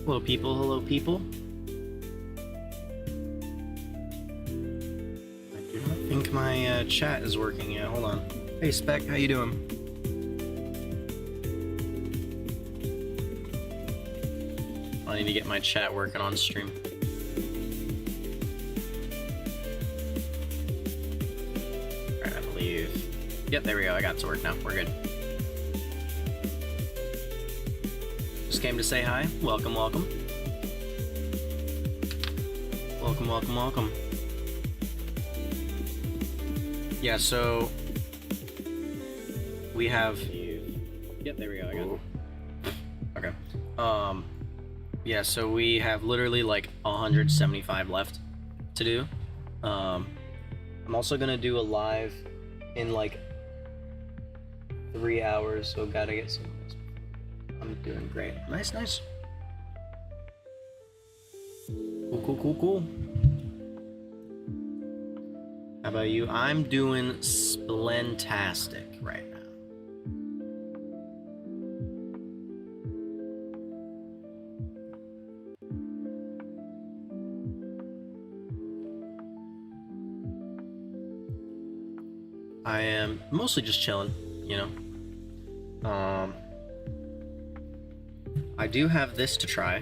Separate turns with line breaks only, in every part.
Hello, people. Hello, people. I do not think my chat is working yet. Hold on. Hey, Spec, how you doing? I need to get my chat working on stream. Alright, I believe. Yep, there we go. I got it to work now. We're good. Just came to say hi. Welcome, welcome. Welcome, welcome, welcome. Yeah, so we have. Yep, there we go. I got it. Okay. Yeah, so we have literally like 175 left to do. I'm also gonna do a live in like 3 hours, so gotta get some. I'm doing great. Nice, nice. Cool, cool, cool, cool. How about you? I'm doing splentastic right now. I am mostly just chilling, you know. I do have this to try.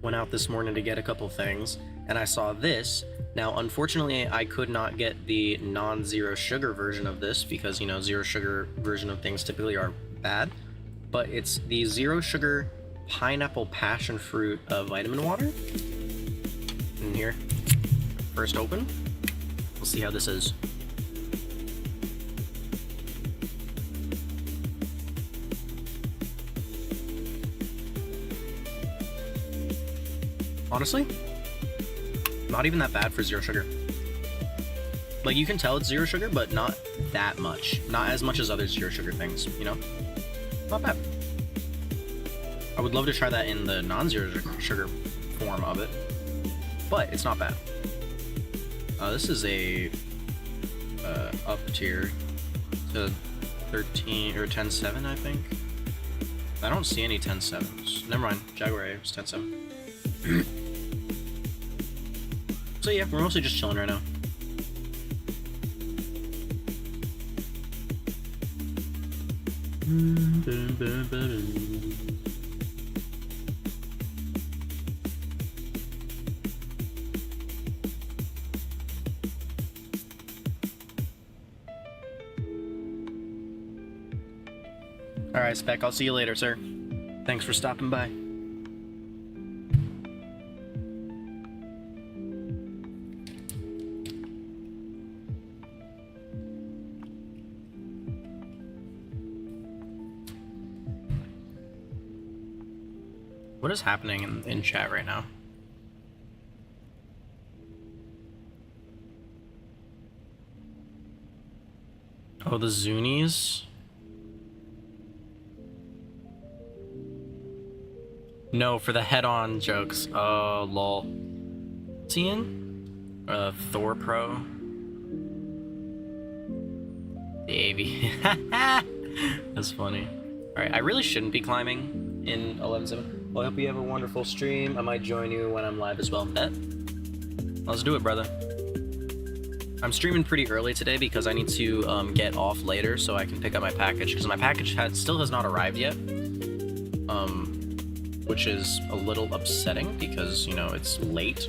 Went out this morning to get a couple things, and I saw this. Now, unfortunately, I could not get the non-zero sugar version of this because, you know, zero sugar version of things typically are bad. But it's the zero sugar pineapple passion fruit vitamin water. In here, first open. We'll see how this is. Honestly, not even that bad for zero sugar. Like, you can tell it's zero sugar, but not that much. Not as much as other zero sugar things, you know? Not bad. I would love to try that in the non-zero sugar form of it, but it's not bad. This is a up tier to 13 or 10.7, I think. I don't see any 10.7s. Never mind, Jaguar A was 10.7. So yeah, we're mostly just chilling right now. Alright, Spec, I'll see you later, sir. Thanks for stopping by. What is happening in chat right now? Oh, the Zunies? No, for the head-on jokes. Oh, lol. What's he in? Thor Pro. The AV. That's funny. Alright, I really shouldn't be climbing in 11.7. Well, I hope you have a wonderful stream. I might join you when I'm live as well. Bet? Let's do it, brother. I'm streaming pretty early today because I need to get off later so I can pick up my package, because my package still has not arrived yet. Which is a little upsetting because, you know, it's late.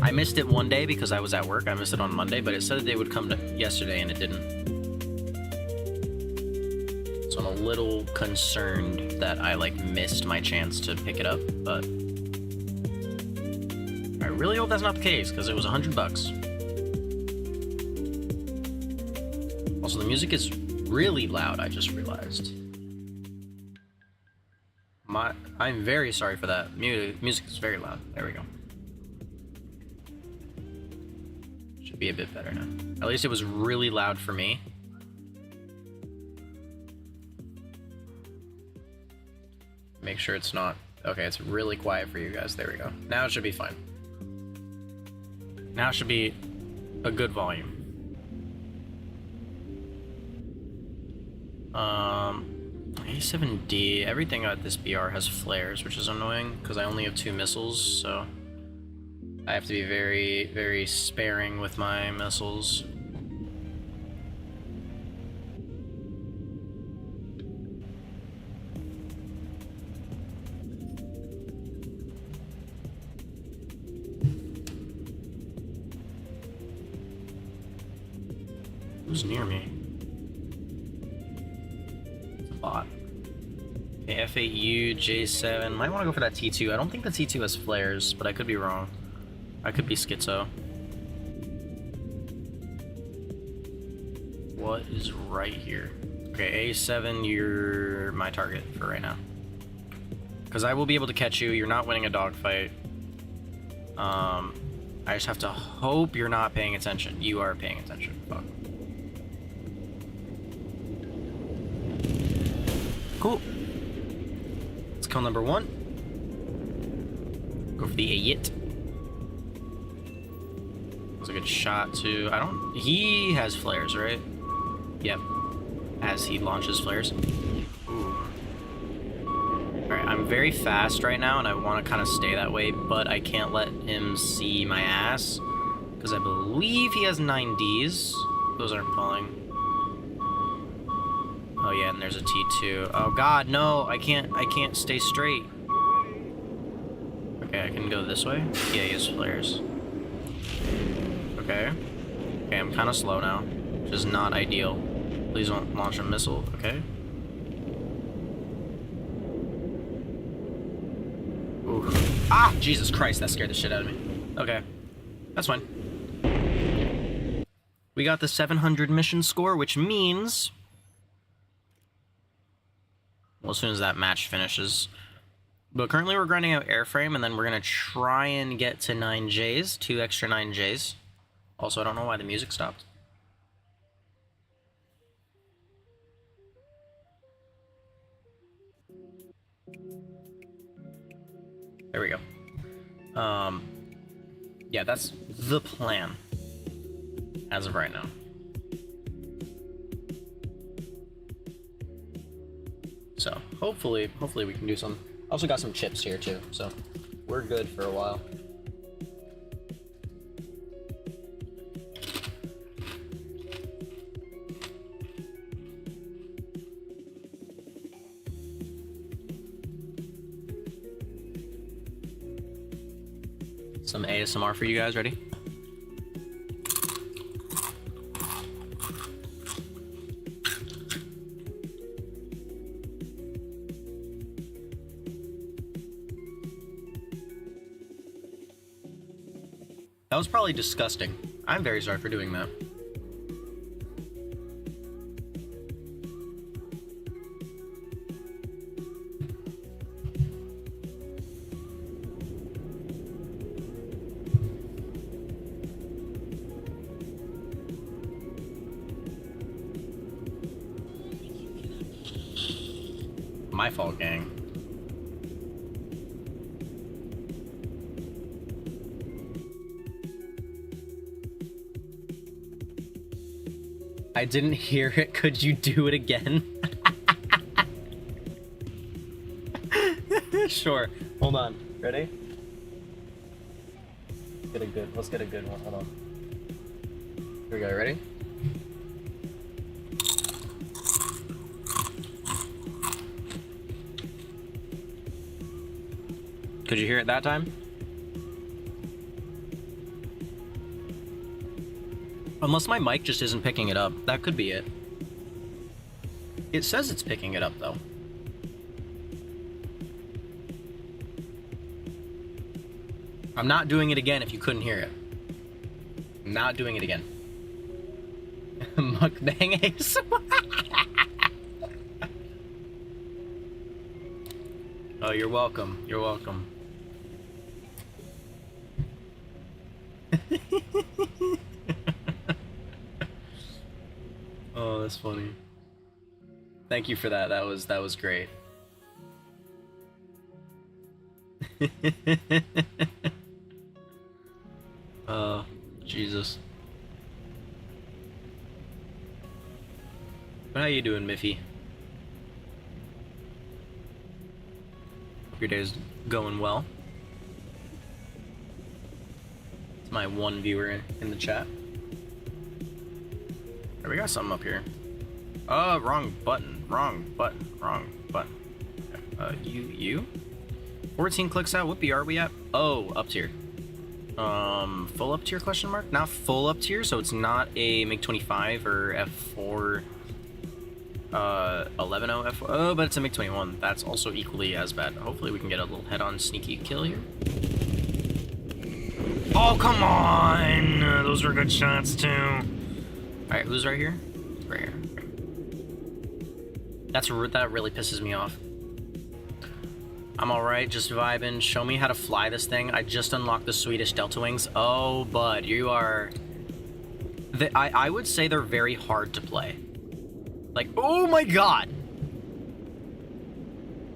I missed it one day because I was at work. I missed it on Monday, but it said that they would come yesterday and it didn't. So I'm a little concerned that I like missed my chance to pick it up, but I really hope that's not the case because it was $100. Also, the music is really loud, I just realized. I'm very sorry for that. Music is very loud. There we go. Should be a bit better now. At least it was really loud for me. Make sure it's not... Okay, it's really quiet for you guys. There we go. Now it should be fine. Now it should be a good volume. A7D, everything at this BR has flares, which is annoying because I only have 2 missiles, so I have to be very, very sparing with my missiles. Who's near me? It's a bot. Okay, F8U, J7. Might want to go for that T2. I don't think the T2 has flares, but I could be wrong. I could be schizo. What is right here? Okay, A7, you're my target for right now. Because I will be able to catch you. You're not winning a dogfight. I just have to hope you're not paying attention. You are paying attention. Fuck. Cool. Let's kill number 1. Go for the Ayit. Was a good shot too. I don't. He has flares, right? Yep. As he launches flares. Ooh. Alright, I'm very fast right now, and I want to kind of stay that way, but I can't let him see my ass. Because I believe he has 9Ds. Those aren't falling. Oh yeah, and there's a T2. Oh god, no, I can't stay straight. Okay, I can go this way. Yeah, he has flares. Okay. Okay, I'm kind of slow now, which is not ideal. Please don't launch a missile, okay? Ooh. Ah! Jesus Christ, that scared the shit out of me. Okay. That's fine. We got the 700 mission score, which means... well, as soon as that match finishes. But currently we're grinding out airframe, and then we're going to try and get to 9Js, 2 extra 9Js. Also, I don't know why the music stopped. There we go. Yeah, that's the plan as of right now. So hopefully we can do some. I also got some chips here too, so we're good for a while. Some ASMR for you guys. Ready? That was probably disgusting. I'm very sorry for doing that. My fault, gang. I didn't hear it. Could you do it again? Sure. Hold on. Ready? Let's get a good one. Hold on. Here we go. Ready? Could you hear it that time? Unless my mic just isn't picking it up. That could be it. It says it's picking it up, though. I'm not doing it again if you couldn't hear it. I'm not doing it again. Mukbang ASMR. Oh, you're welcome. You're welcome. Oh, that's funny. Thank you for that. That was great. Oh, Jesus. How you doing, Miffy? Your day's going well. It's my one viewer in the chat. There, we got something up here. Wrong button. You? 14 clicks out. What B are we at? Oh, up tier. Full up tier question mark? Not full up tier, so it's not a MiG-25 or F4 11-0 F4. Oh, but it's a MiG-21. That's also equally as bad. Hopefully we can get a little head-on sneaky kill here. Oh, come on! Those were good shots, too. Alright, who's right here? Right here. That really pisses me off. I'm alright, just vibing. Show me how to fly this thing. I just unlocked the Swedish Delta Wings. Oh, bud, you are... I would say they're very hard to play. Like, oh my god!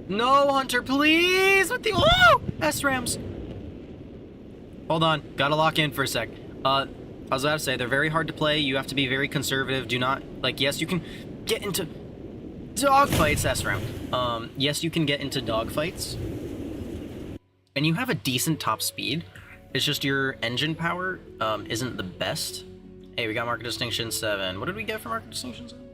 No, Hunter, please! With the... Oh! SRAMs! Hold on, gotta lock in for a sec. I was about to say, they're very hard to play. You have to be very conservative. Do not... Like, yes, you can get into... Dogfights, SRAM. Yes, you can get into dogfights. And you have a decent top speed. It's just your engine power isn't the best. Hey, we got Market Distinction 7. What did we get for Market Distinction 7?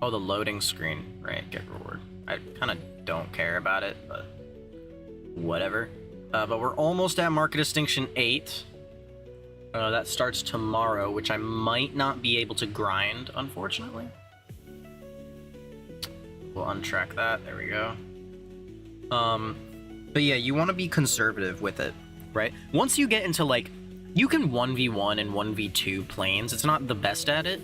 Oh, the loading screen. Right, get reward. I kind of don't care about it, but whatever. But we're almost at Market Distinction 8. That starts tomorrow, which I might not be able to grind, unfortunately. We'll untrack that. There we go. But yeah, you want to be conservative with it, right? Once you get into, like, you can 1v1 and 1v2 planes. It's not the best at it.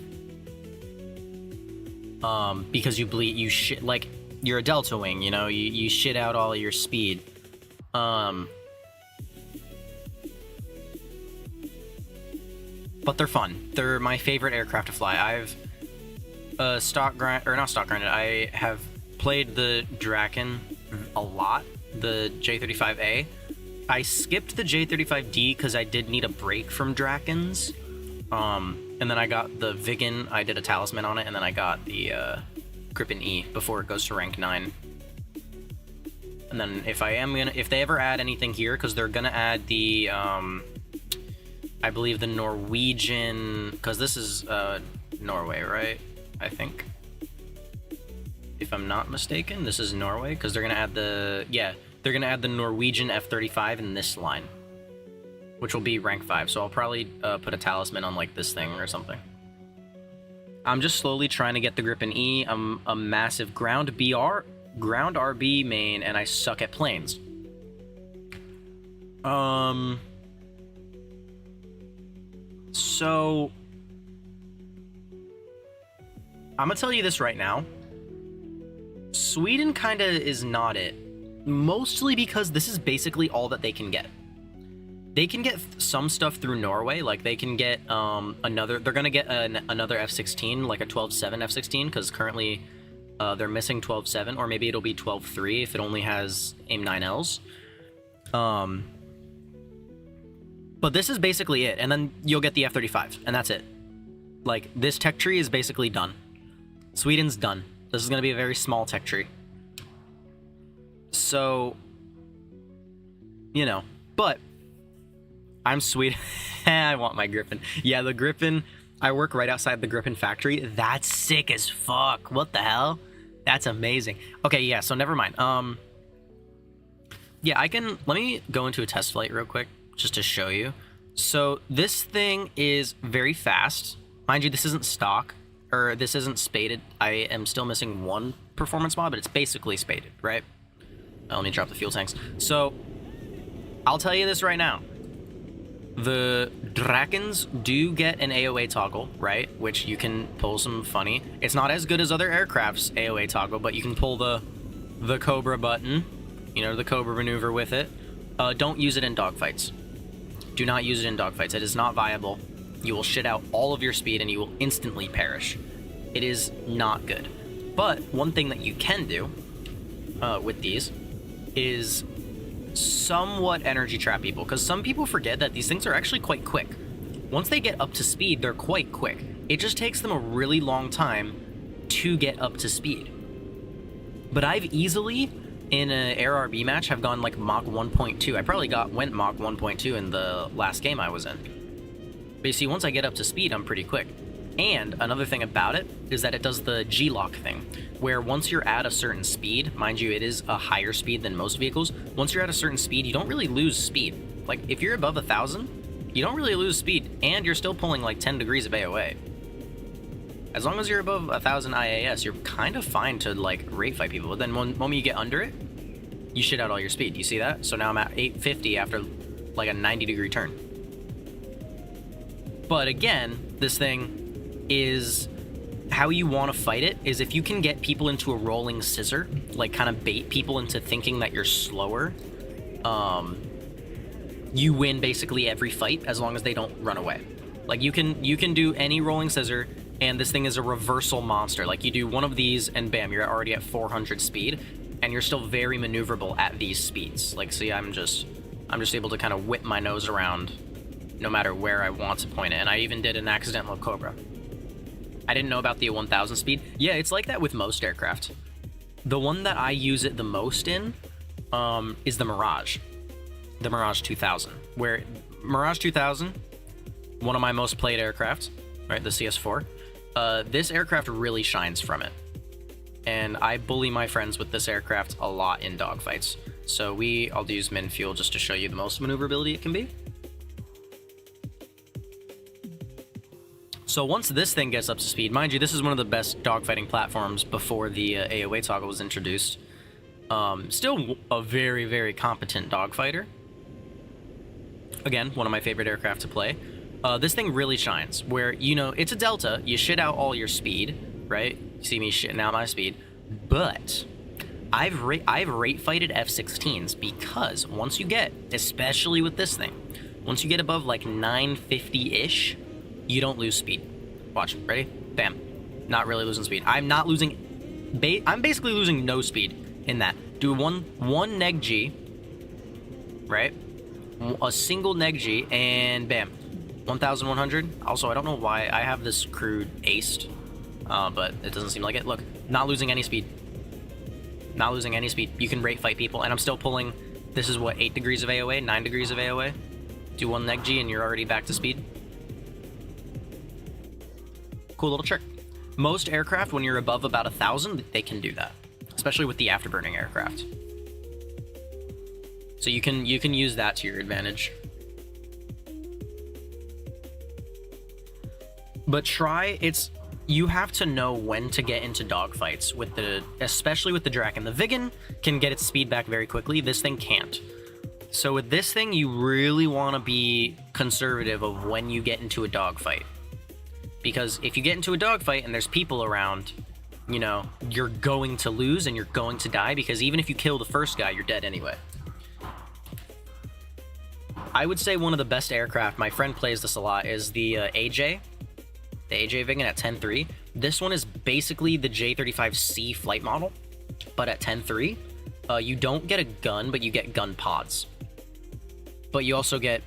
Because you shit, like, you're a Delta Wing, you know? You shit out all of your speed. But they're fun. They're my favorite aircraft to fly. I've not stock grinded. I have played the Draken a lot, the J35A. I skipped the J35D because I did need a break from Drakens. And then I got the Viggen. I did a talisman on it, and then I got the Gripen E before it goes to rank 9. And then if they ever add anything here, because they're gonna add the I believe the Norwegian, because this is Norway, right? I think, if I'm not mistaken, this is Norway, because they're gonna add they're gonna add the Norwegian F-35 in this line, which will be rank 5. So I'll probably put a talisman on like this thing or something. I'm just slowly trying to get the Gripen E. I'm a massive ground RB main, and I suck at planes. So I'm gonna tell you this right now. Sweden kinda is not it. Mostly because this is basically all that they can get. They can get some stuff through Norway, like they can get they're gonna get another F-16, like a 12.7 F-16, because currently they're missing 12.7, or maybe it'll be 12.3 if it only has AIM-9Ls. But this is basically it, and then you'll get the F-35, and that's it. Like, this tech tree is basically done. Sweden's done. This is going to be a very small tech tree. So, you know, but I'm Sweden. I want my Gripen. Yeah, the Gripen, I work right outside the Gripen factory. That's sick as fuck. What the hell? That's amazing. Okay, yeah, so never mind. Yeah, let me go into a test flight real quick, just to show you. So this thing is very fast. Mind you, this isn't stock, or this isn't spaded. I am still missing one performance mod, but it's basically spaded, right? Let me drop the fuel tanks. So I'll tell you this right now. The Drakens do get an AOA toggle, right? Which you can pull some funny. It's not as good as other aircraft's AOA toggle, but you can pull the Cobra button, you know, the Cobra maneuver with it. Don't use it in dogfights. Do not use it in dogfights. It is not viable. You will shit out all of your speed and you will instantly perish. It is not good. But one thing that you can do with these is somewhat energy trap people, because some people forget that these things are actually quite quick. Once they get up to speed, they're quite quick. It just takes them a really long time to get up to speed. But I've easily in an ARB match have gone like Mach 1.2. I probably went Mach 1.2 in the last game I was in. But you see, once I get up to speed, I'm pretty quick. And another thing about it is that it does the G-lock thing, where once you're at a certain speed, mind you, it is a higher speed than most vehicles, once you're at a certain speed, you don't really lose speed. Like, if you're above 1,000, you don't really lose speed, and you're still pulling like 10 degrees of AOA. As long as you're above 1,000 IAS, you're kind of fine to like rate fight people, but then when you get under it, you shit out all your speed. You see that? So now I'm at 850 after like a 90-degree turn. But again, this thing is how you want to fight it is if you can get people into a rolling scissor, like kind of bait people into thinking that you're slower, you win basically every fight as long as they don't run away. Like you can do any rolling scissor, and this thing is a reversal monster. Like you do one of these and bam, you're already at 400 speed, and you're still very maneuverable at these speeds. Like, see, I'm just able to kind of whip my nose around no matter where I want to point it. And I even did an accidental Cobra. I didn't know about the 1,000 speed. Yeah, it's like that with most aircraft. The one that I use it the most in is the Mirage. The Mirage 2000. Where Mirage 2000, one of my most played aircraft, right, the CS4, this aircraft really shines from it. And I bully my friends with this aircraft a lot in dogfights. So I'll use min fuel just to show you the most maneuverability it can be. So once this thing gets up to speed, mind you, this is one of the best dogfighting platforms before the AOA toggle was introduced. Still a very, very competent dogfighter. Again, one of my favorite aircraft to play. This thing really shines, where, you know, it's a Delta, you shit out all your speed, right? You see me shitting out my speed, but I've rate fighted F-16s because once you get, especially with this thing, once you get above like 950-ish, you don't lose speed. Watch, ready? Bam. Not really losing speed. I'm not losing, I'm basically losing no speed in that. Do one neg G, right? A single neg G, and bam. 1,100. Also, I don't know why I have this crude aced, but it doesn't seem like it. Look, not losing any speed. Not losing any speed. You can rate fight people, and I'm still pulling. This is what, 8 degrees of AOA, 9 degrees of AOA. Do one neg G, and you're already back to speed. Cool little trick. Most aircraft, when you're above about 1,000, they can do that, especially with the afterburning aircraft. So you can use that to your advantage. But you have to know when to get into dogfights with especially with the Draken. The Viggen can get its speed back very quickly. This thing can't. So with this thing, you really want to be conservative of when you get into a dogfight. Because if you get into a dogfight and there's people around, you know, you're going to lose and you're going to die, because even if you kill the first guy, you're dead anyway. I would say one of the best aircraft, my friend plays this a lot, is the AJ. The AJ Viggen at 10.3. This one is basically the J35C flight model, but at 10.3. You don't get a gun, but you get gun pods. But you also get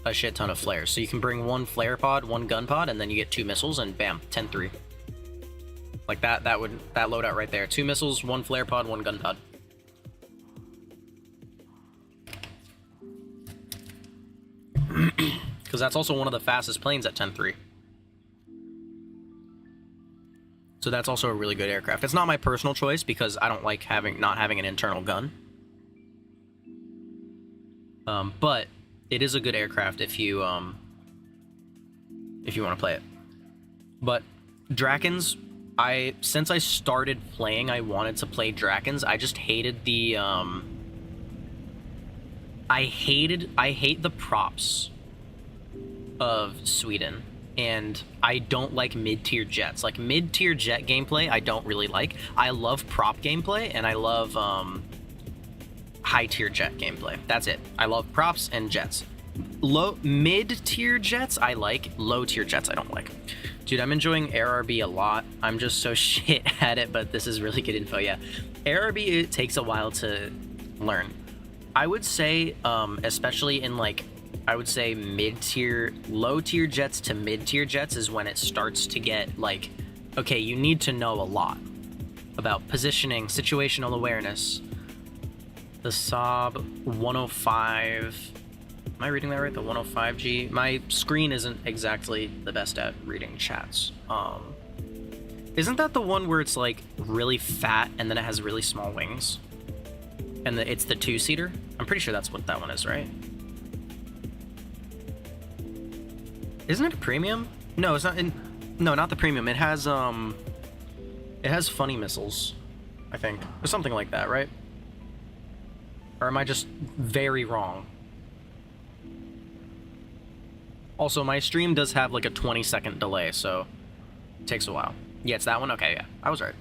a shit ton of flares. So you can bring one flare pod, one gun pod, and then you get 2 missiles, and bam, 10.3. Like that loadout right there. 2 missiles, 1 flare pod, 1 gun pod. Because that's also one of the fastest planes at 10.3. So that's also a really good aircraft. It's not my personal choice because I don't like not having an internal gun. But it is a good aircraft if you want to play it. But Drakens, since I started playing, I wanted to play Drakens. I just hated the I hate the props of Sweden. And I don't like mid-tier jets. Like, mid-tier jet gameplay, I don't really like. I love prop gameplay, and I love high-tier jet gameplay. That's it. I love props and jets. Mid-tier jets, I like. Low-tier jets, I don't like. Dude, I'm enjoying ARB a lot. I'm just so shit at it, but this is really good info, yeah. ARB, it takes a while to learn. I would say, especially in, like, I would say mid-tier, low-tier jets to mid-tier jets is when it starts to get, like, okay, you need to know a lot about positioning, situational awareness, The Saab 105. Am I reading that right? The 105G? My screen isn't exactly the best at reading chats. Isn't that the one where it's like really fat and then it has really small wings? And it's the two-seater? I'm pretty sure that's what that one is, right? Isn't it a premium? No, it's not. No, not the premium. It has funny missiles, I think, or something like that, right? Or am I just very wrong? Also, my stream does have like a 20-second delay, so it takes a while. Yeah, it's that one? Okay, yeah, I was right.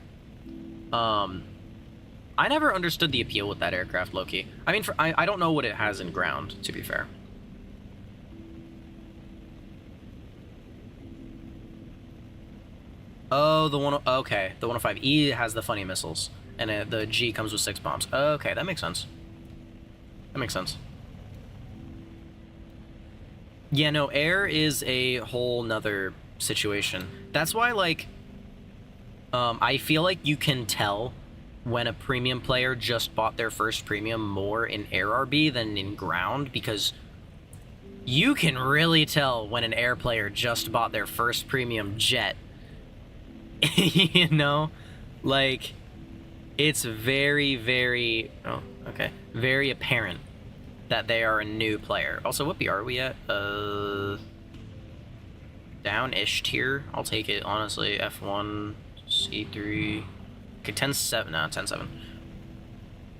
I never understood the appeal with that aircraft, Loki. I mean, I don't know what it has in ground, to be fair. Oh, okay, the 105E has the funny missiles, and the G comes with 6 bombs. Okay, that makes sense. That makes sense. Yeah, no, air is a whole nother situation. That's why, like, I feel like you can tell when a premium player just bought their first premium more in air RB than in ground, because you can really tell when an air player just bought their first premium jet. You know? Like, it's very, very... Oh, okay. Very apparent that they are a new player. Also, what B are we at? Down-ish tier. I'll take it, honestly. F1, C3... Okay, 10-7. No, 10-7.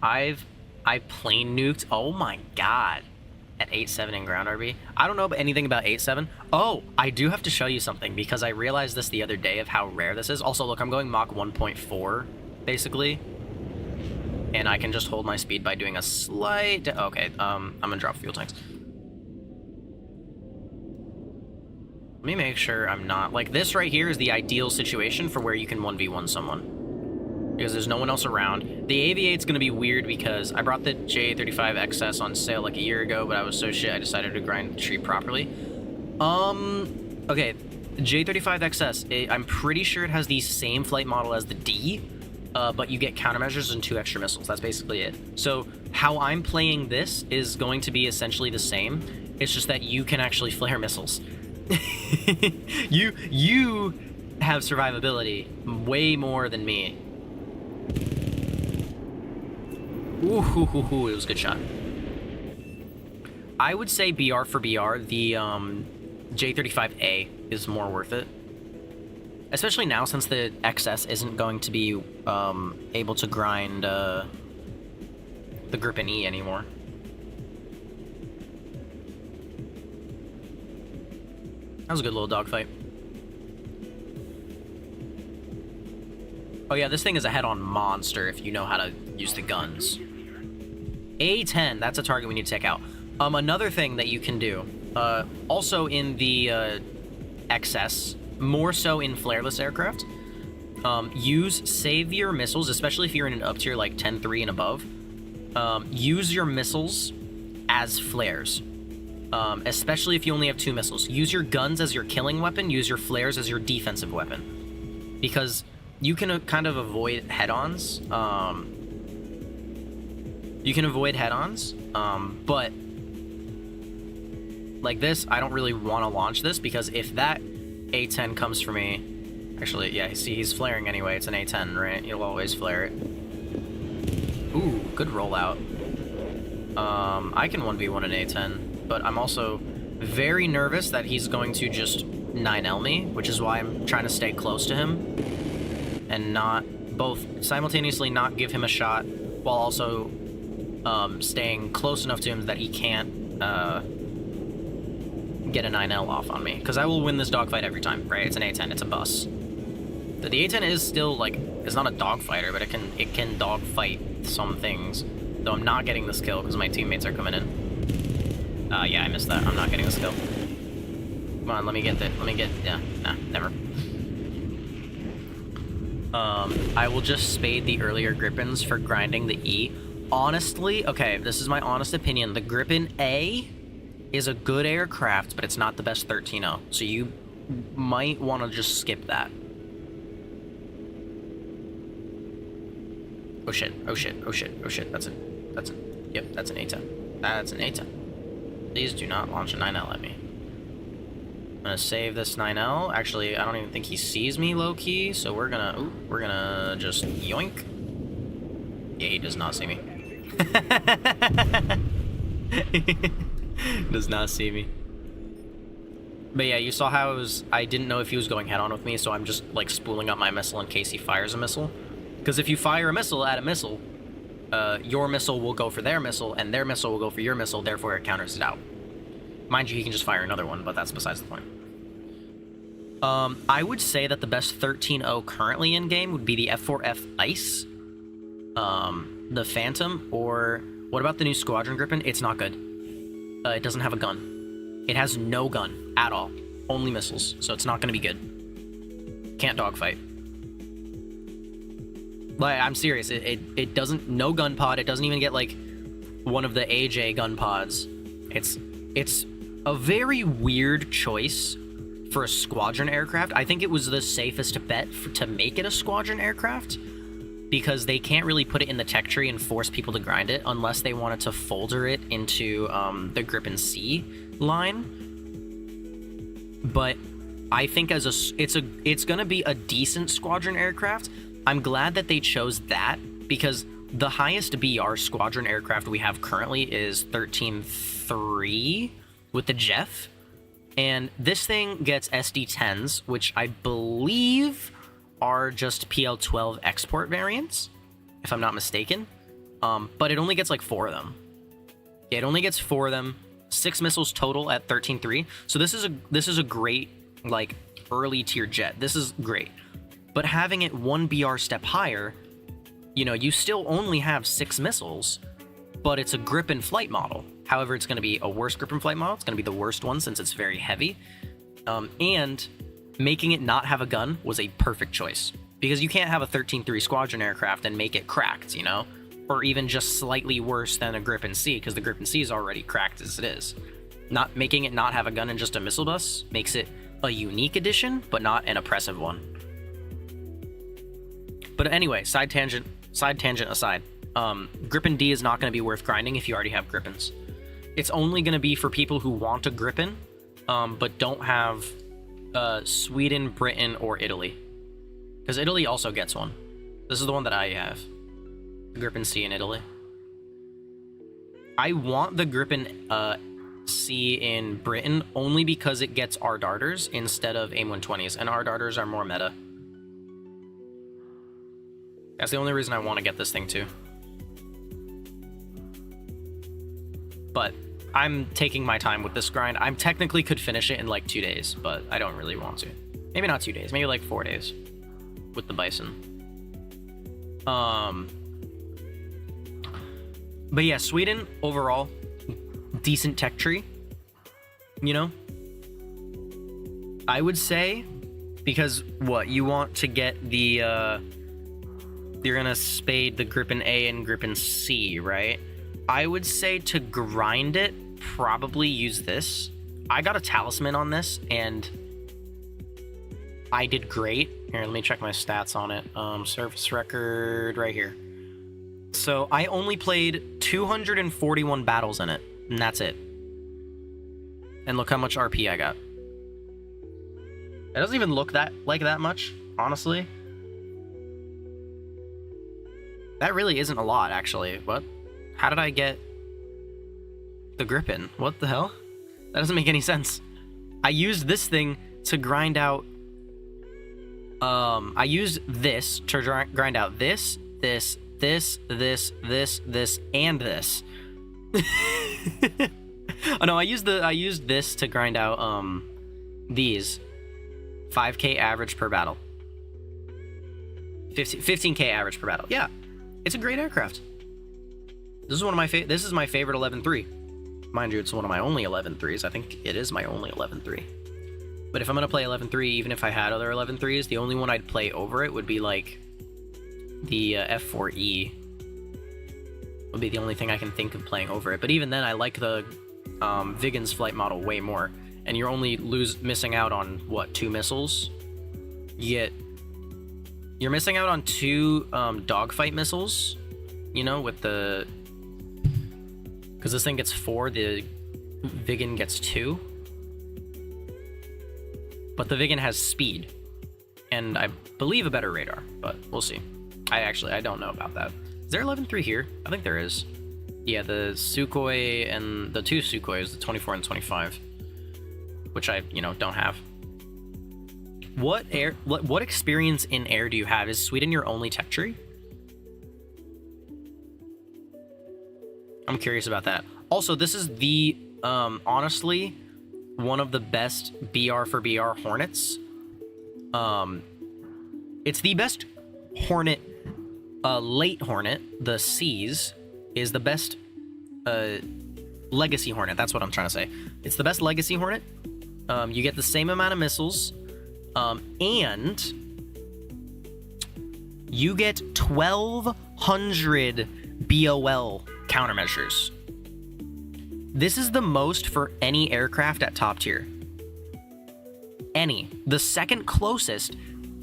I plane nuked. Oh my god. At 8-7 in ground RB. I don't know anything about 8-7. Oh, I do have to show you something, because I realized this the other day of how rare this is. Also, look, I'm going Mach 1.4, basically. And I can just hold my speed by doing a slight... Okay, I'm gonna drop fuel tanks. Let me make sure I'm not... Like, this right here is the ideal situation for where you can 1v1 someone. Because there's no one else around. The AV8's gonna be weird because I brought the J35XS on sale like a year ago, but I was so shit I decided to grind the tree properly. Okay, the J35XS, I'm pretty sure it has the same flight model as the D, but you get countermeasures and 2 extra missiles. That's basically it. So how I'm playing this is going to be essentially the same. It's just that you can actually flare missiles. You have survivability way more than me. Ooh, it was a good shot. I would say BR for BR, the J35A is more worth it. Especially now, since the XS isn't going to be able to grind the Gripen E anymore. That was a good little dogfight. Oh yeah, this thing is a head-on monster if you know how to use the guns. A10, that's a target we need to take out. Another thing that you can do, also in the XS, more so in flareless aircraft, save your missiles, especially if you're in an up tier like 10-3 and above. Use your missiles as flares, especially if you only have 2 missiles. Use your guns as your killing weapon, use your flares as your defensive weapon. Because you can kind of avoid head-ons. But like this, I don't really want to launch this, because if that A10 comes for me, actually, yeah, see, he's flaring anyway. It's an A10, right? You'll always flare it. Ooh, good rollout. I can 1v1 an A10, but I'm also very nervous that he's going to just 9L me, which is why I'm trying to stay close to him and not both simultaneously not give him a shot while also staying close enough to him that he can't get a 9L off on me, because I will win this dogfight every time, right? It's an A10, it's a bus. The A10 is still, like, it's not a dogfighter, but it can dogfight some things, though I'm not getting this kill because my teammates are coming in. Yeah, I missed that. I'm not getting this kill. Come on, yeah, nah, never. I will just spade the earlier Gripens for grinding the E. Honestly, okay, this is my honest opinion. The Gripen A is a good aircraft, but it's not the best 13-0. So you might want to just skip that. Oh shit, oh shit, oh shit, oh shit, that's it. Yep, that's an A10. That's an A10. Please do not launch a 9L at me. I'm gonna save this 9L. Actually, I don't even think he sees me low-key, so we're gonna just yoink. Yeah, he does not see me. Does not see me. But yeah, you saw how I didn't know if he was going head-on with me, so I'm just, like, spooling up my missile in case he fires a missile. Because if you fire a missile at a missile, your missile will go for their missile, and their missile will go for your missile, therefore it counters it out. Mind you, he can just fire another one, but that's besides the point. I would say that the best 13-0 currently in-game would be the F4F Ice, the Phantom, or what about the new Squadron Gripen? It's not good. It doesn't have a gun. It has no gun at all. Only missiles, so it's not going to be good. Can't dogfight. Like, I'm serious. It doesn't... No gun pod. It doesn't even get, like, one of the AJ gun pods. It's a very weird choice for a squadron aircraft. I think it was the safest bet to make it a squadron aircraft, because they can't really put it in the tech tree and force people to grind it unless they wanted to folder it into the Gripen C line. But I think it's gonna be a decent squadron aircraft. I'm glad that they chose that, because the highest BR squadron aircraft we have currently is 13-3 with the Jeff, and this thing gets SD-10s, which I believe are just PL-12 export variants, if I'm not mistaken. But it only gets like 4 of them. Yeah, it only gets 4 of them. 6 missiles total at 13-3. So this is a great, like, early tier jet. This is great. But having it 1 BR step higher, you know, you still only have 6 missiles, but it's a Gripen flight model. However, it's going to be a worse Gripen flight model. It's going to be the worst one since it's very heavy. And making it not have a gun was a perfect choice, because you can't have a 13-3 squadron aircraft and make it cracked, you know? Or even just slightly worse than a Gripen C, because the Gripen C is already cracked as it is. Not making it not have a gun and just a missile bus makes it a unique addition, but not an oppressive one. But anyway, side tangent aside, Gripen D is not going to be worth grinding if you already have Gripens. It's only going to be for people who want a Gripen, but don't have Sweden, Britain, or Italy. Because Italy also gets one. This is the one that I have. The Gripen C in Italy. I want the Gripen C in Britain only because it gets R darters instead of AIM-120s, and R darters are more meta. That's the only reason I want to get this thing too. But I'm taking my time with this grind. I technically could finish it in like 2 days, but I don't really want to. Maybe not 2 days, maybe like 4 days with the Bison. But yeah, Sweden overall, decent tech tree, you know? I would say, because what, you want to get the, you're gonna spade the Gripen A and Gripen C, right? I would say to grind it, probably use this. I got a talisman on this, and I did great. Here, let me check my stats on it. Service record right here. So I only played 241 battles in it, and that's it. And look how much RP I got. It doesn't even look like that much, honestly. That really isn't a lot, actually. What? How did I get the Gripen? What the hell? That doesn't make any sense. I used this thing to grind out... I used this to grind out this, and this. Oh no, I used this to grind out these 5k average per battle. 15k average per battle. Yeah, it's a great aircraft. This is one of my this is my favorite 11-3. Mind you, it's one of my only 11-3s. I think it is my only 11-3. But if I'm gonna play 11-3, even if I had other 11-3s, the only one I'd play over it would be like the F4E. Would be the only thing I can think of playing over it. But even then, I like the Viggen's flight model way more. And you're only missing out on what, 2 missiles? You're missing out on 2 dogfight missiles. You know, with the Because this thing gets 4, the Viggen gets 2. But the Viggen has speed. And I believe a better radar, but we'll see. I don't know about that. Is there 11.3 here? I think there is. Yeah, the Sukhoi and the 2 Sukhois, the 24 and 25. Which I, don't have. What experience in air do you have? Is Sweden your only tech tree? I'm curious about that. Also, this is the, honestly, one of the best BR for BR Hornets. It's the best Hornet, late Hornet. The C's is the best, Legacy Hornet. That's what I'm trying to say. It's the best Legacy Hornet. You get the same amount of missiles, and you get 1,200 BOL countermeasures. This is the most for any aircraft at top tier. Any. The second closest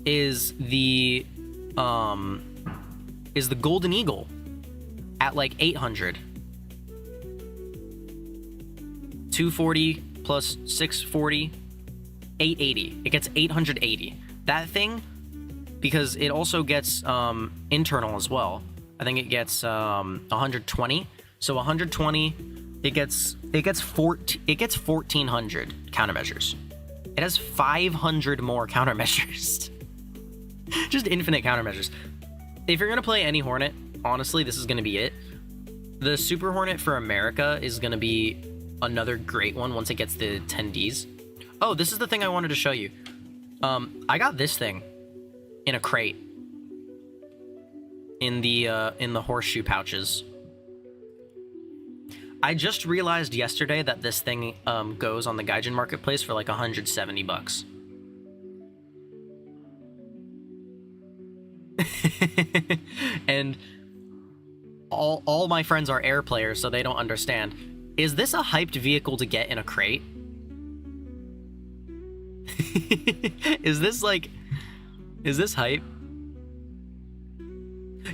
is the Golden Eagle at like 800. 240 plus 640, 880. It gets 880. That thing, because it also gets internal as well. I think it gets 120. So 120, it gets 1,400 countermeasures. It has 500 more countermeasures. Just infinite countermeasures. If you're gonna play any Hornet, honestly, this is gonna be it. The Super Hornet for America is gonna be another great one once it gets the 10Ds. Oh, this is the thing I wanted to show you. I got this thing in a crate in the horseshoe pouches. I just realized yesterday that this thing goes on the Gaijin marketplace for like $170. And all my friends are air players, so they don't understand. Is this a hyped vehicle to get in a crate? Is this hype?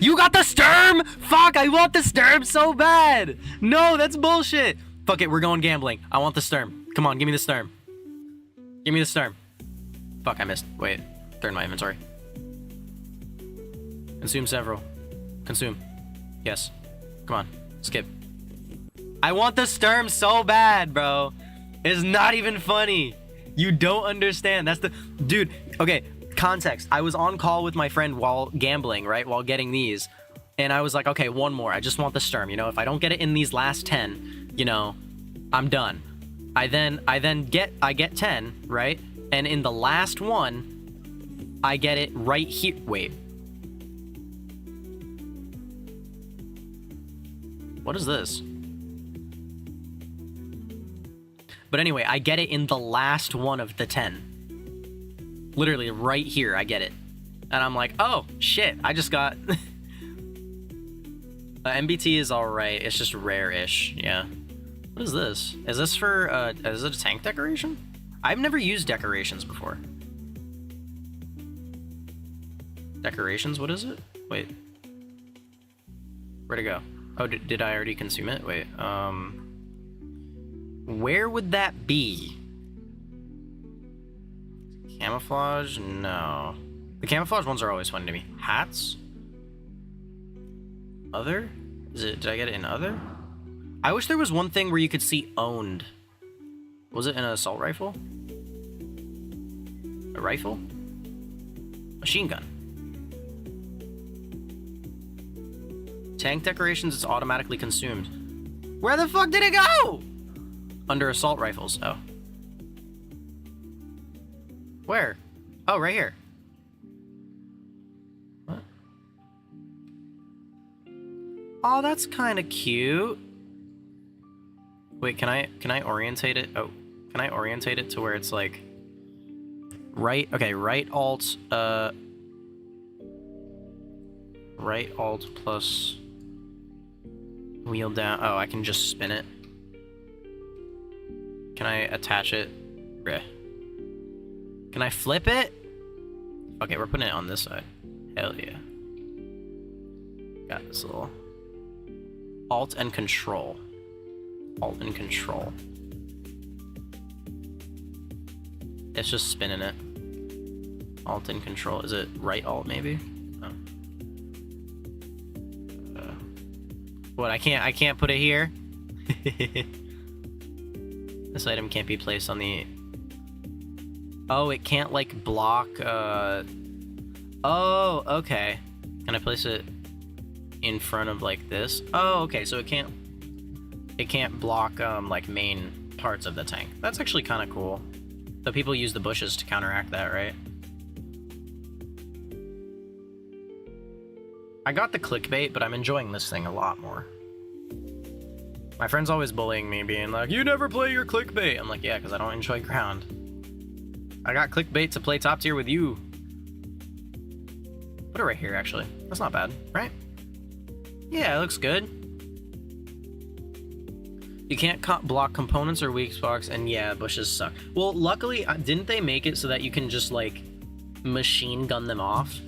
You got the Sturm! Fuck, I want the Sturm so bad! No, that's bullshit! Fuck it, we're going gambling. I want the Sturm. Come on, give me the Sturm. Give me the Sturm. Fuck, I missed. Wait, they're in my inventory. Consume several. Consume. Yes. Come on, skip. I want the Sturm so bad, bro. It's not even funny. You don't understand. That's the... Dude, okay, context. I was on call with my friend while gambling, right? While getting these. And I was like, okay, one more. I just want the Sturm. If I don't get it in these last 10, I'm done. I get 10, right? And in the last one, I get it right here. Wait. What is this? But anyway, I get it in the last one of the 10. Literally right here, I get it. And I'm like, oh, shit, I just got... MBT is alright, it's just rare-ish, yeah. What is this? Is this for, is it a tank decoration? I've never used decorations before. Decorations, what is it? Wait. Where'd it go? Oh, did I already consume it? Wait, where would that be? Camouflage? No. The camouflage ones are always fun to me. Hats? Other? Did I get it in other? I wish there was one thing where you could see owned. Was it an assault rifle? A rifle? Machine gun. Tank decorations, it's automatically consumed. Where the fuck did it go? Under assault rifles. Oh. Where? Oh, right here. What? Oh, that's kind of cute. Wait, can I orientate it? Oh, can I orientate it to where it's like right? Okay, right alt plus wheel down. Oh, I can just spin it. Can I attach it? Bleh. Can I flip it? Okay, we're putting it on this side. Hell yeah. Got this little alt and control. Alt and Control. It's just spinning it. Alt and Control. Is it right Alt maybe? Oh. What? I can't put it here. This item can't be placed on the. Oh, it can't like block. Oh, okay. Can I place it in front of like this? Oh, okay. So it can't block like main parts of the tank. That's actually kind of cool. So people use the bushes to counteract that, right? I got the clickbait, but I'm enjoying this thing a lot more. My friend's always bullying me, being like, "You never play your clickbait." I'm like, yeah, because I don't enjoy ground. I got clickbait to play top tier with you. Put it right here, actually. That's not bad, right? Yeah, it looks good. You can't block components or weak spots, and yeah, bushes suck. Well, luckily, didn't they make it so that you can just, like, machine gun them off?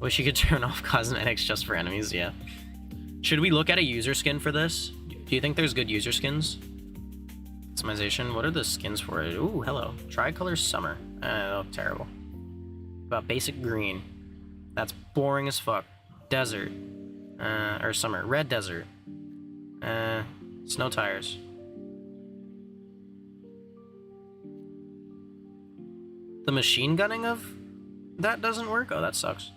Wish you could turn off cosmetics just for enemies, yeah. Should we look at a user skin for this? Do you think there's good user skins? Customization, what are the skins for it? Ooh, hello. Tricolor Summer. Oh, terrible. About basic green. That's boring as fuck. Desert. Or summer. Red desert. Snow tires. The machine gunning of that doesn't work? Oh, that sucks.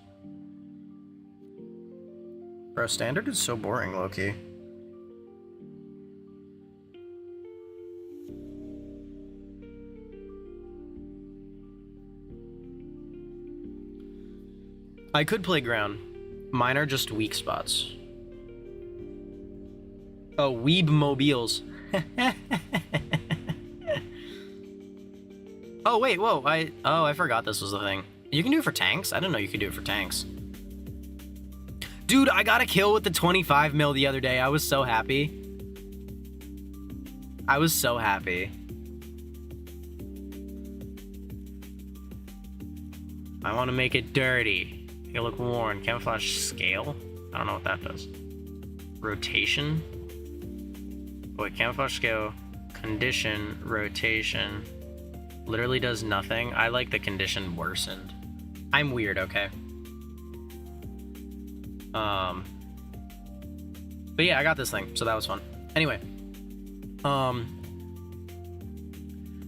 Bro, standard is so boring, low-key. I could play ground. Mine are just weak spots. Oh, weeb mobiles. Oh, wait, whoa. I forgot this was the thing. You can do it for tanks? I didn't know you could do it for tanks. Dude, I got a kill with the 25 mil the other day. I was so happy. I was so happy. I want to make it dirty. You look worn. Camouflage scale? I don't know what that does. Rotation? Wait, camouflage scale. Condition. Rotation. Literally does nothing. I like the condition worsened. I'm weird, okay? But yeah, I got this thing, so that was fun. Anyway.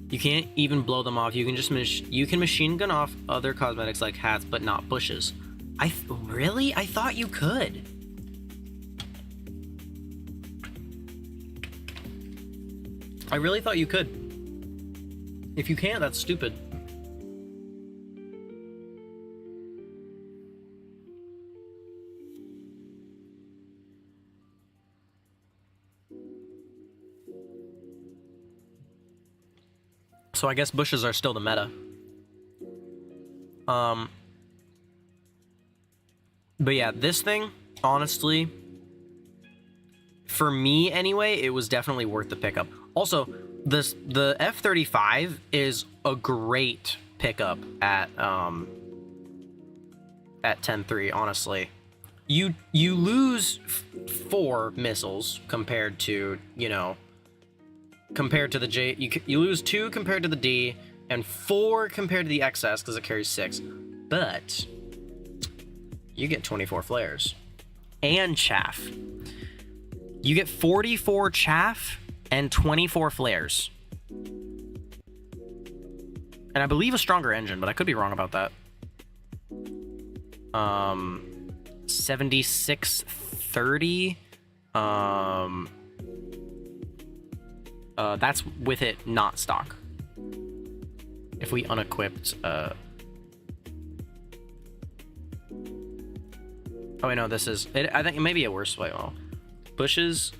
You can't even blow them off. You can just you can machine gun off other cosmetics like hats, but not bushes. Really? I thought you could. I really thought you could. If you can't, that's stupid. So I guess bushes are still the meta. But yeah, this thing, honestly, for me anyway, it was definitely worth the pickup. Also, the F-35 is a great pickup at 10-3, honestly. You lose 4 missiles compared to, you know, compared to the J. You lose 2 compared to the D, and 4 compared to the XS because it carries 6. But you get 24 flares and chaff. You get 44 chaff and 24 flares. And I believe a stronger engine, but I could be wrong about that. 7630. That's with it not stock. If we unequipped, oh wait, no, this is it. I think it may be a worse way. Well, bushes,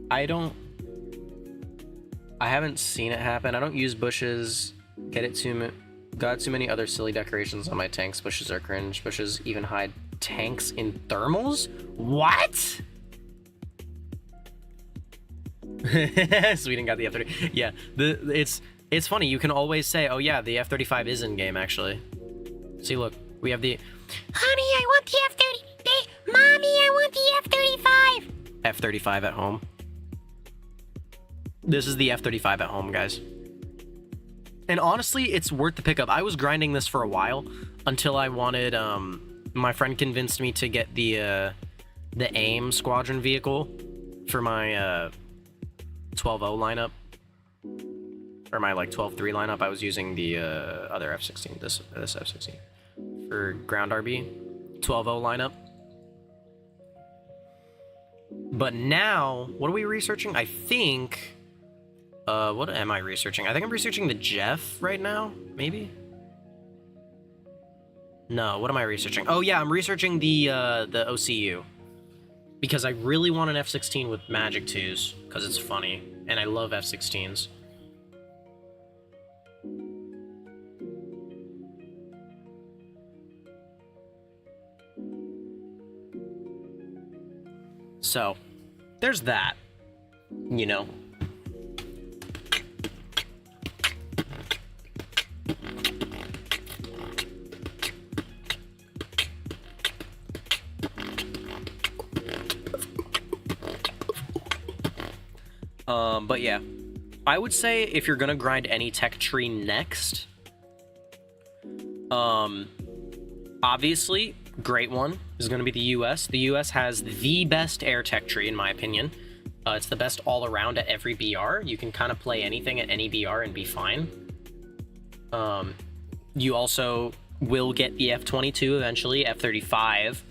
I haven't seen it happen. I don't use bushes. Got too many other silly decorations on my tanks. Bushes are cringe. Bushes even hide tanks in thermals. What? Sweden got the F-30. Yeah, it's funny. You can always say, "Oh yeah, the F-35 is in game." Actually, see, look, we have the. Honey, I want the F-30. Mommy, I want the F-35. F-35 at home. This is the F-35 at home, guys. And honestly, it's worth the pickup. I was grinding this for a while until I wanted, my friend convinced me to get the AIM squadron vehicle for my 12-0 lineup. Or my like 12-3 lineup. I was using the other F-16, this F-16 for ground RB 12-0 lineup. But now, what are we researching? I think, what am I researching? I think I'm researching the Jeff right now, maybe? No, what am I researching? Oh yeah, I'm researching the OCU. Because I really want an F-16 with Magic 2s, because it's funny, and I love F-16s. So, there's that, you know. But yeah, I would say if you're gonna grind any tech tree next, obviously, great one is going to be the US. The US has the best air tech tree, in my opinion. It's the best all around at every BR. You can kind of play anything at any BR and be fine. You also will get the F-22 eventually, F-35,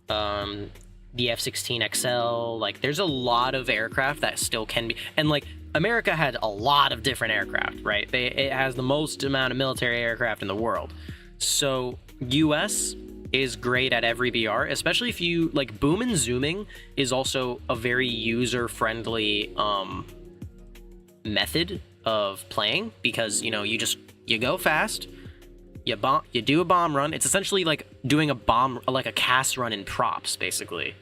the F-16 XL. Like, there's a lot of aircraft that still can be... And, like, America had a lot of different aircraft, right? It has the most amount of military aircraft in the world. So, US is great at every BR, especially if you like boom and zooming is also a very user-friendly method of playing, because you know you go fast, you do a bomb run. It's essentially like doing a bomb, like a cast run in props, basically,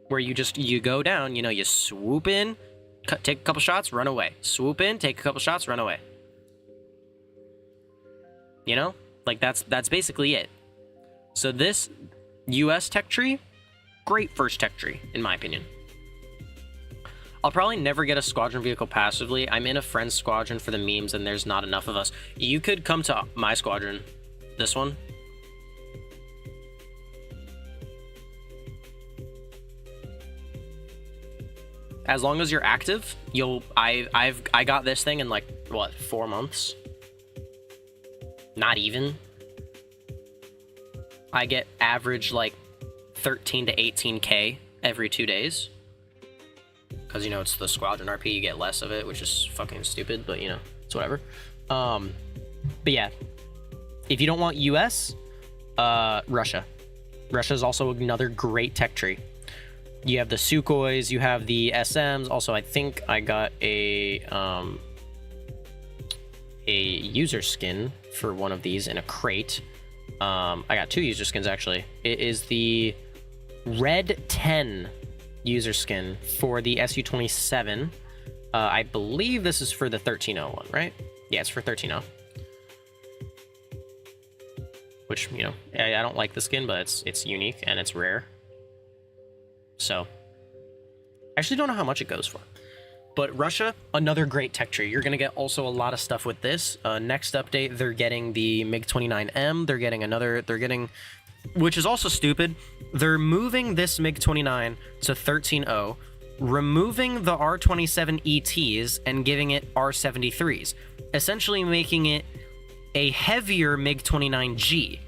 where you go down, you know, you swoop in, take a couple shots, run away, swoop in, take a couple shots, run away, you know, like that's basically it. So this US tech tree, great first tech tree, in my opinion. I'll probably never get a squadron vehicle passively. I'm in a friend's squadron for the memes, and there's not enough of us. You could come to my squadron, this one. As long as you're active, I got this thing in like, what, 4 months? Not even. I get average like 13 to 18k every 2 days. Because, you know, it's the squadron RP, you get less of it, which is fucking stupid, but, you know, it's whatever. But yeah, if you don't want US, Russia. Russia is also another great tech tree. You have the Sukhois, you have the SMs. Also, I think I got a user skin for one of these in a crate. I got 2 user skins, actually. It is the Red 10 user skin for the Su-27. I believe this is for the 13.0 one, right? Yeah, it's for 13.0. Which, you know, I don't like the skin, but it's unique and it's rare. So, I actually don't know how much it goes for. But Russia, another great tech tree. You're going to get also a lot of stuff with this. Next update, they're getting the MiG-29M. They're getting, which is also stupid. They're moving this MiG-29 to 13.0, removing the R-27 ETs and giving it R-73s, essentially making it a heavier MiG-29G,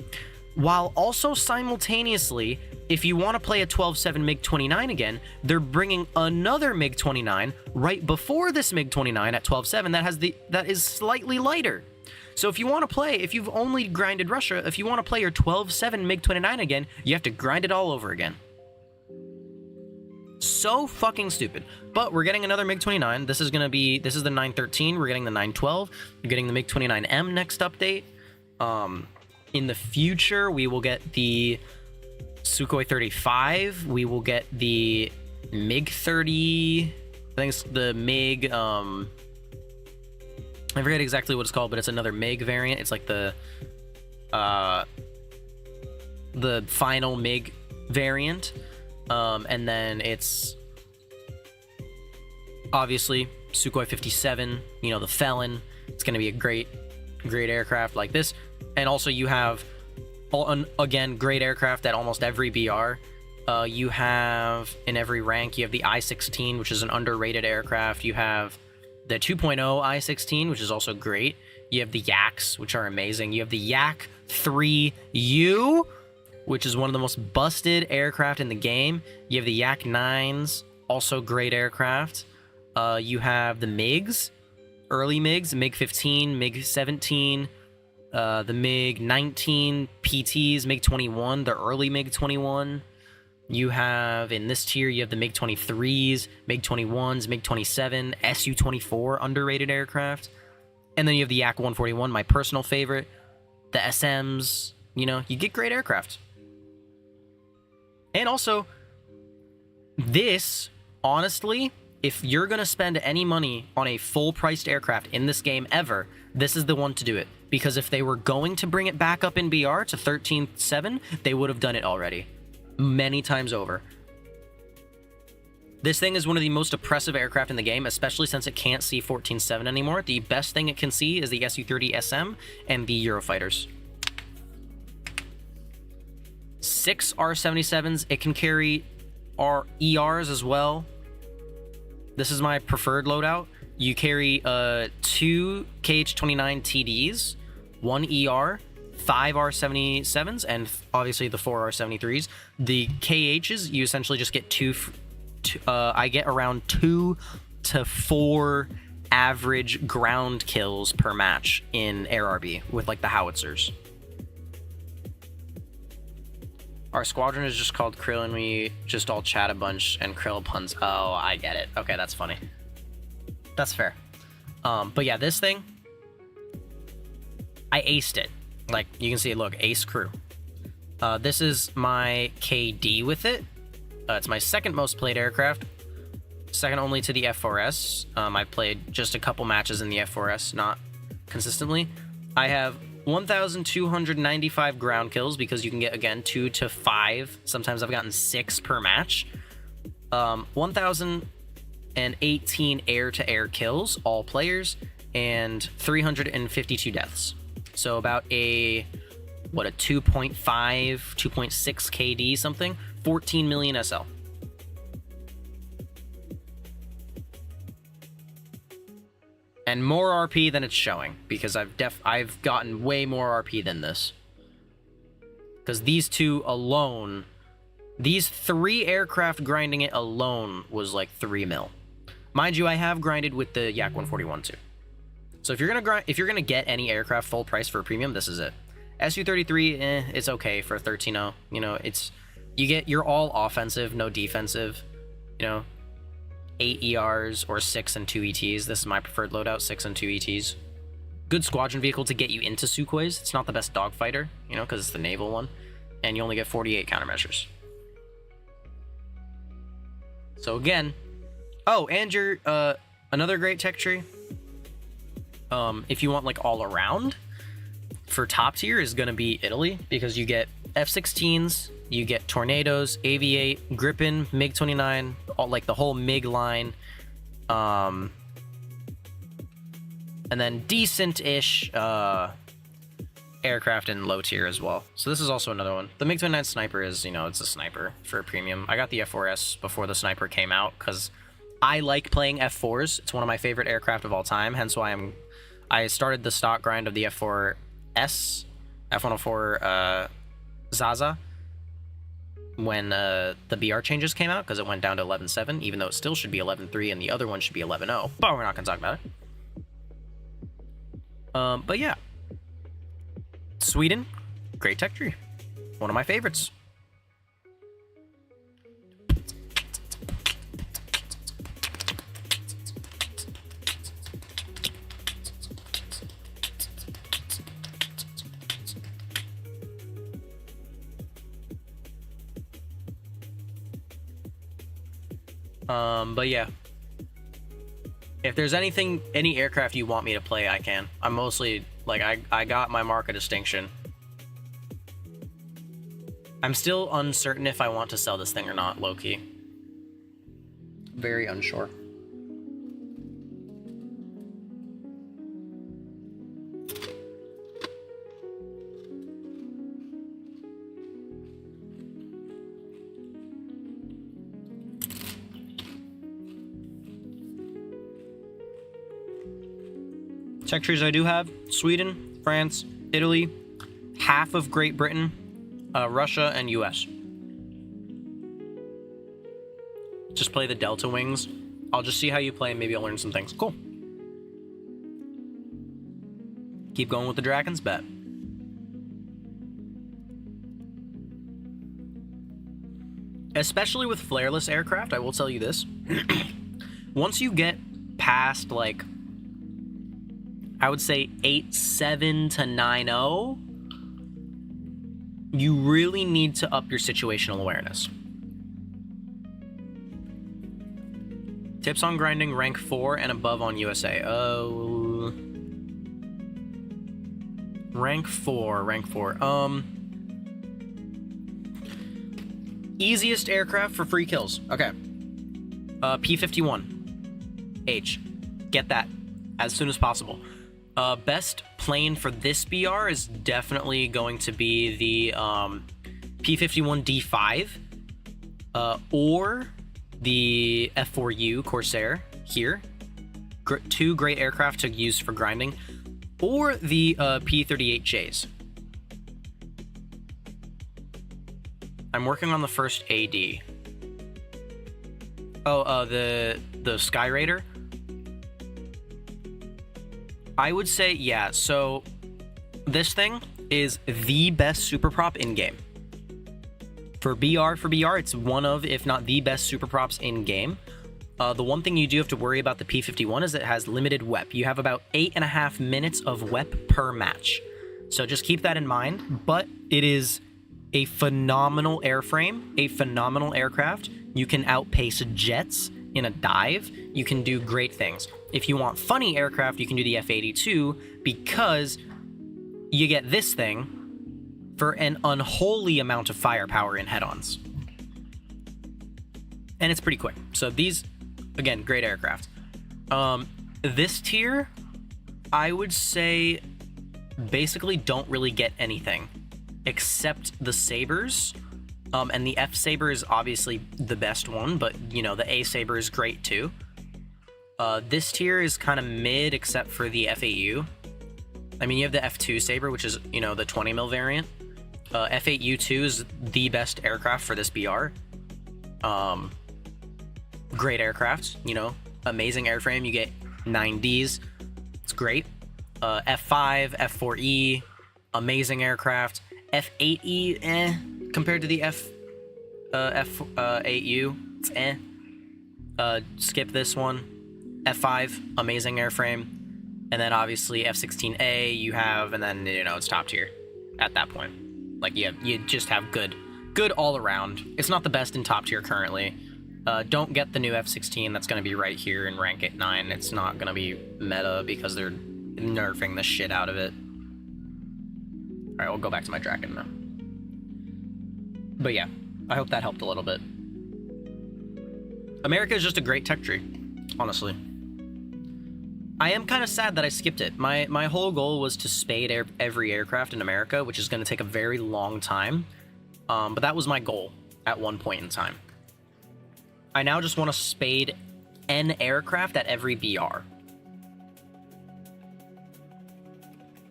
while also simultaneously, if you want to play a 12.7 MiG-29 again, they're bringing another MiG-29 right before this MiG-29 at 12.7 that is slightly lighter. So if you want to play, if you've only grinded Russia, if you want to play your 12.7 MiG-29 again, you have to grind it all over again. So fucking stupid. But we're getting another MiG-29. This is the 913. We're getting the 912. We're getting the MiG-29M next update. In the future, we will get the Sukhoi 35. We will get the MiG-30. I think it's the MiG, I forget exactly what it's called, but it's another MiG variant. It's like the final MiG variant. And then it's obviously Sukhoi 57, you know, the Felon. It's going to be a great aircraft like this. And also you have, again, great aircraft at almost every BR. You have, in every rank, you have the I-16, which is an underrated aircraft. You have the 2.0 I-16, which is also great. You have the Yaks, which are amazing. You have the Yak 3U, which is one of the most busted aircraft in the game. You have the Yak 9s, also great aircraft. You have the MiGs, early MiGs, MiG-15, MiG-17, the MiG-19 PTs, MiG-21, the early MiG-21. You have, in this tier, you have the MiG-23s, MiG-21s, MiG-27, Su-24, underrated aircraft. And then you have the Yak-141, my personal favorite, the SMs, you know, you get great aircraft. And also, this, honestly, if you're going to spend any money on a full-priced aircraft in this game ever, this is the one to do it. Because if they were going to bring it back up in BR to 13.7, they would have done it already. Many times over. This thing is one of the most oppressive aircraft in the game, especially since it can't see 14.7 anymore. The best thing it can see is the Su-30 SM and the Eurofighters. 6 R-77s. It can carry ERs as well. This is my preferred loadout. You carry 2 KH-29 TDs, 1 ER, 5 R-77s, and obviously the 4 R-73s. The KHs, you essentially just get I get around 2 to 4 average ground kills per match in Air RB with like the howitzers. Our squadron is just called Krill and we just all chat a bunch and Krill puns. Oh, I get it. Okay, that's funny. That's fair. But yeah, this thing, I aced it. Like, you can see, look, ace crew. This is my KD with it. It's my second most played aircraft. Second only to the F4S. I've played just a couple matches in the F4S, not consistently. I have 1,295 ground kills because you can get, again, 2 to 5. Sometimes I've gotten 6 per match. 1,018 air-to-air kills, all players, and 352 deaths. So about a 2.5, 2.6 KD something, 14 million SL. And more RP than it's showing, because I've gotten way more RP than this. Because these two alone, these 3 aircraft grinding it alone was like 3 mil. Mind you, I have grinded with the Yak 141 too. So if you're gonna get any aircraft full price for a premium, this is it. Su-33, it's okay for 13.0. You know, you're all offensive, no defensive. You know, 8 ERs or 6 and 2 ETs. This is my preferred loadout, 6 and 2 ETs. Good squadron vehicle to get you into Sukhois. It's not the best dogfighter, you know, because it's the naval one, and you only get 48 countermeasures. So again, oh, and your another great tech tree. If you want like all around, for top tier is going to be Italy, because you get F-16s, you get Tornadoes, AV-8, Gripen, MiG-29, all, like the whole MiG line, and then decent-ish aircraft in low tier as well. So this is also another one. The MiG-29 Sniper is, you know, it's a sniper for a premium. I got the F4S before the Sniper came out, because I like playing F4s. It's one of my favorite aircraft of all time, hence why I started the stock grind of the F4S, F104 Zaza, when the BR changes came out, because it went down to 11.7, even though it still should be 11.3 and the other one should be 11.0, but we're not going to talk about it. But yeah. Sweden, great tech tree. One of my favorites. But yeah, if there's any aircraft you want me to play, I can. I'm mostly, like, I got my mark of distinction. I'm still uncertain if I want to sell this thing or not, low-key. Very unsure. Tech trees I do have: Sweden, France, Italy, half of Great Britain, Russia, and US. Just play the Delta Wings. I'll just see how you play and maybe I'll learn some things. Cool. Keep going with the dragons, bet. Especially with flareless aircraft, I will tell you this. Once you get past, like, I would say 8.7 to 9.0, you really need to up your situational awareness. Tips on grinding rank 4 and above on USA. Oh. Rank 4. Easiest aircraft for free kills. Okay. P-51H. Get that as soon as possible. Best plane for this BR is definitely going to be the P-51D5 or the F4U Corsair here. Two great aircraft to use for grinding. Or the P-38Js. I'm working on the first AD. Oh, the Sky Raider. I would say, yeah, so this thing is the best super prop in-game. For BR, it's one of, if not the best super props in-game. The one thing you do have to worry about the P-51 is it has limited WEP. You have about 8.5 minutes of WEP per match. So just keep that in mind, but it is a phenomenal airframe, a phenomenal aircraft. You can outpace jets in a dive. You can do great things. If you want funny aircraft, you can do the F-82 because you get this thing for an unholy amount of firepower in head-ons. And it's pretty quick. So these, again, great aircraft. This tier, I would say, basically don't really get anything except the Sabres. And the F-Sabre is obviously the best one, but, you know, the A-Sabre is great too. This tier is kind of mid except for the F-8U. I mean, you have the F-2 Sabre, which is, you know, the 20 mil variant. F-8U2 is the best aircraft for this BR. Great aircraft, you know, amazing airframe. You get 9Ds. It's great. F5, F4E, amazing aircraft. F8E, compared to the F8U, it's skip this one. F5, amazing airframe. And then obviously F16A you have, and then, you know, it's top tier at that point. Like, you just have good all around. It's not the best in top tier currently. Don't get the new F16 that's going to be right here in rank 8-9. It's not going to be meta because they're nerfing the shit out of it. Alright, we'll go back to my Draken now. But yeah, I hope that helped a little bit. America is just a great tech tree, honestly. I am kind of sad that I skipped it. My whole goal was to spade every aircraft in America, which is going to take a very long time. But that was my goal at one point in time. I now just want to spade an aircraft at every BR.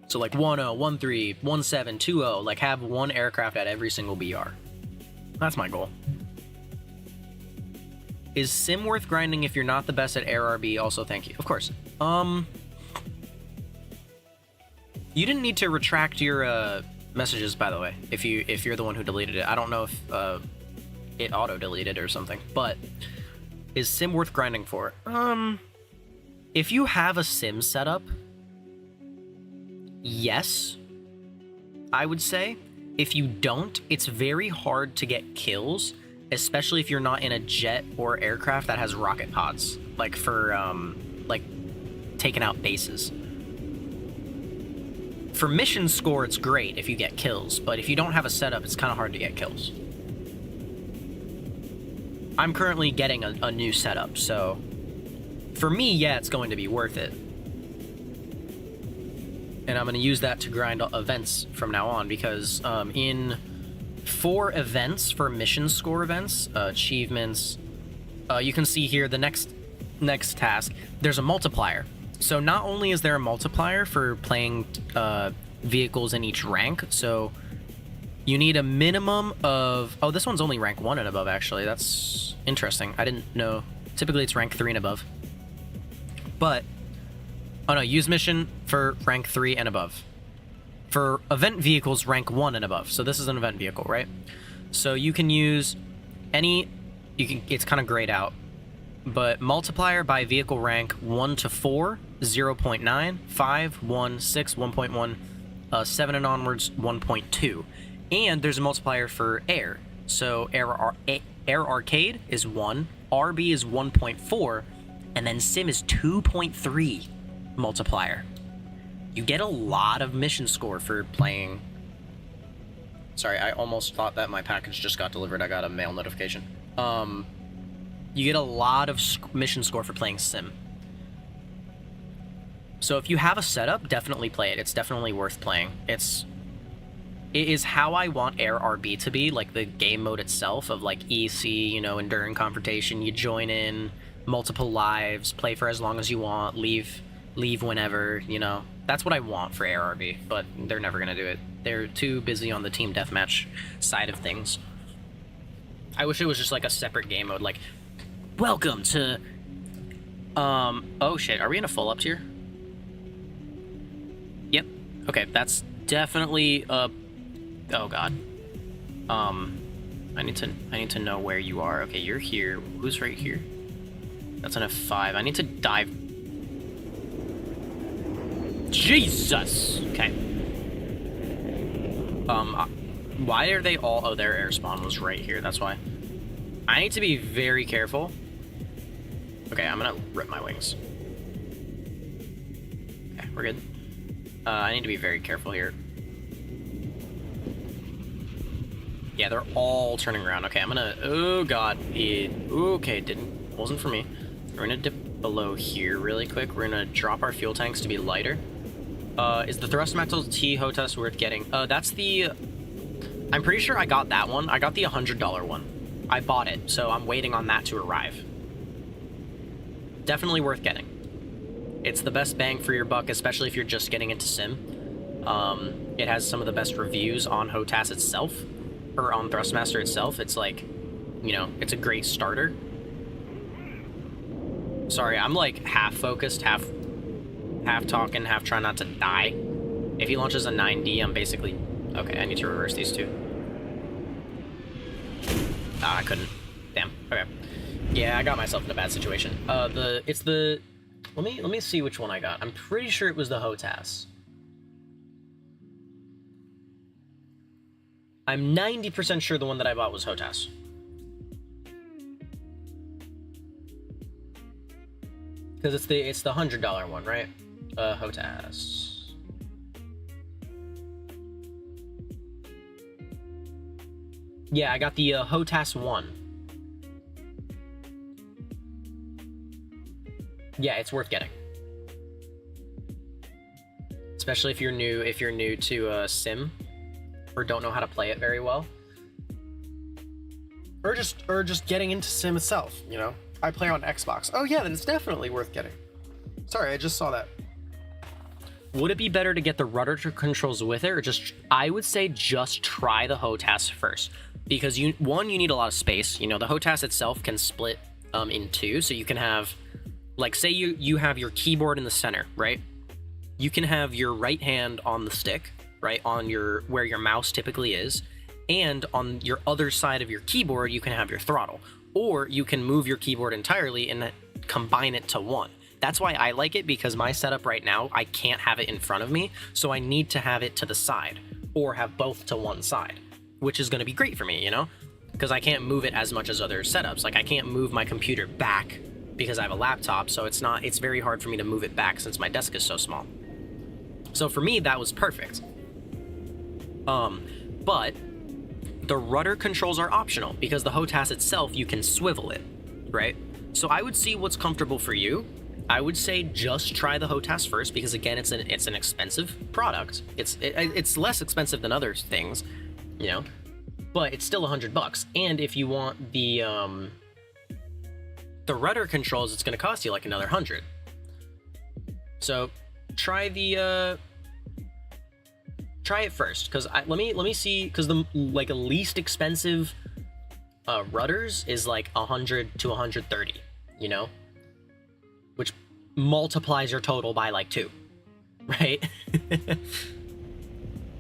So like 1.0, 1.3, 1.7, 2.0, like have one aircraft at every single BR. That's my goal. Is sim worth grinding if you're not the best at AirRB? Also, thank you. Of course. You didn't need to retract your messages, by the way, if you're the one who deleted it. I don't know if it auto-deleted or something, but is sim worth grinding for? If you have a sim setup, yes, I would say. If you don't, it's very hard to get kills, especially if you're not in a jet or aircraft that has rocket pods, like for like taking out bases. For mission score, it's great if you get kills, but if you don't have a setup, it's kind of hard to get kills. I'm currently getting a new setup, so for me, yeah, it's going to be worth it. And I'm going to use that to grind events from now on, because for events, for mission score events, achievements, you can see here the next task, there's a multiplier. So not only is there a multiplier for playing vehicles in each rank, so you need a minimum of... Oh, this one's only rank 1 and above, actually. That's interesting. I didn't know. Typically, it's rank 3 and above. But... Oh, no. Use mission for rank 3 and above. For event vehicles, rank 1 and above. So this is an event vehicle, right? So you can use any... It's kind of grayed out. But multiplier by vehicle rank 1 to 4, 0.9, 5, 1, 6, 1.1, 7 and onwards, 1.2. And there's a multiplier for air. So air arcade is 1, RB is 1.4, and then sim is 2.3 multiplier. You get a lot of mission score for playing... Sorry, I almost thought that my package just got delivered. I got a mail notification. You get a lot of mission score for playing sim. So if you have a setup, definitely play it. It's definitely worth playing. It is how I want Air RB to be, like the game mode itself of like EC, you know, Enduring Confrontation. You join in, multiple lives, play for as long as you want, leave whenever, you know. That's what I want for Air RB, but they're never gonna do it. They're too busy on the team deathmatch side of things. I wish it was just like a separate game mode, like, welcome to, oh shit, are we in a full up tier? Yep. Okay, that's definitely, oh god. I need to know where you are. Okay, you're here. Who's right here? That's an F5. I need to dive. Jesus! Okay. Why are they all... Oh, their air spawn was right here. That's why. I need to be very careful. Okay, I'm gonna rip my wings. Okay, we're good. I need to be very careful here. Yeah, they're all turning around. Okay, I'm gonna... Oh, God. Okay, wasn't for me. We're gonna dip below here really quick. We're gonna drop our fuel tanks to be lighter. Is the thrust metal T HOTAS worth getting? That's the... I'm pretty sure I got that one. I got the $100 one. I bought it, so I'm waiting on that to arrive. Definitely worth getting. It's the best bang for your buck, especially if you're just getting into sim. It has some of the best reviews on HOTAS itself, or on Thrustmaster itself. It's like, you know, it's a great starter. Sorry, I'm like half focused, half talking, half trying not to die. If he launches a 9D, I'm basically... Okay, I need to reverse these two. Ah, I couldn't. Damn. Okay. Yeah, I got myself in a bad situation. It's the... Let me see which one I got. I'm pretty sure it was the HOTAS. I'm 90% sure the one that I bought was HOTAS. Because it's the $100 one, right? HOTAS. Yeah, I got the HOTAS 1. Yeah, it's worth getting. Especially if you're new to sim or don't know how to play it very well. Or just getting into sim itself, you know? I play on Xbox. Oh yeah, then it's definitely worth getting. Sorry, I just saw that. Would it be better to get the rudder controls with it, or just... I would say just try the HOTAS first. Because you need a lot of space. You know, the HOTAS itself can split in two, so you can have... Like, say you have your keyboard in the center, right? You can have your right hand on the stick, right? On where your mouse typically is. And on your other side of your keyboard, you can have your throttle. Or you can move your keyboard entirely and combine it to one. That's why I like it, because my setup right now, I can't have it in front of me, so I need to have it to the side, or have both to one side, which is going to be great for me, you know? Because I can't move it as much as other setups. Like, I can't move my computer back because I have a laptop, so it's very hard for me to move it back since my desk is so small. So for me, that was perfect. But the rudder controls are optional, because the HOTAS itself, you can swivel it, right? So I would see what's comfortable for you. I would say just try the HOTAS first, because again, it's an expensive product. It's less expensive than other things, you know, but it's still $100. And if you want the rudder controls, it's going to cost you like another $100. So try the try it first, because let me see, because the like least expensive rudders is like 100 to 130, you know, which multiplies your total by like 2, right?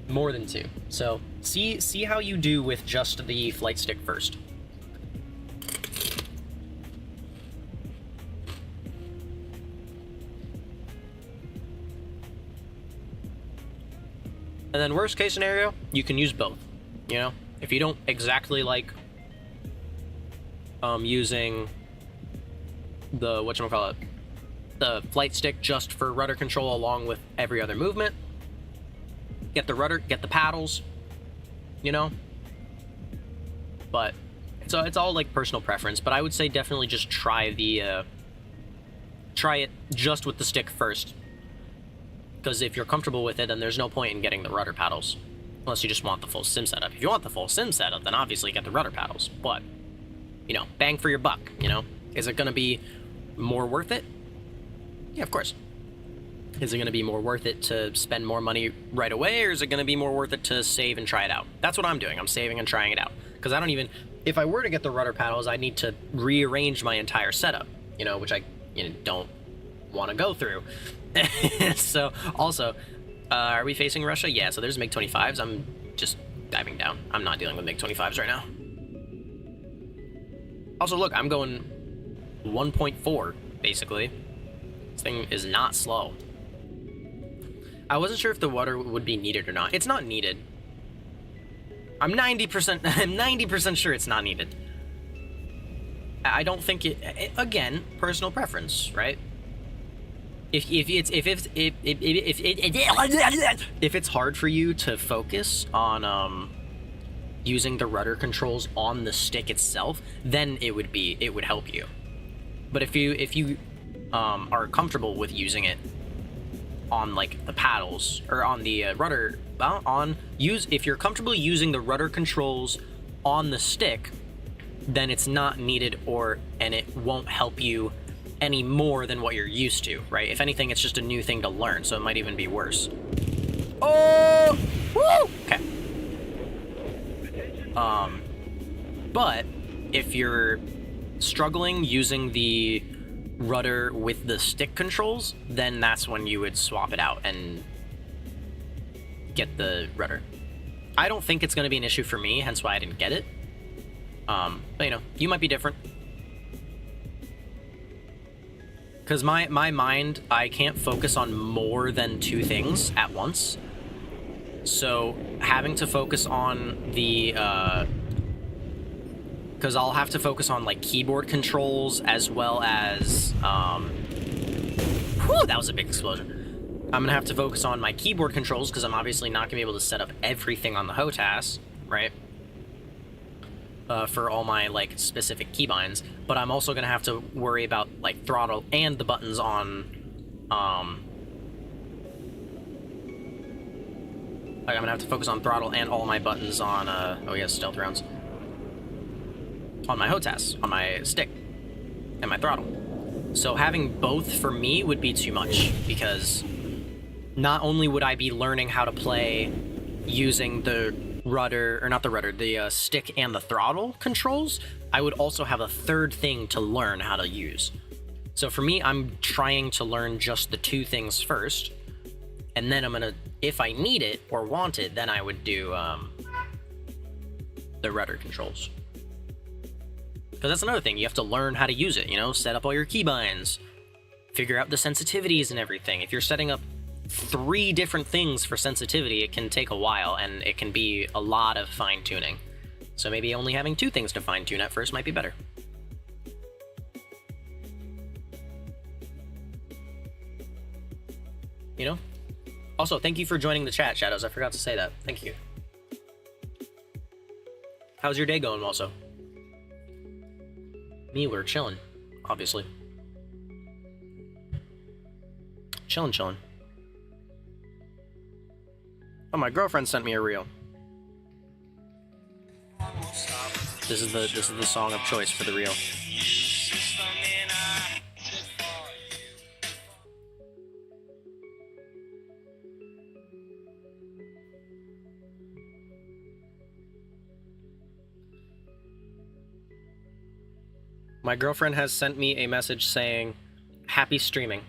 More than 2. So see how you do with just the flight stick first. And then worst case scenario, you can use both, you know? If you don't exactly like using the, whatchamacallit, the flight stick just for rudder control along with every other movement, get the rudder, get the paddles, you know? But, so it's all like personal preference, but I would say definitely just try the, try it just with the stick first. Because if you're comfortable with it, then there's no point in getting the rudder paddles. Unless you just want the full sim setup. If you want the full sim setup, then obviously get the rudder paddles. But, you know, bang for your buck, you know? Is it going to be more worth it? Yeah, of course. Is it going to be more worth it to spend more money right away, or is it going to be more worth it to save and try it out? That's what I'm doing. I'm saving and trying it out. Because I don't even... If I were to get the rudder paddles, I'd need to rearrange my entire setup, you know, which I don't want to go through. So, also, are we facing Russia? Yeah, so there's MiG-25s. I'm just diving down. I'm not dealing with MiG-25s right now. Also, look, I'm going 1.4, basically. This thing is not slow. I wasn't sure if the water would be needed or not. It's not needed. I'm 90% sure it's not needed. I don't think it, again, personal preference, right? If it's hard for you to focus on using the rudder controls on the stick itself, then it would help you. But if you are comfortable with using it on like the paddles or on the rudder, if you're comfortable using the rudder controls on the stick, then it's not needed, and it won't help you any more than what you're used to, right? If anything, it's just a new thing to learn, so it might even be worse. Oh! Woo! Okay. But if you're struggling using the rudder with the stick controls, then that's when you would swap it out and get the rudder. I don't think it's going to be an issue for me, hence why I didn't get it. But you know, you might be different. Because my mind, I can't focus on more than 2 things at once. So having to focus on the, because I'll have to focus on like keyboard controls as well as, whew, that was a big explosion. I'm gonna have to focus on my keyboard controls because I'm obviously not gonna be able to set up everything on the HOTAS, right? For all my like specific keybinds, but I'm also gonna have to worry about like throttle and the buttons on like I'm gonna have to focus on throttle and all my buttons on oh yes, stealth rounds, on my HOTAS, on my stick and my throttle. So having both for me would be too much, because not only would I be learning how to play using the rudder, or not the rudder, the stick and the throttle controls, I would also have a third thing to learn how to use. So for me, I'm trying to learn just the 2 things first, and then I'm gonna, if I need it or want it, then I would do the rudder controls. Because that's another thing, you have to learn how to use it, you know, set up all your keybinds, figure out the sensitivities and everything. If you're setting up 3 different things for sensitivity, it can take a while, and it can be a lot of fine-tuning. So maybe only having 2 things to fine-tune at first might be better. You know? Also, thank you for joining the chat, Shadows. I forgot to say that. Thank you. How's your day going, also? Me, we're chilling, obviously. Chilling. Oh, my girlfriend sent me a reel. This is the song of choice for the reel. My girlfriend has sent me a message saying, "Happy streaming."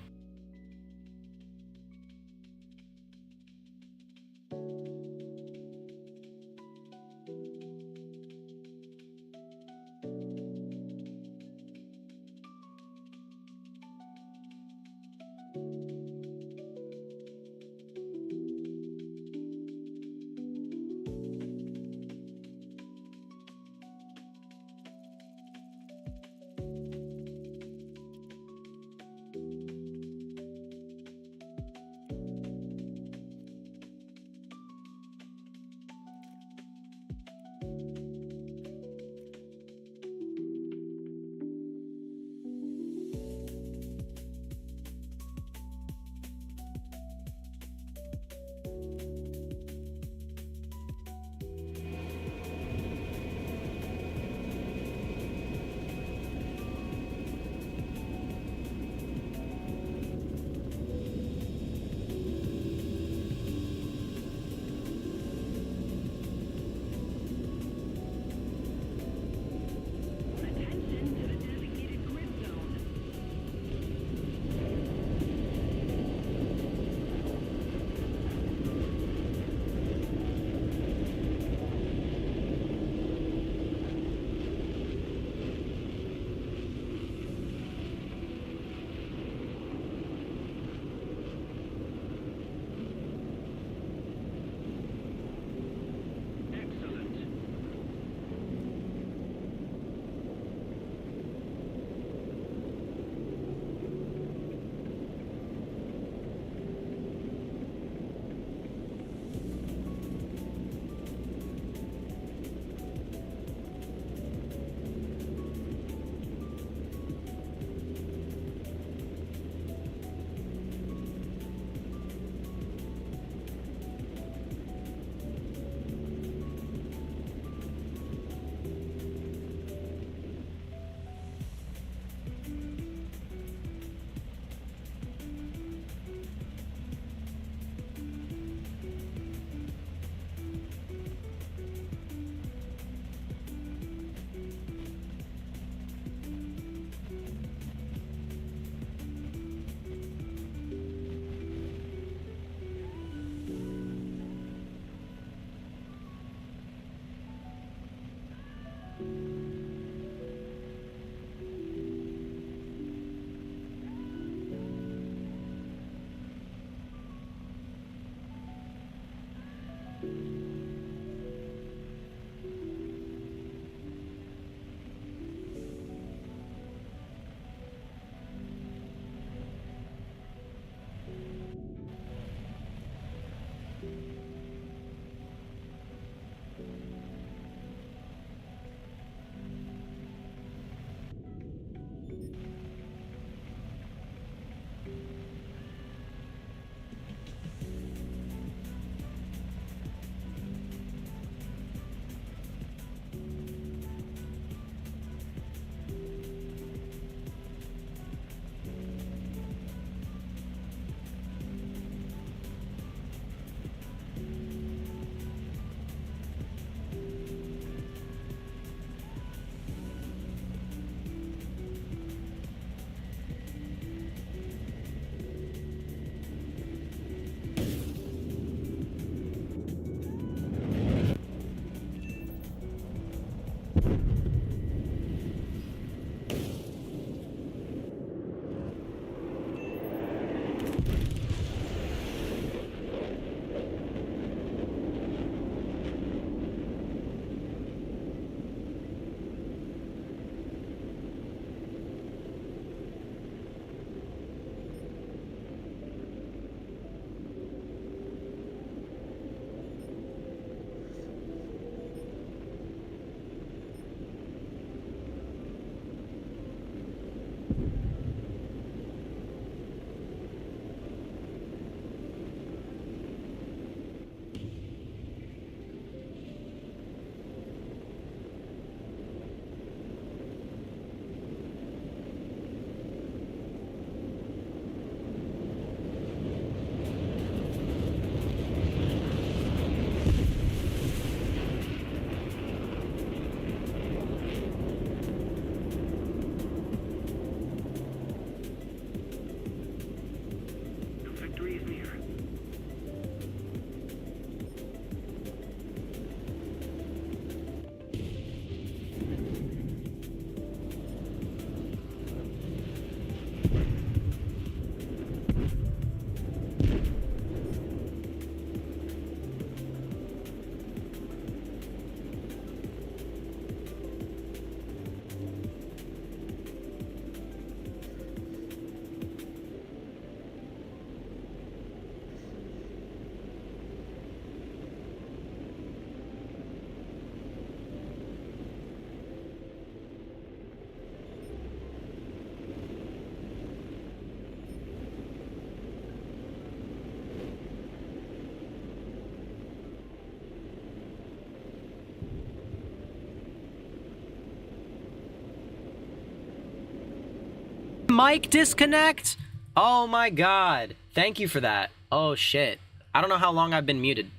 mic disconnect? Oh my god. Thank you for that. Oh shit. I don't know how long I've been muted.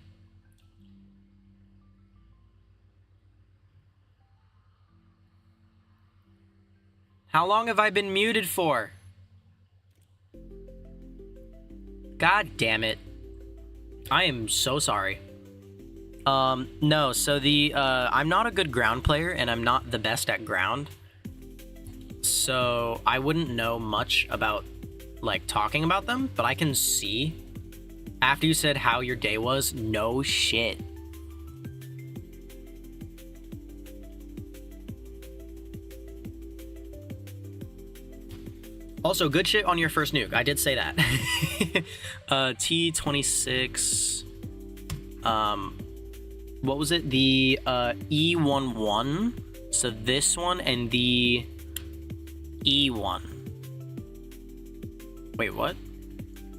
How long have I been muted for? God damn it. I am so sorry. No, so I'm not a good ground player, and I'm not the best at ground. So I wouldn't know much about, like, talking about them, but I can see. After you said how your day was, no shit. Also, good shit on your first nuke. I did say that. T26. What was it? The E11. So this one and the E1. Wait, what?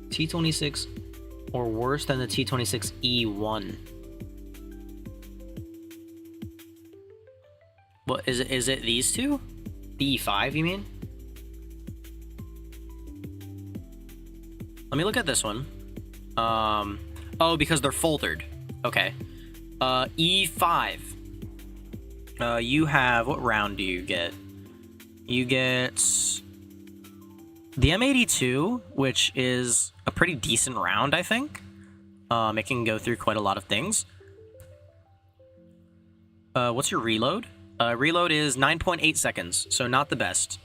T26 or worse than the T26 E1. What is it? Is it these two? The E5, you mean? Let me look at this one. Oh, because they're foldered. Okay. E5. You have, what round do you get? You get the M82, which is a pretty decent round, I think. It can go through quite a lot of things. What's your reload? Reload is 9.8 seconds, so not the best.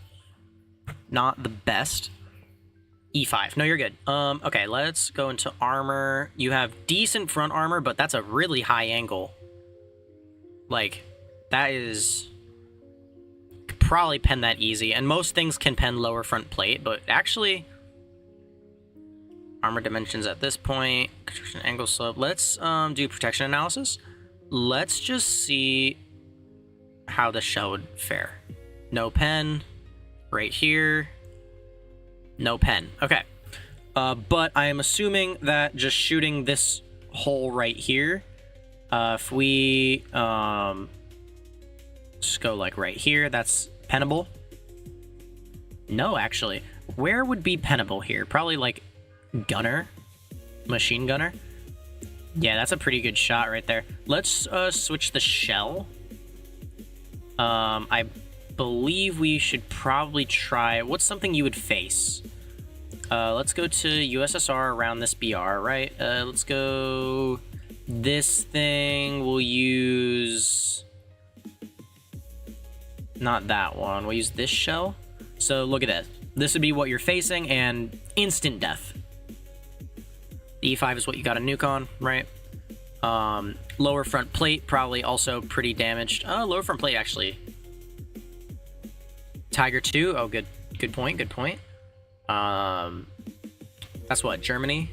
Not the best. E5. No, you're good. Okay, let's go into armor. You have decent front armor, but that's a really high angle. Like, that is... Could probably pen that easy, and most things can pen lower front plate, but actually... Armor dimensions at this point. Construction angle slope. Let's do protection analysis. Let's just see how the shell would fare. No pen. Right here. No pen. Okay. But I am assuming that just shooting this hole right here, if we just go like right here, that's pennable. No, actually. Where would be pennable here? Probably like gunner. Machine gunner. Yeah, that's a pretty good shot right there. Let's switch the shell. I believe we should probably try... What's something you would face? Let's go to USSR around this BR, right? Let's go... This thing, we'll use... Not that one. We'll use this shell. So look at this. This would be what you're facing, and instant death. The E5 is what you got a nuke on, right? Lower front plate, probably also pretty damaged. Lower front plate, actually. Tiger 2. Oh, good point, good point. That's what, Germany?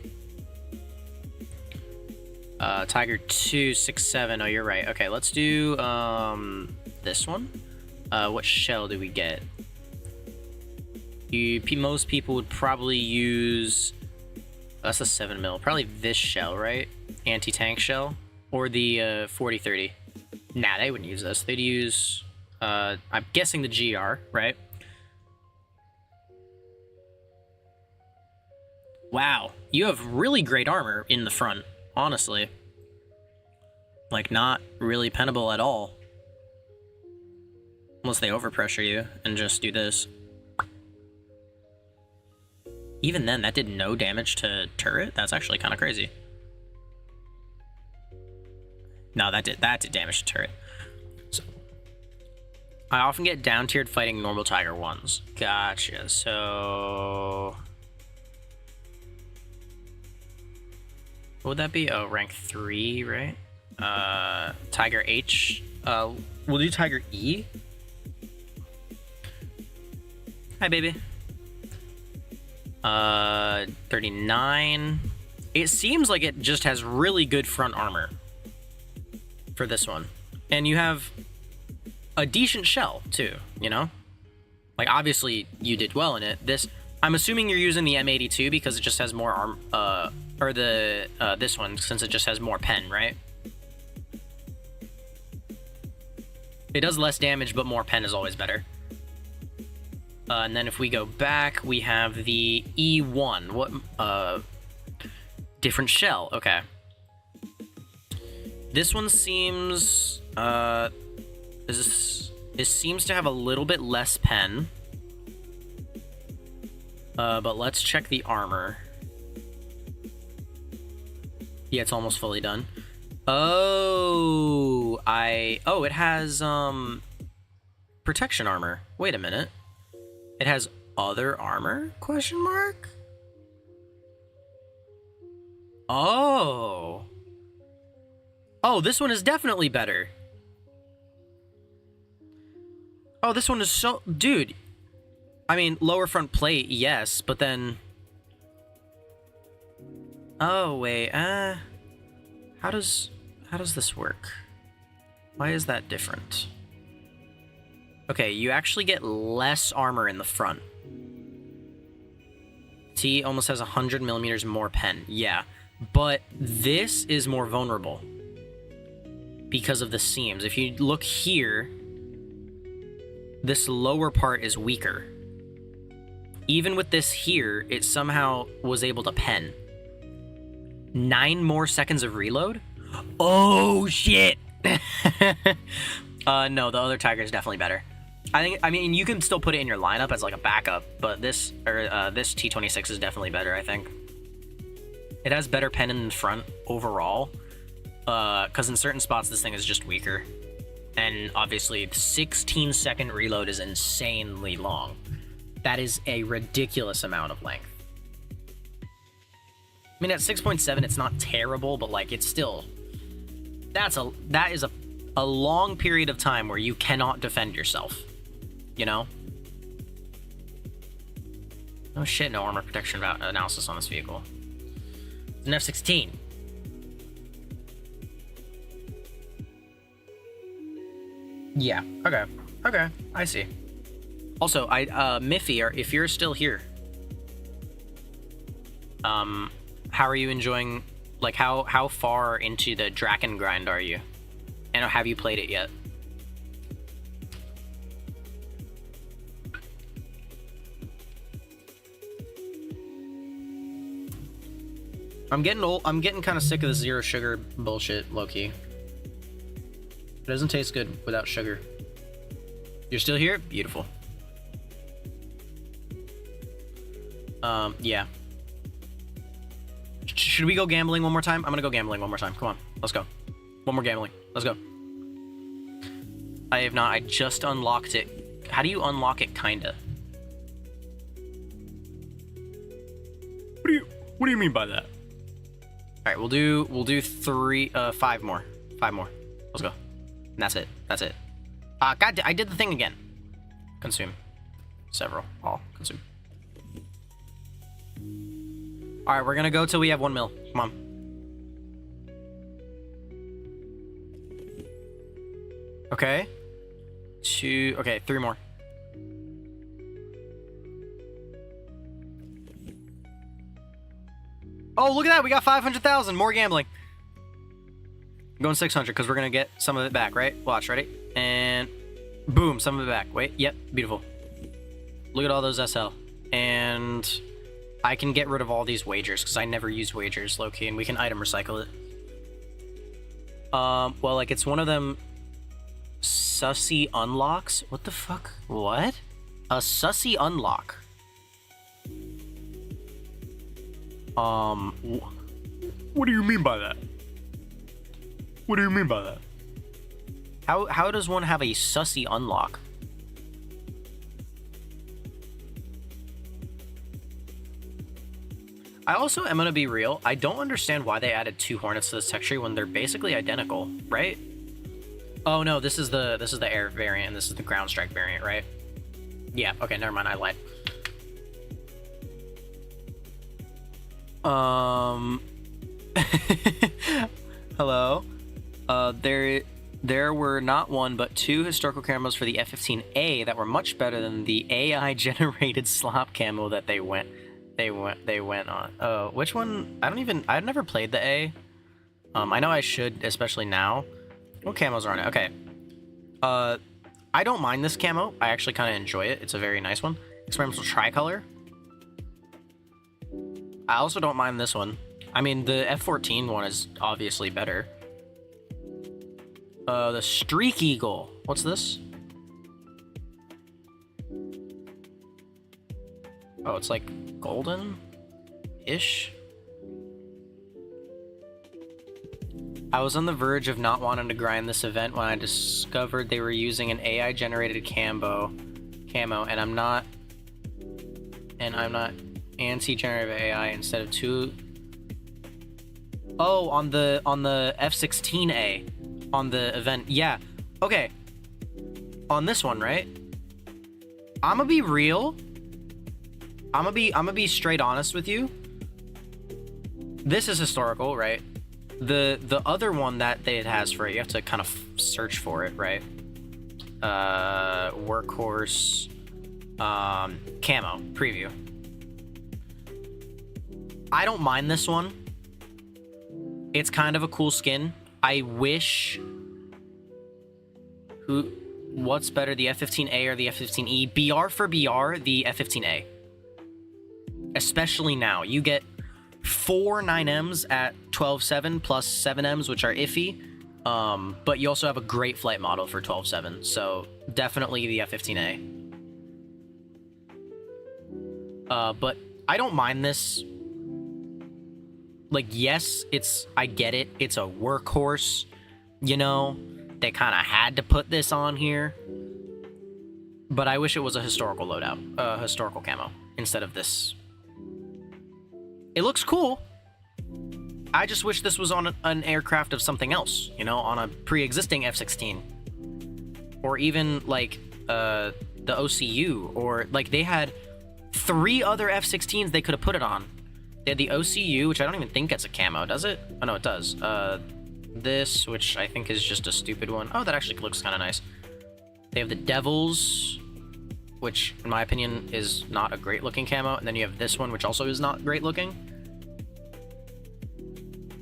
Tiger 2, 6, 7. Oh, you're right. Okay, let's do, this one. What shell do we get? Most people would probably use... That's a 7mm. Probably this shell, right? Anti-tank shell. Or the 4030. Nah, they wouldn't use this. They'd use... I'm guessing the GR, right? Wow. You have really great armor in the front, honestly. Like, not really pennable at all. Unless they overpressure you and just do this. Even then, that did no damage to turret? That's actually kind of crazy. No, that did damage to turret. So, I often get down-tiered fighting normal Tiger 1s. Gotcha, so... What would that be? Oh, rank 3, right? Tiger H. We'll do Tiger E. Hi, baby. 39. It seems like it just has really good front armor for this one. And you have a decent shell, too, you know? Like, obviously, you did well in it. I'm assuming you're using the M82 because it just has more arm, or this one, since it just has more pen, right? It does less damage, but more pen is always better. And then if we go back, we have the E1. What? Different shell. Okay. This one seems... This seems to have a little bit less pen. But let's check the armor. Yeah, it's almost fully done. Oh, it has, protection armor. Wait a minute. It has other armor? Question mark? Oh. Oh, this one is definitely better. Oh, this one is so... Dude. I mean, lower front plate, yes, but then... Oh, wait, How does this work? Why is that different? Okay, you actually get less armor in the front. T almost has 100 millimeters more pen, yeah. But this is more vulnerable because of the seams. If you look here, this lower part is weaker. Even with this here, it somehow was able to pen. 9 more seconds of reload? Oh, shit! No, the other Tiger is definitely better. I mean, you can still put it in your lineup as like a backup, but this T26 is definitely better, I think. It has better pen in the front overall, because in certain spots this thing is just weaker. And obviously, 16-second reload is insanely long. That is a ridiculous amount of length. I mean, at 6.7, it's not terrible, but like, it's still... That is a long period of time where you cannot defend yourself. You know? Oh shit, no armor protection analysis on this vehicle. It's an F-16. Yeah, okay. Okay, I see. Also, Miffy, if you're still here, how are you enjoying, like, how far into the Draken grind are you? And have you played it yet? I'm getting kind of sick of this zero sugar bullshit, low-key. It doesn't taste good without sugar. You're still here? Beautiful. Yeah. Should we go gambling one more time? I'm gonna go gambling one more time. Come on, let's go. One more gambling. Let's go. I have not. I just unlocked it. How do you unlock it, kinda? What do you mean by that? All right, we'll do 5 more. 5 more. Let's go. And that's it. That's it. God, I did the thing again. Consume. Several. All. Consume. All right, we're gonna go till we have 1 mil. Come on. Okay. 2. Okay, 3 more. Oh, look at that. We got 500,000. More gambling. I'm going 600 because we're going to get some of it back, right? Watch, ready? And boom, some of it back. Wait, yep, beautiful. Look at all those SL. And I can get rid of all these wagers because I never use wagers, low-key, and we can item recycle it. Well, like, it's one of them sussy unlocks. What the fuck? What? A sussy unlock. What do you mean by that? What do you mean by that? How does one have a sussy unlock? I also am gonna be real. I don't understand why they added 2 Hornets to this texture when they're basically identical, right? Oh no, this is the air variant and this is the ground strike variant, right? Yeah, okay, never mind, I lied. Hello. There were not 1 but 2 historical camos for the F-15A that were much better than the AI generated slop camo that they went on. Which one? I've never played the A. I know I should, especially now. What camos are on it? Okay. I don't mind this camo. I actually kind of enjoy it. It's a very nice one. Experimental tricolor. I also don't mind this one. I mean, the F14 one is obviously better. The Streak Eagle. What's this? Oh, it's like golden-ish. I was on the verge of not wanting to grind this event when I discovered they were using an AI-generated camo, and I'm not anti-generative AI instead of two. Oh, on the F16A, on the event, yeah. Okay, on this one, right? I'm gonna be real. I'm gonna be straight honest with you. This is historical, right? The other one that it has for it, you have to kind of search for it, right? Workhorse, camo preview. I don't mind this one. It's kind of a cool skin. I wish. What's better, the F15A or the F15E? BR for BR, the F15A. Especially now, you get 4 9Ms at 12.7 plus 7Ms, which are iffy. But you also have a great flight model for 12.7, so definitely the F15A. But I don't mind this. Like, yes, I get it. It's a workhorse, you know? They kind of had to put this on here. But I wish it was a historical loadout, historical camo, instead of this. It looks cool. I just wish this was on an aircraft of something else, you know, on a pre-existing F-16. Or even, like, the OCU, or, like, they had 3 other F-16s they could have put it on. They had the OCU, which I don't even think gets a camo, does it? Oh, no, it does. This, which I think is just a stupid one. Oh, that actually looks kind of nice. They have the Devils, which, in my opinion, is not a great-looking camo. And then you have this one, which also is not great-looking.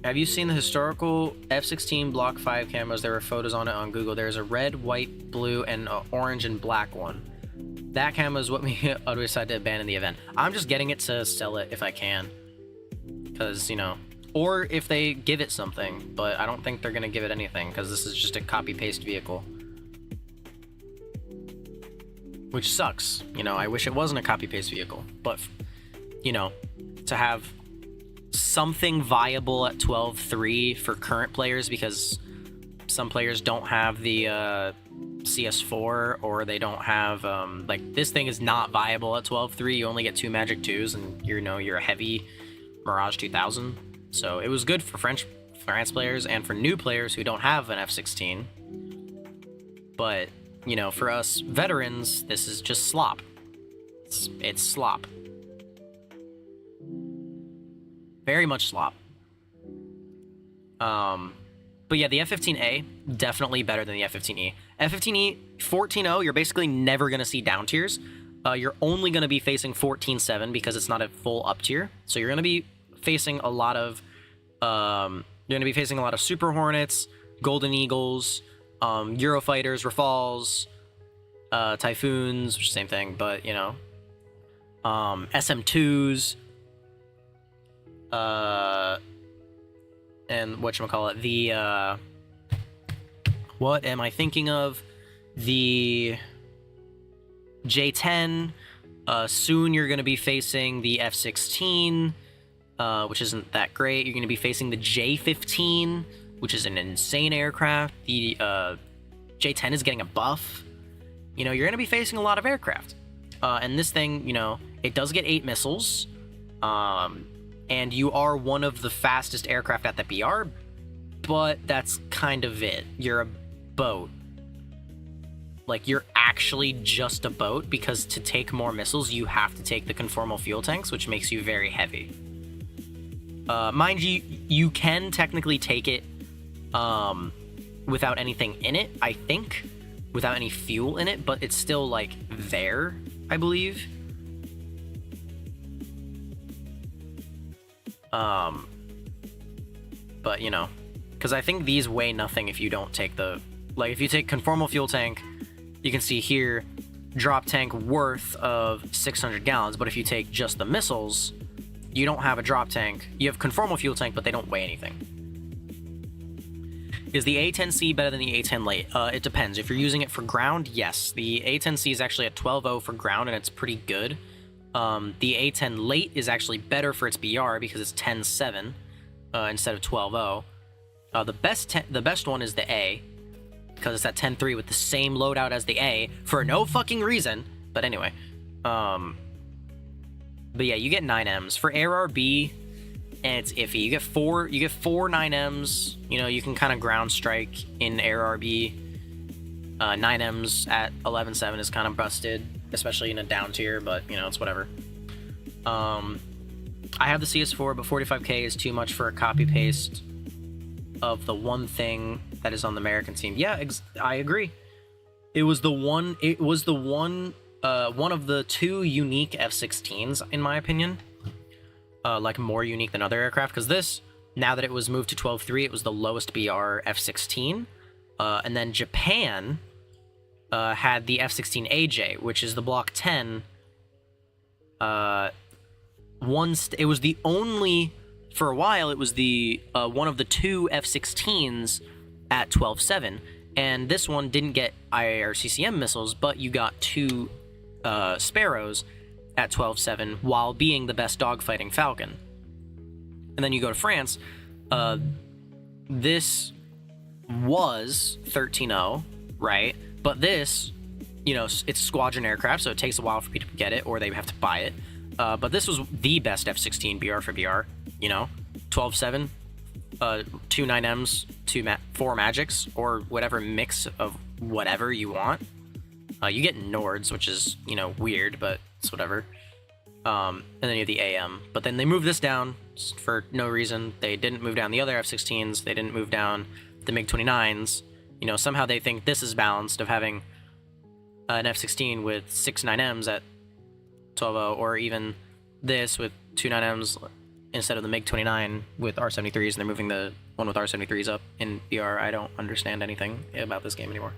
Have you seen the historical F-16 Block 5 camos? There were photos on it on Google. There's a red, white, blue, and orange and black one. That camo is what we decided to abandon the event. I'm just getting it to sell it if I can. Because, you know, or if they give it something, but I don't think they're going to give it anything because this is just a copy-paste vehicle. Which sucks. You know, I wish it wasn't a copy-paste vehicle. But, you know, to have something viable at 12.3 for current players, because some players don't have the CS4, or they don't have, like, this thing is not viable at 12.3. You only get 2 Magic 2s, and, you know, you're a heavy Mirage 2000. So it was good for France players and for new players who don't have an F-16. But, you know, for us veterans, this is just slop. It's slop. Very much slop. But yeah, the F-15A, definitely better than the F-15E. F-15E, 14.0, you're basically never going to see down tiers. You're only going to be facing 14.7 because it's not a full up tier. So you're going to be facing a lot of Super Hornets, Golden Eagles, Eurofighters, Rafales, Typhoons, which is the same thing, but, you know, SM2s, and whatchamacallit, the, what am I thinking of? The J-10, soon you're going to be facing the F-16, which isn't that great. You're going to be facing the J-15, which is an insane aircraft. The J-10 is getting a buff. You know, you're going to be facing a lot of aircraft. And this thing, you know, it does get 8 missiles. And you are one of the fastest aircraft at the BR, but that's kind of it. You're a boat. Like, you're actually just a boat, because to take more missiles, you have to take the conformal fuel tanks, which makes you very heavy. Mind you, you can technically take it without anything in it, I think. Without any fuel in it, but it's still, like, there, I believe. But, you know, because I think these weigh nothing if you don't take the, like, if you take conformal fuel tank you can see here, drop tank worth of 600 gallons, but if you take just the missiles, you don't have a drop tank. You have conformal fuel tank, but they don't weigh anything. Is the A10C better than the A10 late? It depends. If you're using it for ground, yes. The A10C is actually at 12.0 for ground, and it's pretty good. The A10 late is actually better for its BR because it's 10.7 instead of 12.0. The best one is the A, because it's at 10.3 with the same loadout as the A for no fucking reason. But anyway, but yeah, you get 9Ms for ARB, and it's iffy. You get four 9Ms. You know, you can kind of ground strike in ARB. 9Ms at 11.7 is kind of busted, especially in a down tier, but you know, it's whatever. I have the CS4, but 45k is too much for a copy paste of the one thing that is on the American team. Yeah, I agree. It was the one of the two unique F-16s, in my opinion. Like more unique than other aircraft, because this, now that it was moved to 12.3, it was the lowest BR F-16. And then Japan had the F-16AJ, which is the Block 10. It was the only, for a while, it was the one of the two F-16s at 12.7, and this one didn't get IRCCM missiles, but you got two Sparrows at 12.7 while being the best dogfighting Falcon. And then you go to France. This was 13.0, right? But this, you know, it's squadron aircraft, so it takes a while for people to get it, or they have to buy it. But this was the best F-16 BR for BR, you know? 12.7, 2 9Ms, 4 Magics, or whatever mix of whatever you want. You get Nords, which is, you know, weird, but it's whatever. And then you have the AM. But then they moved this down for no reason. They didn't move down the other F-16s. They didn't move down the MiG-29s. You know, somehow they think this is balanced of having an F-16 with 6 9Ms at 12.0, or even this with 2 9Ms instead of the MiG-29 with R-73s, and they're moving the one with R-73s up in BR. I don't understand anything about this game anymore.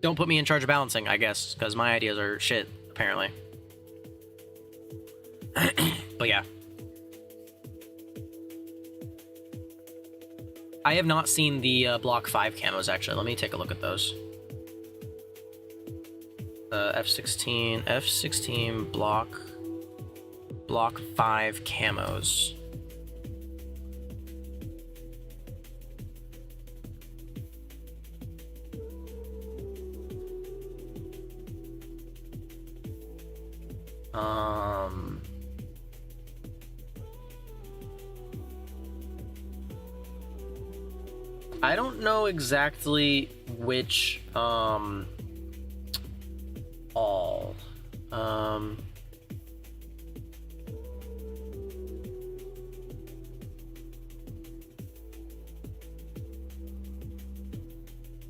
Don't put me in charge of balancing, I guess, because my ideas are shit, apparently. But yeah. I have not seen the Block 5 camos, actually. Let me take a look at those. F-16 Block 5 camos. I don't know exactly which, all.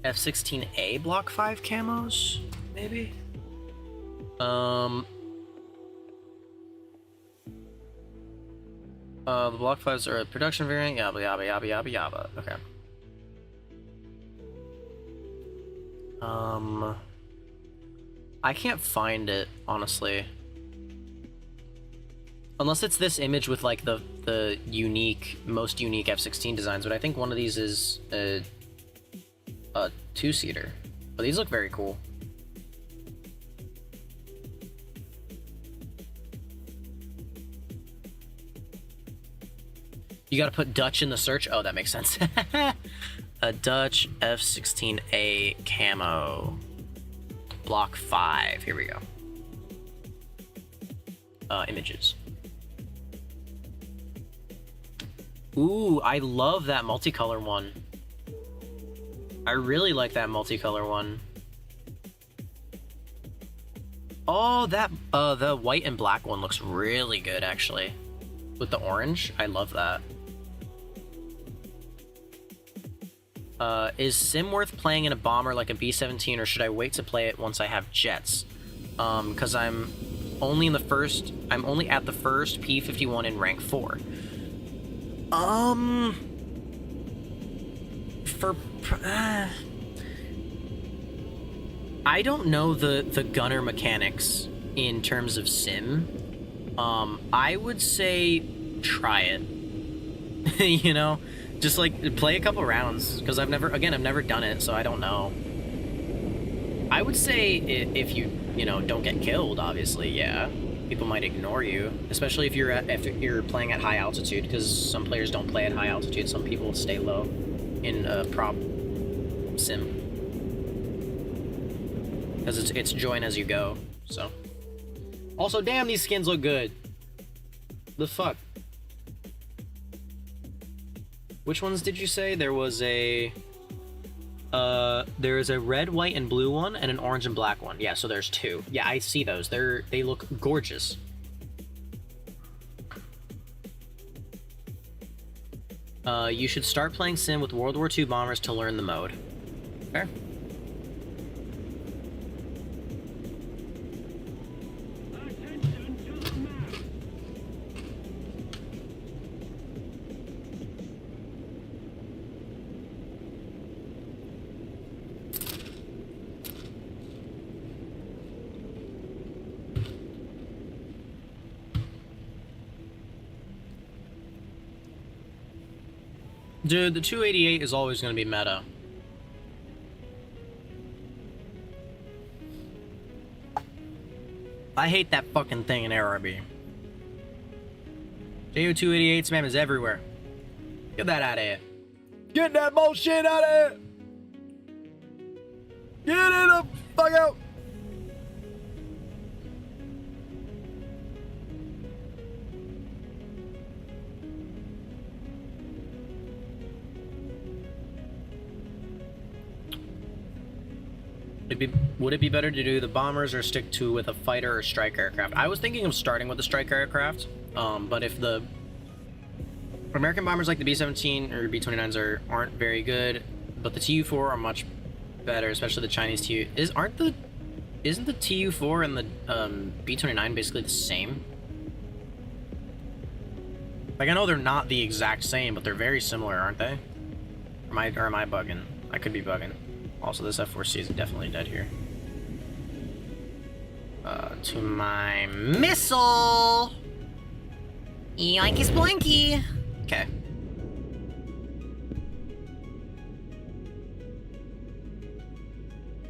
F-16A Block 5 camos, maybe? The Block 5s are a production variant, yabba yabba yabba yabba yabba. Okay. I can't find it, honestly. Unless it's this image with, like, the most unique F-16 designs, but I think one of these is a two-seater. But these look very cool. You gotta put Dutch in the search? Oh, that makes sense. A Dutch F-16A camo. Block 5. Here we go. Images. Ooh, I love that multicolor one. I really like that multicolor one. Oh, that the white and black one looks really good, actually. With the orange, I love that. Is Sim worth playing in a bomber like a B-17, or should I wait to play it once I have jets? Because I'm only at the first P-51 in rank 4. I don't know the gunner mechanics in terms of sim. I would say try it. You know, just like play a couple rounds because I've never done it, so I don't know. I would say if you don't get killed, obviously, yeah, people might ignore you, especially if you're playing at high altitude, because some players don't play at high altitude. Some people stay low in prop sim because it's join as you go. So also, damn, these skins look good. The fuck. Which ones did you say? There was a red, white, and blue one, and an orange and black one. Yeah, so there's two. Yeah, I see those. They look gorgeous. You should start playing sim with World War II bombers to learn the mode. Fair. Dude, the 288 is always going to be meta. I hate that fucking thing in ARB. JO288 spam is everywhere. Get that out of here. Get that bullshit out of here! Get it the fuck out! Would it be better to do the bombers or stick with a fighter or strike aircraft? I was thinking of starting with the strike aircraft, but if the American bombers like the B-17 or B-29s aren't very good, but the Tu-4 are much better, especially the Chinese Tu. Isn't the Tu-4 and the B-29 basically the same? Like, I know they're not the exact same, but they're very similar, aren't they? Or am I bugging? I could be bugging. Also, this F4C is definitely dead here. To my missile! Yoinky splinky! Okay.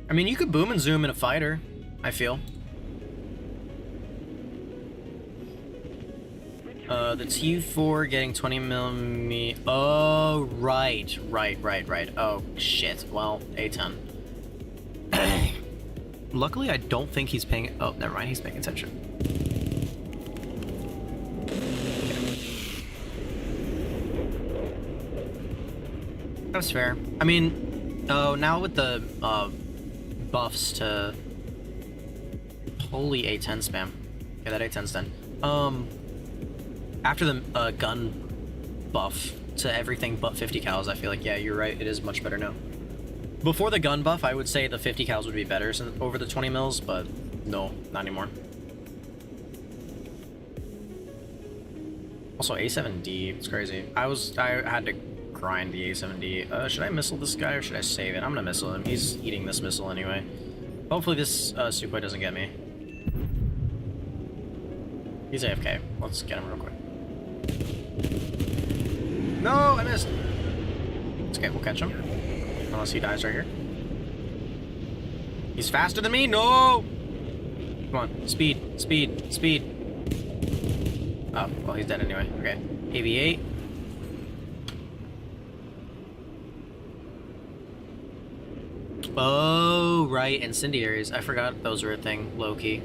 I mean, you could boom and zoom in a fighter, I feel. The Tu-4 getting 20mm. Oh, right. Oh, shit. Well, A10. Luckily, I don't think he's paying... Oh, never mind. He's paying attention. That's fair. I mean, now with the buffs to... Holy A10 spam. Okay, that A10's done. After the gun buff to everything but 50 cals, I feel like, yeah, you're right, it is much better now. Before the gun buff, I would say the 50 cals would be better over the 20 mils, but no, not anymore. Also, A7D, it's crazy. I had to grind the A7D. Should I missile this guy or should I save it? I'm gonna missile him. He's eating this missile anyway. Hopefully this Sukhoi doesn't get me. He's AFK. Let's get him real quick. No, I missed. It's okay, we'll catch him. Unless he dies right here. He's faster than me. No! Come on, speed. Oh, well, he's dead anyway. Okay, AV8. Oh, right, incendiaries. I forgot those were a thing, low-key.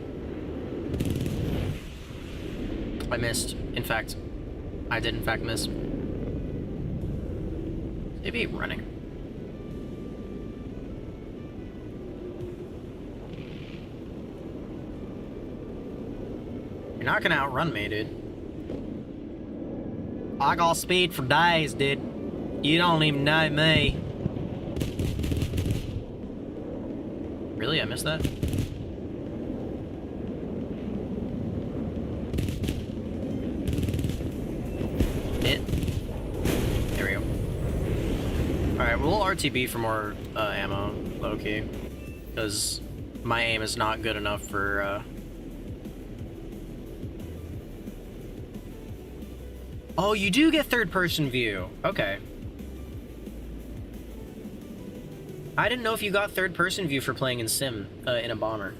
I missed. In fact, I did in fact miss. Maybe running. You're not gonna outrun me, dude. I got speed for days, dude. You don't even know me. Really? I missed that? There we go. Alright, we'll RTB for more ammo, low-key. Because My aim is not good enough for, Oh, you do get third-person view. Okay. I didn't know if you got third-person view for playing in Sim, in a bomber.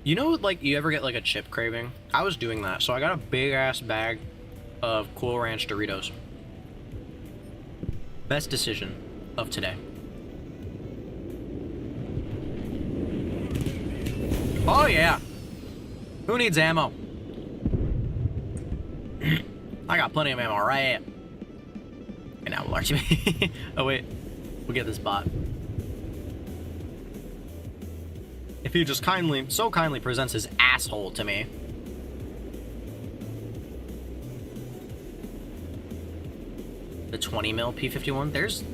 You know, like, you ever get, like, a chip craving? I was doing that, so I got a big-ass bag of Cool Ranch Doritos. Best decision of today. Oh, yeah! Who needs ammo? I got plenty of ammo right here. And now we'll RTB. Oh, wait. We'll get this bot. If he just so kindly presents his asshole to me. The 20 mil P51.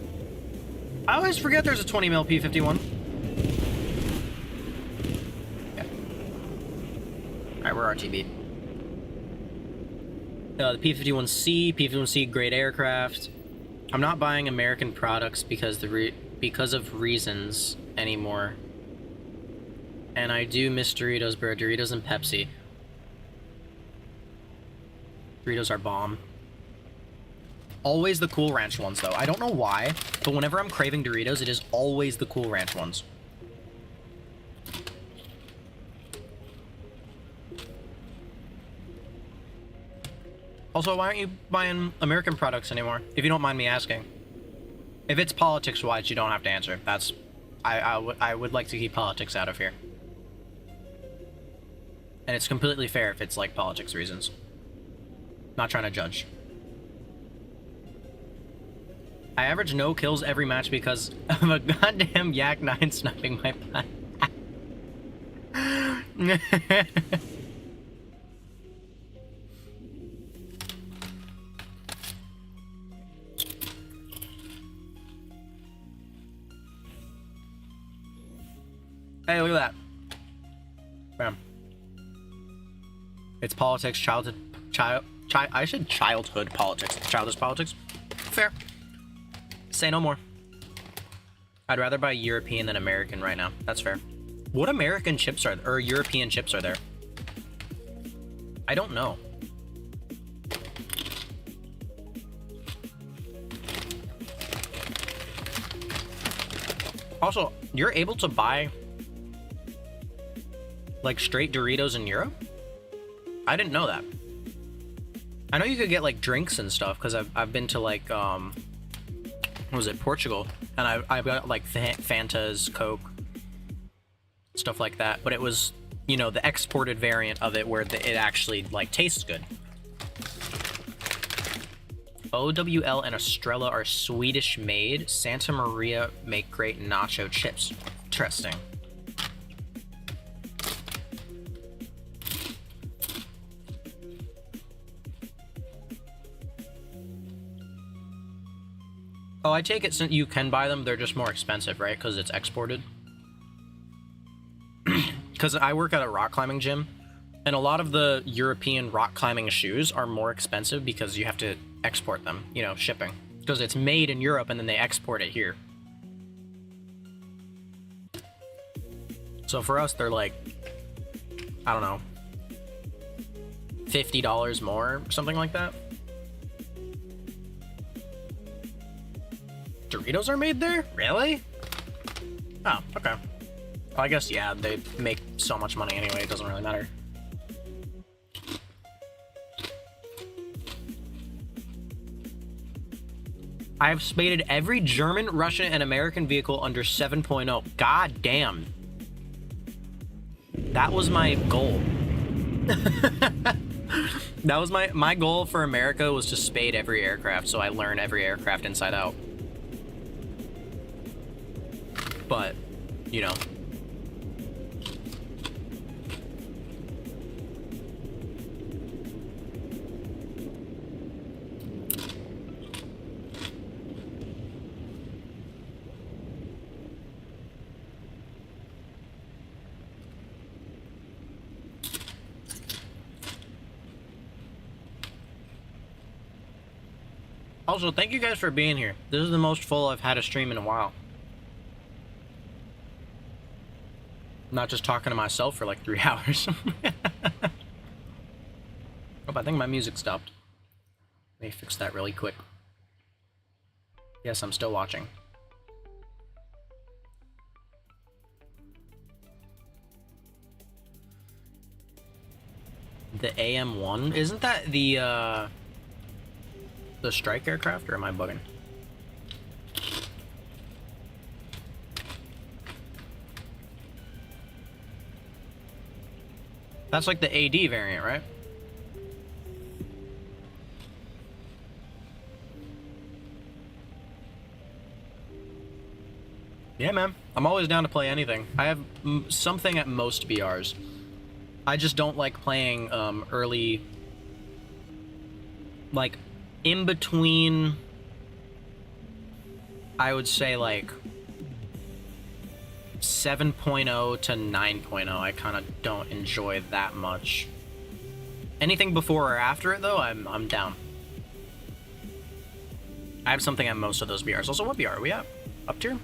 I always forget there's a 20 mil P51. Okay. Alright, we're RTB. The P51C, P51C, great aircraft. I'm not buying American products because of reasons anymore. And I do miss Doritos, bro. Doritos and Pepsi. Doritos are bomb. Always the Cool Ranch ones, though. I don't know why, but whenever I'm craving Doritos, it is always the Cool Ranch ones. Also, why aren't you buying American products anymore? If you don't mind me asking. If it's politics-wise, you don't have to answer. That's... I would like to keep politics out of here. And it's completely fair if it's, like, politics reasons. Not trying to judge. I average no kills every match because of a goddamn Yak 9 sniping my butt. Hey, look at that. Bam. It's politics, childhood politics. Childish politics. Fair. Say no more. I'd rather buy European than American right now. That's fair. What American chips are there? Or European chips are there? I don't know. Also, you're able to buy like straight Doritos in Europe? I didn't know that. I know you could get like drinks and stuff because I've been to like what was it, Portugal, and I've got like Fantas, Coke, stuff like that. But it was, you know, the exported variant of it where it actually like tastes good. OWL and Estrella are Swedish made. Santa Maria make great nacho chips. Interesting. Oh, I take it since you can buy them, they're just more expensive, right? Because it's exported. Because I work at a rock climbing gym, and a lot of the European rock climbing shoes are more expensive because you have to export them, you know, shipping. Because it's made in Europe and then they export it here. So for us, they're like, I don't know, $50 more, something like that. Doritos are made there? Really? Oh, okay. Well, I guess, yeah, they make so much money anyway, it doesn't really matter. I have spaded every German, Russian, and American vehicle under 7.0. God damn. That was my goal. That was my goal for America, was to spade every aircraft so I learn every aircraft inside out. But, you know. Also, thank you guys for being here. This is the most full I've had a stream in a while. Not just talking to myself for like 3 hours. Oh, I think my music stopped. Let me fix that really quick. Yes, I'm still watching. The AM-1? Isn't that the strike aircraft, or am I bugging? That's like the AD variant, right? Yeah, man. I'm always down to play anything. I have something at most BRs. I just don't like playing early... Like, in between... I would say, like... 7.0 to 9.0, I kind of don't enjoy that much. Anything before or after it, though, I'm down. I have something at most of those BRs. Also, what BR are we at? Up tier?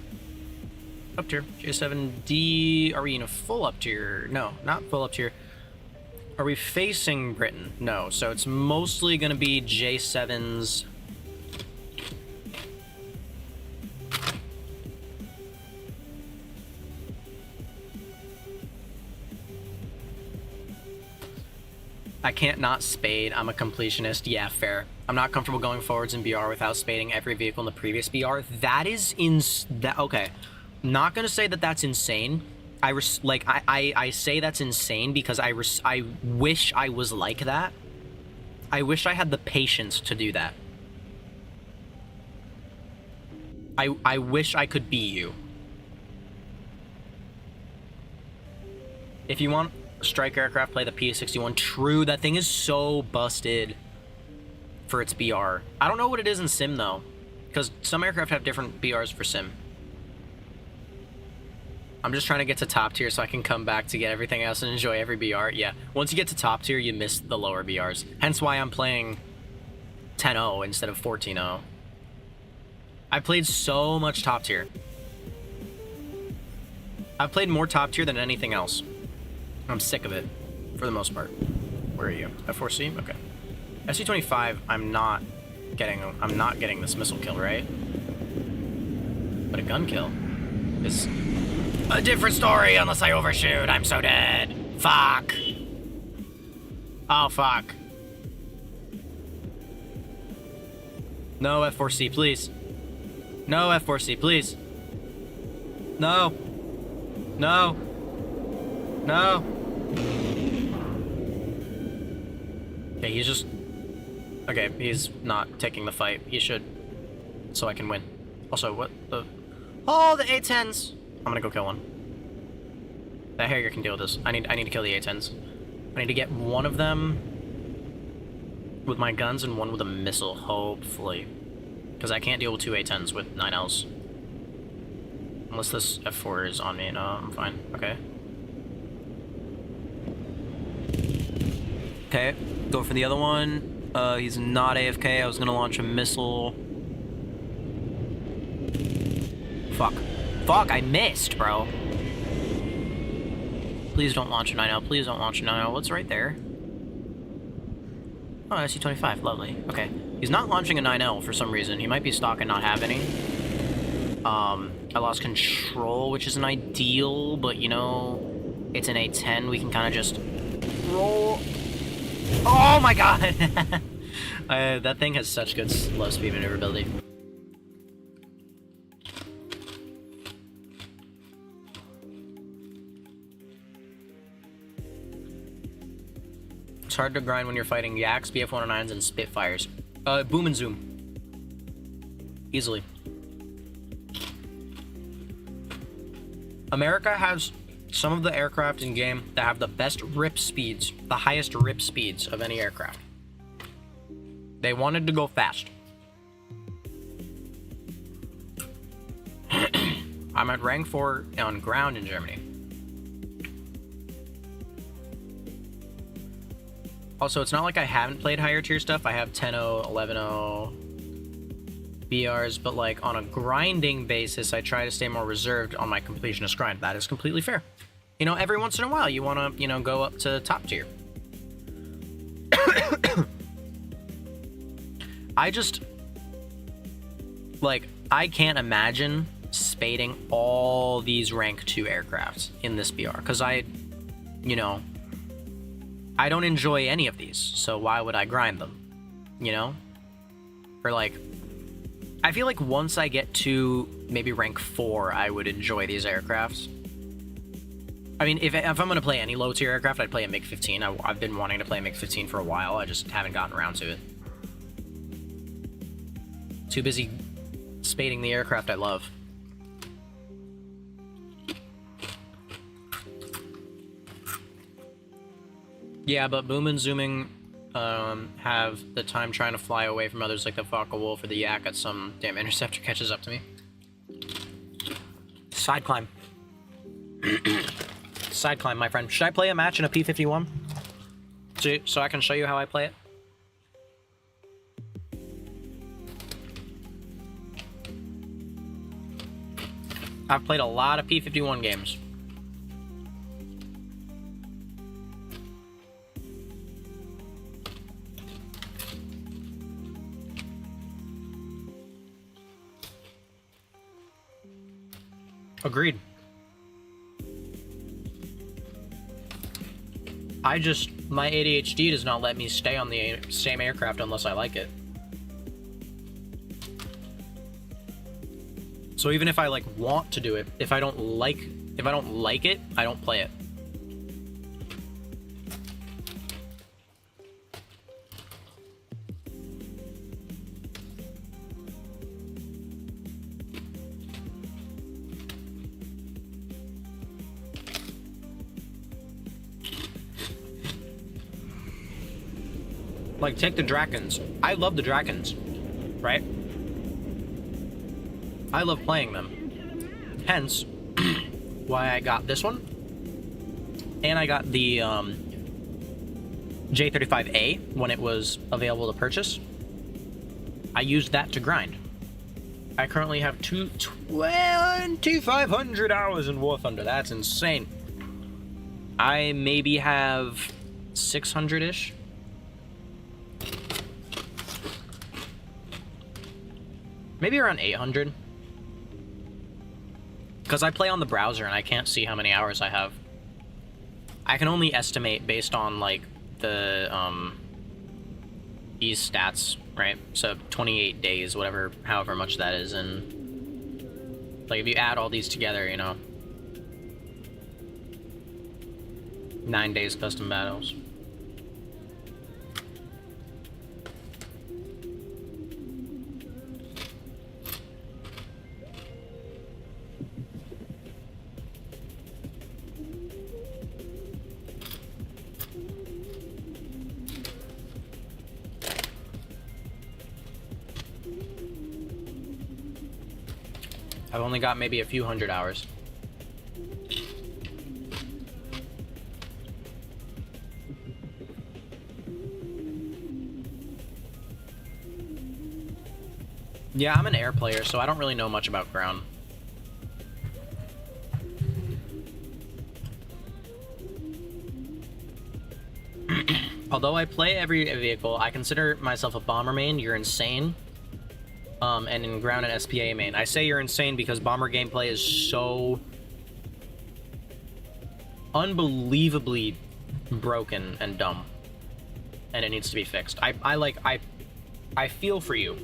Up tier. J7D. Are we in a full up tier? No, not full up tier. Are we facing Britain? No. So it's mostly going to be J7s. I can't not spade. I'm a completionist. Yeah, fair. I'm not comfortable going forwards in BR without spading every vehicle in the previous BR. That is okay. Not gonna say that that's insane. I say that's insane because I wish I was like that. I wish I had the patience to do that. I wish I could be you. If you want strike aircraft, play the P-61. True, that thing is so busted for its BR. I don't know what it is in sim though, because some aircraft have different BRs for sim. I'm just trying to get to top tier so I can come back to get everything else and enjoy every BR. Yeah, once you get to top tier, you miss the lower BRs. Hence why I'm playing 10-0 instead of 14-0. I played so much top tier. I've played more top tier than anything else. I'm sick of it, for the most part. Where are you? F4C? Okay. SC-25, I'm not getting this missile kill, right? But a gun kill is a different story unless I overshoot. I'm so dead. Fuck. Oh, fuck. No F4C, please. No F4C, please. No. No. No. Okay, he's just... Okay, he's not taking the fight. He should. So I can win. Also, what the... Oh, the A-10s! I'm gonna go kill one. That Harrier can deal with this. I need to kill the A-10s. I need to get one of them with my guns and one with a missile, hopefully. Because I can't deal with 2 A-10s with 9Ls. Unless this F4 is on me. No, I'm fine. Okay. Okay, go for the other one. He's not AFK. I was gonna launch a missile. Fuck. Fuck, I missed, bro. Please don't launch a 9L. Please don't launch a 9L. What's right there? Oh, SC-25. Lovely. Okay. He's not launching a 9L for some reason. He might be stock and not have any. I lost control, which isn't ideal, but, you know, it's an A-10. We can kind of just roll. Oh, my God! That thing has such good low speed maneuverability. It's hard to grind when you're fighting Yaks, BF-109s, and Spitfires. Boom and zoom. Easily. America has some of the aircraft in game that have the best rip speeds, the highest rip speeds of any aircraft. They wanted to go fast. I'm at rank 4 on ground in Germany. Also, it's not like I haven't played higher tier stuff. I have 10-0, 11-0. BRs, but like on a grinding basis, I try to stay more reserved on my completionist grind. That is completely fair. You know, every once in a while, you want to, you know, go up to top tier. I just, like, I can't imagine spading all these rank 2 aircrafts in this BR, because you know, I don't enjoy any of these, so why would I grind them, you know? Or like, I feel like once I get to maybe rank 4, I would enjoy these aircrafts. I mean, if I'm going to play any low-tier aircraft, I'd play a MiG-15. I've been wanting to play a MiG-15 for a while, I just haven't gotten around to it. Too busy spading the aircraft I love. Yeah, but Boom and Zooming have the time trying to fly away from others like the Focke-Wulf or the Yak at some damn interceptor catches up to me. Side climb. Side climb, my friend. Should I play a match in a P-51? So I can show you how I play it? I've played a lot of P-51 games. Agreed. My ADHD does not let me stay on the same aircraft unless I like it. So even if I like want to do it, if I don't like it, I don't play it. Like, take the Drakens. I love the Drakens, right? I love playing them. Hence, why I got this one. And I got the J35A when it was available to purchase. I used that to grind. I currently have 2,500 hours in War Thunder. That's insane. I maybe have 600-ish. Maybe around 800. Because I play on the browser and I can't see how many hours I have. I can only estimate based on, like, the, these stats, right? So 28 days, however much that is, and, like, if you add all these together, you know, 9 days custom battles. I've only got maybe a few hundred hours. Yeah, I'm an air player, so I don't really know much about ground. Although I play every vehicle, I consider myself a bomber main. You're insane. And in ground and SPA main. I say you're insane because bomber gameplay is so unbelievably broken and dumb, and it needs to be fixed. I feel for you.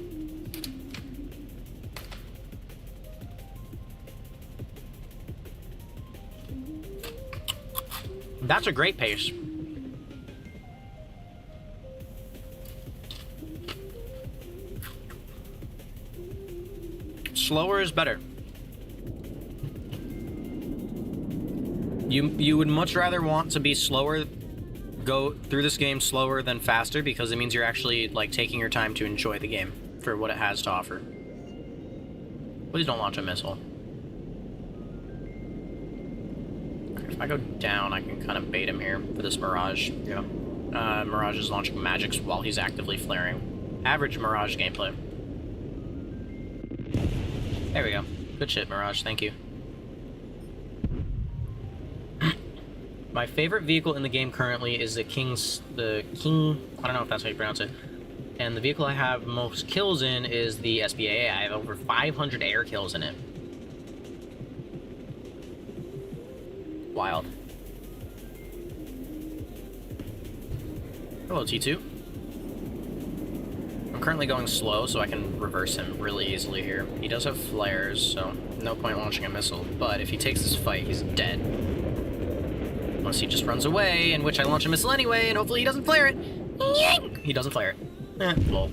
That's a great pace. Slower is better. You would much rather want to be slower, go through this game slower than faster, because it means you're actually, like, taking your time to enjoy the game for what it has to offer. Please don't launch a missile. If I go down, I can kind of bait him here for this Mirage. Yeah. Mirage is launching magics while he's actively flaring. Average Mirage gameplay. There we go. Good shit, Mirage. Thank you. My favorite vehicle in the game currently is the King, I don't know if that's how you pronounce it. And the vehicle I have most kills in is the SBA. I have over 500 air kills in it. Wild. Hello, T2. I'm currently going slow, so I can reverse him really easily here. He does have flares, so no point launching a missile. But if he takes this fight, he's dead. Unless he just runs away, in which I launch a missile anyway, and hopefully he doesn't flare it. He doesn't flare it. Lol.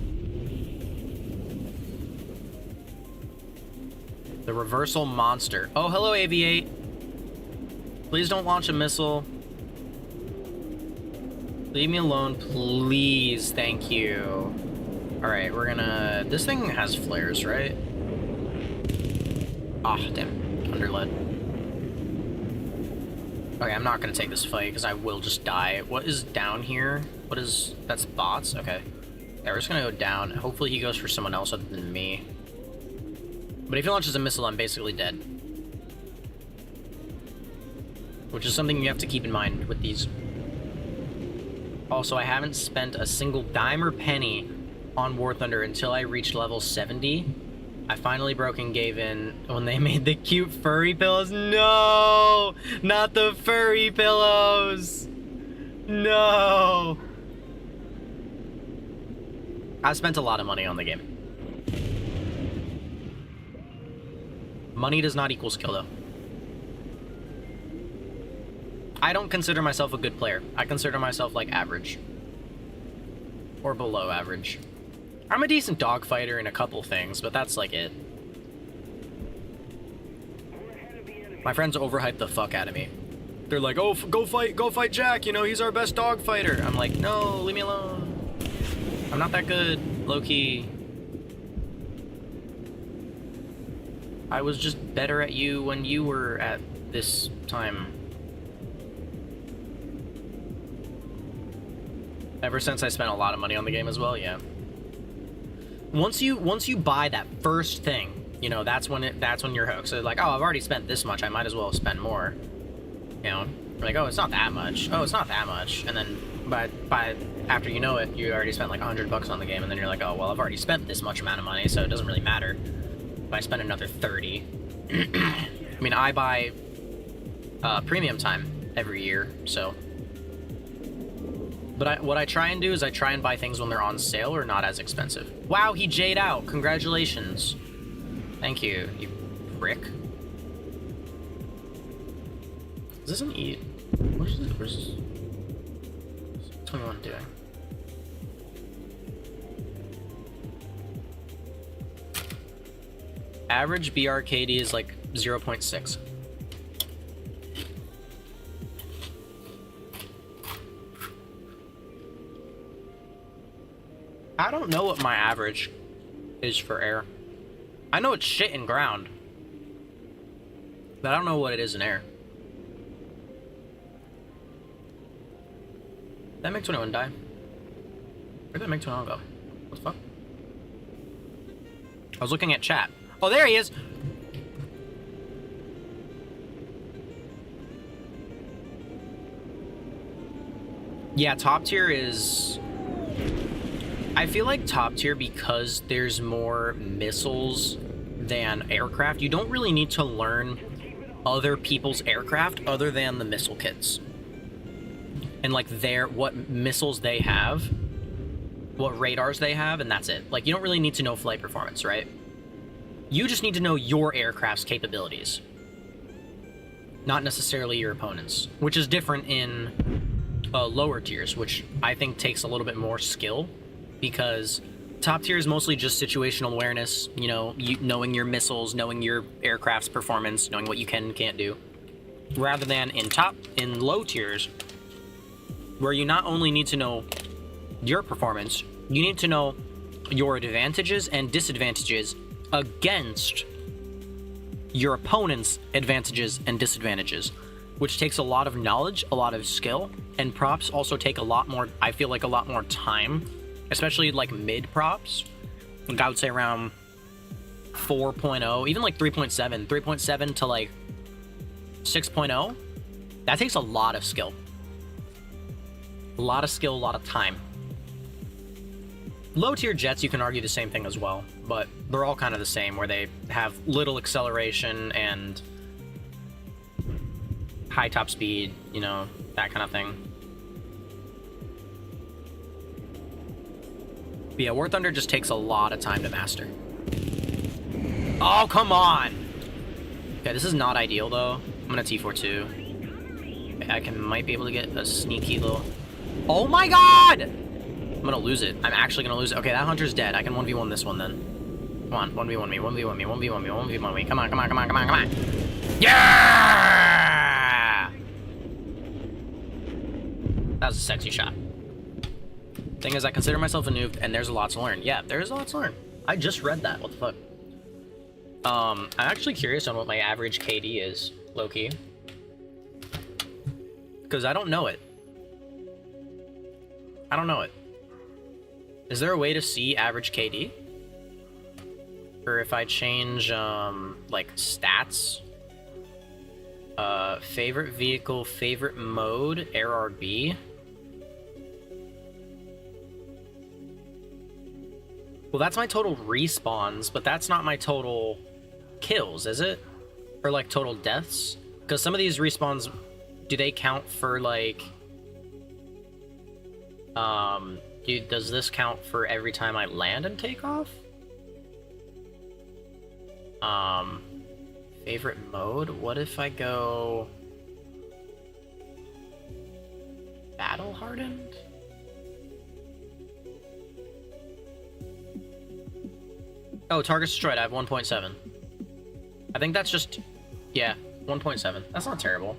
The reversal monster. Oh, hello, AV8. Please don't launch a missile. Leave me alone, please. Thank you. Alright, we're gonna... This thing has flares, right? Ah, damn. Underled. Okay, I'm not gonna take this fight, because I will just die. What is down here? What is... That's bots? Okay. Yeah, we're just gonna go down. Hopefully he goes for someone else other than me. But if he launches a missile, I'm basically dead. Which is something you have to keep in mind with these. Also, I haven't spent a single dime or penny on War Thunder until I reached level 70. I finally broke and gave in when they made the cute furry pillows. No! Not the furry pillows! No! I spent a lot of money on the game. Money does not equal skill, though. I don't consider myself a good player. I consider myself, like, average. Or below average. I'm a decent dogfighter in a couple things, but that's, like, it. My friends overhype the fuck out of me. They're like, oh, go fight Jack, you know, he's our best dogfighter. I'm like, no, leave me alone. I'm not that good, low-key. I was just better at you when you were at this time. Ever since I spent a lot of money on the game as well, yeah. Once you buy that first thing, you know, that's when you're hooked. So like, oh, I've already spent this much, I might as well spend more. You know, you're like, oh, it's not that much. Oh, it's not that much. And then by after you know it, you already spent like $100 on the game, and then you're like, oh, well, I've already spent this much amount of money, so it doesn't really matter if I spend another 30. I mean, I buy premium time every year, so. But what I try and do is I try and buy things when they're on sale or not as expensive. Wow, he J'd out. Congratulations. Thank you, you prick. Is this an E? What is this? Where's this? What's 21 doing? Average BRKD is like 0.6. I don't know what my average is for air. I know it's shit in ground, but I don't know what it is in air. Did that MiG-21 die? Where'd that MiG-21 go? What the fuck? I was looking at chat. Oh, there he is! Yeah, top tier is... I feel like top tier, because there's more missiles than aircraft, you don't really need to learn other people's aircraft other than the missile kits. And like what missiles they have, what radars they have, and that's it. Like, you don't really need to know flight performance, right? You just need to know your aircraft's capabilities. Not necessarily your opponent's, which is different in lower tiers, which I think takes a little bit more skill. Because top tier is mostly just situational awareness, you know, knowing your missiles, knowing your aircraft's performance, knowing what you can and can't do. Rather than in low tiers, where you not only need to know your performance, you need to know your advantages and disadvantages against your opponent's advantages and disadvantages, which takes a lot of knowledge, a lot of skill, and props also take a lot more, I feel like a lot more time. Especially like mid props, like I would say around 4.0, even like 3.7, 3.7 to like 6.0, that takes a lot of skill. A lot of skill, a lot of time. Low tier jets, you can argue the same thing as well, but they're all kind of the same, where they have little acceleration and high top speed, you know, that kind of thing. But yeah, War Thunder just takes a lot of time to master. Oh, come on! Okay, this is not ideal, though. I'm gonna T4-2. Okay, might be able to get a sneaky little... Oh my god! I'm gonna lose it. I'm actually gonna lose it. Okay, that hunter's dead. I can 1v1 this one, then. Come on, 1v1 me, 1v1 me, 1v1 me, 1v1 me. Come on, come on, come on, come on, come on! Yeah! That was a sexy shot. Thing is, I consider myself a noob, and there's a lot to learn. Yeah, there's a lot to learn. I just read that. What the fuck? I'm actually curious on what my average KD is, low-key. Because I don't know it. I don't know it. Is there a way to see average KD? Or if I change, like, stats? Favorite vehicle, favorite mode, RRB. Well, that's my total respawns, but that's not my total kills, is it? Or, like, total deaths? Because some of these respawns, do they count for, like... does this count for every time I land and take off? Favorite mode? What if I go... Battle hardened? Oh, targets destroyed. I have 1.7. I think that's just... Yeah, 1.7. That's not terrible.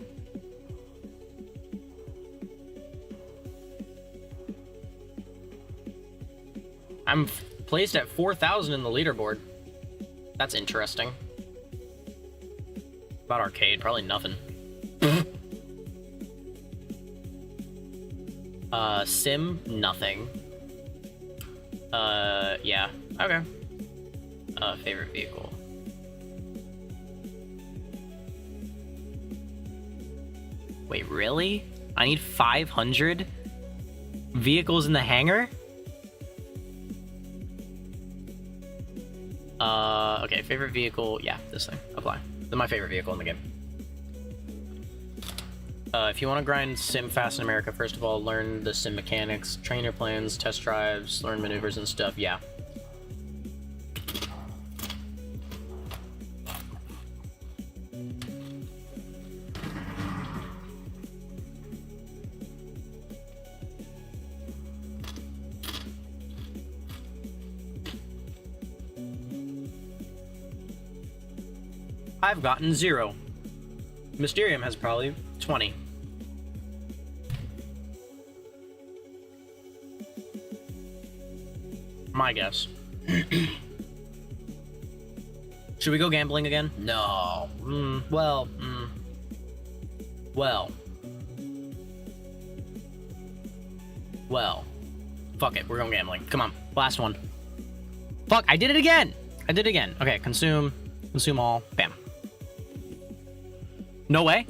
I'm placed at 4,000 in the leaderboard. That's interesting. About arcade, probably nothing. Sim, nothing. Yeah. Okay. Favorite vehicle. Wait, really? I need 500 vehicles in the hangar? Okay, favorite vehicle, yeah, this thing, apply. This is my favorite vehicle in the game. If you want to grind Sim Fast in America, first of all, learn the sim mechanics, train your plans, test drives, learn maneuvers and stuff, yeah. I've gotten 0. Mysterium has probably 20. My guess. Should we go gambling again? No. Well. Fuck it, we're going gambling. Come on, last one. Fuck, I did it again! I did it again. Okay, consume all. Bam. No way.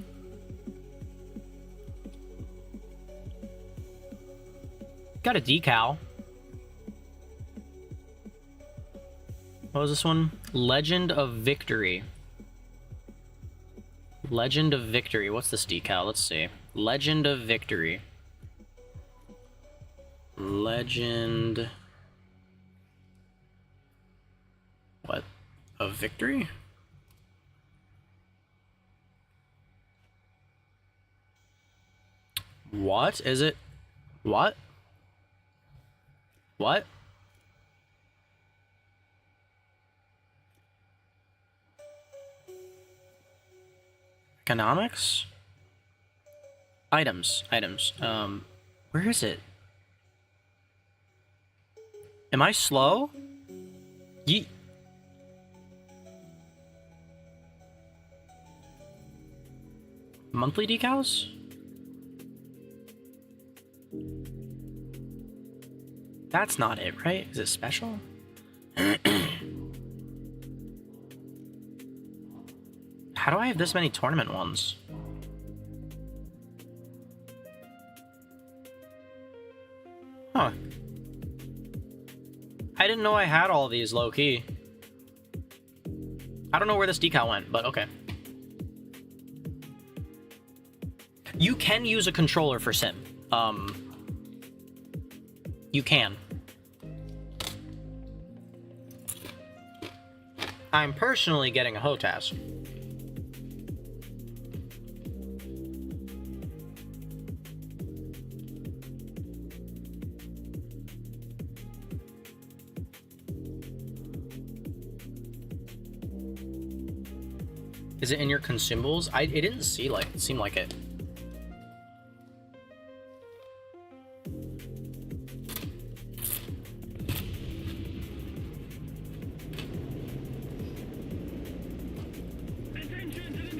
Got a decal. What was this one? Legend of Victory. Legend of Victory. What's this decal? Let's see. Legend of Victory. Legend... What? Of Victory? What is it? What? What? Economics? Items. Where is it? Am I slow? Monthly decals? That's not it, right? Is it special? How do I have this many tournament ones? Huh. I didn't know I had all these low-key. I don't know where this decal went, but okay. You can use a controller for sim. You can. I'm personally getting a HOTAS. Is it in your consumables? It didn't seem like it.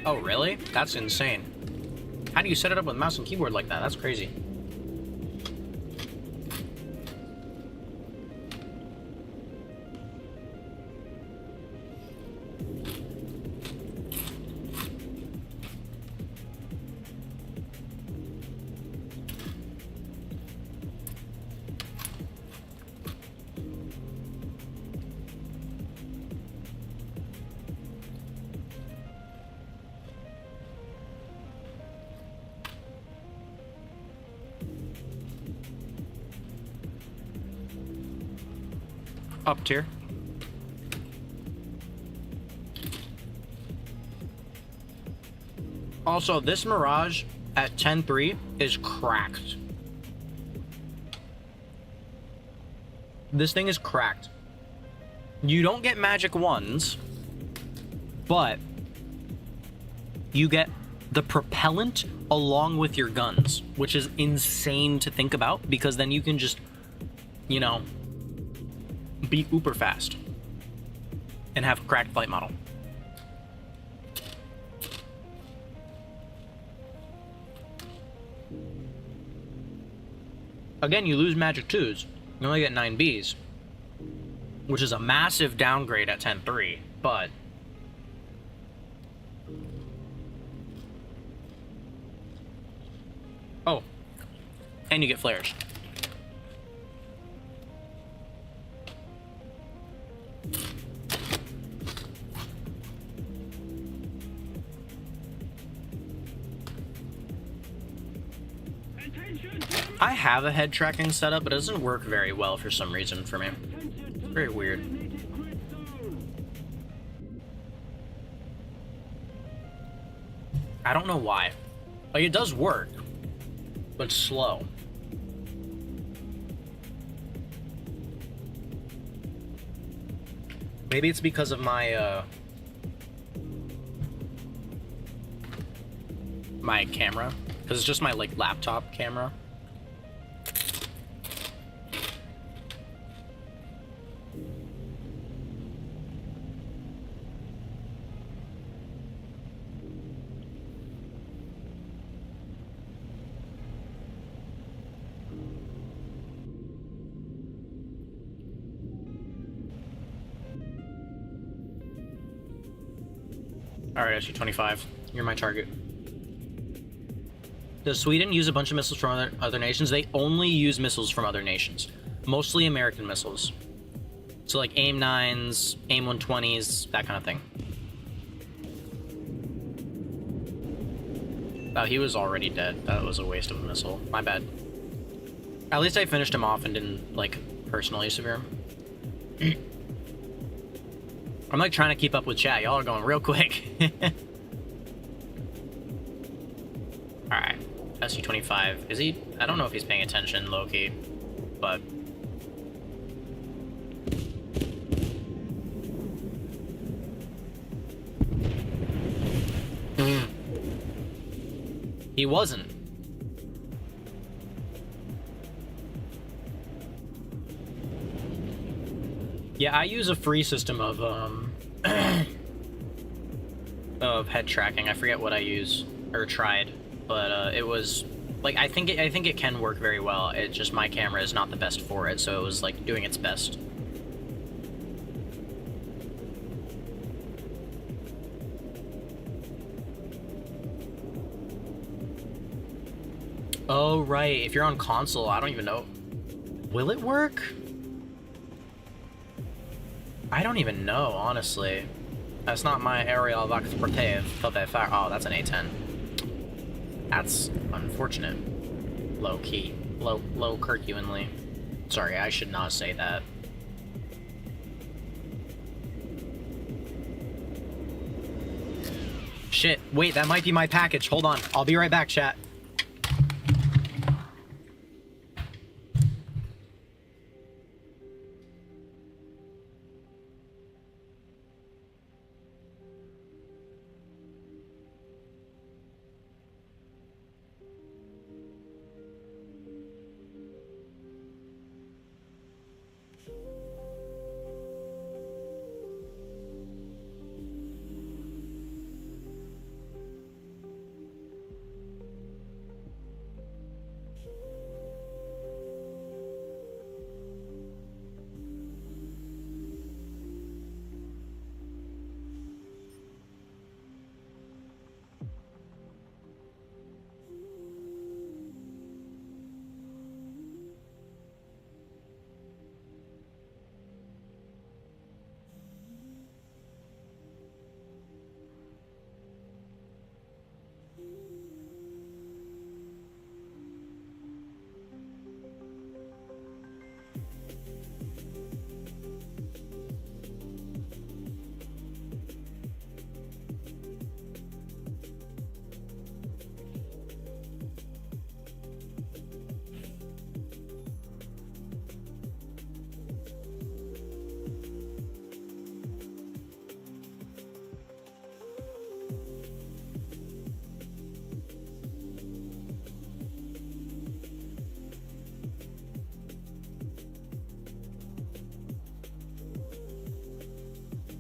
Oh, really? That's insane. How do you set it up with mouse and keyboard like that? That's crazy. Up tier. Also, this Mirage at 10.3 is cracked. This thing is cracked. You don't get magic ones, but you get the propellant along with your guns, which is insane to think about, because then you can just, you know, be uber fast and have a cracked flight model. Again, you lose magic 2s. You only get 9Bs, which is a massive downgrade at 10.3, but oh, and you get flares. I have a head tracking setup, but it doesn't work very well for some reason for me. It's very weird. I don't know why. Like, it does work, but it's slow. Maybe it's because of my, my camera. Because it's just my, like, laptop camera. Alright, SU-25, you're my target. Does Sweden use a bunch of missiles from other nations? They only use missiles from other nations. Mostly American missiles. So like AIM-9s, AIM-120s, that kind of thing. Oh, he was already dead. That was a waste of a missile. My bad. At least I finished him off and didn't, like, personally severe him. I'm like trying to keep up with chat. Y'all are going real quick. Alright. SU-25. Is he? I don't know if he's paying attention, low-key. But... he wasn't. Yeah, I use a free system of head tracking. I forget what I use or tried, but it was like I think it can work very well. It's just my camera is not the best for it, so it was like doing its best. Oh, right. If you're on console, I don't even know. Will it work? I don't even know, honestly. That's not my area of expertise. Oh, that's an A10. That's unfortunate. Low-key. Low Kirkuinly. Sorry, I should not say that. Shit, wait, that might be my package. Hold on. I'll be right back, chat.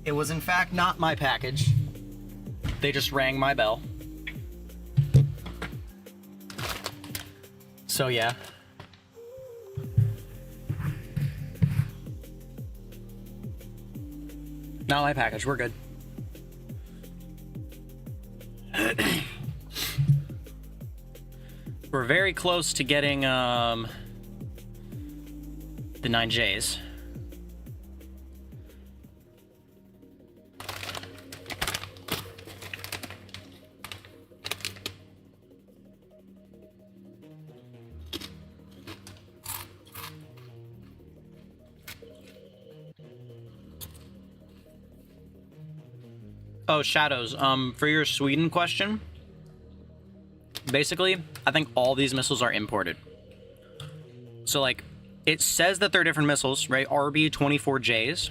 It was in fact not my package. They just rang my bell. So yeah. Not my package, we're good. We're very close to getting the 9Js. Oh, Shadows, for your Sweden question, basically, I think all these missiles are imported. So, like, it says that they're different missiles, right? RB-24Js.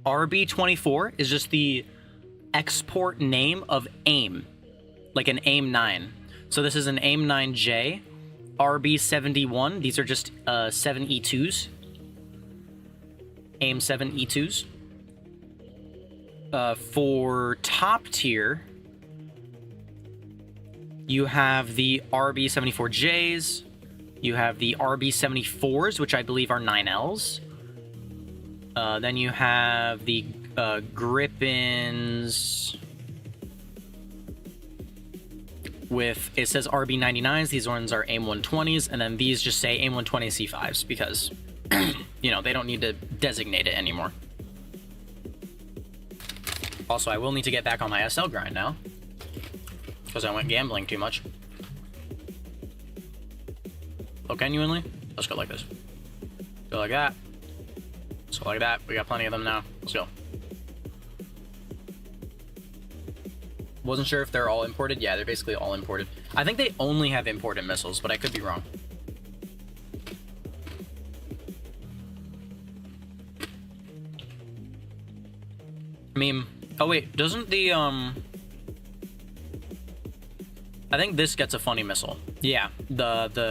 RB-24 is just the export name of AIM, like an AIM-9. So this is an AIM-9J. RB-71, these are just 7E2s. AIM-7E2s. For top tier, you have the RB-74Js, you have the RB-74s, which I believe are 9Ls. Then you have the Gripens with, it says RB-99s, these ones are AIM-120s, and then these just say AIM-120 C5s because, you know, they don't need to designate it anymore. Also, I will need to get back on my SL grind now, because I went gambling too much. Oh, genuinely? Let's go like this. Go like that. Let's go like that. We got plenty of them now. Let's go. Wasn't sure if they're all imported. Yeah, they're basically all imported. I think they only have imported missiles, but I could be wrong. I mean... Oh wait, doesn't the, I think this gets a funny missile. Yeah, I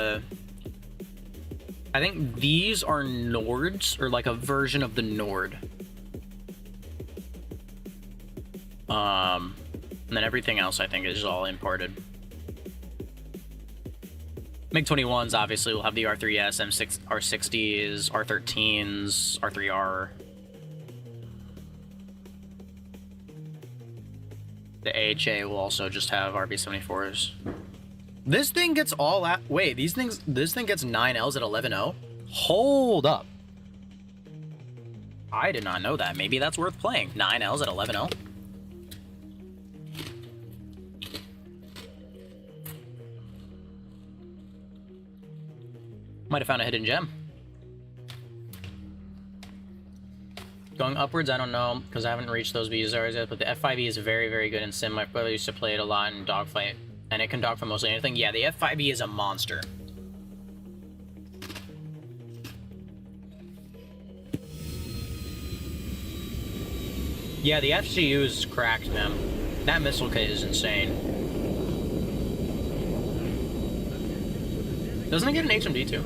think these are Nords, or like a version of the Nord. And then everything else I think is all imported. MiG-21s obviously will have the R3S, M6, R60s, R13s, R3R. The AHA will also just have RB-74s. This thing gets all at. Wait, this thing gets 9 Ls at 11-0? Hold up. I did not know that. Maybe that's worth playing. 9 Ls at 11-0. Might have found a hidden gem. Going upwards, I don't know, because I haven't reached those BZRs yet, but the F5E is very, very good in Sim. My brother used to play it a lot in Dogfight, and it can dog for mostly anything. Yeah, the F5E is a monster. Yeah, the FCU is cracked, man. That missile kit is insane. Doesn't it get an HMD too?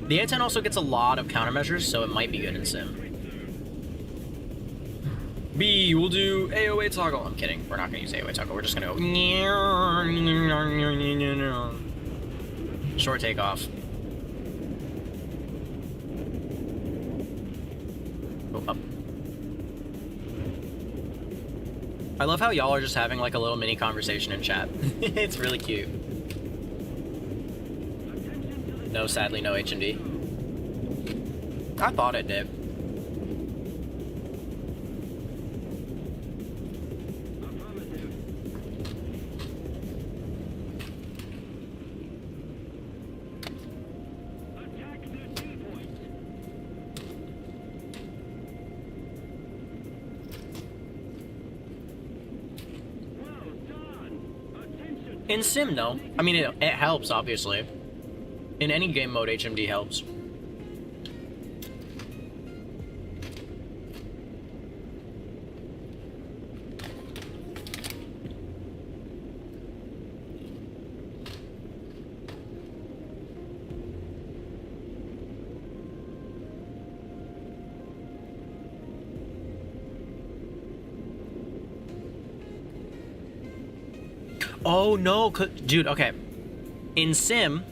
The A10 also gets a lot of countermeasures, so it might be good in Sim. B, we'll do AOA toggle. I'm kidding. We're not going to use AOA toggle. We're just going to go... Short takeoff. Go up. I love how y'all are just having like a little mini conversation in chat. It's really cute. No, sadly, no HMD. I thought it did. In Sim, no. I mean, it helps, obviously. In any game mode, HMD helps. Oh, no. Dude, okay. In Sim...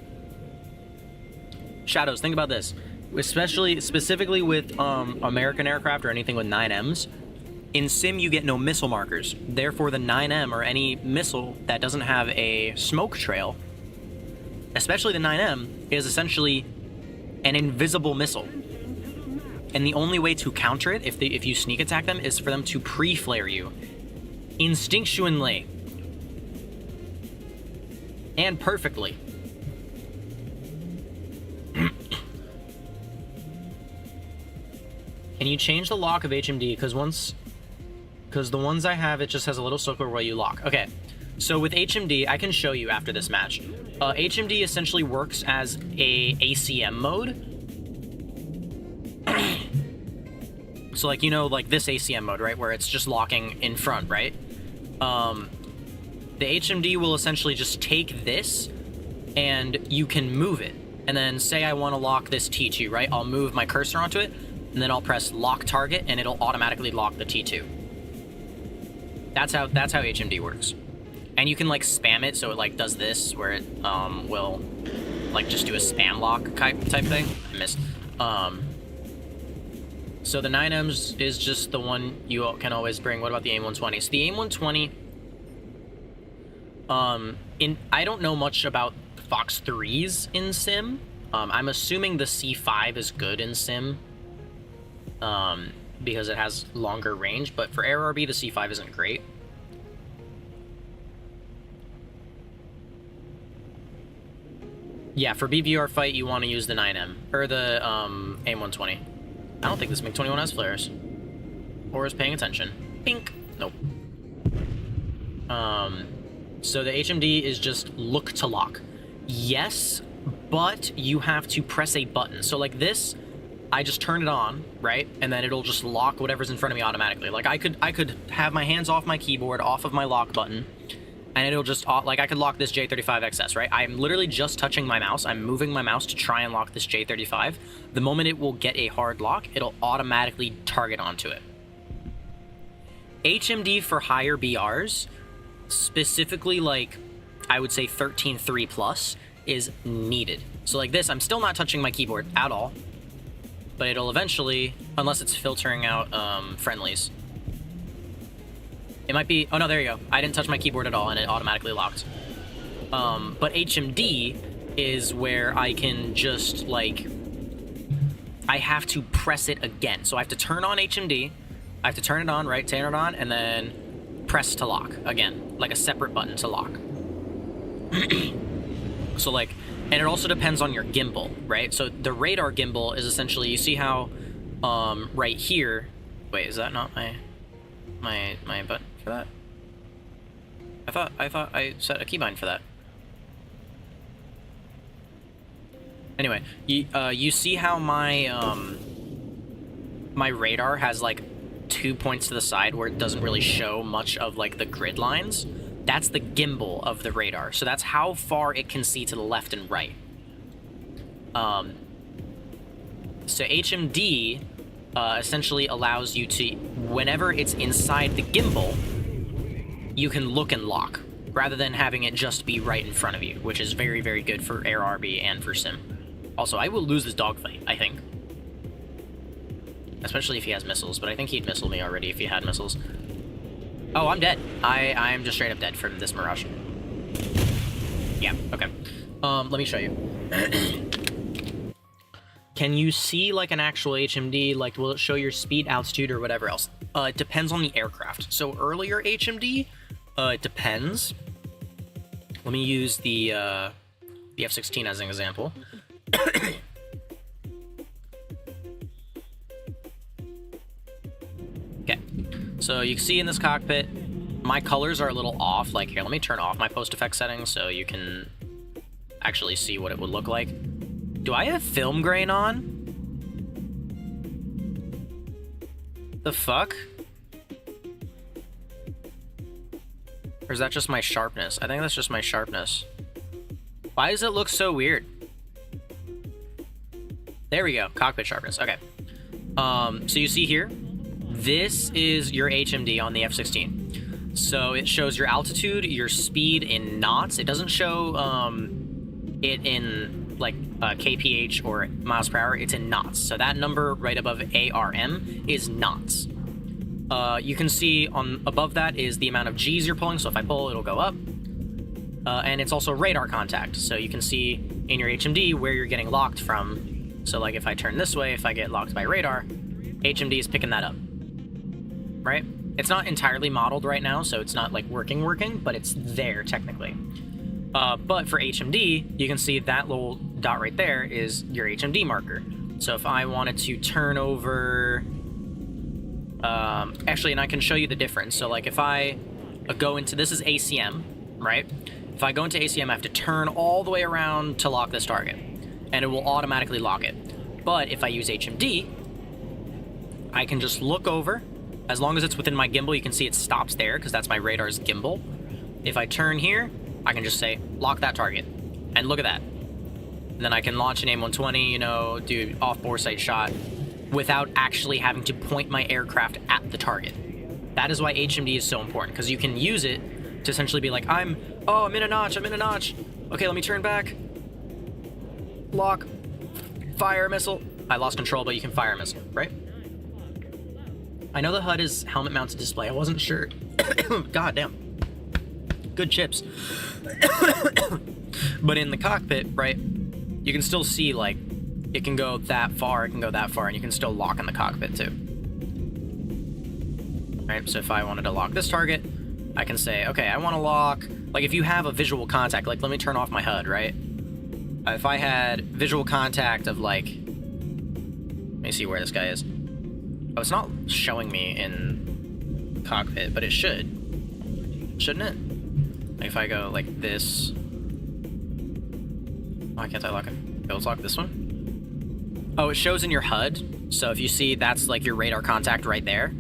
Shadows, think about this. Specifically with American aircraft or anything with 9Ms, in Sim you get no missile markers. Therefore, the 9M or any missile that doesn't have a smoke trail, especially the 9M, is essentially an invisible missile. And the only way to counter it, if you sneak attack them, is for them to pre-flare you. Instinctually. And perfectly. Can you change the lock of HMD? Because the ones I have, it just has a little circle where you lock. Okay, so with HMD, I can show you after this match. HMD essentially works as a ACM mode. So like, you know, like this ACM mode, right? Where it's just locking in front, right? The HMD will essentially just take this and you can move it. And then say I want to lock this T2, right? I'll move my cursor onto it, and then I'll press lock target, and it'll automatically lock the T2. That's how HMD works. And you can like spam it, so it like does this, where it will like just do a spam lock type thing. I missed. So the 9Ms is just the one you can always bring. What about the AIM-120? So the AIM-120, I don't know much about Fox 3s in Sim. I'm assuming the C5 is good in Sim. Because it has longer range, but for Air RB, the C5 isn't great. Yeah, for BVR fight, you want to use the 9M, or the AIM-120. I don't think this MiG-21 has flares. Or is paying attention. Pink. Nope. So the HMD is just look to lock. Yes, but you have to press a button. So like this, I just turn it on, right? And then it'll just lock whatever's in front of me automatically. Like I could have my hands off my keyboard, off of my lock button, and it'll just, like I could lock this J35XS, right? I'm literally just touching my mouse. I'm moving my mouse to try and lock this J35. The moment it will get a hard lock, it'll automatically target onto it. HMD for higher BRs, specifically like, I would say 13.3 plus, is needed. So like this, I'm still not touching my keyboard at all. But it'll eventually, unless it's filtering out friendlies. It might be... Oh, no, there you go. I didn't touch my keyboard at all, and it automatically locked. But HMD is where I can just, like... I have to press it again. So I have to turn on HMD. I have to turn it on, right? Turn it on, and then press to lock again. Like a separate button to lock. So, like... And it also depends on your gimbal, right? So the radar gimbal is essentially... You see how, right here... Wait, is that not my button for that? I thought I set a keybind for that. Anyway, you see how my my radar has like 2 points to the side where it doesn't really show much of like the grid lines? That's the gimbal of the radar. So that's how far it can see to the left and right. So HMD essentially allows you to, whenever it's inside the gimbal, you can look and lock, rather than having it just be right in front of you, which is very, very good for AirRB and for Sim. Also, I will lose this dogfight, I think. Especially if he has missiles, but I think he'd missile me already if he had missiles. Oh, I'm dead. I'm just straight up dead from this Mirage. Yeah, okay. Let me show you. Can you see, like, an actual HMD? Like, will it show your speed, altitude, or whatever else? It depends on the aircraft. So earlier HMD, it depends. Let me use the F-16 as an example. Okay, so you can see in this cockpit, my colors are a little off. Like, here, let me turn off my post-effect settings so you can actually see what it would look like. Do I have film grain on? The fuck? Or is that just my sharpness? I think that's just my sharpness. Why does it look so weird? There we go, cockpit sharpness, okay. So you see here, this is your HMD on the F-16. So it shows your altitude, your speed in knots. It doesn't show it in like kph or miles per hour. It's in knots. So that number right above ARM is knots. You can see on above that is the amount of G's you're pulling. So if I pull, it'll go up. And it's also radar contact. So you can see in your HMD where you're getting locked from. So like if I turn this way, if I get locked by radar, HMD is picking that up. Right? It's not entirely modeled right now, so it's not like working, but it's there technically. But for HMD, you can see that little dot right there is your HMD marker. So if I wanted to turn over, actually, and I can show you the difference. So like if I go into, this is ACM, right? If I go into ACM, I have to turn all the way around to lock this target, and it will automatically lock it. But if I use HMD, I can just look over. As long as it's within my gimbal, you can see it stops there because that's my radar's gimbal. If I turn here, I can just say, lock that target. And look at that. And then I can launch an AIM-120, you know, do off-bore sight shot without actually having to point my aircraft at the target. That is why HMD is so important, because you can use it to essentially be like, I'm in a notch. Okay, let me turn back. Lock. Fire a missile. I lost control, but you can fire a missile, right? I know the HUD is helmet-mounted display. I wasn't sure. God damn. Good chips. But in the cockpit, right, you can still see, like, it can go that far, and you can still lock in the cockpit, too. Right, so if I wanted to lock this target, I can say, okay, I want to lock... Like, if you have a visual contact, like, let me turn off my HUD, right? If I had visual contact of, like... Let me see where this guy is. Oh, it's not showing me in cockpit, but it should. Shouldn't it? Like if I go like this... Why can't I lock it? Okay, let's lock this one. Oh, it shows in your HUD. So if you see, that's like your radar contact right there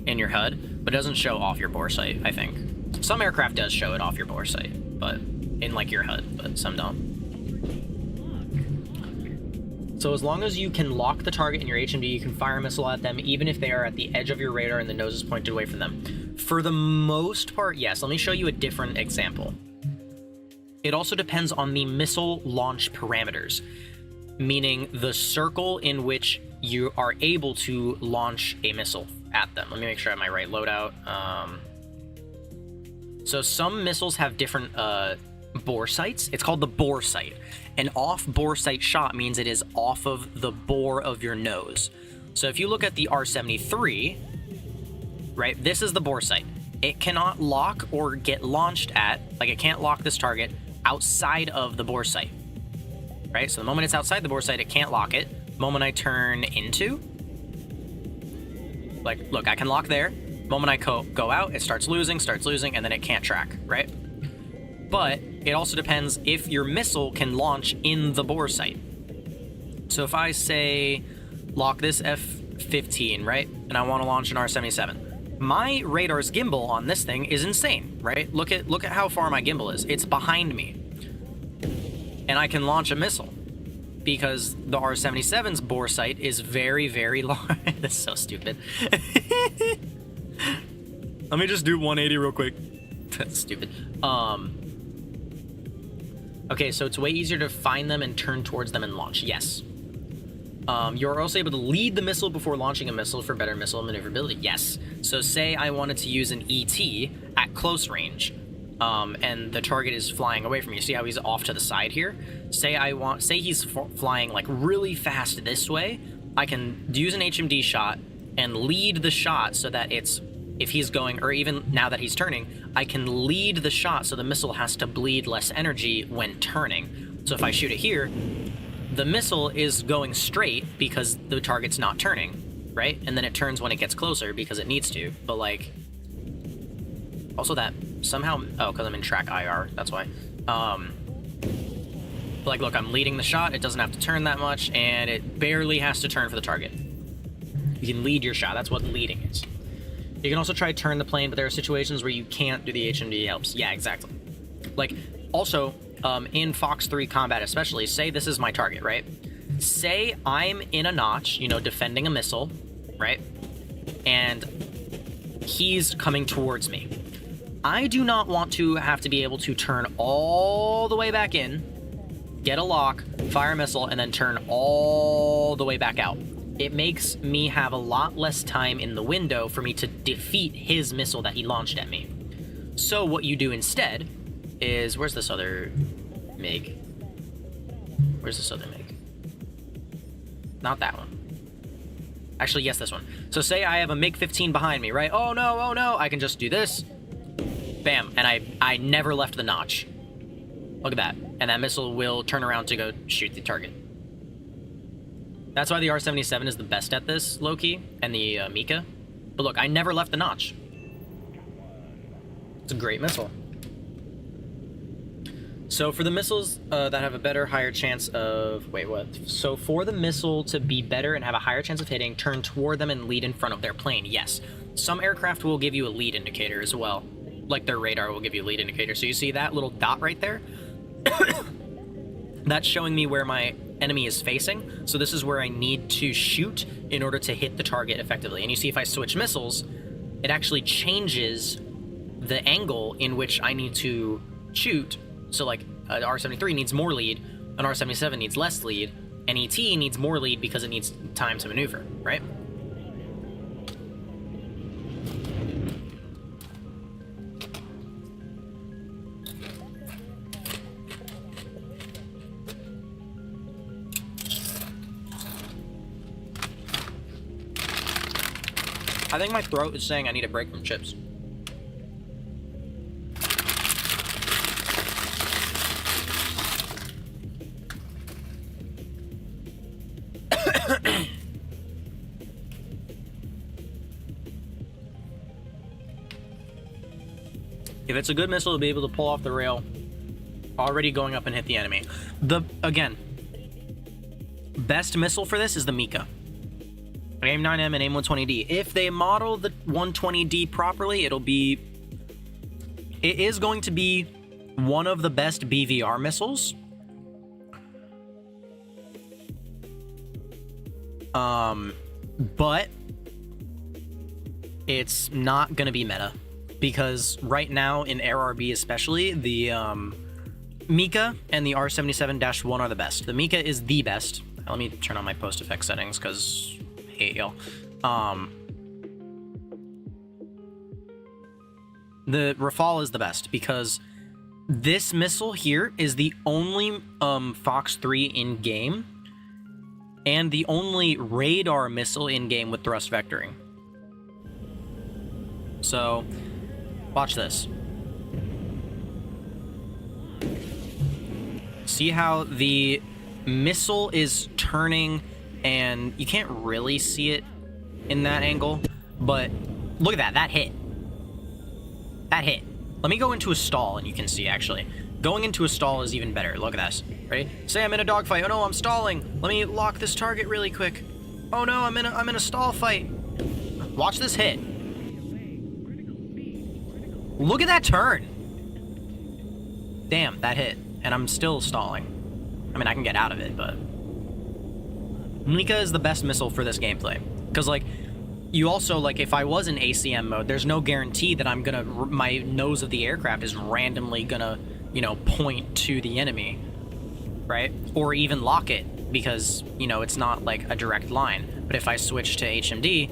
in your HUD, but it doesn't show off your bore sight, I think. Some aircraft does show it off your bore sight, but in like your HUD, but some don't. So as long as you can lock the target in your HMD, you can fire a missile at them, even if they are at the edge of your radar and the nose is pointed away from them. For the most part, yes. Let me show you a different example. It also depends on the missile launch parameters, meaning the circle in which you are able to launch a missile at them. Let me make sure I have my right loadout. So some missiles have different bore sights. It's called the bore sight. An off bore sight shot means it is off of the bore of your nose. So if you look at the R73, right, this is the bore sight. It cannot lock or get launched at, like it can't lock this target outside of the bore sight, right? So the moment it's outside the bore sight, it can't lock it. The moment I turn into, like, look, I can lock there. The moment I go out, it starts losing, and then it can't track, right? But it also depends if your missile can launch in the bore sight. So if I say lock this F-15, right, and I want to launch an R-77, my radar's gimbal on this thing is insane, right? Look at how far my gimbal is. It's behind me, and I can launch a missile because the R-77's bore sight is very, very large. That's so stupid. Let me just do 180 real quick. That's stupid. Okay, so it's way easier to find them and turn towards them and launch. Yes. You're also able to lead the missile before launching a missile for better missile maneuverability. Yes. So say I wanted to use an ET at close range, and the target is flying away from you. See how he's off to the side here? Say he's flying like really fast this way. I can use an HMD shot and lead the shot so that if he's going, or even now that he's turning, I can lead the shot so the missile has to bleed less energy when turning. So if I shoot it here, the missile is going straight because the target's not turning, right? And then it turns when it gets closer because it needs to. But like, also that somehow, oh, because I'm in track IR, that's why. Like, look, I'm leading the shot. It doesn't have to turn that much, and it barely has to turn for the target. You can lead your shot. That's what leading is. You can also try to turn the plane, but there are situations where you can't do the HMD helps. Yeah, exactly. Like, also, in Fox 3 combat especially, say this is my target, right? Say I'm in a notch, you know, defending a missile, right? And he's coming towards me. I do not want to have to be able to turn all the way back in, get a lock, fire a missile, and then turn all the way back out. It makes me have a lot less time in the window for me to defeat his missile that he launched at me. So what you do instead is, where's this other MiG? Where's this other MiG? Not that one. Actually, yes, this one. So say I have a MiG-15 behind me, right? Oh no, I can just do this. Bam, and I never left the notch. Look at that. And that missile will turn around to go shoot the target. That's why the R-77 is the best at this, low-key, and the Mika. But look, I never left the notch. It's a great missile. So for the missiles that have a better, higher chance of... Wait, what? So for the missile to be better and have a higher chance of hitting, turn toward them and lead in front of their plane. Yes. Some aircraft will give you a lead indicator as well. Like their radar will give you a lead indicator. So you see that little dot right there? That's showing me where my enemy is facing. So this is where I need to shoot in order to hit the target effectively. And you see if I switch missiles, it actually changes the angle in which I need to shoot. So like an R-73 needs more lead, an R-77 needs less lead, and ET needs more lead because it needs time to maneuver, right? I think my throat is saying I need a break from chips. If it's a good missile, it'll be able to pull off the rail, already going up and hit the enemy. Again, best missile for this is the Mika. AIM-9M and AIM-120D. If they model the 120D properly, it is going to be one of the best BVR missiles. But it's not going to be meta. Because right now, in Air RB especially, the Mika and the R77-1 are the best. The Mika is the best. Let me turn on my post-effect settings, because... hate y'all. The Rafale is the best because this missile here is the only Fox 3 in game and the only radar missile in game with thrust vectoring. So, watch this. See how the missile is turning and you can't really see it in that angle, but look at that hit. That hit. Let me go into a stall and you can see actually. Going into a stall is even better. Look at this, right? Say I'm in a dogfight. Oh no, I'm stalling. Let me lock this target really quick. Oh no, I'm in a stall fight. Watch this hit. Look at that turn. Damn, that hit. And I'm still stalling. I mean, I can get out of it, but Mika is the best missile for this gameplay. Because, like, you also, like, if I was in ACM mode, there's no guarantee that I'm gonna, my nose of the aircraft is randomly gonna, you know, point to the enemy, right? Or even lock it, because, you know, it's not, like, a direct line. But if I switch to HMD,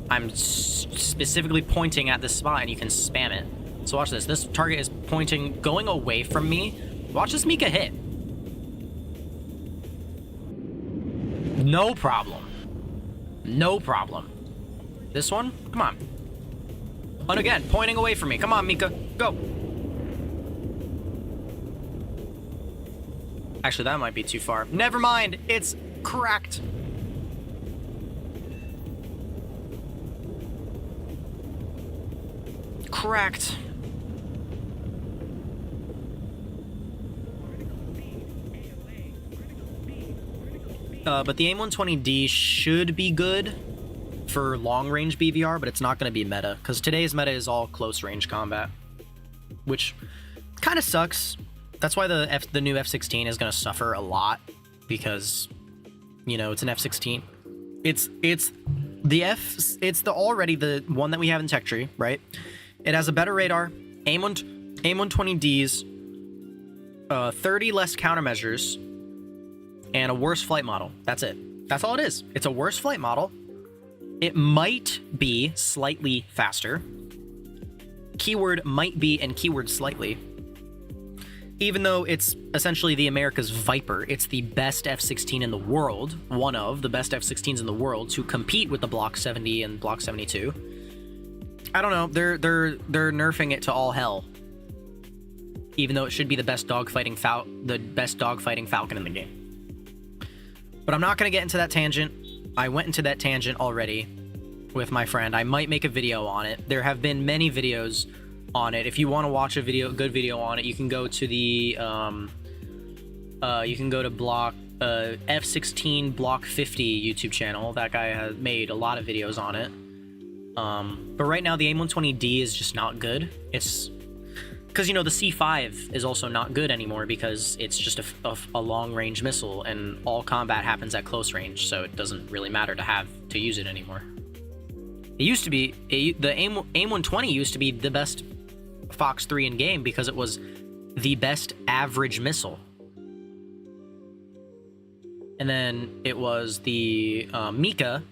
I'm specifically pointing at this spot, and you can spam it. So watch this. This target is pointing, going away from me. Watch this Mika hit. No problem. No problem. This one? Come on. And again, pointing away from me. Come on, Mika. Go. Actually, that might be too far. Never mind. It's cracked. Cracked. But the AIM-120D should be good for long-range BVR, but it's not going to be meta, because today's meta is all close-range combat, which kind of sucks. That's why the new F-16 is going to suffer a lot, because, you know, it's an F-16. It's already the one that we have in Tech Tree, right? It has a better radar, AIM-120Ds, 30 less countermeasures, and a worse flight model. That's it. That's all it is. It's a worse flight model. It might be slightly faster. Keyword might be and keyword slightly. Even though it's essentially the America's Viper, it's the best F-16 in the world, one of the best F-16s in the world to compete with the Block 70 and Block 72. I don't know. They're nerfing it to all hell. Even though it should be the best dogfighting Falcon in the game. But I'm not going to get into that tangent. I went into that tangent already with my friend. I might make a video on it. There have been many videos on it. If you want to watch a good video on it, you can go to the Block F-16 Block 50 YouTube channel. That guy has made a lot of videos on it. But right now the AIM-120D is just not good. It's because, you know, the C5 is also not good anymore because it's just a long-range missile, and all combat happens at close range, so it doesn't really matter to use it anymore. It used to be, the AIM-120 used to be the best Fox 3 in game because it was the best average missile. And then it was the Mika,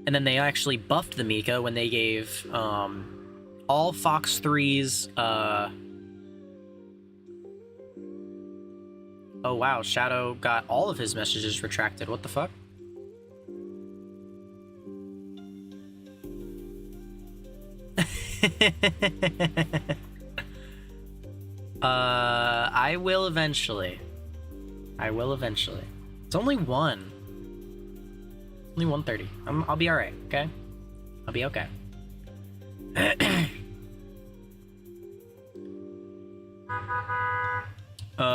and then they actually buffed the Mika when they gave all Fox 3's oh wow, Shadow got all of his messages retracted. What the fuck? I will eventually. I will eventually. It's only 1. Only 1:30. I'll be alright, okay? I'll be okay.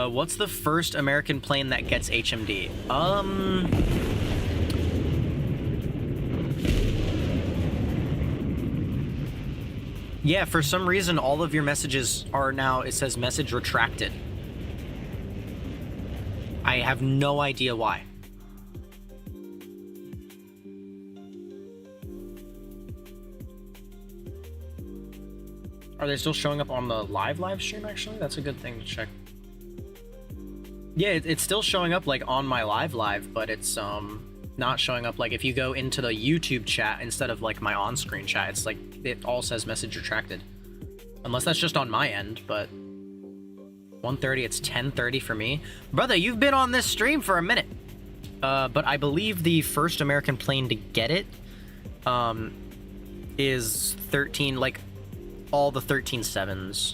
What's the first American plane that gets HMD? Yeah, for some reason, all of your messages are now, it says message retracted. I have no idea why. Are they still showing up on the live stream, actually? That's a good thing to check. Yeah, it's still showing up, like, on my live, but it's, not showing up, like, if you go into the YouTube chat instead of, like, my on-screen chat, it's like, it all says message retracted. Unless that's just on my end, but 1:30, it's 10:30 for me. Brother, you've been on this stream for a minute. But I believe the first American plane to get it is 13, like all the 13-7s.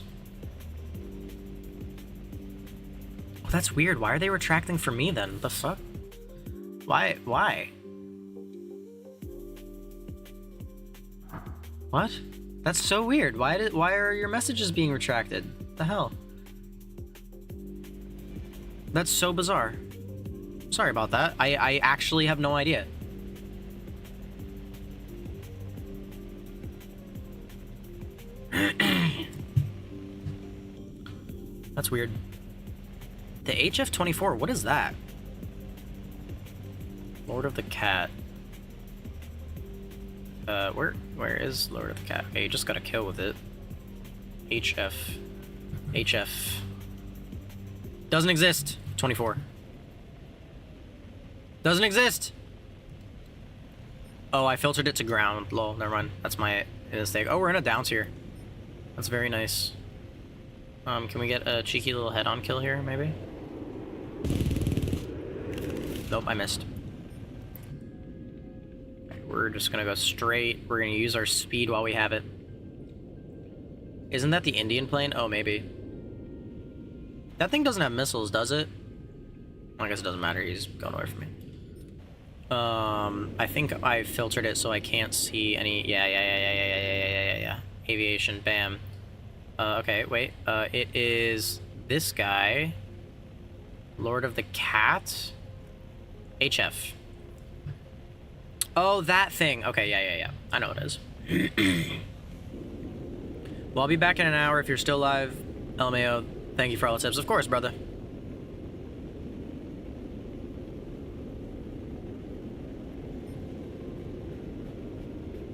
Oh, that's weird. Why are they retracting for me then? The fuck? Why? What? That's so weird. Why are your messages being retracted? The hell? That's so bizarre. Sorry about that. I actually have no idea. That's weird. The HF-24, what is that? Lord of the Cat. Where is Lord of the Cat? Okay, you just got a kill with it. HF. Doesn't exist. 24. Doesn't exist! Oh, I filtered it to ground. Lol, never mind. That's my mistake. Oh, we're in a downs here. That's very nice. Can we get a cheeky little head-on kill here, maybe? Nope, I missed. Okay, we're just gonna go straight. We're gonna use our speed while we have it. Isn't that the Indian plane? Oh, maybe. That thing doesn't have missiles, does it? I guess it doesn't matter. He's going away from me. I think I filtered it so I can't see any. Yeah. Aviation, bam. Okay, wait. It is this guy. Lord of the Cat. HF. Oh, that thing. Okay, yeah. I know what it is. Well, I'll be back in an hour if you're still live. LMAO, thank you for all the tips. Of course, brother.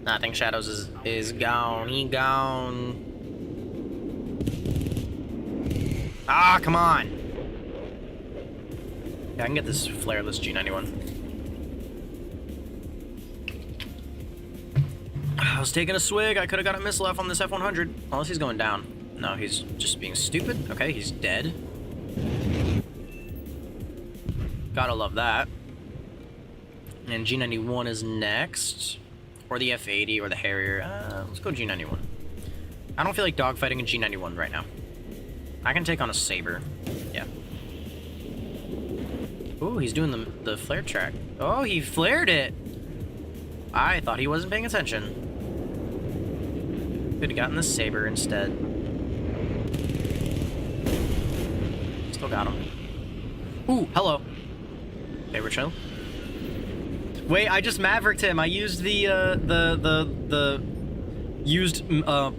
I think Shadows is gone. He gone. Ah, come on. Yeah, I can get this flareless G91. I was taking a swig. I could have got a missile off on this F-100. Unless he's going down. No, he's just being stupid. Okay, he's dead. Gotta love that. And G91 is next. Or the F-80 or the Harrier. Let's go G91. I don't feel like dogfighting a G91 right now. I can take on a Saber. Yeah. Ooh, he's doing the flare track. Oh, he flared it! I thought he wasn't paying attention. Could have gotten the Saber instead. Still got him. Ooh, hello. Okay, we're chill. Wait, I just Mavericked him. I used the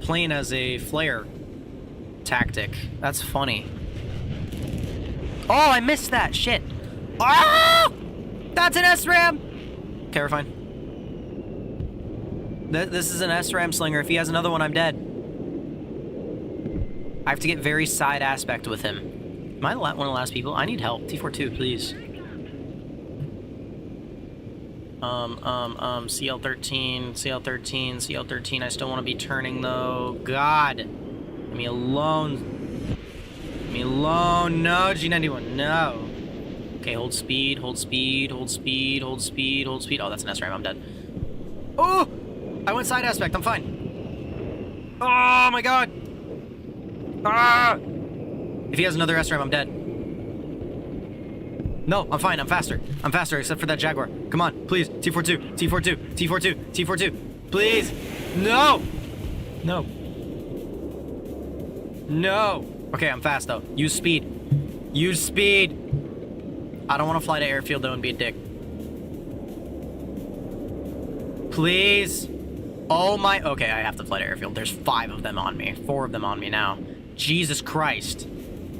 plane as a flare tactic. That's funny. Oh, I missed that. Shit. Oh! That's an SRAM! Okay, we're fine. This is an SRAM slinger. If he has another one, I'm dead. I have to get very side aspect with him. Am I one of the last people? I need help. T42, please. CL13, I still want to be turning though. God. Leave me alone. Leave me alone. No, G91, no. Okay, hold speed. Oh, that's an SRAM, I'm dead. Oh! I went side aspect, I'm fine. Oh my god! Ah! If he has another SRAM, I'm dead. No, I'm fine, I'm faster, except for that Jaguar. Come on, please, T42, please! No! Okay, I'm fast though. Use speed. I don't want to fly to airfield though and be a dick. Please. Oh my, okay, I have to fly to airfield. There's 5 of them on me, 4 of them on me now. Jesus Christ.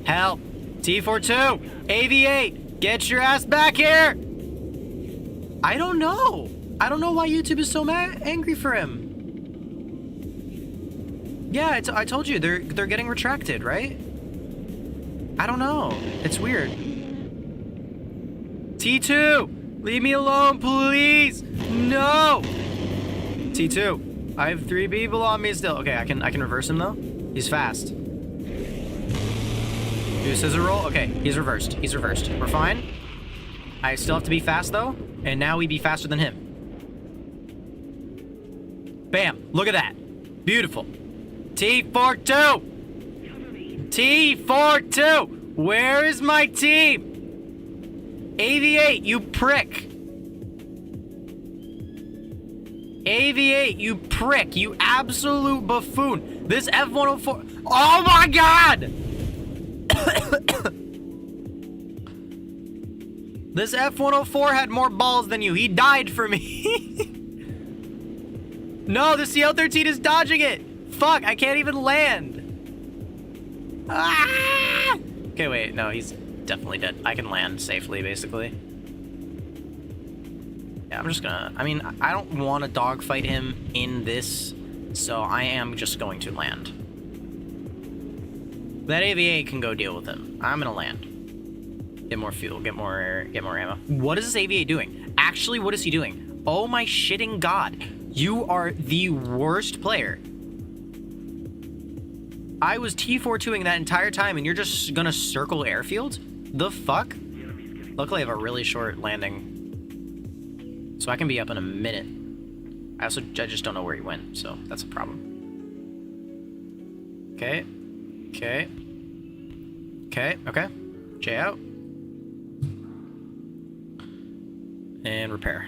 Help. T42, AV8, get your ass back here. I don't know why YouTube is so angry for him. Yeah, I told you, they're getting retracted, right? I don't know. It's weird. T2, leave me alone, please. No. T2, I have 3 people on me still. Okay, I can reverse him though. He's fast. Do a scissor roll. Okay, he's reversed. He's reversed. We're fine. I still have to be fast, though. And now we be faster than him. Bam. Look at that. Beautiful. T42. T42. Where is my team? AV8, you prick. AV8, you prick. You absolute buffoon. This F-104. Oh my god! This F-104 had more balls than you. He died for me. No, the CL-13 is dodging it. Fuck, I can't even land. Ah! Okay, wait. No, he's definitely dead. I can land safely, basically. Yeah, I'm just gonna... I mean, I don't want to dogfight him in this, so I am just going to land. That AVA can go deal with him. I'm gonna land. Get more fuel, get more ammo. What is this AVA doing? Actually, what is he doing? Oh my shitting god. You are the worst player. I was T42ing that entire time and you're just gonna circle airfield? The fuck? Luckily I have a really short landing. So I can be up in a minute. I just don't know where he went, so that's a problem. Okay. Okay. Okay, okay. J out. And repair.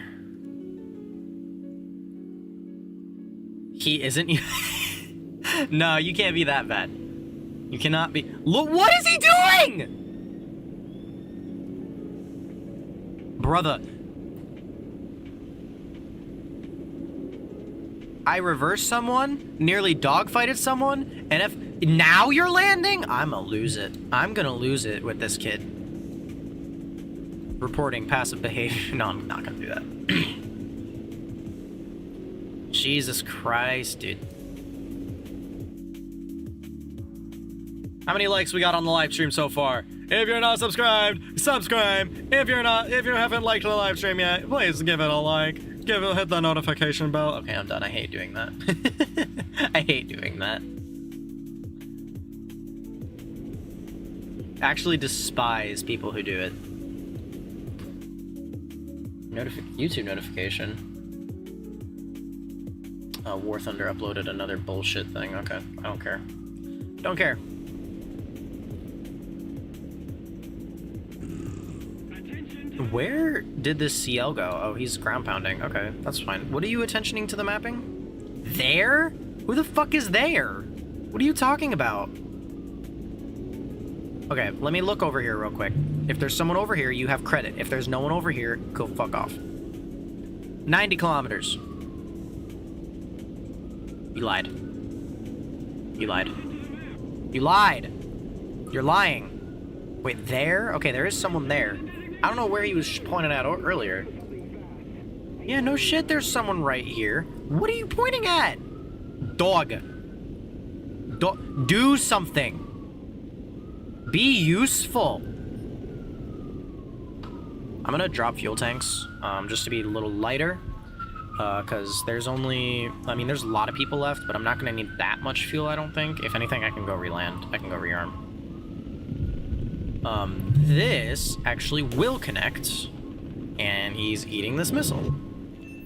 He isn't. No, you can't be that bad. You cannot be. Look, what is he doing? Brother. I reversed someone, nearly dogfighted someone, and if now you're landing, I'm gonna lose it. I'm gonna lose it with this kid. Reporting passive behavior. No, I'm not gonna do that. Jesus Christ, dude. How many likes we got on the live stream so far? If you're not subscribed, subscribe. If you haven't liked the live stream yet, please give it a like. Hit the notification bell. Okay, I'm done. I hate doing that. I hate doing that. Actually despise people who do it. YouTube notification. War Thunder uploaded another bullshit thing. Okay, I don't care. Don't care. Where did this CL go? Oh, he's ground pounding. Okay, that's fine. What are you attentioning to the mapping? There? Who the fuck is there? What are you talking about? Okay, let me look over here real quick. If there's someone over here, you have credit. If there's no one over here, go fuck off. 90 kilometers. You lied. You lied. You lied. You're lying. Wait, there? Okay, there is someone there. I don't know where he was pointing at earlier. Yeah, no shit, there's someone right here. What are you pointing at? Dog. Do something. Be useful. I'm gonna drop fuel tanks, just to be a little lighter. Because there's only... I mean, there's a lot of people left, but I'm not gonna need that much fuel, I don't think. If anything, I can go re-land. I can go rearm. This actually will connect, and he's eating this missile.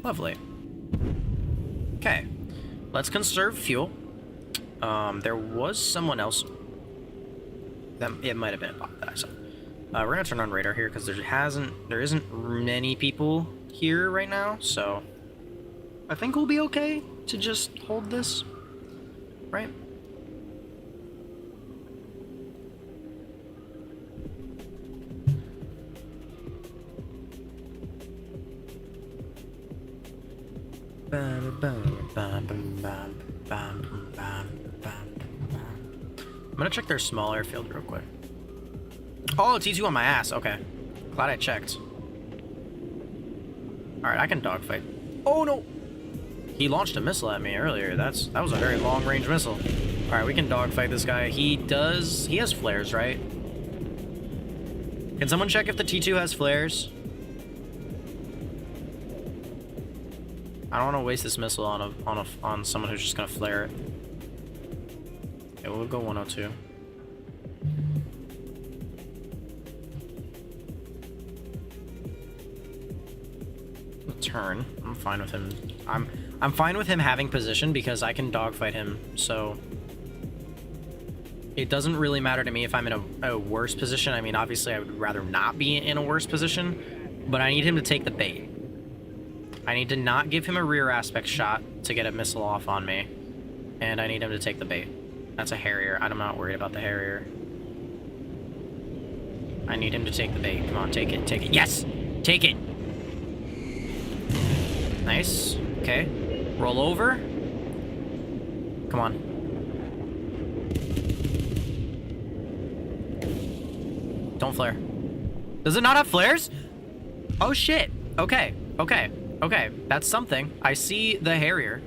Lovely. Okay, let's conserve fuel. There was someone else that it might have been a bot that I saw. We're gonna turn on radar here because there isn't many people here right now, so I think we'll be okay to just hold this, right? I'm gonna check their small airfield real quick. Oh, T2 on my ass. Okay. Glad I checked. Alright, I can dogfight. Oh no! He launched a missile at me earlier. That was a very long-range missile. Alright, we can dogfight this guy. He has flares, right? Can someone check if the T2 has flares? I don't want to waste this missile on someone who's just gonna flare it. Okay, we'll go 102. Turn. I'm fine with him. I'm fine with him having position because I can dogfight him, so it doesn't really matter to me if I'm in a worse position. I mean, obviously I would rather not be in a worse position, but I need him to take the bait. I need to not give him a rear aspect shot to get a missile off on me, and I need him to take the bait. That's a Harrier. I'm not worried about the Harrier. I need him to take the bait. Come on, take it, take it. Yes! Take it! Nice. Okay. Roll over. Come on. Don't flare. Does it not have flares? Oh shit. Okay. Okay. Okay. That's something. I see the Harrier.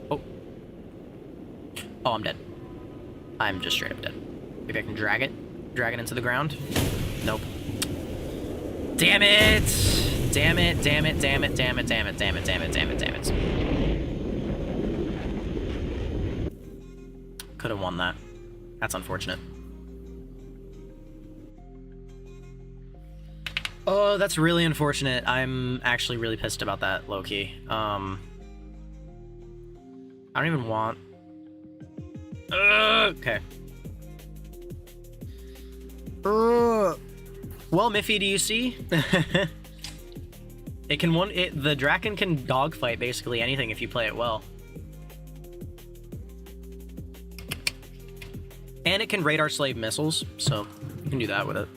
Oh. Oh, I'm dead. I'm just straight up dead. Maybe I can drag it. Drag it into the ground. Nope. Damn it! Damn it, damn it, damn it, damn it, damn it, damn it, damn it, damn it, damn it. Could have won that. That's unfortunate. Oh, that's really unfortunate. I'm actually really pissed about that, low-key. I don't even want... okay. Well, Miffy, do you see? The Draken can dogfight basically anything if you play it well. And it can radar slave missiles, so you can do that with it.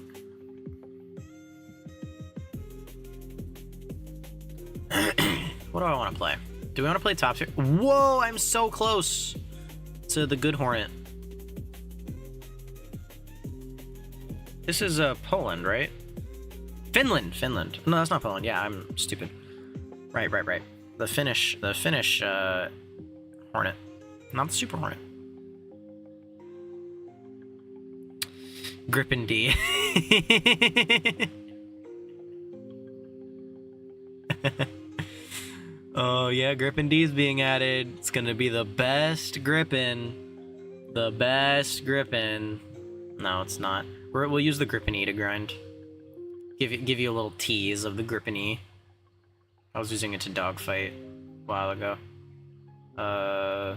What do I want to play? Do we want to play top tier? Whoa, I'm so close to the good Hornet. This is Poland, right? Finland. No, that's not Poland. Yeah, I'm stupid. Right. The Finnish Hornet, not the Super Hornet. Gripen D. Oh yeah, Gripen D is being added. It's gonna be the best Gripen. The best Gripen. No, it's not. We'll use the Gripen E to grind. Give you a little tease of the Gripen E. I was using it to dogfight a while ago. I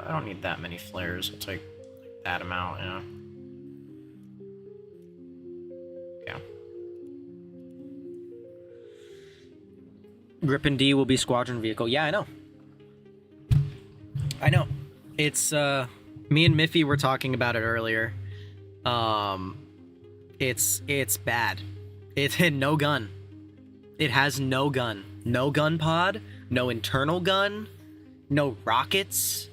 don't need that many flares. I'll take that amount, you know. Yeah. Gripen D will be squadron vehicle. Yeah, I know. I know. It's me and Miffy were talking about it earlier. It's bad. It had no gun. It has no gun. No gun pod, no internal gun, no rockets.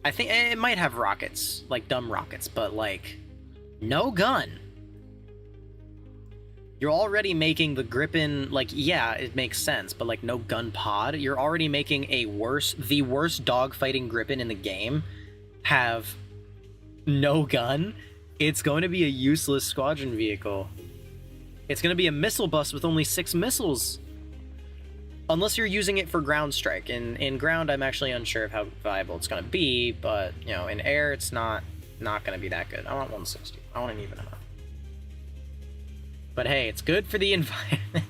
I think it might have rockets, like dumb rockets, but like no gun. You're already making the Gripen, like, yeah, it makes sense, but like no gun pod. You're already making the worst dogfighting Gripen in the game have no gun. It's going to be a useless squadron vehicle. It's going to be a missile bus with only 6 missiles. Unless you're using it for ground strike. In ground, I'm actually unsure of how viable it's going to be, but, you know, in air, it's not going to be that good. I want 160. I want an even amount. But hey, it's good for the environment.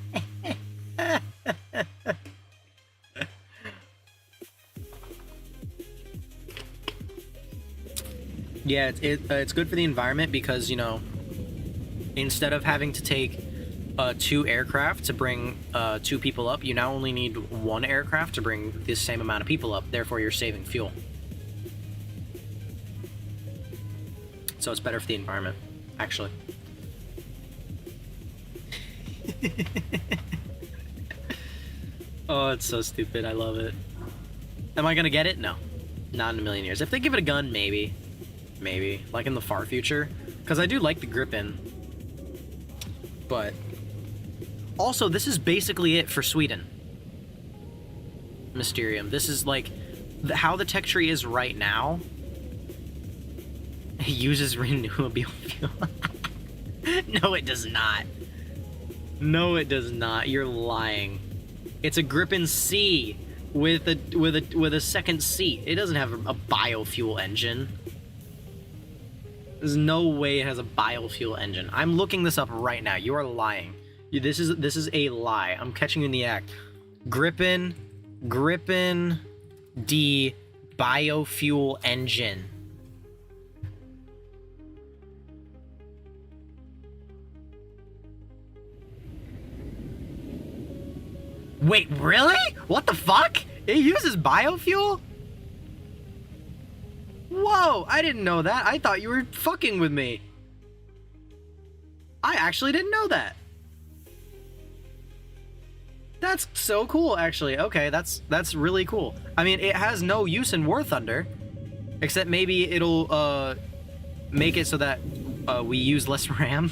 Yeah, it's good for the environment because, you know, instead of having to take 2 aircraft to bring 2 people up, you now only need 1 aircraft to bring the same amount of people up. Therefore, you're saving fuel. So it's better for the environment, actually. Oh, it's so stupid. I love it. Am I gonna get it? No. Not in a million years. If they give it a gun, maybe. Maybe. Like in the far future. Because I do like the Gripen. But also, this is basically it for Sweden. Mysterium. This is like how the tech tree is right now. It uses renewable fuel. No, it does not. No, it does not. You're lying. It's a Gripen C. with a second seat. It doesn't have a biofuel engine. There's no way it has a biofuel engine. I'm looking this up right now. You are lying. This is a lie. I'm catching you in the act. Gripen D biofuel engine. Wait, really? What the fuck? It uses biofuel? Whoa, I didn't know that. I thought you were fucking with me. I actually didn't know that. That's so cool, actually. Okay, that's really cool. I mean, it has no use in War Thunder, except maybe it'll make it so that we use less RAM.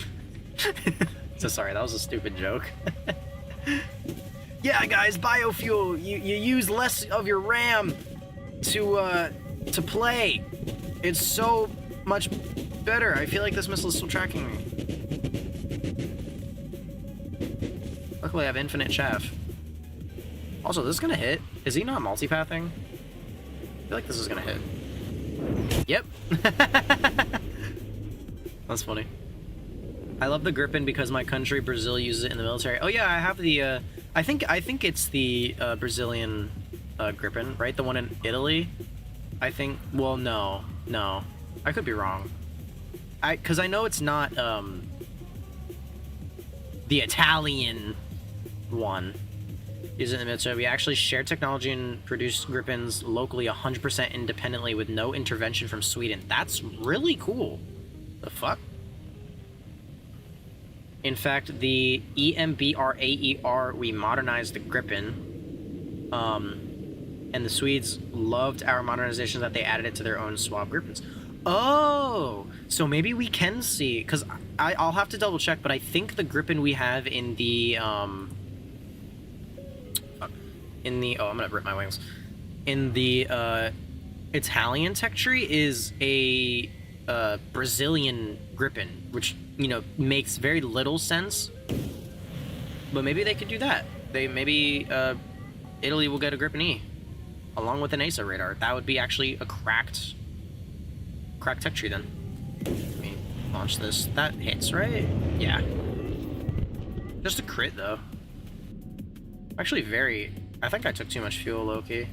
So sorry, that was a stupid joke. Yeah, guys, biofuel. You use less of your RAM to play. It's so much better. I feel like this missile is still tracking me. Luckily, I have infinite chaff. Also, this is gonna hit. Is he not multipathing? I feel like this is gonna hit. Yep. That's funny. I love the Gripen because my country, Brazil, uses it in the military. Oh yeah, I have the, I think it's the Brazilian Gripen, right? The one in Italy? I think, well, no. I could be wrong. Because I know it's not, the Italian one. Use it in the military. We actually share technology and produce Gripens locally 100% independently with no intervention from Sweden. That's really cool. The fuck? In fact, the EMBRAER, we modernized the Gripen. And the Swedes loved our modernization that they added it to their own swab Gripens. Oh, so maybe we can see, because I'll have to double check, but I think the Gripen we have in the, oh, I'm gonna rip my wings. In the, Italian tech tree is a, Brazilian Gripen, which, you know, makes very little sense. But maybe they could do that. Maybe, Italy will get a Gripen E, along with an ASA radar. That would be actually a cracked tech tree then. Let me launch this. That hits, right? Yeah. Just a crit, though. Actually I think I took too much fuel, low-key.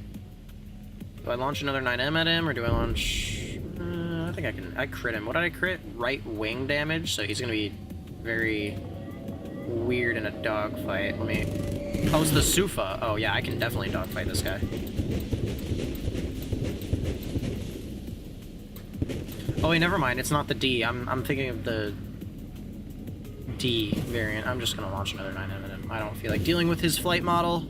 Do I launch another 9M at him, or do I launch... I think I crit him. What did I crit? Right wing damage, so he's gonna be very weird in a dogfight. Let me... Oh, it's the Sufa. Oh, yeah, I can definitely dogfight this guy. Oh, wait, never mind. It's not the D. I'm thinking of the D variant. I'm just gonna launch another 9M at him. I don't feel like dealing with his flight model.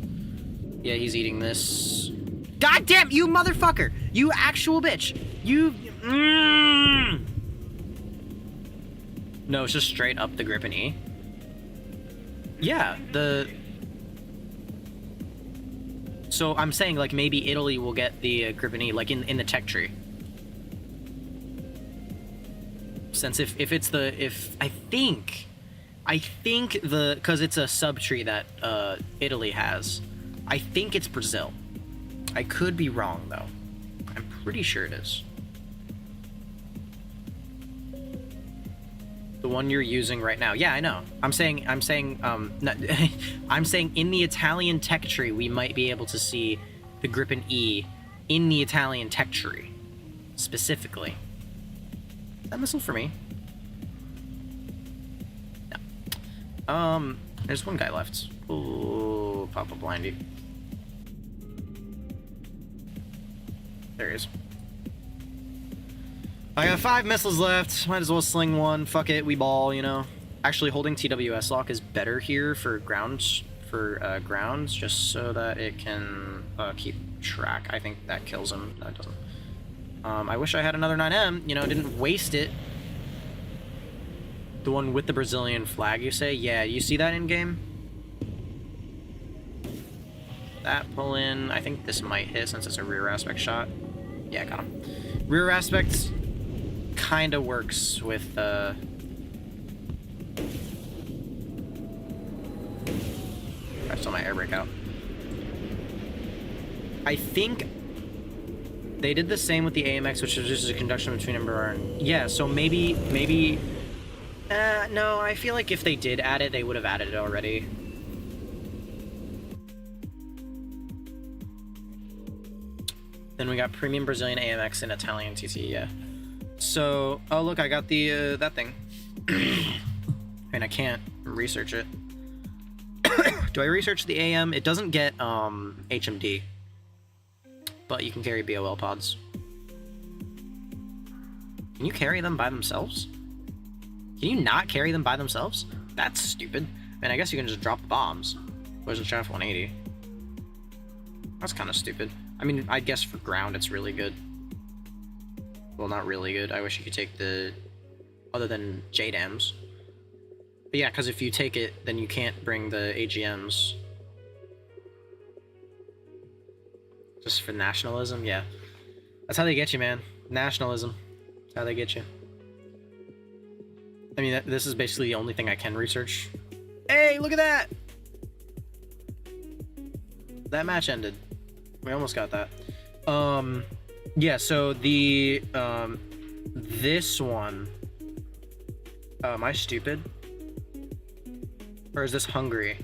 Yeah, he's eating this. God damn, you motherfucker! You actual bitch! You... No, it's just straight up the Gripen E. Yeah, So I'm saying, like, maybe Italy will get the Gripen E, like, in the tech tree. Since if it's the... I think the... Because it's a subtree that Italy has. I think it's Brazil. I could be wrong, though. I'm pretty sure it is. The one you're using right now. Yeah, I know. I'm saying, I'm saying in the Italian tech tree, we might be able to see the Gripen E in the Italian tech tree. Specifically. Is that missile for me? No. There's one guy left. Ooh, pop a blindy. There he is. I got 5 missiles left. Might as well sling one. Fuck it, we ball, you know. Actually, holding TWS lock is better here for grounds, just so that it can keep track. I think that kills him. No, it doesn't. I wish I had another 9M. You know, didn't waste it. The one with the Brazilian flag, you say? Yeah, you see that in game? That pull in. I think this might hit since it's a rear aspect shot. Yeah, got him. Rear aspect kind of works with I still my air brake out. I think they did the same with the AMX, which is just a conduction between and burn. Yeah, so maybe... no, I feel like if they did add it, they would have added it already. Then we got premium Brazilian AMX and Italian TC, yeah. So, oh look, I got the, that thing. And I can't research it. Do I research the AM? It doesn't get, HMD. But you can carry BOL pods. Can you carry them by themselves? Can you not carry them by themselves? That's stupid. And I guess you can just drop the bombs. Where's the Chaff 180? That's kind of stupid. I mean, I guess for ground it's really good. Well, not really good. I wish you could take the... other than JDAMs. But yeah, because if you take it, then you can't bring the AGMs. Just for nationalism? Yeah. That's how they get you, man. Nationalism. That's how they get you. I mean, this is basically the only thing I can research. Hey, look at that! That match ended. We almost got that. Yeah, so the, this one... am I stupid? Or is this Hungary?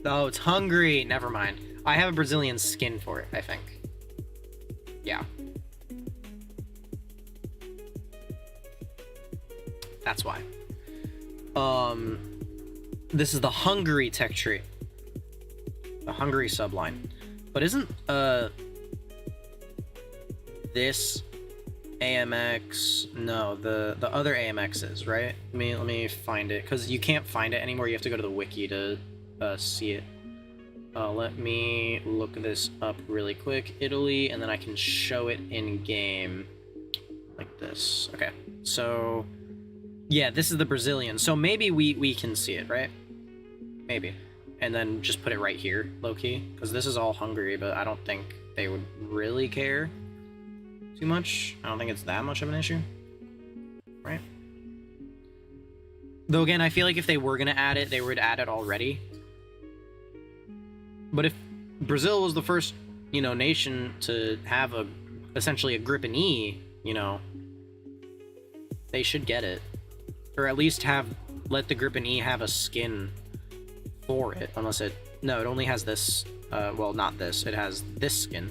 Oh, it's Hungary! Never mind. I have a Brazilian skin for it, I think. Yeah. That's why. This is the Hungary tech tree. The Hungary subline. But isn't, this AMX... No, the other AMX is, right? Let me find it, because you can't find it anymore. You have to go to the wiki to, see it. Let me look this up really quick. Italy, and then I can show it in-game. Like this. Okay, so... Yeah, this is the Brazilian. So maybe we can see it, right? Maybe. And then just put it right here, low-key. Because this is all Hungary, but I don't think they would really care too much. I don't think it's that much of an issue. Right? Though again, I feel like if they were going to add it, they would add it already. But if Brazil was the first, you know, nation to have essentially a grip in E, you know, they should get it. Or at least let the grip in E have a skin for it, unless it... No, it only has this, well, not this. It has this skin.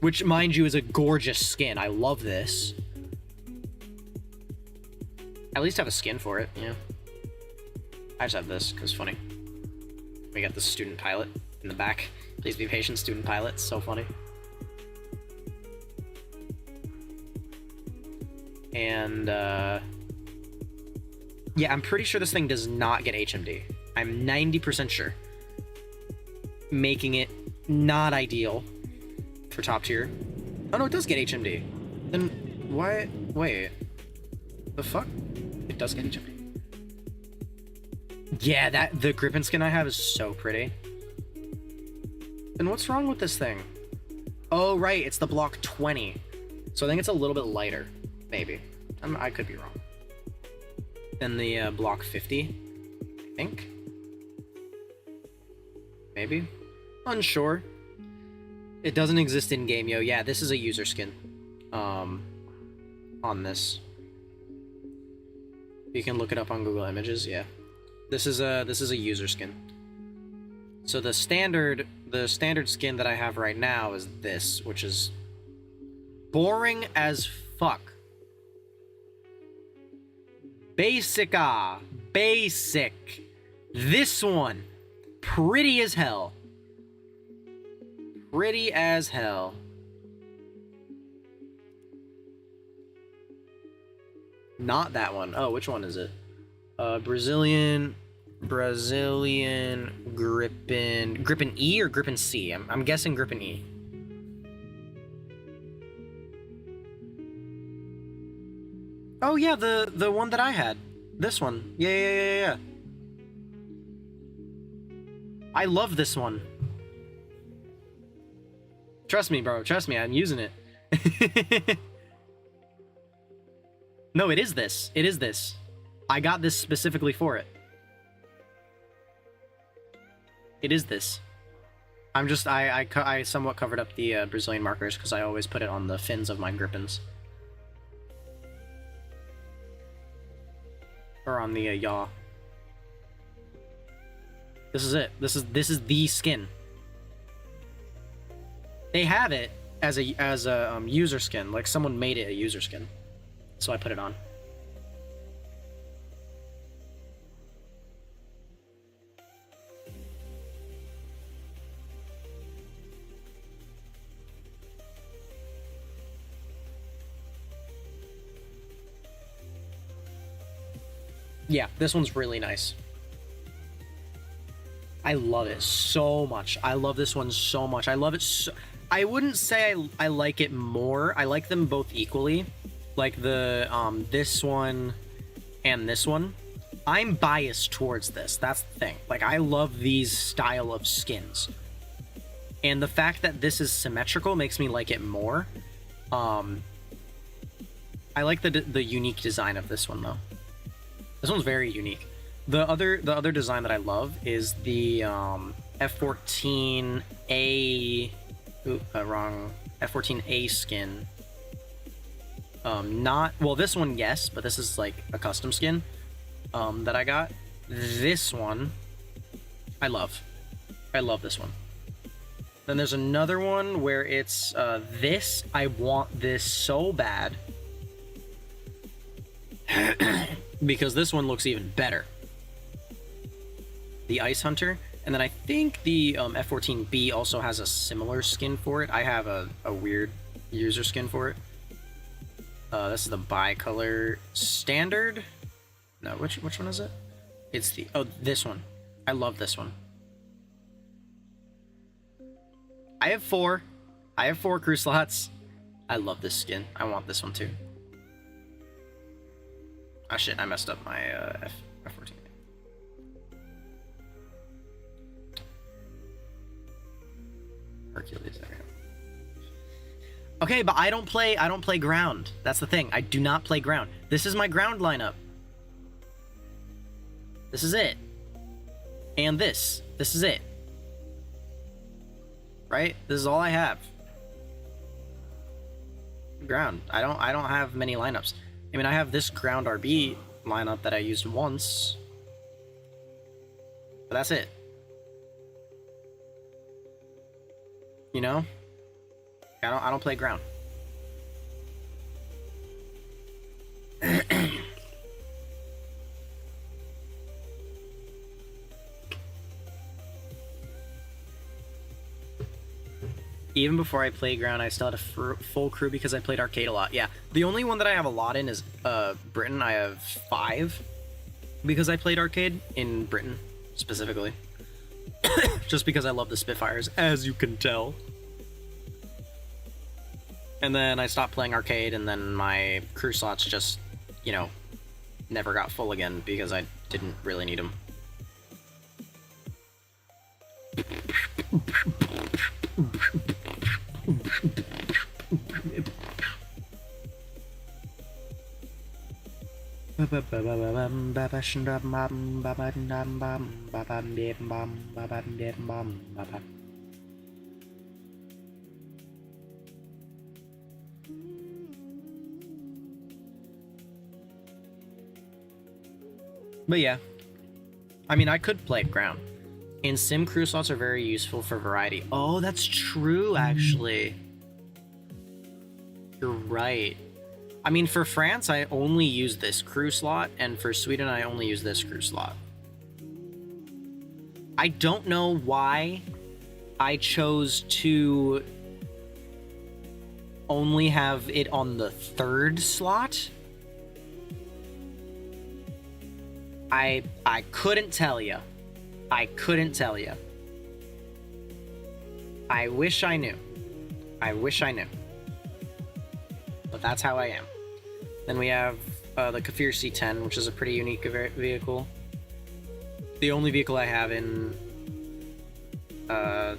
Which, mind you, is a gorgeous skin. I love this. At least have a skin for it, yeah. I just have this, because funny. We got the student pilot in the back. Please be patient, student pilot. So funny. And, yeah, I'm pretty sure this thing does not get HMD. I'm 90% sure. Making it not ideal for top tier. Oh no, it does get HMD. Then why? Wait. The fuck? It does get HMD. Yeah, the Griffin skin I have is so pretty. Then what's wrong with this thing? Oh, right, it's the block 20. So I think it's a little bit lighter. Maybe. I could be wrong. Than the block 50, I think. Maybe? Unsure. It doesn't exist in game, yo. Yeah, this is a user skin. On this. You can look it up on Google Images, yeah. This is a user skin. So the standard skin that I have right now is this, which is boring as fuck. Basic. This one, pretty as hell. Pretty as hell. Not that one. Oh, which one is it? Brazilian Grippin E or Grippin C? I'm guessing Grippin E. Oh yeah, the one that I had. This one. Yeah. I love this one. Trust me, bro. Trust me, I'm using it. No, it is this. It is this. I got this specifically for it. It is this. I somewhat covered up the Brazilian markers because I always put it on the fins of my grippins. Or on the yaw. This is it. This is the skin. They have it as a user skin. Like someone made it a user skin, so I put it on. Yeah, this one's really nice. I love it so much. I love this one so much. I love it so... I wouldn't say I like it more. I like them both equally. Like the, this one and this one. I'm biased towards this. That's the thing. Like, I love these style of skins. And the fact that this is symmetrical makes me like it more. I like the unique design of this one, though. This one's very unique. The other design that I love is the F14A. Wrong. F14A skin. Not well. This one, yes, but this is like a custom skin that I got. This one, I love. I love this one. Then there's another one where it's this. I want this so bad. Because this one looks even better. The Ice Hunter. And then I think the F14B also has a similar skin for it. I have a weird user skin for it. This is the bicolor standard. No, which one is it? It's the... Oh, this one. I love this one. I have 4. I have 4 crew slots. I love this skin. I want this one too. Oh shit, I messed up my F14. Hercules, there we go. Okay, but I don't play ground. That's the thing. I do not play ground. This is my ground lineup. This is it. And this. This is it. Right? This is all I have. Ground. I don't have many lineups. I mean, I have this ground RB lineup that I used once. But that's it. You know? I don't play ground. Even before I played ground, I still had a full crew because I played arcade a lot. Yeah, the only one that I have a lot in is Britain. I have 5 because I played arcade in Britain specifically. Just because I love the Spitfires, as you can tell. And then I stopped playing arcade, and then my crew slots just, you know, never got full again because I didn't really need them. But yeah, I mean, I could play ground. And sim crew slots are very useful for variety. Oh, that's true, actually. You're right. I mean, for France, I only use this crew slot, and for Sweden, I only use this crew slot. I don't know why I chose to only have it on the 3rd slot. I couldn't tell you. I couldn't tell you. I wish I knew. I wish I knew. But that's how I am. Then we have the Kafir C10, which is a pretty unique vehicle. The only vehicle I have in where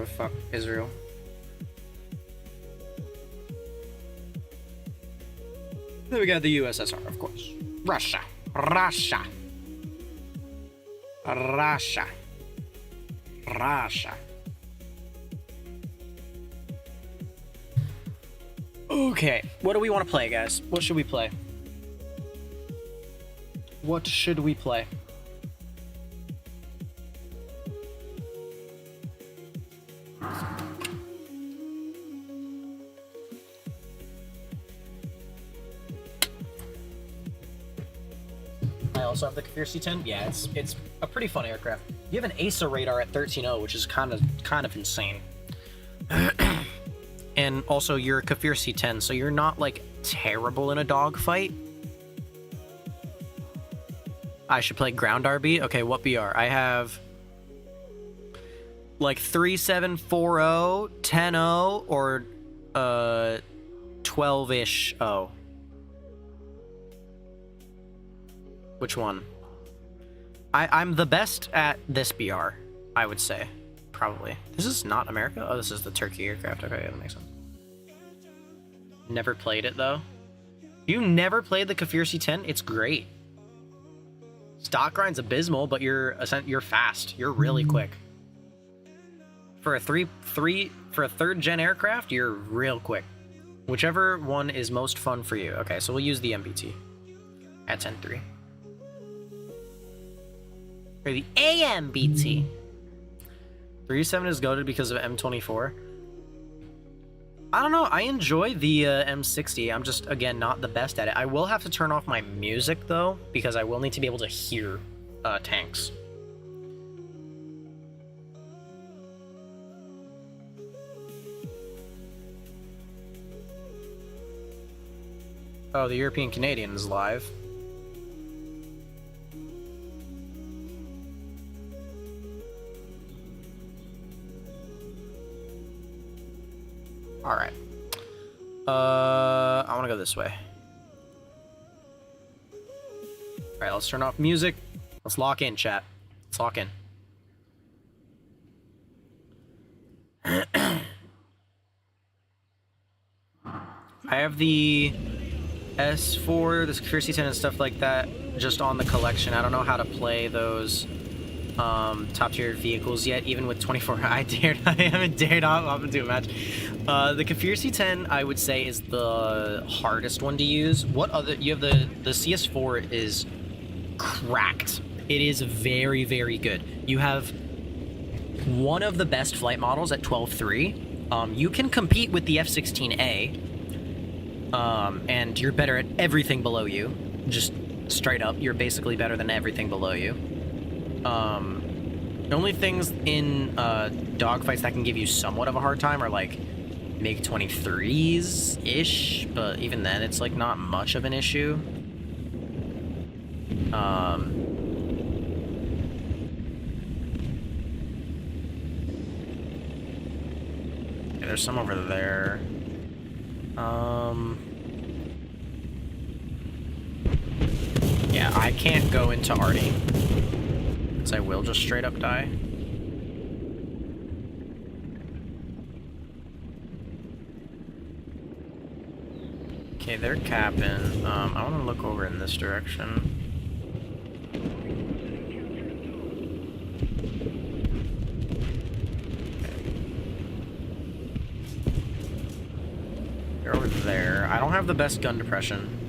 the fuck, Israel. Then we got the USSR, of course. Russia. Russia. Russia. Russia. Okay, what do we want to play, guys? What should we play? What should we play? I also have the Kafir C-10. Yeah, it's a pretty fun aircraft. You have an ASA radar at 13.0, which is kind of insane. And also, you're a Kafir C-10, so you're not, like, terrible in a dogfight. I should play ground RB? Okay, what BR? I have, like, 3740, 10.0, or, 12-ish 0. Which one? I'm the best at this BR, I would say. Probably. This is not America? Oh, this is the Turkey aircraft. Okay, that makes sense. Never played it, though. You never played the Kafir C-10? It's great. Stock grind's abysmal, but you're fast. You're really quick. For a for a third gen aircraft, you're real quick. Whichever one is most fun for you. Okay, so we'll use the MBT at 10.3. Or the AMBT. 37 is goated because of M24. I don't know. I enjoy the M60. I'm just, again, not the best at it. I will have to turn off my music, though, because I will need to be able to hear tanks. Oh, the European Canadian is live. All right. I want to go this way. All right, let's turn off music. Let's lock in, chat. Let's lock in. I have the S4, the Kafir C-10 and stuff like that just on the collection. I don't know how to play those top tier vehicles yet, even with 24. I haven't dared hop into a match. The Kafir C-10, I would say, is the hardest one to use. What other, you have the CS4 is cracked. It is very, very good. You have one of the best flight models at 12.3. You can compete with the F-16A, and you're better at everything below you. Just straight up, you're basically better than everything below you. The only things in dogfights that can give you somewhat of a hard time are like MiG-23s-ish, but even then it's like not much of an issue. Yeah, there's some over there. Yeah, I can't go into Artie, because I will just straight up die. Okay, they're capping. I want to look over in this direction. They're over there. I don't have the best gun depression.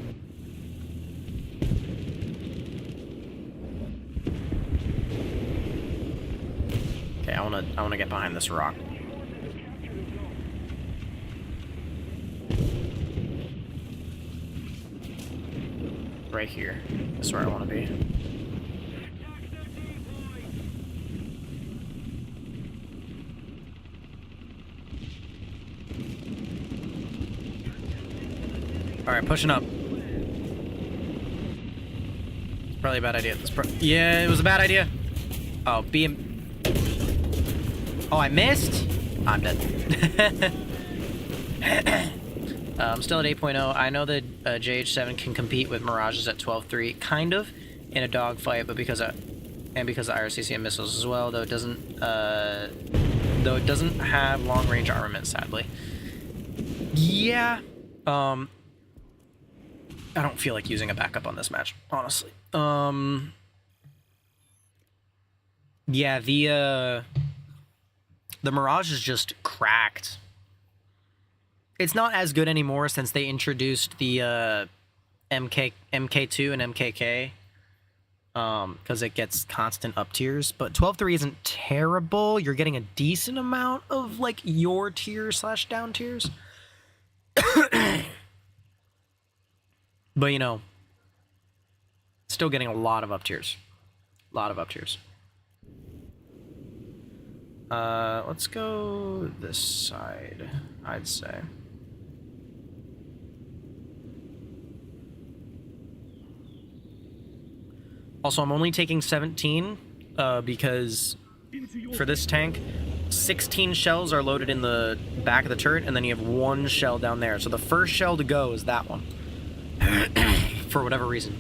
Okay, I wanna get behind this rock. Right here. That's where I want to be. Alright, pushing up. It's probably a bad idea. Yeah, it was a bad idea. Oh, Oh, I missed? I'm dead. I'm still at 8.0. I know that JH7 can compete with Mirages at 12.3, kind of, in a dogfight, but because of IRCC and missiles as well, though it doesn't have long-range armament, sadly. Yeah, I don't feel like using a backup on this match, honestly. Yeah, the The Mirage is just cracked. It's not as good anymore since they introduced the MK2 and MKK. Because it gets constant up tiers. But 12.3 isn't terrible. You're getting a decent amount of, like, your tier / down tiers. But, you know, still getting a lot of up tiers. A lot of up tiers. Let's go this side, I'd say. Also, I'm only taking 17 because for this tank, 16 shells are loaded in the back of the turret, and then you have 1 shell down there. So the first shell to go is that one. For whatever reason.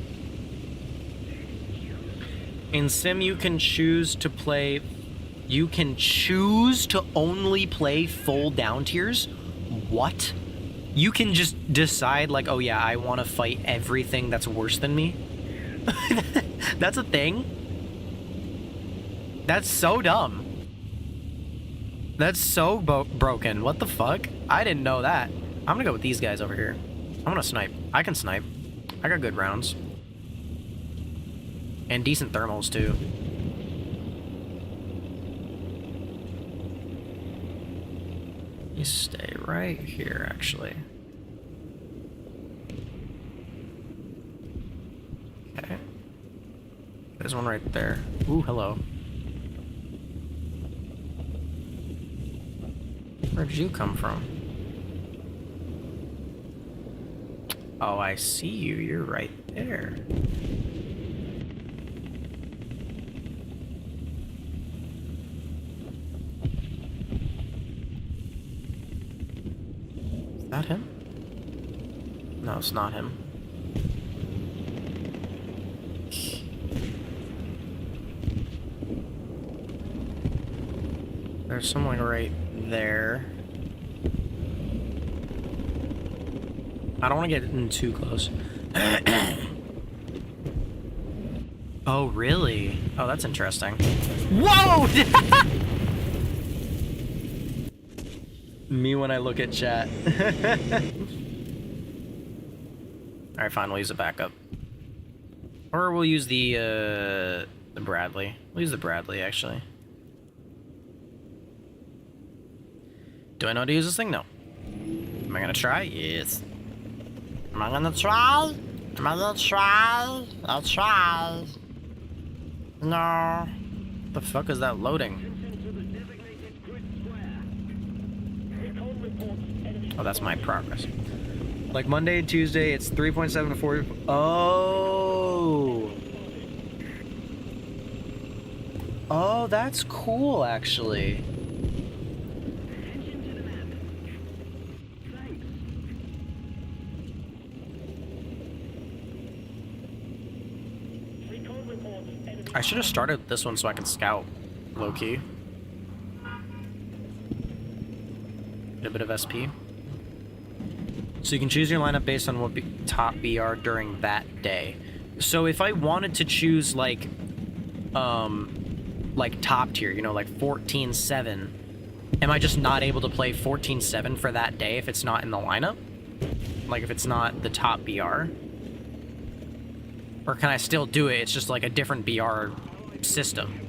In Sim, you can choose to play... You can choose to only play full down tiers? What? You can just decide, like, oh yeah, I want to fight everything that's worse than me? That's a thing? That's so dumb. That's so broken. What the fuck? I didn't know that. I'm gonna go with these guys over here. I'm gonna snipe. I can snipe. I got good rounds. And decent thermals, too. You stay right here, actually. Okay. There's one right there. Ooh, hello. Where did you come from? Oh, I see you. You're right there. Is that him? No, it's not him. There's someone right there. I don't want to get in too close. Oh, really? Oh, that's interesting. Whoa! Me when I look at chat. Alright, fine, we'll use a backup. Or we'll use the Bradley. We'll use the Bradley, actually. Do I know how to use this thing? No. Am I gonna try? Yes. Am I gonna try? Am I gonna try? I'll try. No. The fuck is that loading? Oh, that's my progress. Like Monday and Tuesday, it's 3.7 to 4. Oh. Oh, that's cool, actually. I should have started with this one so I can scout low-key. Get a bit of SP. So you can choose your lineup based on what top BR during that day. So if I wanted to choose like top tier, you know, like 14-7, am I just not able to play 14-7 for that day if it's not in the lineup? Like if it's not the top BR? Or can I still do it? It's just like a different BR system.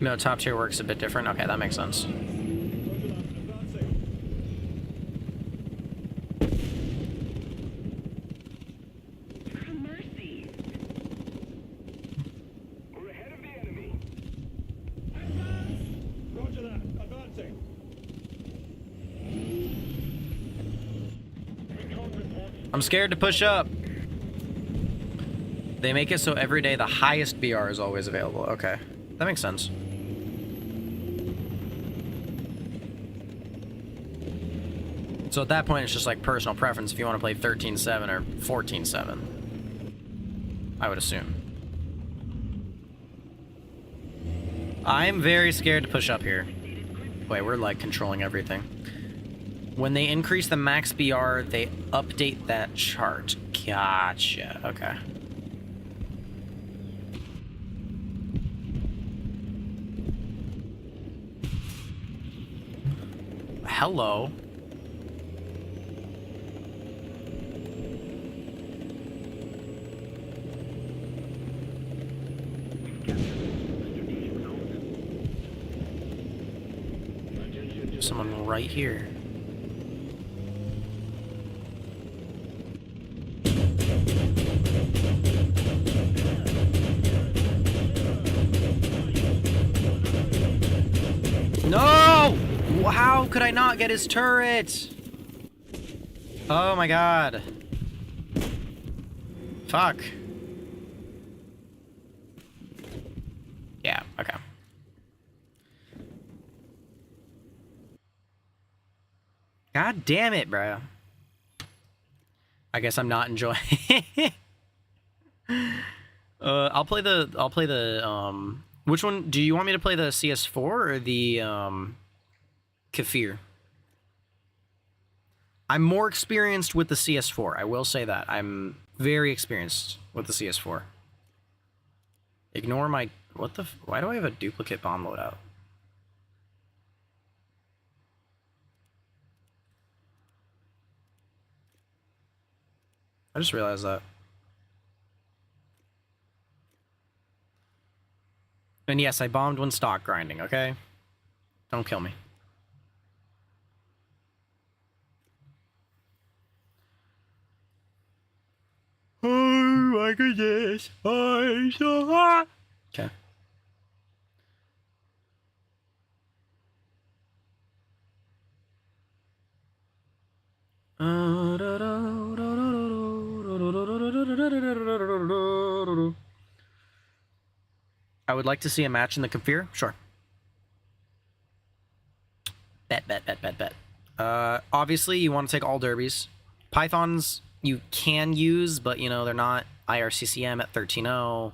No, top tier works a bit different. Okay, that makes sense. I'm scared to push up. They make it so every day the highest BR is always available. Okay, that makes sense. So at that point, it's just like personal preference if you want to play 13-7 or 14-7. I would assume. I'm very scared to push up here. Wait, we're like controlling everything. When they increase the max BR, they update that chart. Gotcha. Okay. Hello. Someone right here. No! How could I not get his turret? Oh my god. Fuck. Yeah, okay. God damn it, bro. I guess I'm not enjoying I'll play the which one do you want me to play, the CS4 or the Kefir? I'm more experienced with the CS4. I will say that. I'm very experienced with the CS4. Ignore my... What the... Why do I have a duplicate bomb loadout? I just realized that. And yes, I bombed when stock grinding, okay? Don't kill me. Oh my goodness, I'm so hot. Okay. I would like to see a match in the Kefir. Sure. Bet. Obviously, you want to take all derbies. Pythons you can use, but, you know, they're not IRCCM at 13.0.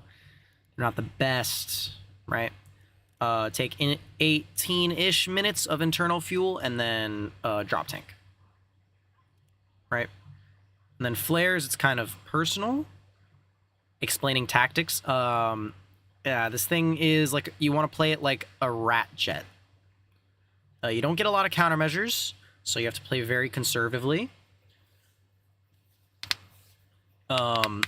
They're not the best, right? Take 18-ish minutes of internal fuel and then drop tank. Right? And then flares, it's kind of personal. Explaining tactics. Yeah, this thing is like, you want to play it like a rat jet. You don't get a lot of countermeasures, so you have to play very conservatively. And,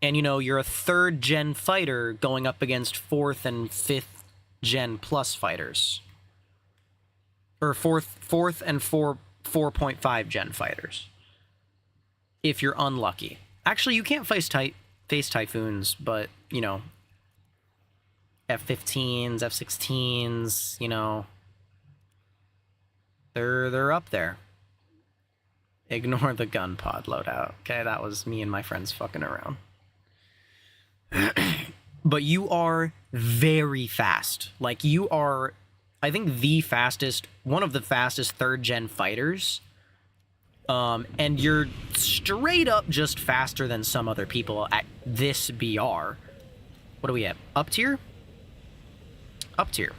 you know, you're a 3rd gen fighter going up against 4th and 5th gen plus fighters. Or 4th and 4.5 gen fighters. If you're unlucky. Actually, you can't face Typhoons, but, you know, F-15s, F-16s, you know, they're up there. Ignore the gun pod loadout. Okay, that was me and my friends fucking around. But you are very fast. Like, you are, I think, the fastest, one of the fastest 3rd gen fighters. And you're straight up just faster than some other people at this BR. What do we have? Up tier? Up tier.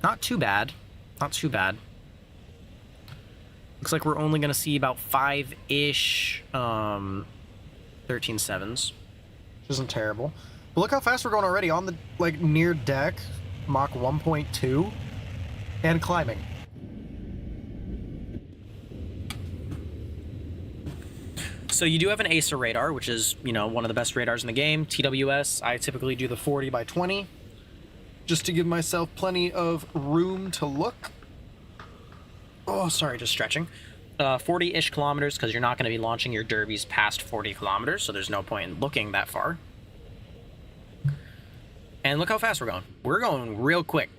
Not too bad. Not too bad. Looks like we're only going to see about 5-ish 13.7s. Which isn't terrible. But look how fast we're going already. On the, like, near deck. Mach 1.2. And climbing. So you do have an ASA radar, which is, you know, one of the best radars in the game. TWS, I typically do the 40x20. Just to give myself plenty of room to look. Oh, sorry, just stretching. 40-ish kilometers, because you're not going to be launching your derbies past 40 kilometers, so there's no point in looking that far. And look how fast we're going. We're going real quick.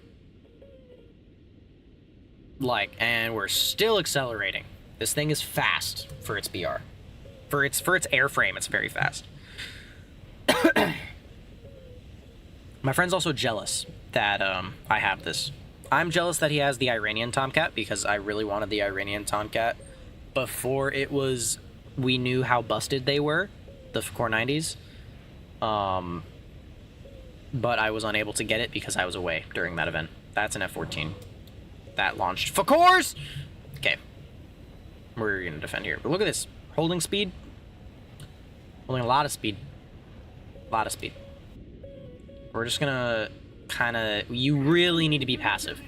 Like, and we're still accelerating. This thing is fast for its BR. For its airframe, it's very fast. My friend's also jealous that I have this. I'm jealous that he has the Iranian Tomcat, because I really wanted the Iranian Tomcat before it was, we knew how busted they were, the Core 90s. but I was unable to get it because I was away during that event. That's an F-14. That launched. For course! Okay. We're going to defend here. But look at this. Holding speed. Holding a lot of speed. A lot of speed. We're just going to kind of... You really need to be passive.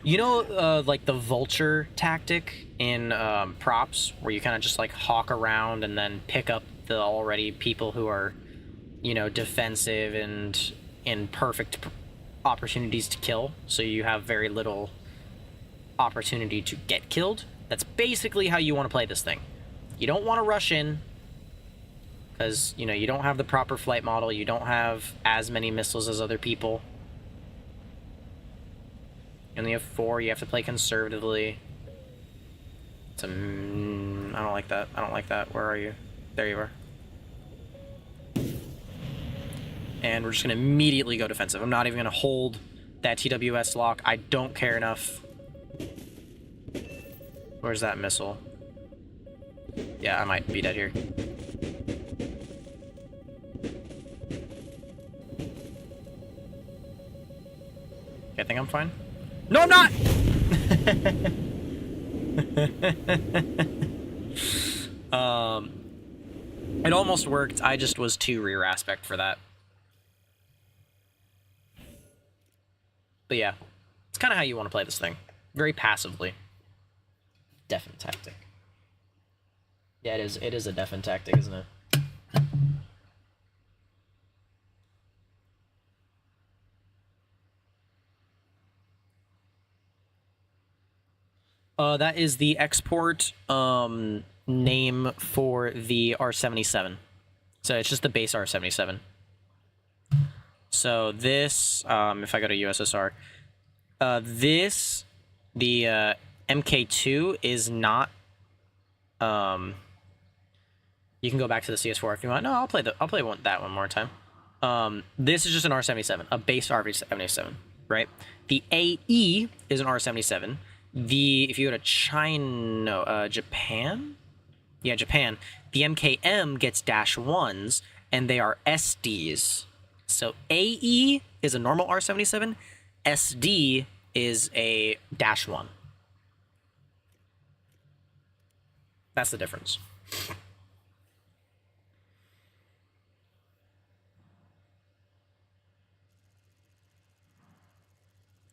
You know, like the vulture tactic in props, where you kind of just like hawk around and then pick up the already people who are, you know, defensive and in perfect opportunities to kill, so you have very little opportunity to get killed. That's basically how you want to play this thing. You don't want to rush in, because, you know, you don't have the proper flight model, you don't have as many missiles as other people. You only have 4, you have to play conservatively. It's a... I don't like that. I don't like that. Where are you? There you are. And we're just going to immediately go defensive. I'm not even going to hold that TWS lock. I don't care enough. Where's that missile? Yeah, I might be dead here. I think I'm fine. No, I'm not! It almost worked. I just was too rear aspect for that. But yeah, it's kind of how you want to play this thing. Very passively. Deafened tactic. Yeah, it is a deafened tactic, isn't it? That is the export name for the R77. So it's just the base R77. So this, if I go to USSR, the MK2 is not. You can go back to the CS4 if you want. No, I'll play that one more time. This is just an R77, a base R77, right? The AE is an R77. If you go to China, Japan? Yeah, Japan. The MKM gets -1s, and they are SDs. So AE is a normal R77, SD is a -1. That's the difference.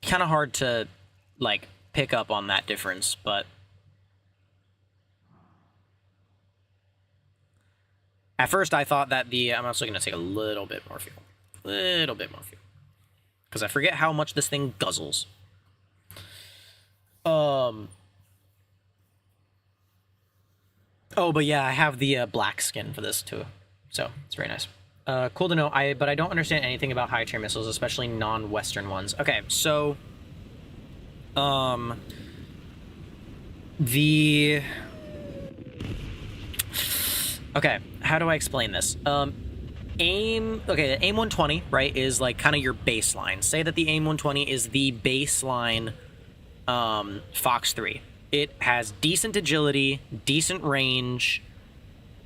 Kind of hard to, like, pick up on that difference, but at first I thought that I'm also going to take a little bit more fuel. Because I forget how much this thing guzzles. Oh, but yeah, I have the black skin for this too, so it's very nice. Cool to know, but I don't understand anything about high-tier missiles, especially non-Western ones. Okay, so... Okay, how do I explain this? The AIM 120, right, is like kind of your baseline. Say that the AIM 120 is the baseline Fox 3. It has decent agility, decent range,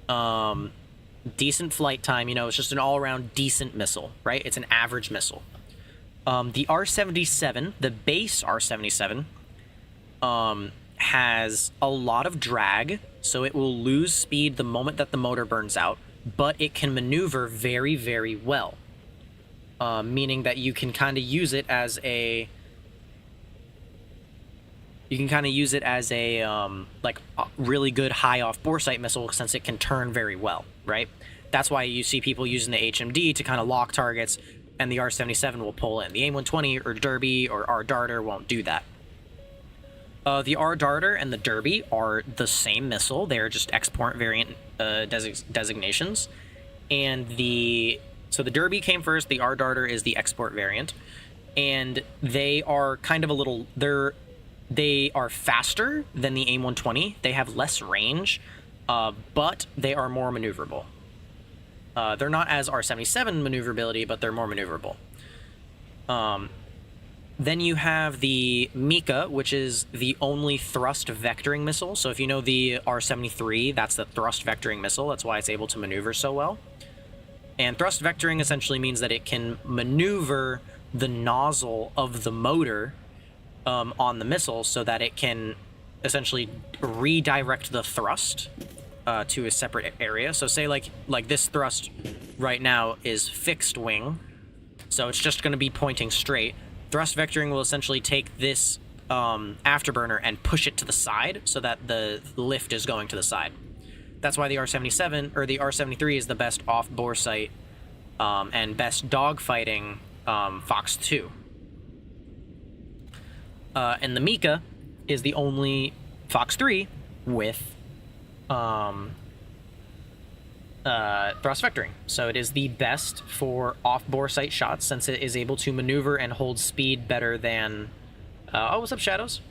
decent flight time, you know, it's just an all-around decent missile, right? It's an average missile. The R77, the base R77, has a lot of drag, so it will lose speed the moment that the motor burns out, but it can maneuver very, very well. Meaning that you can kind of use it as a... like, a really good high-off boresight missile, since it can turn very well, right? That's why you see people using the HMD to kind of lock targets, and the R77 will pull in. The AIM-120 or Derby or R-Darter won't do that. The R-Darter and the Derby are the same missile. They're just export variant designations. And so the Derby came first. The R-Darter is the export variant. And they are kind of they are faster than the AIM-120. They have less range, but they are more maneuverable. They're not as R77 maneuverability, but they're more maneuverable. Then you have the Mika, which is the only thrust vectoring missile. So if you know the R-73, that's the thrust vectoring missile. That's why it's able to maneuver so well. And thrust vectoring essentially means that it can maneuver the nozzle of the motor on the missile so that it can essentially redirect the thrust to a separate area. So say like this thrust right now is fixed wing, so it's just going to be pointing straight. Thrust vectoring will essentially take this afterburner and push it to the side so that the lift is going to the side. That's why the R-77 or the R-73 is the best off-bore sight and best dogfighting Fox 2. And the Mika is the only Fox 3 with thrust vectoring. So it is the best for off-bore sight shots since it is able to maneuver and hold speed better than... oh, what's up, Shadows?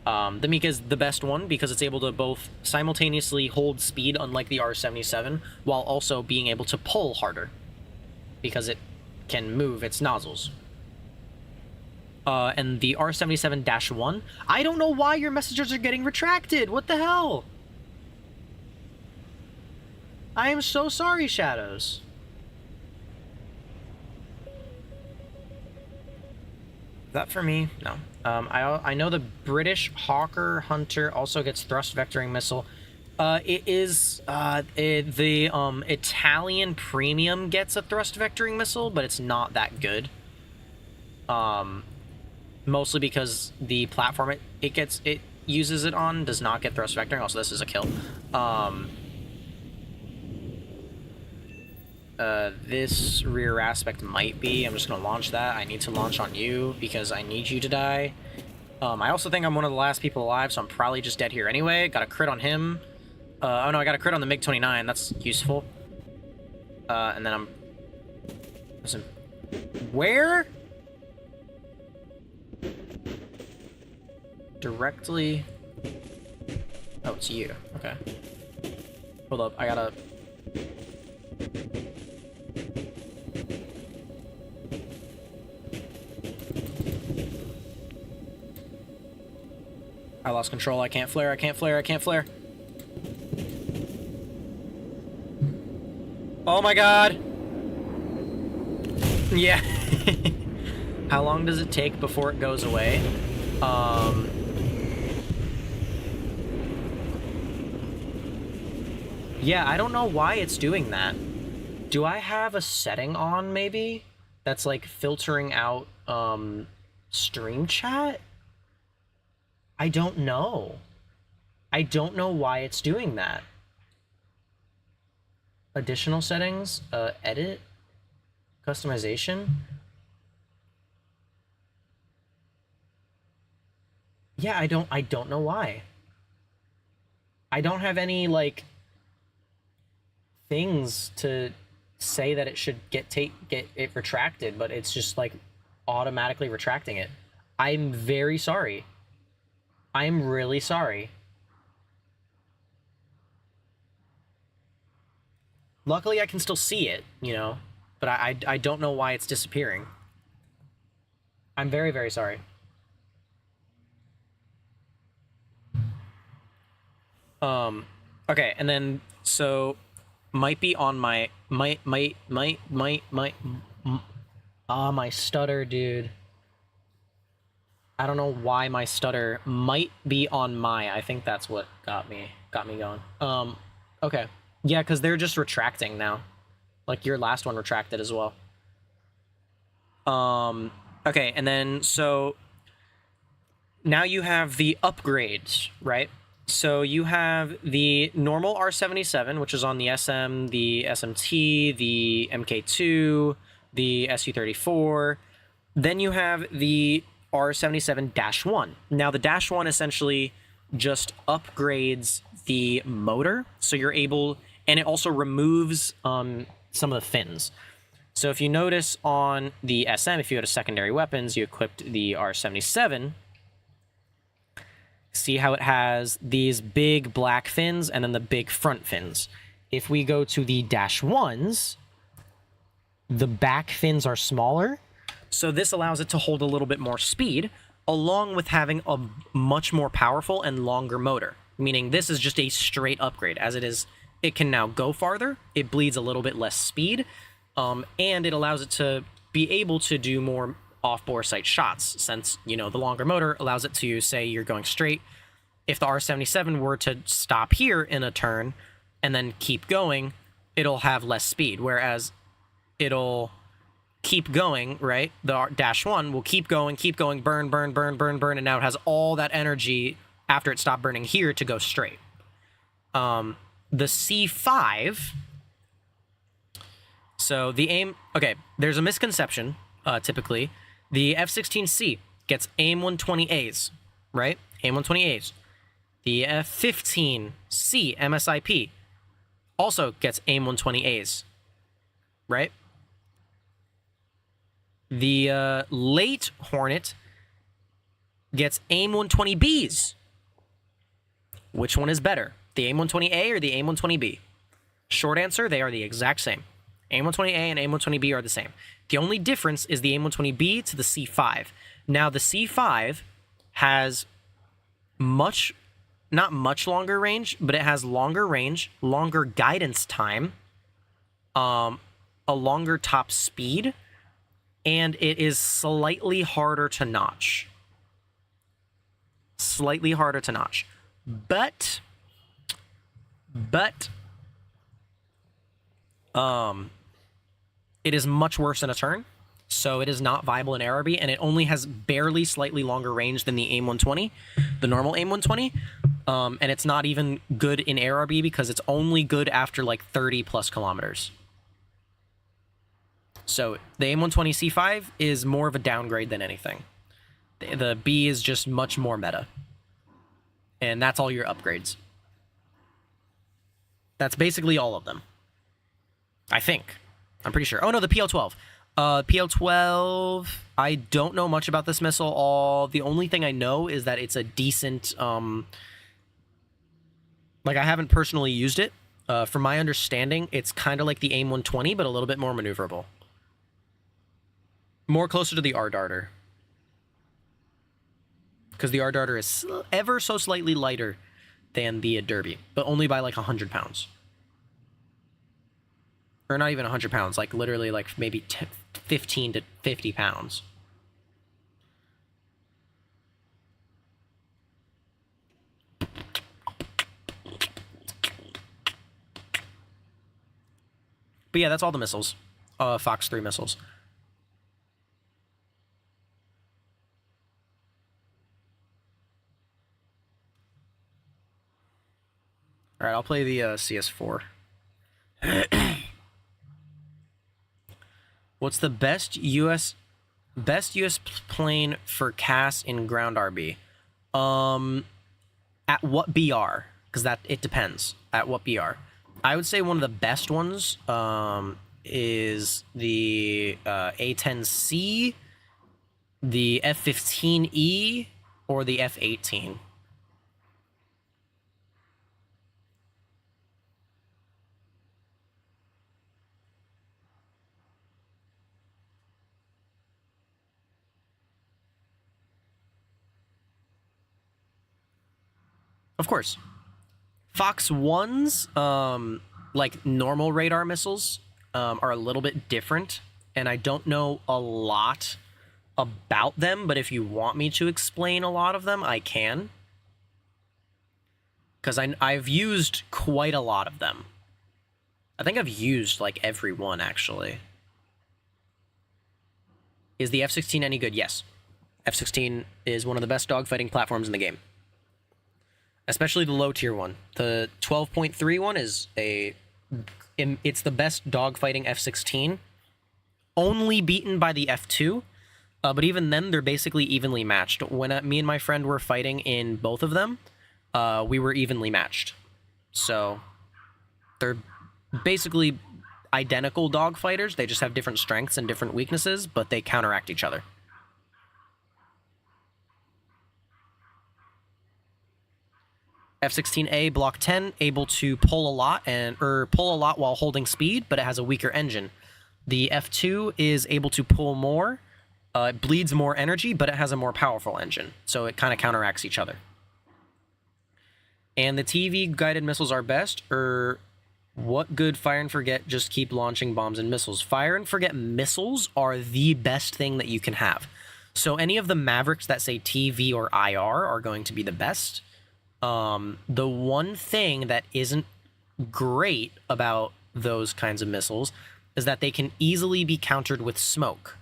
The Mika is the best one because it's able to both simultaneously hold speed, unlike the R-77, while also being able to pull harder because it can move its nozzles. And the R-77-1, I don't know why your messages are getting retracted. What the hell? I am so sorry, Shadows. Is that for me? No. I know the British Hawker Hunter also gets thrust vectoring missile. It is the Italian Premium gets a thrust vectoring missile, but it's not that good. Mostly because the platform it uses it on does not get thrust vectoring. Also, this is a kill. This rear aspect might be. I'm just gonna launch that. I need to launch on you because I need you to die. I also think I'm one of the last people alive, so I'm probably just dead here anyway. Got a crit on him. Oh no, I got a crit on the MiG-29. That's useful. And then I'm... Listen. Where? Directly... Oh, it's you. Okay. Hold up, I gotta... I lost control. I can't flare. I can't flare. I can't flare. Oh my god. Yeah. How long does it take before it goes away? Yeah, I don't know why it's doing that. Do I have a setting on, maybe? That's, like, filtering out, stream chat? I don't know. I don't know why it's doing that. Additional settings, edit, customization. Yeah, I don't know why. I don't have any, like, things to say that it should get it retracted, but it's just, like, automatically retracting it. I'm very sorry. I'm really sorry. Luckily, I can still see it, you know, but I don't know why it's disappearing. I'm very, very sorry. Okay, and then, so, might be on my, my stutter, dude. I don't know why my stutter might be on my. I think that's what got me going. Okay. Yeah, because they're just retracting now. Like, your last one retracted as well. Okay, and then, so, now you have the upgrades, right? So you have the normal R-77, which is on the SM, the SMT, the MK2, the Su-34. Then you have the R-77-1. Now, the -1 essentially just upgrades the motor, so you're able... And it also removes some of the fins. So if you notice on the SM, if you go to secondary weapons, you equipped the R-77... See how it has these big black fins and then the big front fins. If we go to the -1s, the back fins are smaller, so this allows it to hold a little bit more speed, along with having a much more powerful and longer motor, meaning this is just a straight upgrade, as it is it can now go farther. It bleeds a little bit less speed, and it allows it to be able to do more off-bore sight shots, since, you know, the longer motor allows it to, say you're going straight. If the R77 were to stop here in a turn and then keep going, it'll have less speed, whereas it'll keep going, right? The -1 will keep going, burn, and now it has all that energy after it stopped burning here to go straight. The C5, so the aim, okay, there's a misconception, typically. The F-16C gets AIM 120As, right? AIM 120As. The F-15C MSIP also gets AIM 120As, right? The late Hornet gets AIM 120Bs. Which one is better? The AIM 120A or the AIM 120B? Short answer, they are the exact same. AIM 120A and AIM 120B are the same. The only difference is the AIM 120B to the C5. Now, the C5 has not much longer range, but it has longer range, longer guidance time, a longer top speed, and it is slightly harder to notch. Slightly harder to notch. But it is much worse in a turn, so it is not viable in ARB, and it only has barely slightly longer range than the AIM 120, the normal AIM 120, and it's not even good in ARB because it's only good after like 30 plus kilometers. So the AIM 120 C5 is more of a downgrade than anything. The B is just much more meta. And that's all your upgrades. That's basically all of them. I think. I'm pretty sure. Oh no, the PL-12. PL-12, I don't know much about this missile. The only thing I know is that it's a decent, like, I haven't personally used it. From my understanding, it's kind of like the AIM 120, but a little bit more maneuverable. More closer to the R-Darter. Because the R-Darter is ever so slightly lighter than the Derby, but only by like 100 pounds. Or not even 100 pounds, like literally like maybe 15 to 50 pounds. But yeah, that's all the missiles. Fox 3 missiles. All right, I'll play the CS4. What's the best US plane for CAS in ground RB? At what BR? Because it depends. At what BR? I would say one of the best ones is the A-10C, the F-15E, or the F-18. Of course. Fox 1's, like, normal radar missiles are a little bit different, and I don't know a lot about them, but if you want me to explain a lot of them, I can. Because I've used quite a lot of them. I think I've used, like, every one, actually. Is the F-16 any good? Yes. F-16 is one of the best dogfighting platforms in the game. Especially the low-tier one. The 12.3 one is it's the best dogfighting F-16. Only beaten by the F-2. But even then, they're basically evenly matched. When me and my friend were fighting in both of them, we were evenly matched. So, they're basically identical dogfighters. They just have different strengths and different weaknesses, but they counteract each other. F-16A Block 10, able to pull a lot while holding speed, but it has a weaker engine. The F2 is able to pull more, it bleeds more energy, but it has a more powerful engine, so it kind of counteracts each other. And the TV guided missiles are best, What good fire and forget, just keep launching bombs and missiles. Fire and forget missiles are the best thing that you can have. So any of the Mavericks that say TV or IR are going to be the best. The one thing that isn't great about those kinds of missiles is that they can easily be countered with smoke.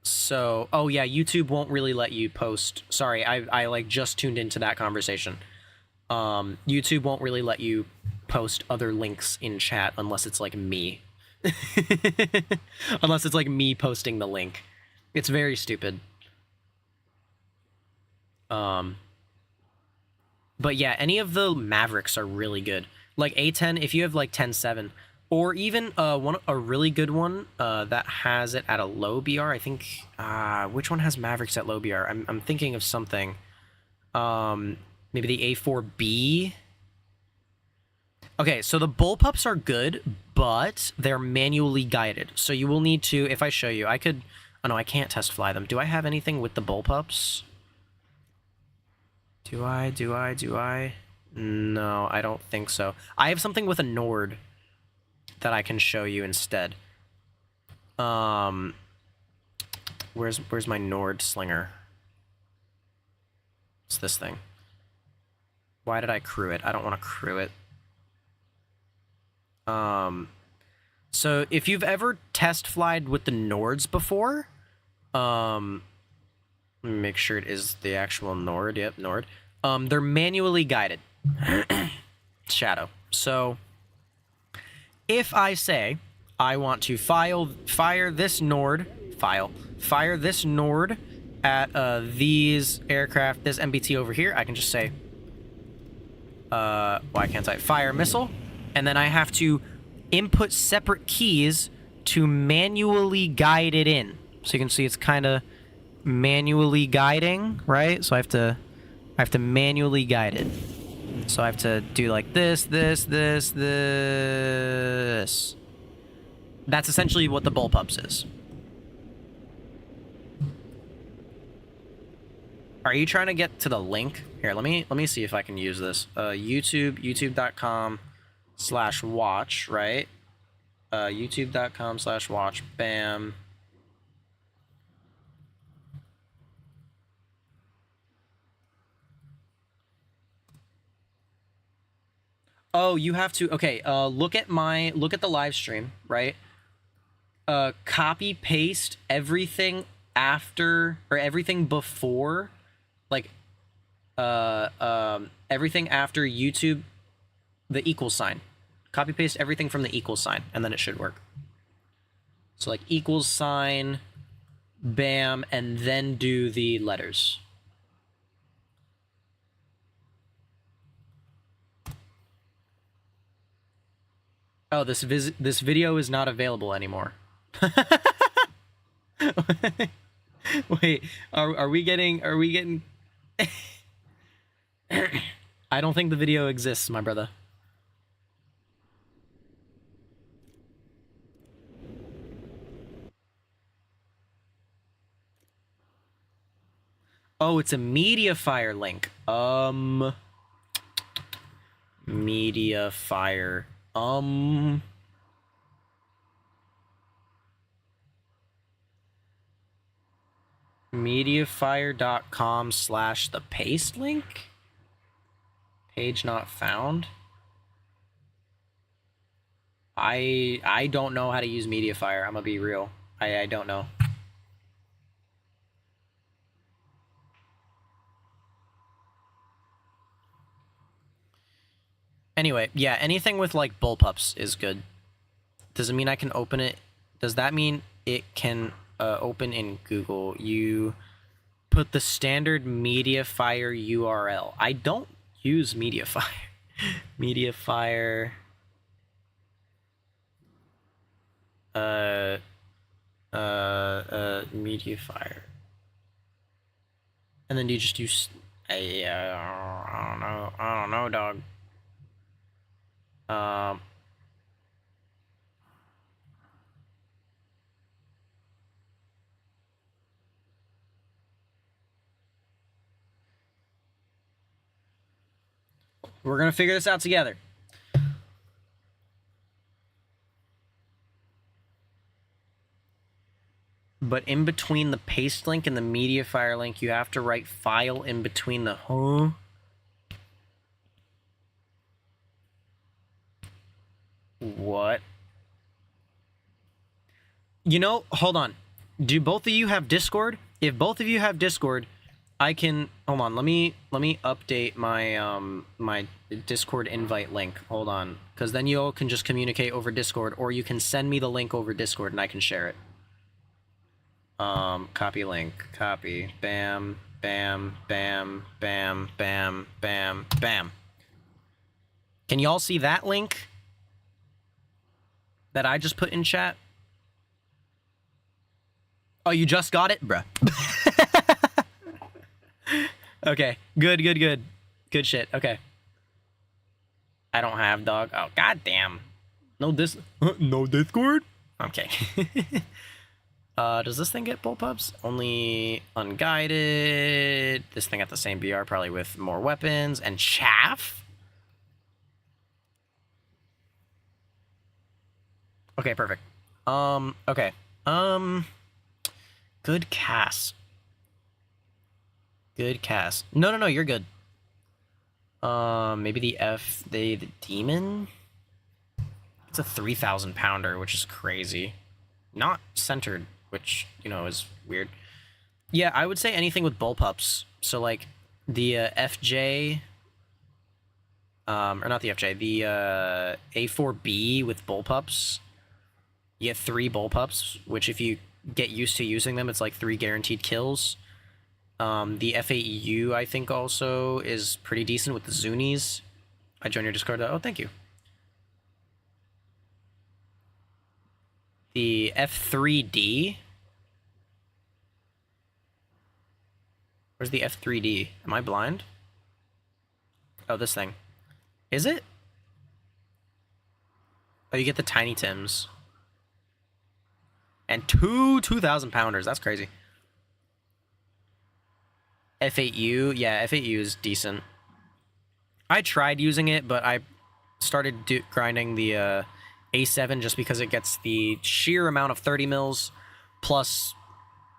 So, oh yeah, YouTube won't really let you post. Sorry, I like just tuned into that conversation. YouTube won't really let you post other links in chat unless it's like me. Unless it's like me posting the link. It's very stupid. But yeah, any of the Mavericks are really good. Like A10, if you have like 10-7, or even a really good one that has it at a low BR. I think which one has Mavericks at low BR? I'm thinking of something. Maybe the A4B. Okay, so the bullpups are good, but they're manually guided. So you will need to, if I show you, I could. Oh no, I can't test fly them. Do I have anything with the bullpups? Do I? No, I don't think so. I have something with a Nord that I can show you instead. Where's my Nord slinger? It's this thing. Why did I crew it? I don't want to crew it. So if you've ever test flied with the Nords before, let me make sure it is the actual Nord. Yep, Nord. They're manually guided. Shadow. So if I say I want to fire this Nord at these aircraft, this MBT over here, I can just say, why can't I fire missile? And then I have to input separate keys to manually guide it in. So you can see it's kind of manually guiding, right? So I have to manually guide it. So I have to do like this. That's essentially what the bullpups is. Are you trying to get to the link? Here, let me see if I can use this. youtube.com/watch, right? youtube.com/watch, bam. Oh, you have to, okay, look at the live stream, right? Copy paste everything after, or everything before, like, everything after YouTube, the equal sign. Copy paste everything from the equal sign, and then it should work. So like equals sign, bam, and then do the letters. Oh, this video is not available anymore. Wait, are we getting I don't think the video exists, my brother. Oh, it's a Mediafire link. Mediafire. Mediafire.com/the paste link? Page not found? I don't know how to use Mediafire. I'm gonna be real. I don't know. Anyway, yeah, anything with like bullpups is good. Does it mean I can open it? Does that mean it can open in Google? You put the standard Mediafire URL. I don't use Mediafire. Mediafire. Mediafire. And then you just use. I don't know, dog. We're gonna figure this out together. But in between the paste link and the Mediafire link, you have to write file in between the... Huh? What? You know, hold on. Do both of you have Discord? If both of you have Discord, I can... Hold on, let me update my my Discord invite link. Hold on. Because then you all can just communicate over Discord, or you can send me the link over Discord and I can share it. Copy link. Copy. Bam. Bam. Bam. Bam. Bam. Bam. Bam. Can y'all see that link that I just put in chat? Oh, you just got it? Bruh. Okay. Good, good, good. Good shit. Okay. I don't have dog. Oh, goddamn. No no Discord? Okay. Does this thing get bullpups? Only unguided. This thing got the same BR, probably with more weapons. And chaff? Okay, perfect. Okay. Good cast. Good cast. No, you're good. Maybe the demon? It's a 3,000 pounder, which is crazy. Not centered, which, you know, is weird. Yeah, I would say anything with bullpups. So, like, the FJ... or not the FJ, the A4B with bullpups. You get 3 bullpups, which if you get used to using them, it's like 3 guaranteed kills. The F8U, I think, also is pretty decent with the Zunies. I joined your Discord. Oh, thank you. The F3D. Where's the F3D? Am I blind? Oh, this thing. Is it? Oh, you get the Tiny Tims. And 2,000 pounders. That's crazy. F8U. Yeah, F8U is decent. I tried using it, but I started grinding the A7 just because it gets the sheer amount of 30 mils plus,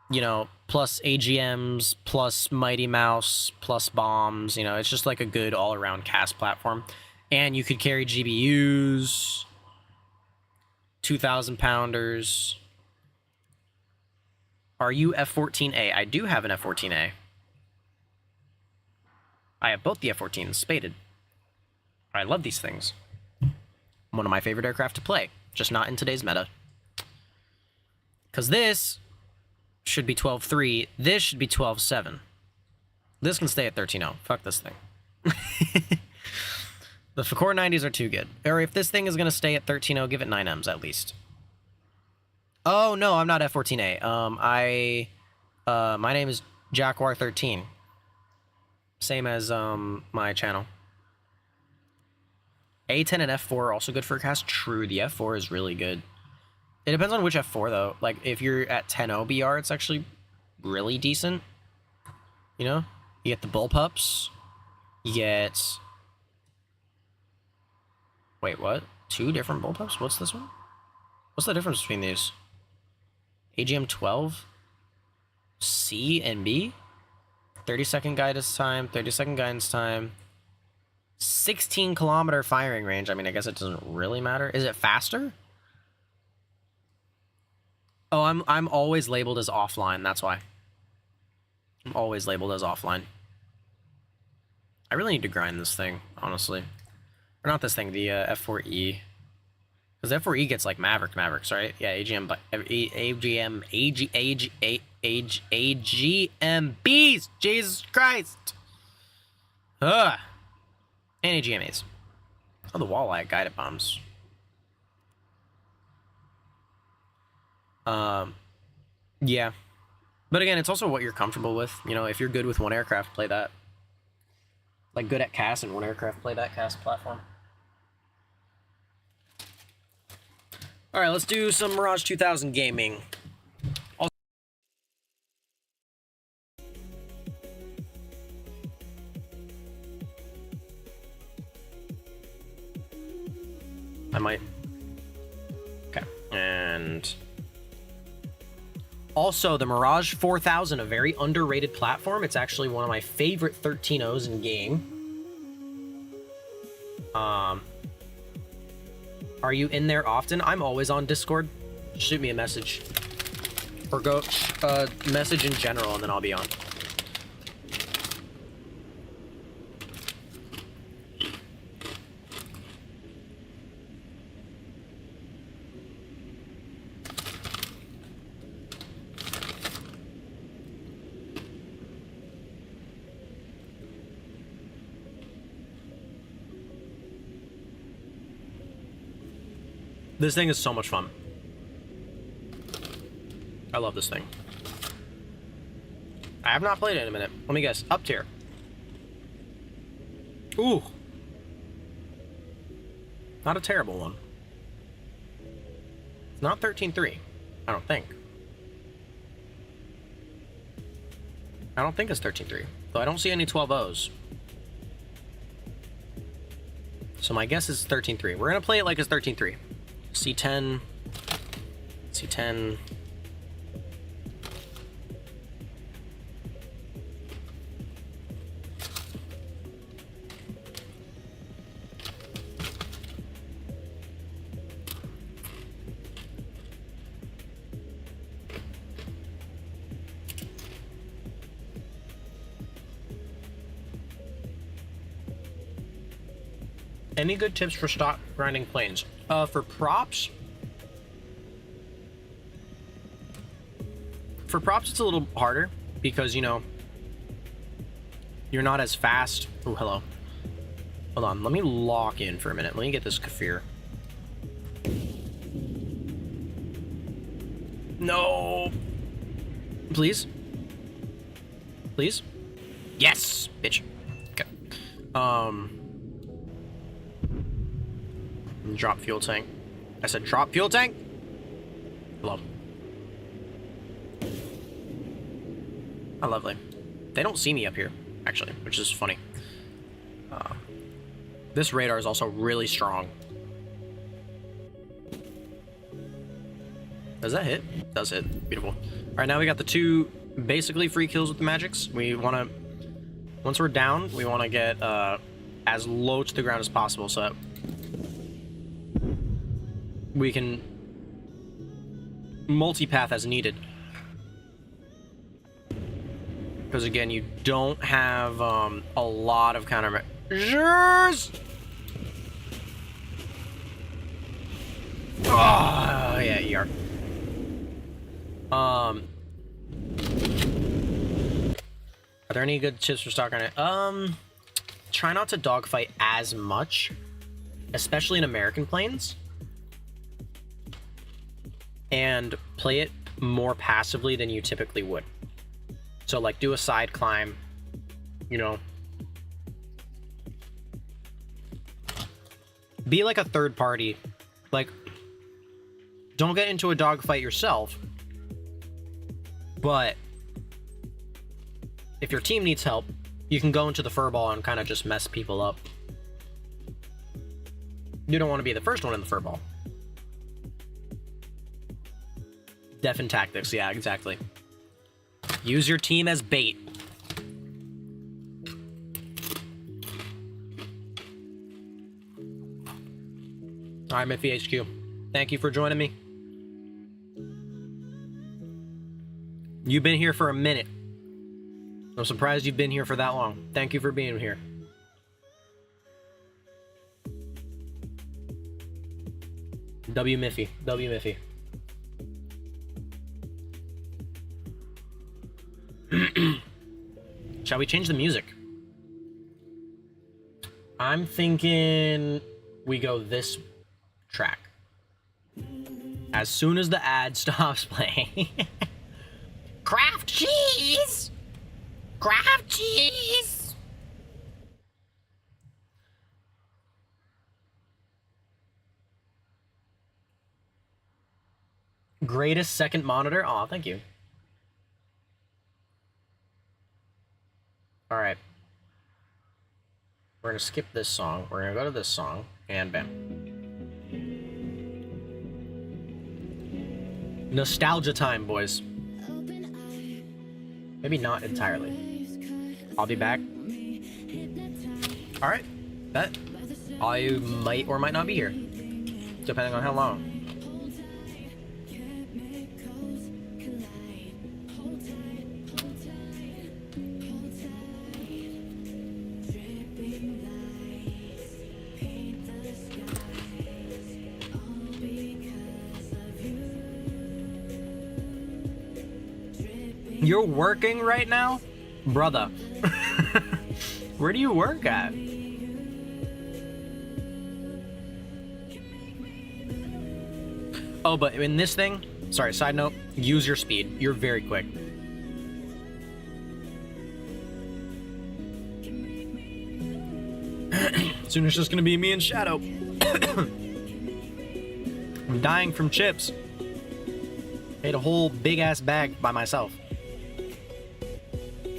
you know, plus AGMs, plus Mighty Mouse, plus bombs. You know, it's just like a good all-around cast platform. And you could carry GBUs, 2,000 pounders. Are you F14A? I do have an F14A. I have both the F-14s, spaded. I love these things. One of my favorite aircraft to play, just not in today's meta. Because this should be 12.3, this should be 12.7. This can stay at 13.0. Fuck this thing. The Fakor 90s are too good. Or if this thing is going to stay at 13.0, give it 9Ms at least. Oh, no, I'm not F-14A. My name is Jaguar13. Same as my channel. A10 and F4 are also good for cast. True, the F4 is really good. It depends on which F4 though. Like if you're at 10.0 BR, it's actually really decent. You know, you get the bullpups. You get. Wait, what? 2 different bullpups? What's this one? What's the difference between these? AGM 12, C and B. 30-second guidance time, 30-second guidance time, 16-kilometer firing range. I mean, I guess it doesn't really matter. Is it faster? Oh, I'm always labeled as offline. That's why. I'm always labeled as offline. I really need to grind this thing, honestly. Or not this thing, the F4E. Because F4E gets like Mavericks, right? Yeah, AGM, AGMBs! Jesus Christ! Ugh! And AGMAs. Oh, the walleye guided bombs. Yeah. But again, it's also what you're comfortable with. You know, if you're good with one aircraft, play that. Like, good at cast and one aircraft, play that cast platform. Alright, let's do some Mirage 2000 gaming. I might. Okay. And also the Mirage 4000, a very underrated platform. It's actually one of my favorite 13.0s in game. Are you in there often? I'm always on Discord. Shoot me a message. Or go message in general, and then I'll be on. This thing is so much fun. I love this thing. I have not played it in a minute. Let me guess. Up tier. Ooh. Not a terrible one. It's not 13.3. I don't think. I don't think it's 13.3. Though I don't see any 12.0s. So my guess is 13.3. We're going to play it like it's 13.3. C10. C10. Any good tips for stock grinding planes? For props? For props, it's a little harder because, you know, you're not as fast. Oh, hello. Hold on. Let me lock in for a minute. Let me get this Kafir. No. Please. Please. Yes, bitch. Okay. Drop fuel tank. I said drop fuel tank? Hello. Oh, lovely. They don't see me up here, actually, which is funny. This radar is also really strong. Does that hit? It does hit. Beautiful. All right, now we got the two basically free kills with the magics. We want to, once we're down, we want to get as low to the ground as possible so that we can multipath as needed. Because again, you don't have a lot of countermeasures. Oh, yeah, ER. Are there any good tips for stock on it? Try not to dogfight as much, especially in American planes. And play it more passively than you typically would. So, like, do a side climb, you know. Be like a third party. Like, don't get into a dogfight yourself. But if your team needs help, you can go into the furball and kind of just mess people up. You don't want to be the first one in the furball. Deafen tactics, yeah, exactly. Use your team as bait. Alright, Miffy HQ. Thank you for joining me. You've been here for a minute. I'm surprised you've been here for that long. Thank you for being here. W Miffy. W Miffy. Shall we change the music? I'm thinking we go this track. As soon as the ad stops playing. Craft cheese! Craft cheese! Greatest second monitor? Aw, thank you. Alright. We're gonna skip this song. We're gonna go to this song. And bam. Nostalgia time, boys. Maybe not entirely. I'll be back. Alright, bet. I might or might not be here, depending on how long. You're working right now? Brother. Where do you work at? Oh, but in this thing, sorry, side note, use your speed. You're very quick. Soon it's just gonna be me and Shadow. I'm dying from chips. Ate a whole big ass bag by myself.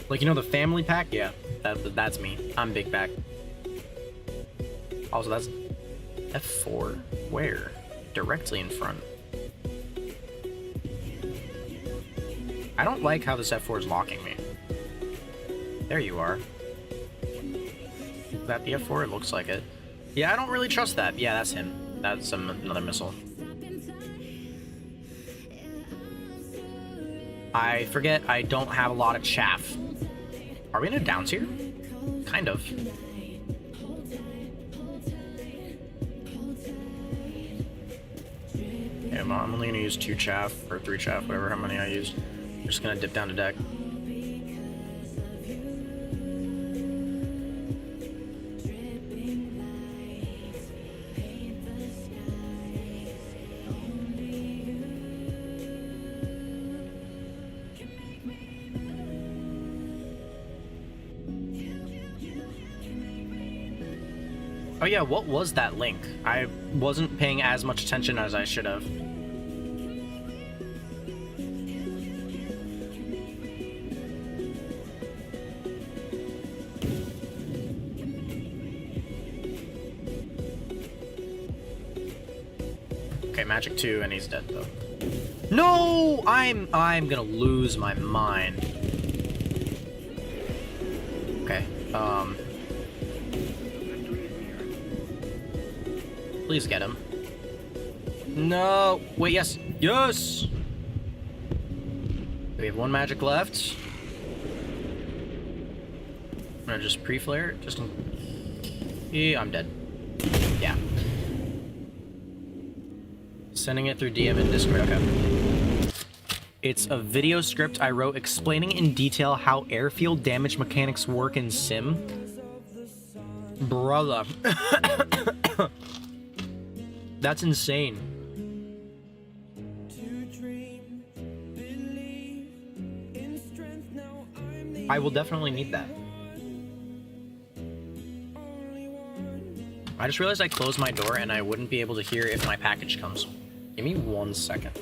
Like, you know the family pack? Yeah, that's me. I'm big pack. Also, that's F4. Where? Directly in front. I don't like how this F4 is locking me. There you are. Is that the F4? It looks like it. Yeah, I don't really trust that. Yeah, that's him. That's another missile. I forget I don't have a lot of chaff. Are we in a down tier? Kind of. Yeah, I'm only gonna use 2 chaff, or 3 chaff, whatever, how many I used. I'm just gonna dip down to deck. Oh yeah, what was that link? I wasn't paying as much attention as I should have. Okay, magic 2 and he's dead though. No! I'm gonna lose my mind. Okay, please get him. No! Wait, yes! Yes! We have 1 magic left. I'm gonna just pre-flare it, just in... Yeah, I'm dead. Yeah. Sending it through DM and Discord, okay. It's a video script I wrote explaining in detail how airfield damage mechanics work in Sim. Brother. That's insane. I will definitely need that. I just realized I closed my door and I wouldn't be able to hear if my package comes. Give me 1 second.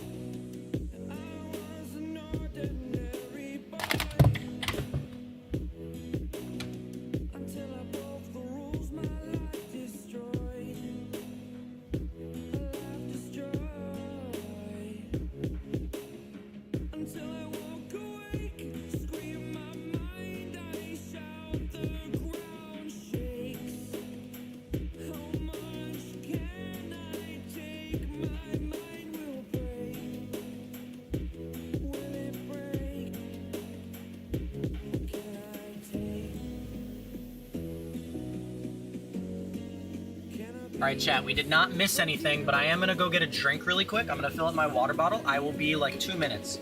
Alright, chat, we did not miss anything, but I am gonna go get a drink really quick. I'm gonna fill up my water bottle. I will be like 2 minutes.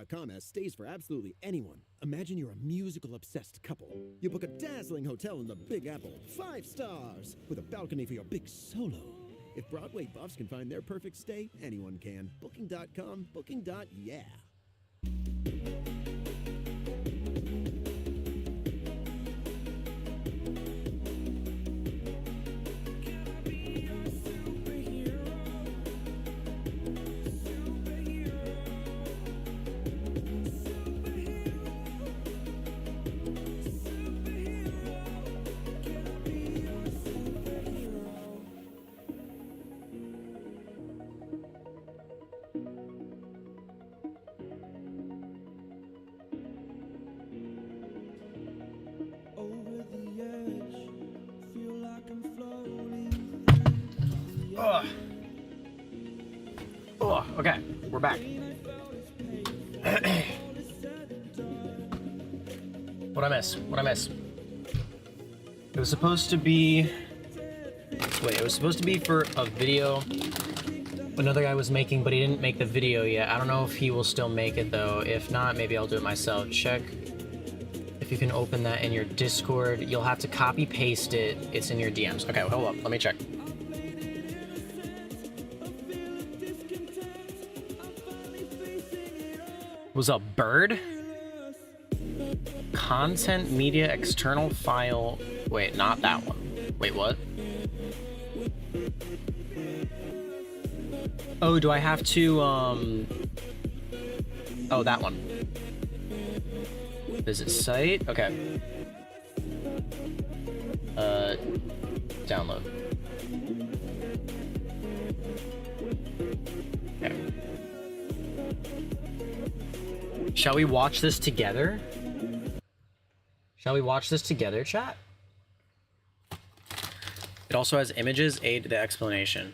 Booking.com has stays for absolutely anyone. Imagine you're a musical-obsessed couple. You book a dazzling hotel in the Big Apple, 5 stars, with a balcony for your big solo. If Broadway buffs can find their perfect stay, anyone can. Booking.com, Booking.yeah.
Oh, okay, we're back. What'd I miss? What'd I miss? It was supposed to be... Wait, it was supposed to be for a video another guy was making, but he didn't make the video yet. I don't know if he will still make it, though. If not, maybe I'll do it myself. Check if you can open that in your Discord. You'll have to copy-paste it. It's in your DMs. Okay, hold up. Let me check. Was a bird? Content media external file. Wait, not that one. Wait, what? Oh, do I have to, Oh, that one. Visit site? Okay. Download. Okay. Shall we watch this together? Shall we watch this together, chat? It also has images, aid the explanation.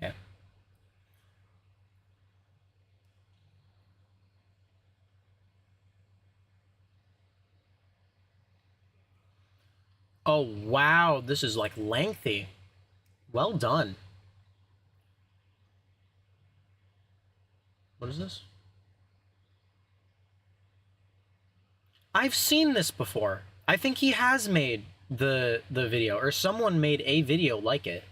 Okay. Oh, wow. This is like lengthy. Well done. What is this? I've seen this before. I think he has made the video, or someone made a video like it.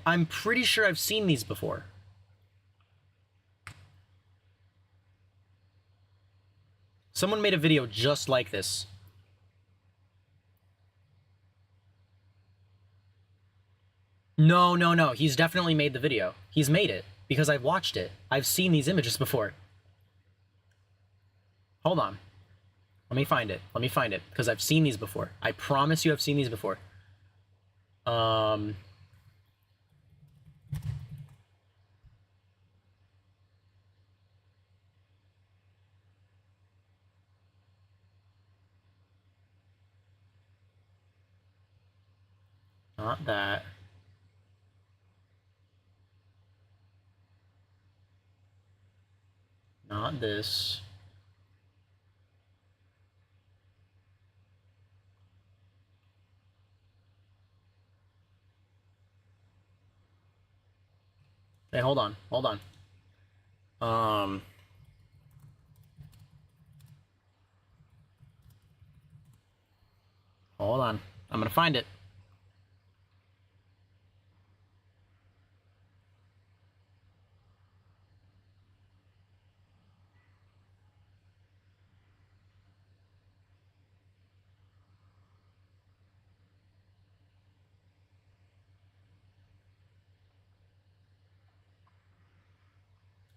I'm pretty sure I've seen these before. Someone made a video just like this. No, no, no. He's definitely made the video. He's made it because I've watched it. I've seen these images before. Hold on. Let me find it. Let me find it because I've seen these before. I promise you I've seen these before. Not that. Not this. Hey, hold on. Hold on. Hold on. I'm gonna find it.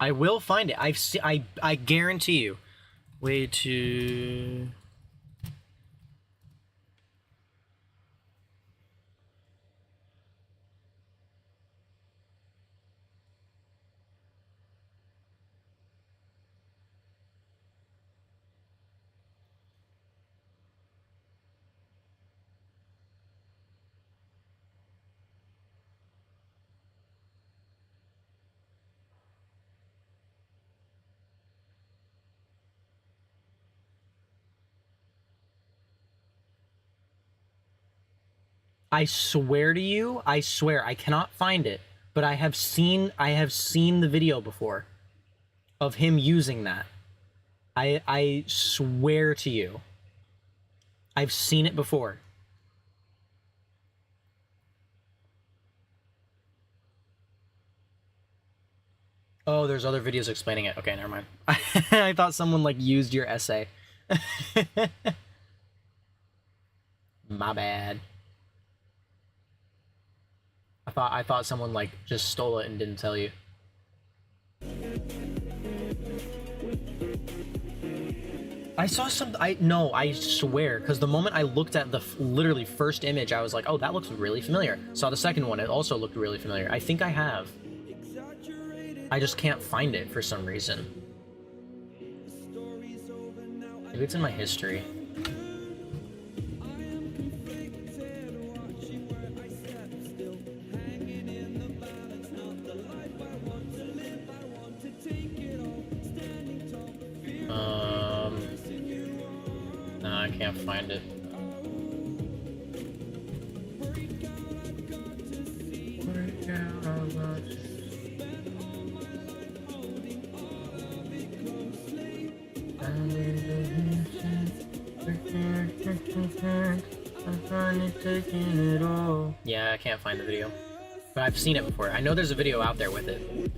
I will find it. I guarantee you. Way to... I swear to you, I swear, I cannot find it, but I have seen the video before of him using that. I swear to you. I've seen it before. Oh, there's other videos explaining it. Okay, never mind. I thought someone like used your essay. My bad. I thought someone like just stole it and didn't tell you. I saw some. I swear, because the moment I looked at the literally first image, I was like, oh, that looks really familiar. Saw the second one, it also looked really familiar. I think I have. I just can't find it for some reason. Maybe it's in my history. No, I can't find it. Yeah, I can't find the video. But I've seen it before. I know there's a video out there with it.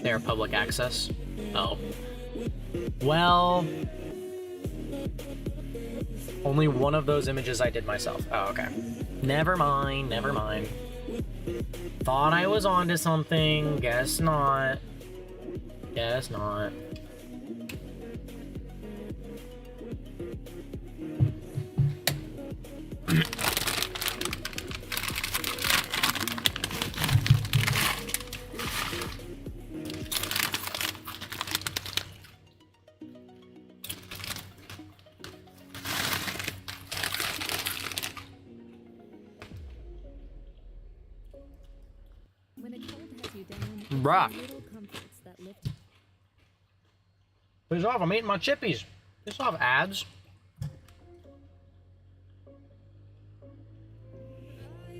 They're public access. Oh. Well... only one of those images I did myself. Oh, okay. Never mind, never mind. Thought I was onto something. Guess not. Guess not. Bruh. Piss off, I'm eating my chippies. Piss off, ads.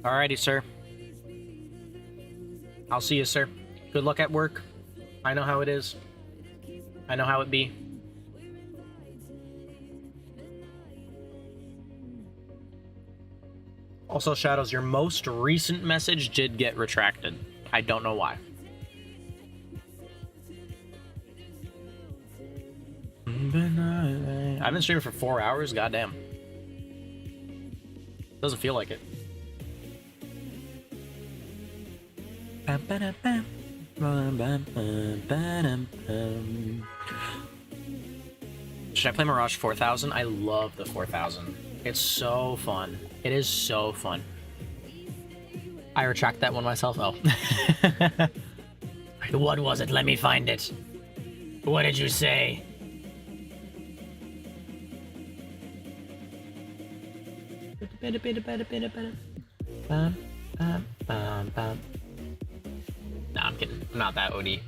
Alrighty, sir. I'll see you, sir. Good luck at work. I know how it is. I know how it be. Also, Shadows, your most recent message did get retracted. I don't know why. I've been streaming for 4 hours, goddamn. Doesn't feel like it. Should I play Mirage 4000? I love the 4000. It's so fun. It is so fun. I retract that one myself. Oh. What was it? Let me find it. What did you say? Nah, I'm kidding. I'm not that OD.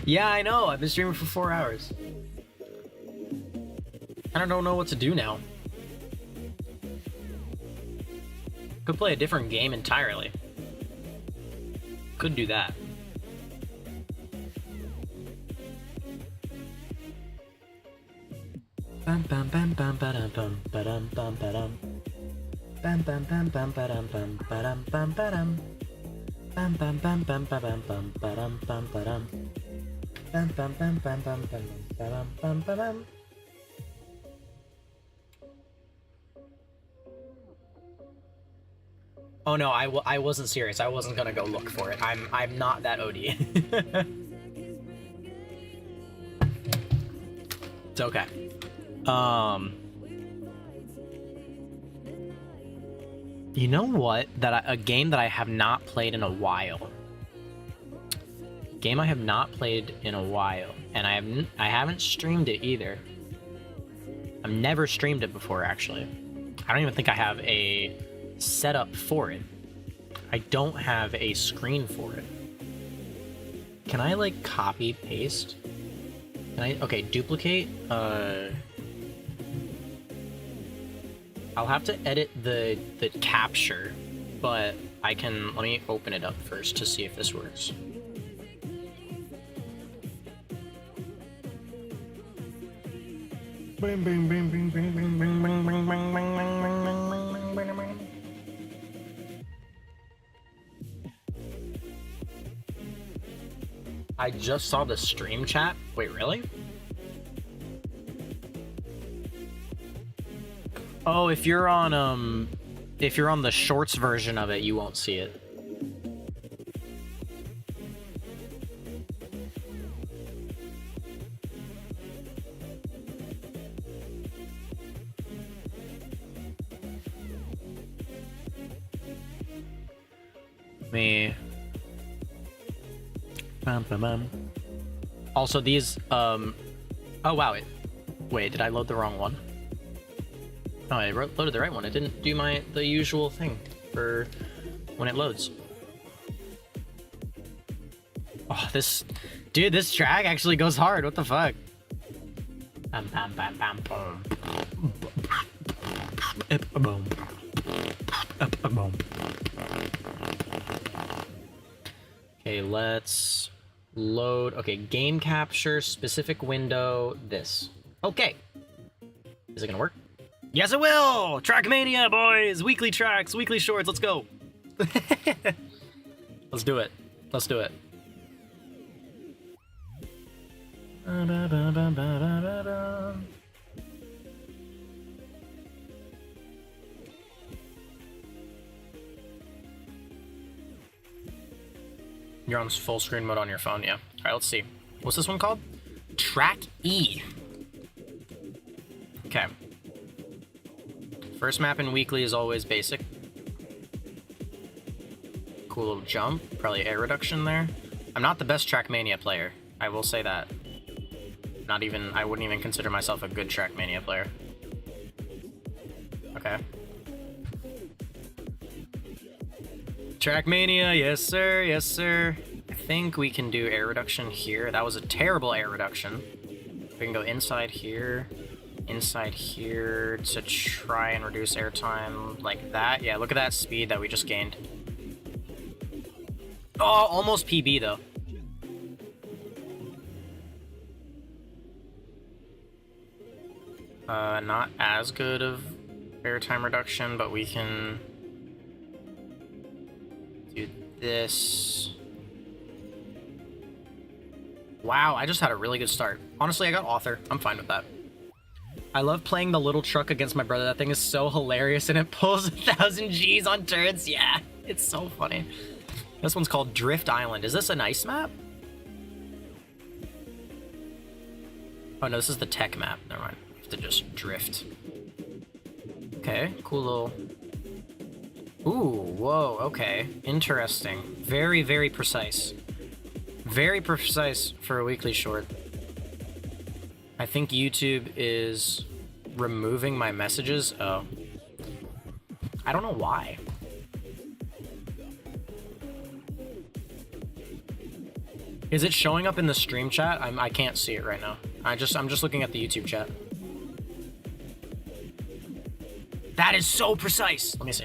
Yeah, I know. I've been streaming for 4 hours. I don't know what to do now. Could play a different game entirely. Could do that. Bam bam bam bam badam bam badam bam badam. Bam bam bam bam badam bam badam bam badam. Bam bam bam bam badam bam badam bam badam. Bam bam bam bam bam bam badam bam badam. Oh no, I wasn't serious. I wasn't gonna go look for it. I'm not that OD. It's okay. You know what? A game that I have not played in a while. Game I have not played in a while, and I haven't streamed it either. I've never streamed it before, actually. I don't even think I have a setup for it. I don't have a screen for it. Can I like copy paste? Okay, duplicate. I'll have to edit the capture, but I can, let me open it up first to see if this works. I just saw the stream chat. Wait, really? Oh, if you're on the shorts version of it, you won't see it. Me. Also, these oh wow, wait, did I load the wrong one? Oh, I loaded the right one. It didn't do the usual thing for when it loads. Oh, this track actually goes hard. What the fuck? Bam, bam, bam, bam, boom. Boom. Boom. Okay, let's load. Okay, game capture, specific window, this. Okay. Is it gonna work? Yes, it will! Trackmania, boys! Weekly tracks, weekly shorts, let's go! Let's do it. Let's do it. You're on full screen mode on your phone, yeah. Alright, let's see. What's this one called? Track E. Okay. First map in weekly is always basic. Cool little jump. Probably air reduction there. I'm not the best Trackmania player. I will say that. I wouldn't even consider myself a good Trackmania player. Okay. Trackmania, yes sir, yes sir. I think we can do air reduction here. That was a terrible air reduction. We can go inside here to try and reduce airtime like that. Yeah, look at that speed that we just gained. Oh, almost PB though. Not as good of airtime reduction, but we can do this. Wow, I just had a really good start. Honestly, I got author. I'm fine with that. I love playing the little truck against my brother. That thing is so hilarious, and it pulls 1,000 Gs on turrets. Yeah, it's so funny. This one's called Drift Island. Is this an ice map? Oh no, this is the tech map. Never mind. I have to just drift. Okay, cool little... Ooh, whoa, okay. Interesting. Very, very precise. Very precise for a weekly short. I think YouTube is removing my messages. Oh. I don't know why. Is it showing up in the stream chat? I can't see it right now. I'm just looking at the YouTube chat. That is so precise. Let me see.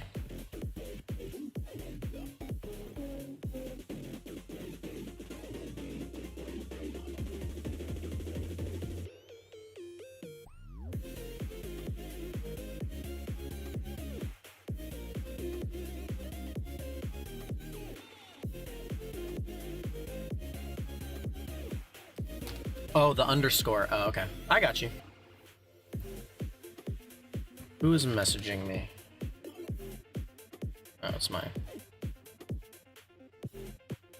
Oh, the underscore. Oh, okay. I got you. Who is messaging me? Oh, it's mine.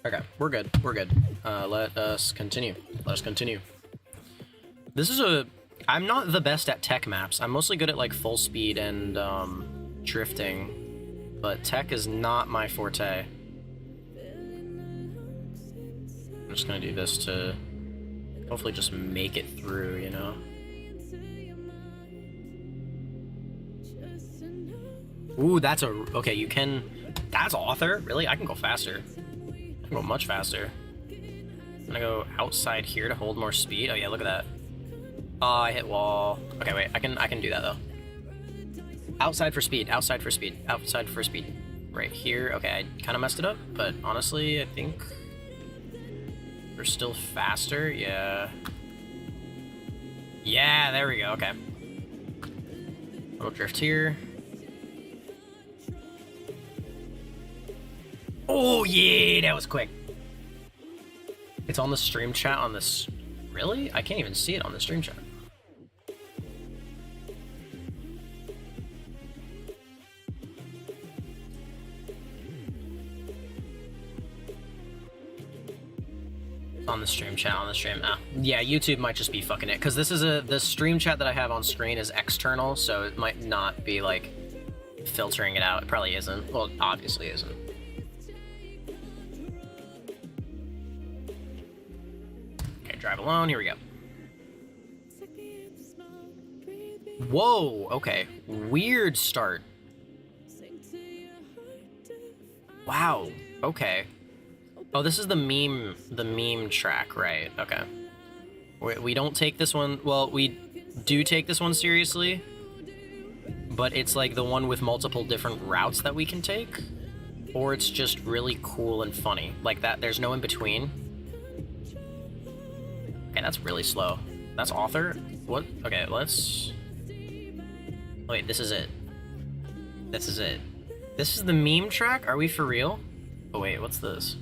Okay, we're good. We're good. Let us continue. Let us continue. This is a... I'm not the best at tech maps. I'm mostly good at, like, full speed and, drifting. But tech is not my forte. I'm just gonna do this to... hopefully just make it through, you know? Ooh, that's a... okay, you can... that's author? Really? I can go faster. I can go much faster. I'm gonna go outside here to hold more speed. Oh yeah, look at that. Oh, I hit wall. Okay, wait, I can do that though. Outside for speed, outside for speed, outside for speed. Right here. Okay, I kind of messed it up, but honestly, I think we're still faster. Yeah. Yeah, there we go. Okay. Little drift here. Oh yeah, that was quick. It's on the stream chat on this. Really? I can't even see it on the stream chat. On the stream chat, on the stream. Ah. Yeah, YouTube might just be fucking it, because this is the stream chat that I have on screen is external, so it might not be like filtering it out. It probably isn't. Well, it obviously isn't. Okay, drive alone. Here we go. Whoa. Okay. Weird start. Wow. Okay. Oh, this is the meme track, right? Okay. We don't take this one, well, we do take this one seriously, but it's like the one with multiple different routes that we can take, or it's just really cool and funny. Like that, there's no in between. Okay, that's really slow. That's author? What? Okay, let's... Wait, this is it. This is it. This is the meme track? Are we for real? Oh wait, what's this?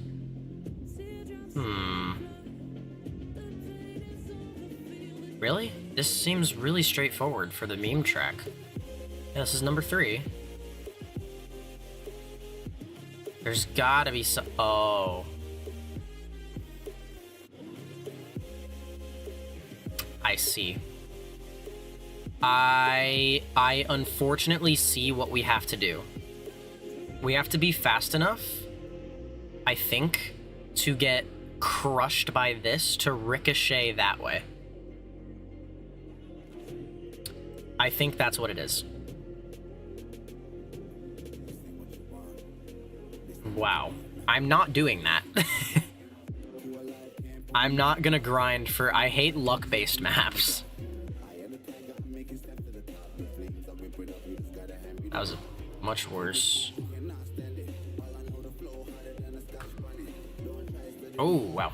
Really? This seems really straightforward for the meme track. Yeah, this is number 3. There's gotta be some... Oh. I see. I unfortunately see what we have to do. We have to be fast enough, I think, to get crushed by this to ricochet that way. I think that's what it is. Wow. I'm not doing that. I'm not gonna grind for... I hate luck-based maps. That was much worse. Oh, wow.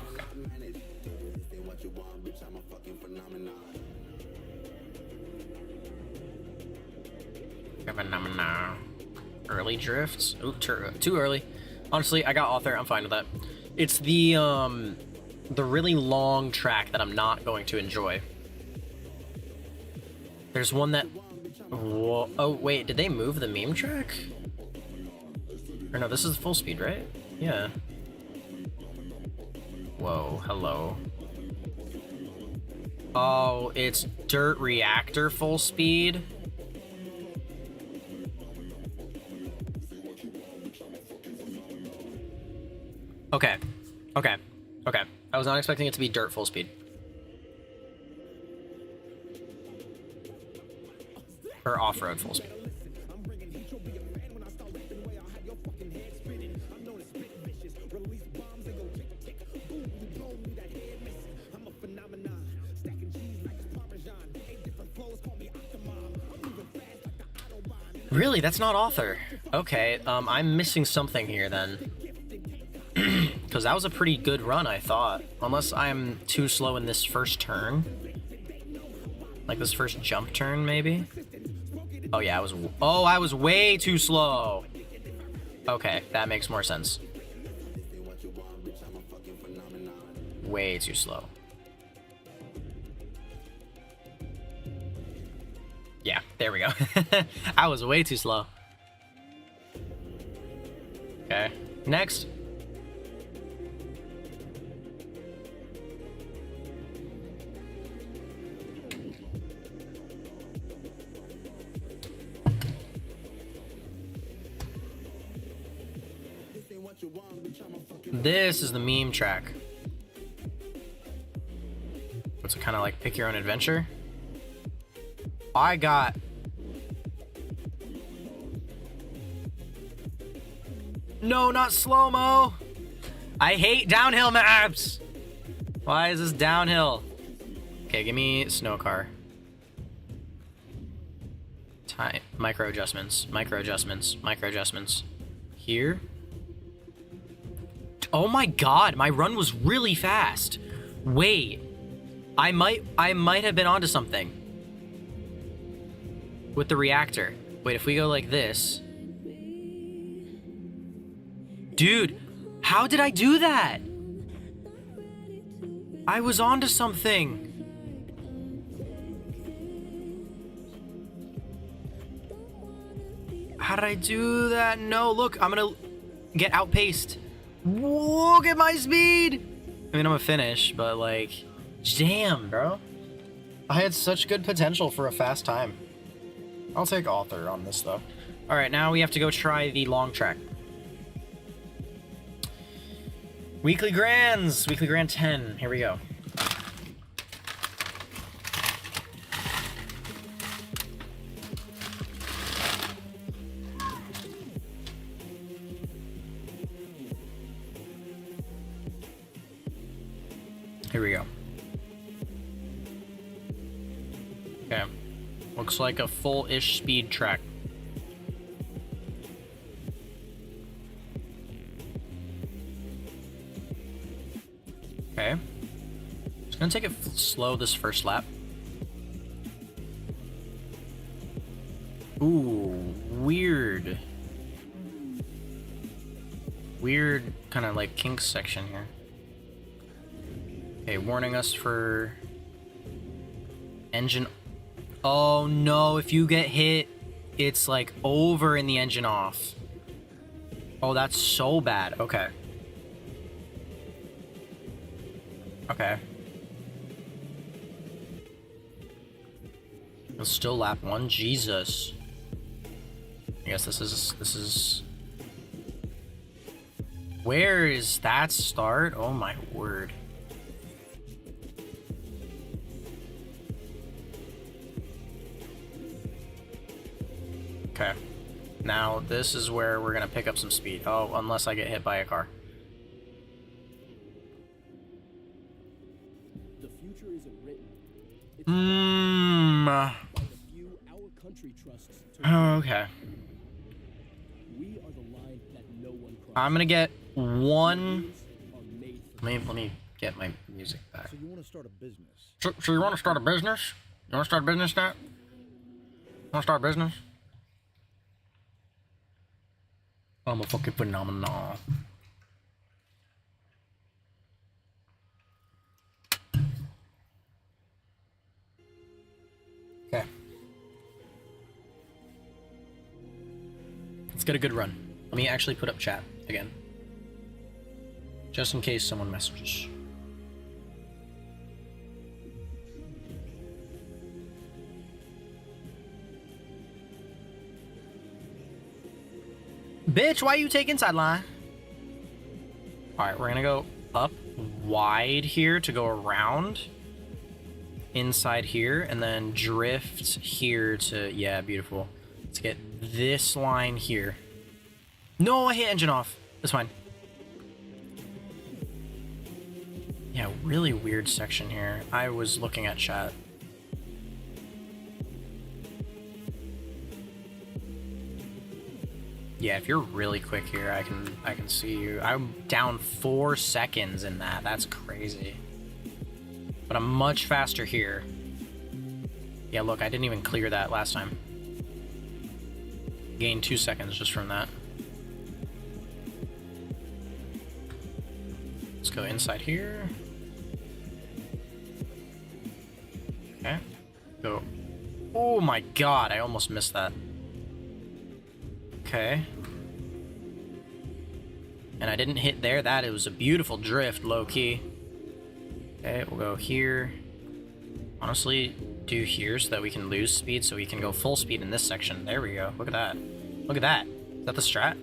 Early drifts. Ooh, too early. Honestly, I got author. I'm fine with that. It's the really long track that I'm not going to enjoy. There's one that... Whoa. Oh, wait. Did they move the meme track? Or no, this is full speed, right? Yeah. Whoa. Hello. Oh, it's Dirt Reactor full speed? Okay. Okay. Okay. I was not expecting it to be dirt full speed. Or off-road full speed. Really? That's not author. Okay, I'm missing something here then. Because that was a pretty good run, I thought. Unless I'm too slow in this first turn. Like this first jump turn, maybe? Oh yeah, I was way too slow. Okay, that makes more sense. Way too slow. Yeah, there we go. I was way too slow. Okay, next. This is the meme track. What's it kind of like pick your own adventure? I got... No, not slow-mo! I hate downhill maps! Why is this downhill? Okay, give me snow car. Time. Micro adjustments. Micro adjustments. Micro adjustments. Here. Oh my god, my run was really fast. Wait. I might have been onto something. With the reactor. Wait, if we go like this. Dude, how did I do that? I was onto something. How did I do that? No, look, I'm gonna get outpaced. Look at my speed. I mean, I'm gonna finish, but like, damn, bro. I had such good potential for a fast time. I'll take author on this though. All right, now we have to go try the long track. Weekly Grands! Weekly Grand 10. Here we go. Here we go. Okay. Looks like a full-ish speed track. Okay. Just gonna take it slow this first lap. Ooh, weird. Weird kind of like kinks section here. Okay, warning us for engine. Oh no, if you get hit, it's like over in the engine off. Oh, that's so bad. Okay. Okay. It's still lap 1. Jesus. I guess this is. Where is that start? Oh my word. Okay. Now this is where we're gonna pick up some speed. Oh, unless I get hit by a car.
The future isn't written. It's
by
the few our country trusts to
okay.
We are the line that no one crosses.
I'm gonna get one.
Are made for
Let me get my music back.
So you want to start a business?
So you want to start a business? You want to start a business, Nat? Want to start a business? I'm a fucking phenomenal. Okay. Let's get a good run. Let me actually put up chat again. Just in case someone messages. Bitch, why you take inside line? Alright, we're gonna go up wide here to go around. Inside here, and then drift here to... Yeah, beautiful. Let's get this line here. No, I hit engine off. That's fine. Yeah, really weird section here. I was looking at chat. Yeah, if you're really quick here, I can see you. I'm down 4 seconds in that. That's crazy. But I'm much faster here. Yeah, look, I didn't even clear that last time. Gained 2 seconds just from that. Let's go inside here. Okay. Go. Oh my god, I almost missed that. Okay. And I didn't hit there. It was a beautiful drift, low-key. Okay, we'll go here. Honestly, do here so that we can lose speed, so we can go full speed in this section. There we go. Look at that. Look at that. Is that the strat?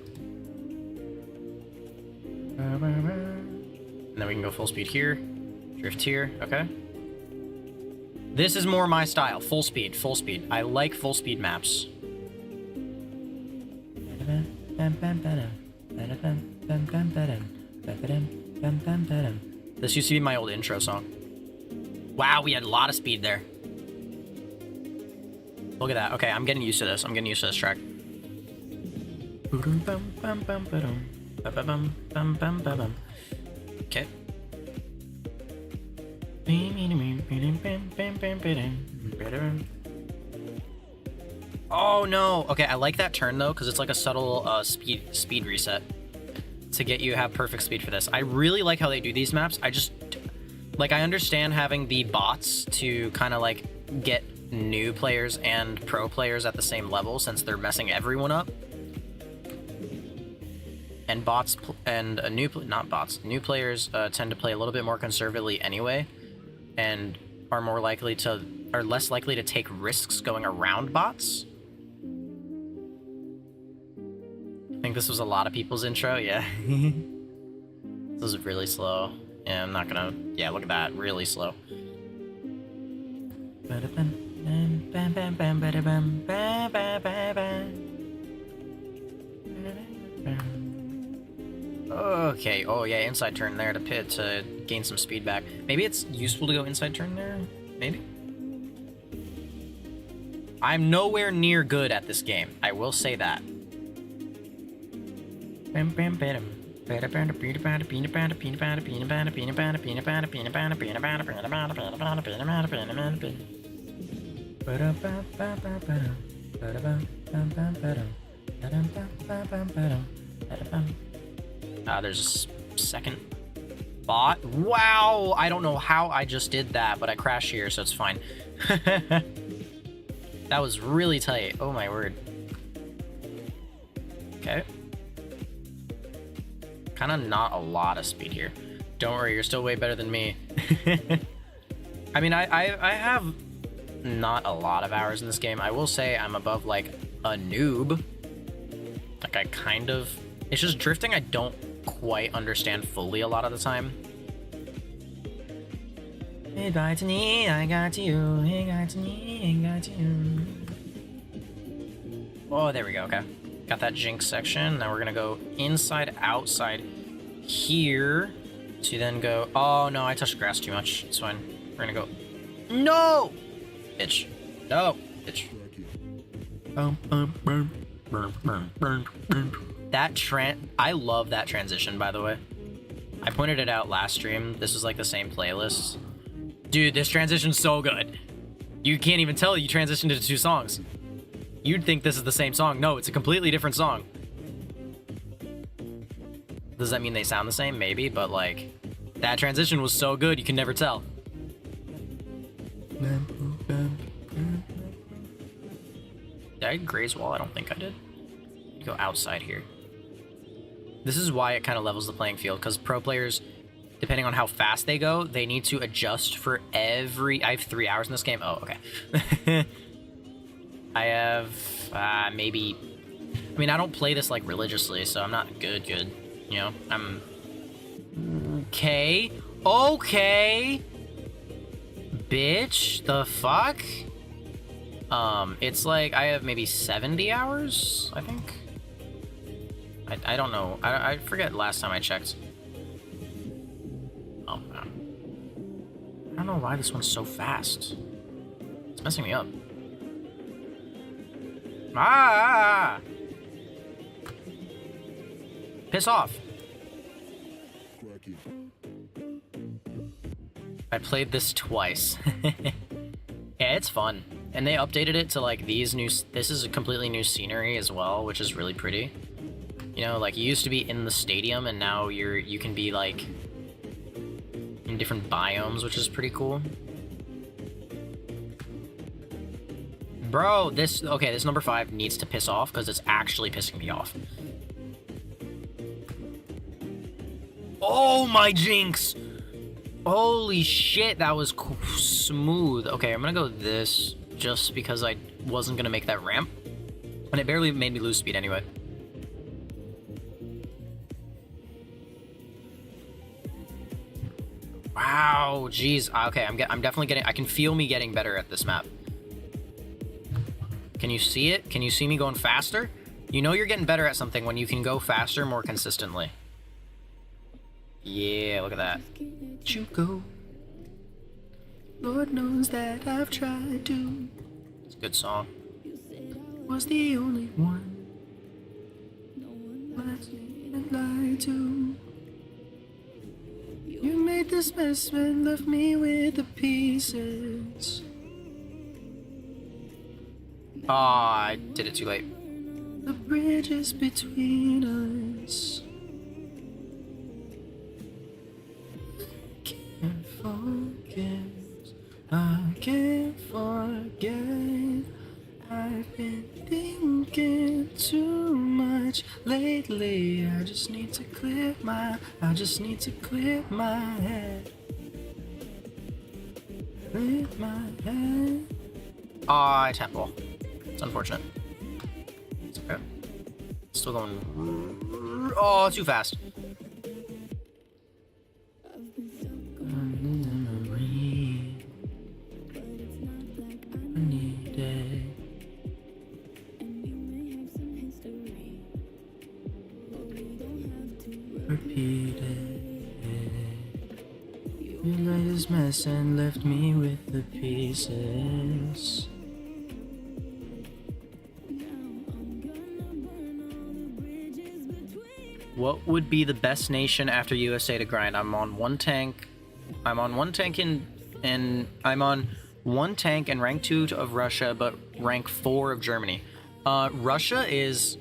And then we can go full speed here. Drift here. Okay. This is more my style. Full speed. Full speed. I like full speed maps. This used to be my old intro song. Wow, we had a lot of speed there. Look at that. Okay, I'm getting used to this. I'm getting used to this track. Okay. Oh no. Okay, I like that turn though, because it's like a subtle speed reset to get you to have perfect speed for this. I really like how they do these maps. I just like, I understand having the bots to kind of like get new players and pro players at the same level, since they're messing everyone up. And bots and new players tend to play a little bit more conservatively anyway, and are less likely to take risks going around bots. I think this was a lot of people's intro. Yeah. This was really slow. Yeah, I'm not gonna. Yeah, look at that, really slow. Okay, oh yeah, inside turn there to gain some speed back. Maybe it's useful to go inside turn there? Maybe? I'm nowhere near good at this game, I will say that. There's a second bot. Wow, I don't know how I just did that, but I crashed here, so it's fine. That was really tight. Oh my word. Okay. Kind of not a lot of speed here. Don't worry, you're still way better than me. I mean, I have not a lot of hours in this game. I will say I'm above like a noob. Like I kind of... It's just drifting I don't quite understand fully a lot of the time. Goodbye to me, I got you. Hey, got to me, I got you. Oh, there we go, okay. Got that jinx section. Now we're gonna go inside, outside here to then go... Oh, no, I touched grass too much. It's fine. We're gonna go... No! Bitch. No, bitch. That I love that transition, by the way. I pointed it out last stream. This was like the same playlist. Dude, this transition's so good. You can't even tell you transitioned into two songs. You'd think this is the same song. No, it's a completely different song. Does that mean they sound the same? Maybe, but like, that transition was so good, you can never tell. Did I graze wall? I don't think I did. Go outside here. This is why it kind of levels the playing field, because pro players, depending on how fast they go, they need to adjust for every... I have 3 hours in this game. Oh, okay. I have maybe... I mean, I don't play this like religiously, so I'm not good. You know, I'm... Okay. Okay. Bitch, the fuck? It's like I have maybe 70 hours, I think. I don't know. I forget last time I checked. Oh, man. I don't know why this one's so fast. It's messing me up. Ah! Piss off. I played this twice. Yeah, it's fun. And they updated it to like these new... This is a completely new scenery as well, which is really pretty. You know, like you used to be in the stadium and now you can be like in different biomes, which is pretty cool. Bro, this number 5 needs to piss off because it's actually pissing me off. Oh my jinx! Holy shit, that was smooth. Okay, I'm gonna go this just because I wasn't gonna make that ramp. And it barely made me lose speed anyway. Wow, jeez. Okay, I'm definitely getting... I can feel me getting better at this map. Can you see it? Can you see me going faster? You know you're getting better at something when you can go faster more consistently. Yeah, look at that. You go. Lord knows that I've tried to. It's a good song. Was the only one. Let's lie to. You made this mess and left me with the pieces. Ah, I did it too late. The bridges between us. Can't forget. I can't forget. I've been thinking too much lately. I just need to clear my head. Clear my head. Ah, I tapped ball. It's unfortunate. It's okay. Still going. Oh, too fast. Repeat it. You laid this mess and left me with the pieces. What would be the best nation after USA to grind? I'm on one tank. I'm on one tank and I'm on one tank and rank 2 of Russia, but rank 4 of Germany. Russia is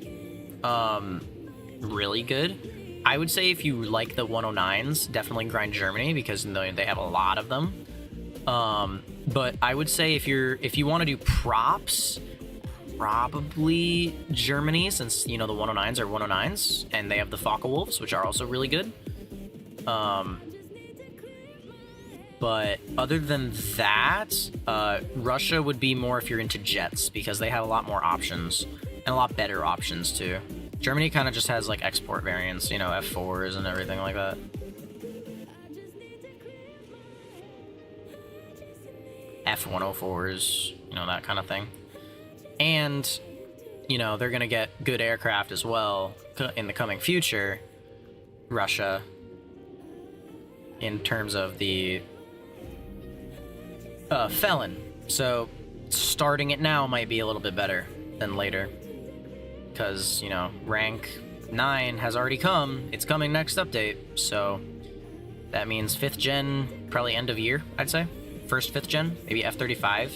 really good. I would say if you like the 109s, definitely grind Germany because they have a lot of them. But I would say if you want to do props, probably Germany, since the 109s are 109s and they have the Focke-Wulfs, which are also really good. But other than that, Russia would be more if you're into jets because they have a lot more options and a lot better options too. Germany kind of just has like export variants, F4s and everything like that. F104s, that kind of thing. And, they're going to get good aircraft as well in the coming future, Russia, in terms of the Felon. So starting it now might be a little bit better than later. Because, rank 9 has already come. It's coming next update. So that means 5th gen, probably end of year, I'd say. First 5th gen, maybe F-35.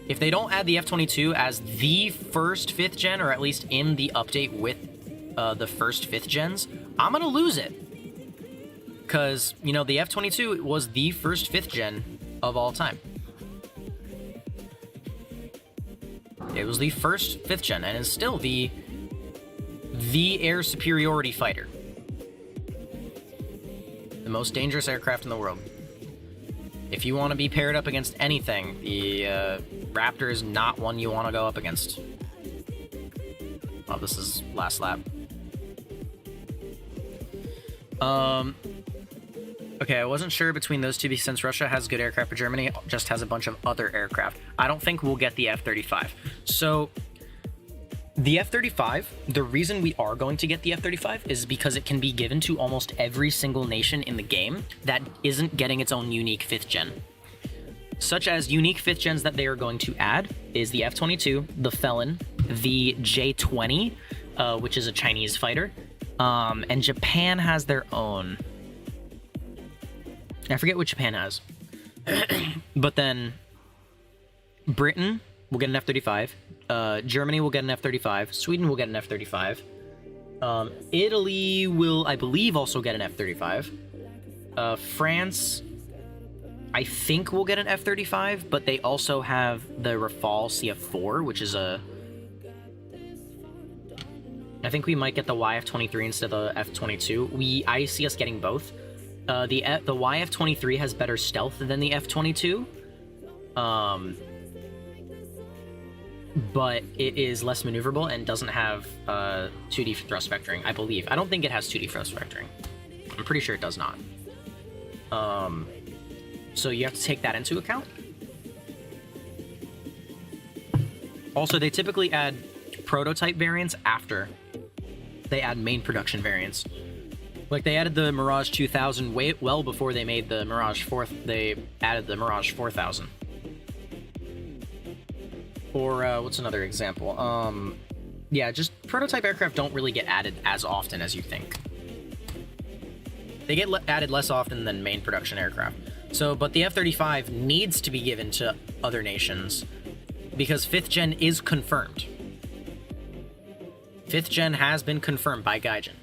If they don't add the F-22 as the first 5th gen, or at least in the update with the first 5th gens, I'm going to lose it. Because, the F-22 was the first 5th gen of all time. It was the first 5th gen and is still the air superiority fighter. The most dangerous aircraft in the world. If you want to be paired up against anything, the Raptor is not one you want to go up against. Oh, this is last lap. Okay, I wasn't sure between those two since Russia has good aircraft, but Germany just has a bunch of other aircraft. I don't think we'll get the F-35. So, the F-35, the reason we are going to get the F-35 is because it can be given to almost every single nation in the game that isn't getting its own unique 5th gen. Such as unique 5th gens that they are going to add is the F-22, the Felon, the J-20, which is a Chinese fighter, and Japan has their own. I forget what Japan has. But then Britain will get an F-35. Germany will get an F-35. Sweden will get an F-35. Italy will, I believe, also get an F-35. France, I think, will get an F-35, but they also have the Rafale CF-4, which is a... I think we might get the YF-23 instead of the F-22. I see us getting both. The YF-23 has better stealth than the F-22, but it is less maneuverable and doesn't have 2D thrust vectoring, I believe. I don't think it has 2D thrust vectoring. I'm pretty sure it does not. So you have to take that into account. Also, they typically add prototype variants after they add main production variants. Like, they added the Mirage 2000 well before they made the Mirage 4. They added the Mirage 4000. Or, what's another example? Yeah, just prototype aircraft don't really get added as often as you think. They get added less often than main production aircraft. So, but the F-35 needs to be given to other nations because 5th gen is confirmed. 5th gen has been confirmed by Gaijin.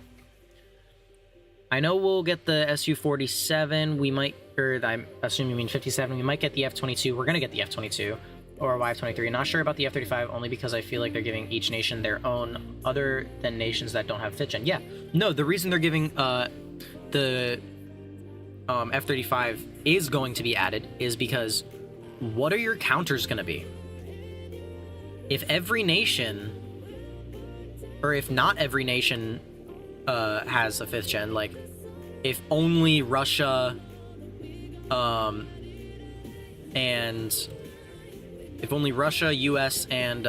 I know we'll get the Su-47, we might, or I assume you mean 57, we might get the F-22, we're gonna get the F-22, or YF-23. Not sure about the F-35, only because I feel like they're giving each nation their own, other than nations that don't have 5th gen. Yeah, no, the reason they're giving, the F-35 is going to be added is because what are your counters gonna be? If every nation, or if not every nation has a 5th gen, like if only Russia and if only Russia, US, and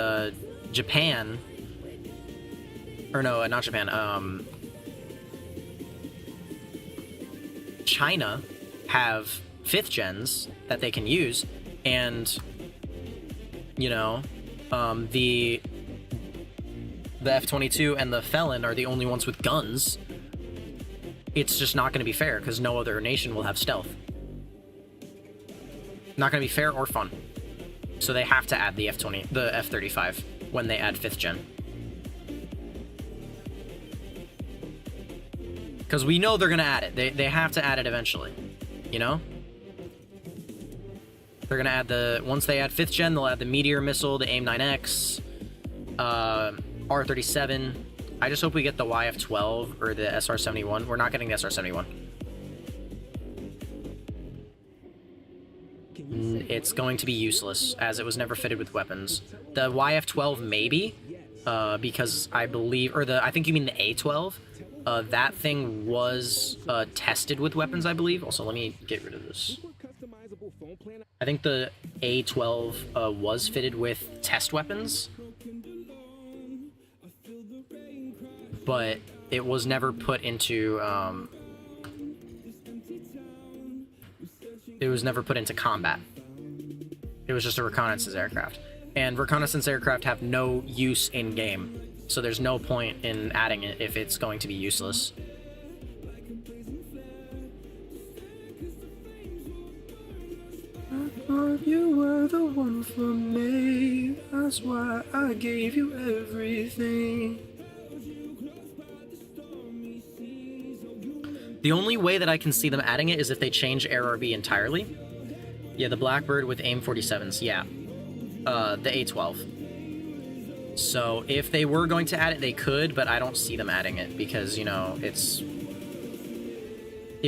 Japan, or no, not Japan, China have 5th gens that they can use, and you know, the F-22 and the Felon are the only ones with guns. It's just not going to be fair because no other nation will have stealth. Not going to be fair or fun. So they have to add the F-35 when they add 5th gen. Because we know they're going to add it. They have to add it eventually. You know? They're going to add once they add 5th gen, they'll add the Meteor missile, the AIM-9X, R-37. I just hope we get the YF-12 or the SR-71. We're not getting the SR-71. It's going to be useless, as it was never fitted with weapons. The YF-12 maybe, because I believe, or I think you mean the A-12. That thing was tested with weapons, I believe. Also, let me get rid of this. I think the A-12 was fitted with test weapons, but it was never put into combat. It was just a reconnaissance aircraft, and reconnaissance aircraft have no use in game, so there's no point in adding it if it's going to be useless. I thought you were the one for me, that's why I gave you everything. The only way that I can see them adding it is if they change ARB entirely. Yeah, the Blackbird with AIM-47s, yeah. The A-12. So, if they were going to add it, they could, but I don't see them adding it, because, you know, it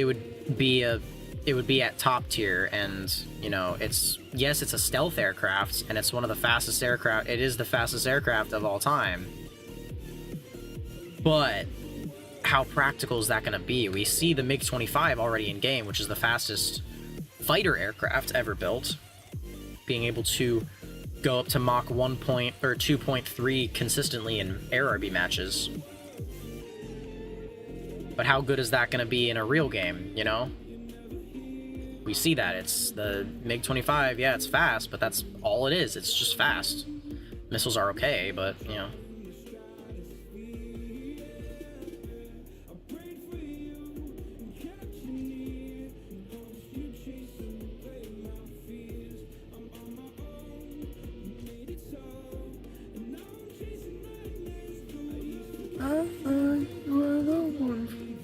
would be at top tier, and, you know, yes, it's a stealth aircraft, and it's one of the fastest aircraft, it is the fastest aircraft of all time. But how practical is that going to be? We see the MiG-25 already in game, which is the fastest fighter aircraft ever built, being able to go up to Mach 2.3 consistently in ARB matches. But how good is that going to be in a real game, you know? We see that. It's the MiG-25, yeah, it's fast, but that's all it is. It's just fast. Missiles are okay, but, you know. I thought you were the one for me.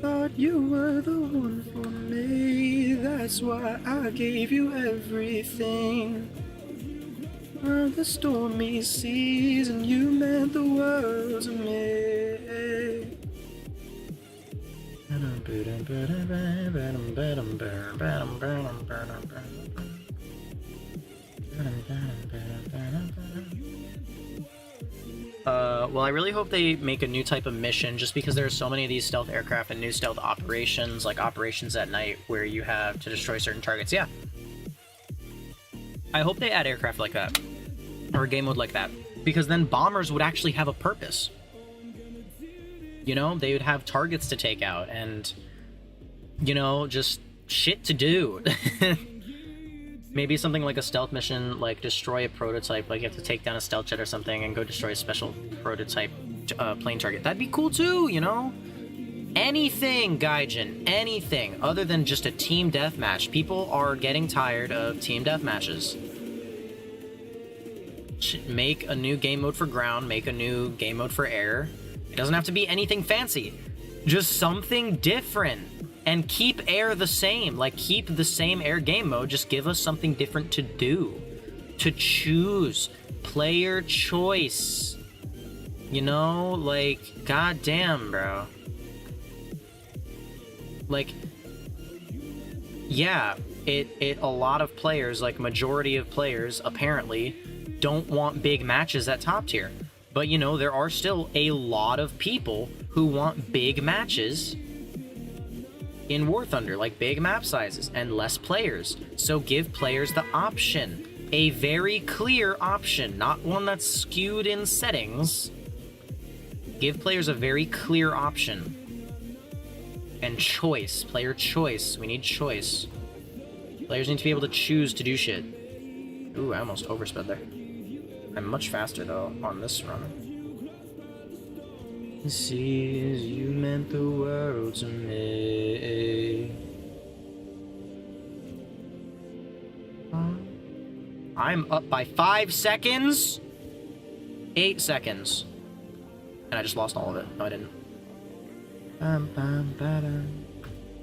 Thought you were the one for me. That's why I gave you everything. On the stormy seas, and you meant the world to me. Well, I really hope they make a new type of mission, just because there are so many of these stealth aircraft and new stealth operations, like operations at night, where you have to destroy certain targets. Yeah. I hope they add aircraft like that, or a game mode like that, because then bombers would actually have a purpose. You know, they would have targets to take out, and, you know, just shit to do. Maybe something like a stealth mission, like destroy a prototype, like you have to take down a stealth jet or something and go destroy a special prototype plane target. That'd be cool too, you know? Anything, Gaijin, anything other than just a team deathmatch. People are getting tired of team deathmatches. Make a new game mode for ground, make a new game mode for air. It doesn't have to be anything fancy, just something different. And keep air the same, like keep the same air game mode, just give us something different to do, to choose, player choice, you know, like, goddamn, bro. Like, yeah, a lot of players, like majority of players, apparently, don't want big matches at top tier. But, you know, there are still a lot of people who want big matches in War Thunder, like big map sizes and less players. So give players the option, a very clear option, not one that's skewed in settings. Give players a very clear option. And choice, player choice. We need choice. Players need to be able to choose to do shit. Ooh, I almost oversped there. I'm much faster though on this run. See, as you meant the world to me. I'm up by 5 seconds. 8 seconds. And I just lost all of it. No, I didn't. I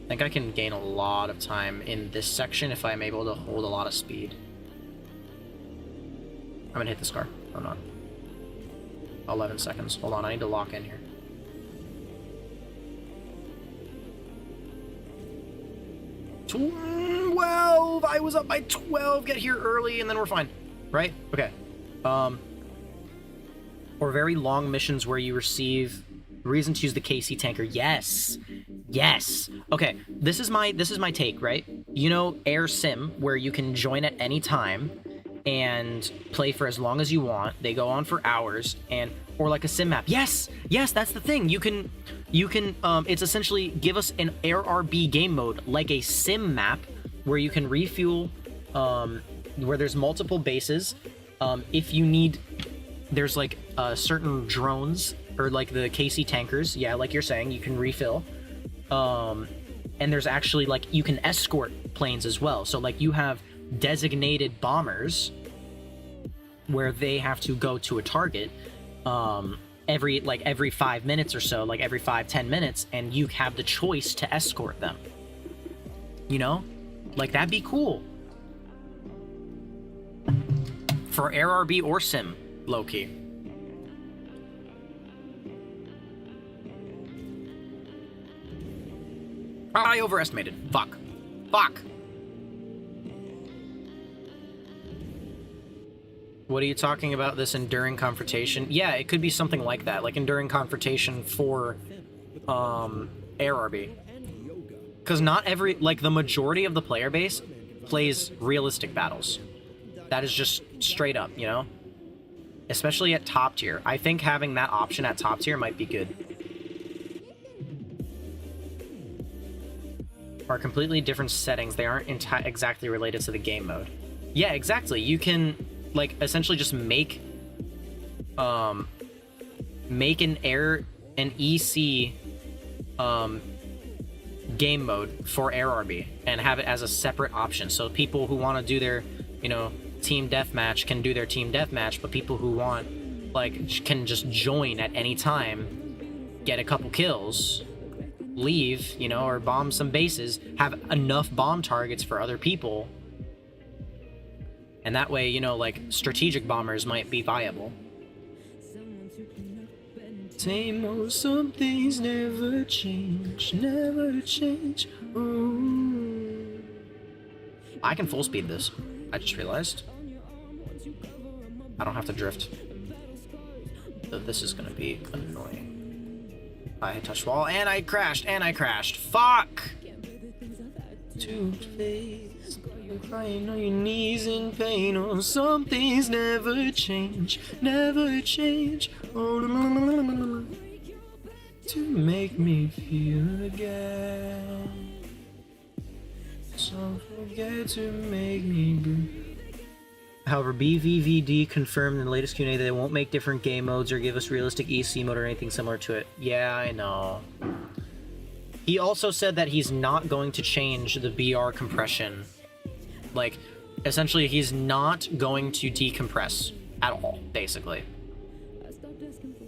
think I can gain a lot of time in this section if I'm able to hold a lot of speed. I'm gonna hit this car. Hold on. 11 seconds. Hold on, I need to lock in here. 12! I was up by 12! Get here early and then we're fine. Right? Okay. Or very long missions where you receive reason to use the KC tanker. Yes! Yes! Okay, this is my take, right? You know Air Sim, where you can join at any time and play for as long as you want. They go on for hours, and or like a sim map. Yes, yes, that's the thing. You can it's essentially give us an AirRB game mode like a sim map where you can refuel, where there's multiple bases. If you need, there's like certain drones or like the KC tankers. Yeah, like you're saying, you can refill. And there's actually like you can escort planes as well. So like you have designated bombers where they have to go to a target every 5 minutes or so, like every 5-10 minutes, and you have the choice to escort them, you know, like that'd be cool for AirRB or sim, low-key. I overestimated. Fuck. What are you talking about, this enduring confrontation? Yeah, it could be something like that, like enduring confrontation for AirRB. Because not every, like the majority of the player base plays realistic battles. That is just straight up, you know? Especially at top tier. I think having that option at top tier might be good. Are completely different settings. They aren't exactly related to the game mode. Yeah, exactly. You can, like, essentially just make an EC game mode for AirRB and have it as a separate option. So people who want to do their, you know, team deathmatch can do their team deathmatch, but people who want, like, can just join at any time, get a couple kills, leave, you know, or bomb some bases, have enough bomb targets for other people. And that way, you know, like, strategic bombers might be viable. Same old, some things never change, never change. Ooh. I can full speed this. I just realized. I don't have to drift. So this is gonna be annoying. I touched the wall and I crashed. Fuck! Two-faced, you're crying on your knees in pain. Oh, some things never change. Oh, to make me feel again. So forget to make me breathe. However, BVVD confirmed in the latest Q&A that they won't make different game modes or give us realistic EC mode or anything similar to it. Yeah, I know. He also said that he's not going to change the BR compression. Like, essentially, he's not going to decompress at all, basically.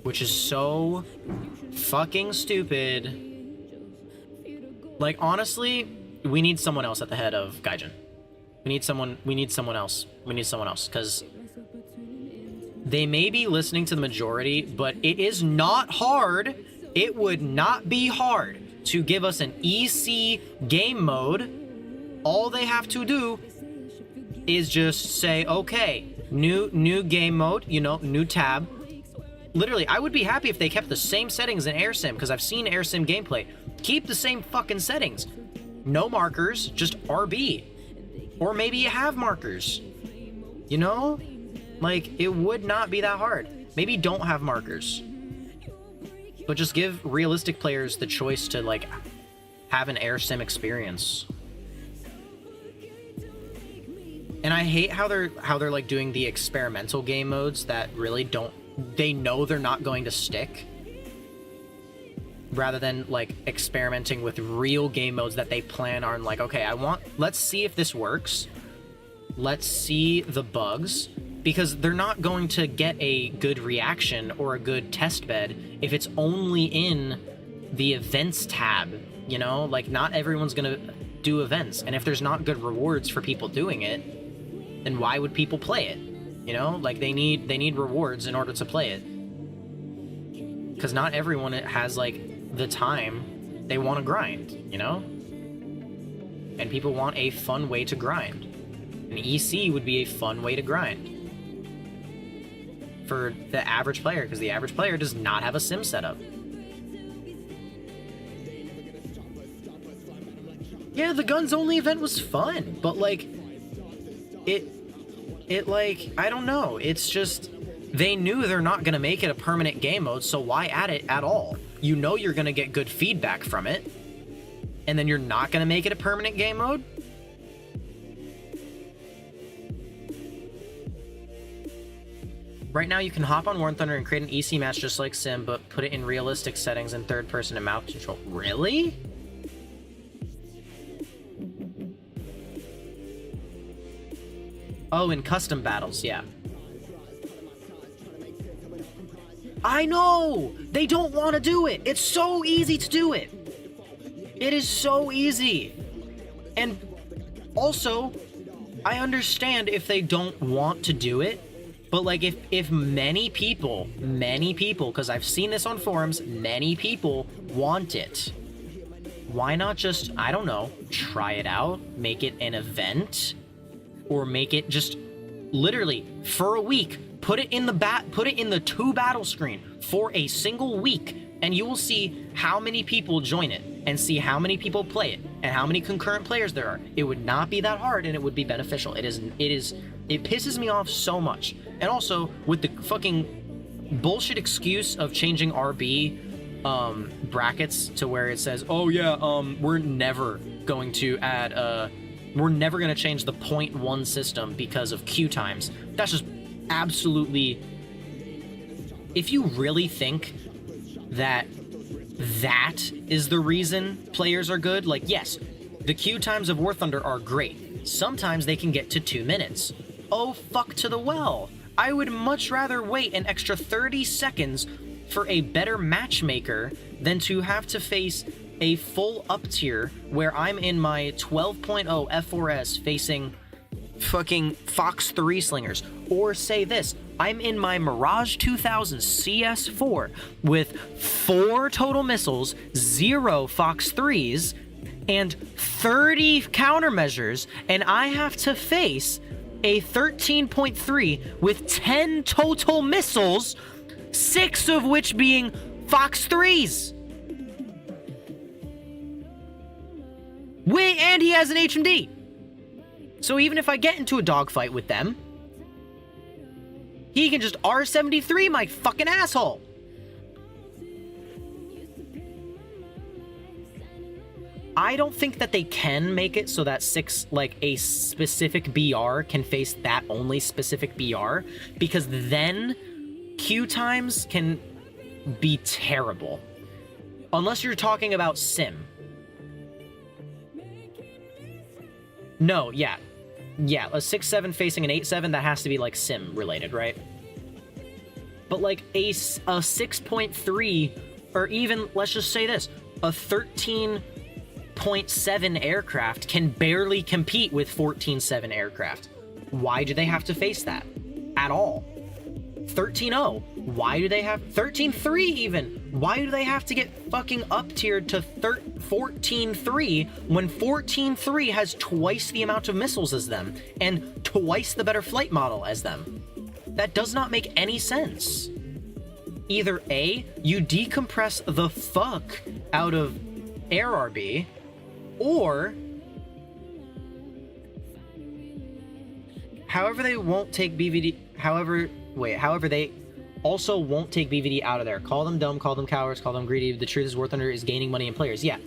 Which is so fucking stupid. Like, honestly, we need someone else at the head of Gaijin. We need someone else, because they may be listening to the majority, but it is not hard. It would not be hard to give us an EC game mode. All they have to do is just say, okay, new game mode, you know, new tab. Literally, I would be happy if they kept the same settings in AirSim, because I've seen AirSim gameplay. Keep the same fucking settings. No markers, just RB. Or maybe you have markers, you know? Like, it would not be that hard. Maybe don't have markers. But just give realistic players the choice to, like, have an AirSim experience. And I hate how they're like doing the experimental game modes that really don't, they know they're not going to stick. Rather than, like, experimenting with real game modes that they plan on, like, okay, let's see if this works. Let's see the bugs. Because they're not going to get a good reaction or a good test bed if it's only in the events tab, you know? Like, not everyone's gonna do events. And if there's not good rewards for people doing it, then why would people play it? You know? Like, they need rewards in order to play it. Because not everyone has, like, the time they want to grind, you know? And people want a fun way to grind. An EC would be a fun way to grind for the average player, because the average player does not have a sim setup. Yeah, the guns only event was fun, but like it like, I don't know, it's just, they knew they're not gonna make it a permanent game mode, so why add it at all? You know you're gonna get good feedback from it, and then you're not gonna make it a permanent game mode? Right now you can hop on War Thunder and create an EC match just like Sim, but put it in realistic settings in third person and mouse control. Really? Oh, in custom battles, yeah. I know! They don't want to do it! It's so easy to do it! It is so easy! And also, I understand if they don't want to do it, but like if many people, because I've seen this on forums, many people want it, why not just, I don't know, try it out, make it an event, or make it just literally for a week, put it in the 2 battle screen for a single week, and you will see how many people join it and see how many people play it and how many concurrent players there are. It would not be that hard and it would be beneficial. It pisses me off so much. And also with the fucking bullshit excuse of changing RB brackets to where it says, oh yeah, we're never going to change the 0.1 system because of queue times. That's just absolutely, if you really think that is the reason players are good, like, yes, the queue times of War Thunder are great. Sometimes they can get to 2 minutes. Oh, fuck to the well. I would much rather wait an extra 30 seconds for a better matchmaker than to have to face a full up tier where I'm in my 12.0 F4S facing fucking Fox 3 slingers. Or say this, I'm in my Mirage 2000 CS4 with 4 total missiles, 0 Fox 3s, and 30 countermeasures, and I have to face a 13.3 with 10 total missiles 6 of which being Fox 3s. And he has an HMD. So even if I get into a dogfight with them, he can just R73 my fucking asshole. I don't think that they can make it so that a specific BR can face that only specific BR, because then queue times can be terrible. Unless you're talking about sim. No, yeah. Yeah, a 6-7 facing an 8-7, that has to be, like, sim related, right? But, like, a 6.3, or even, let's just say this, a 13.7 aircraft can barely compete with 14.7 aircraft. Why do they have to face that? At all? 13.0. Why do they have... 13.3 even. Why do they have to get fucking up-tiered to 14.3 when 14.3 has twice the amount of missiles as them and twice the better flight model as them? That does not make any sense. Either A, you decompress the fuck out of Air RB, or... However they won't take BVD... However they also won't take BVD out of there. Call them dumb, call them cowards, call them greedy. The truth is War Thunder is gaining money in players. Yeah.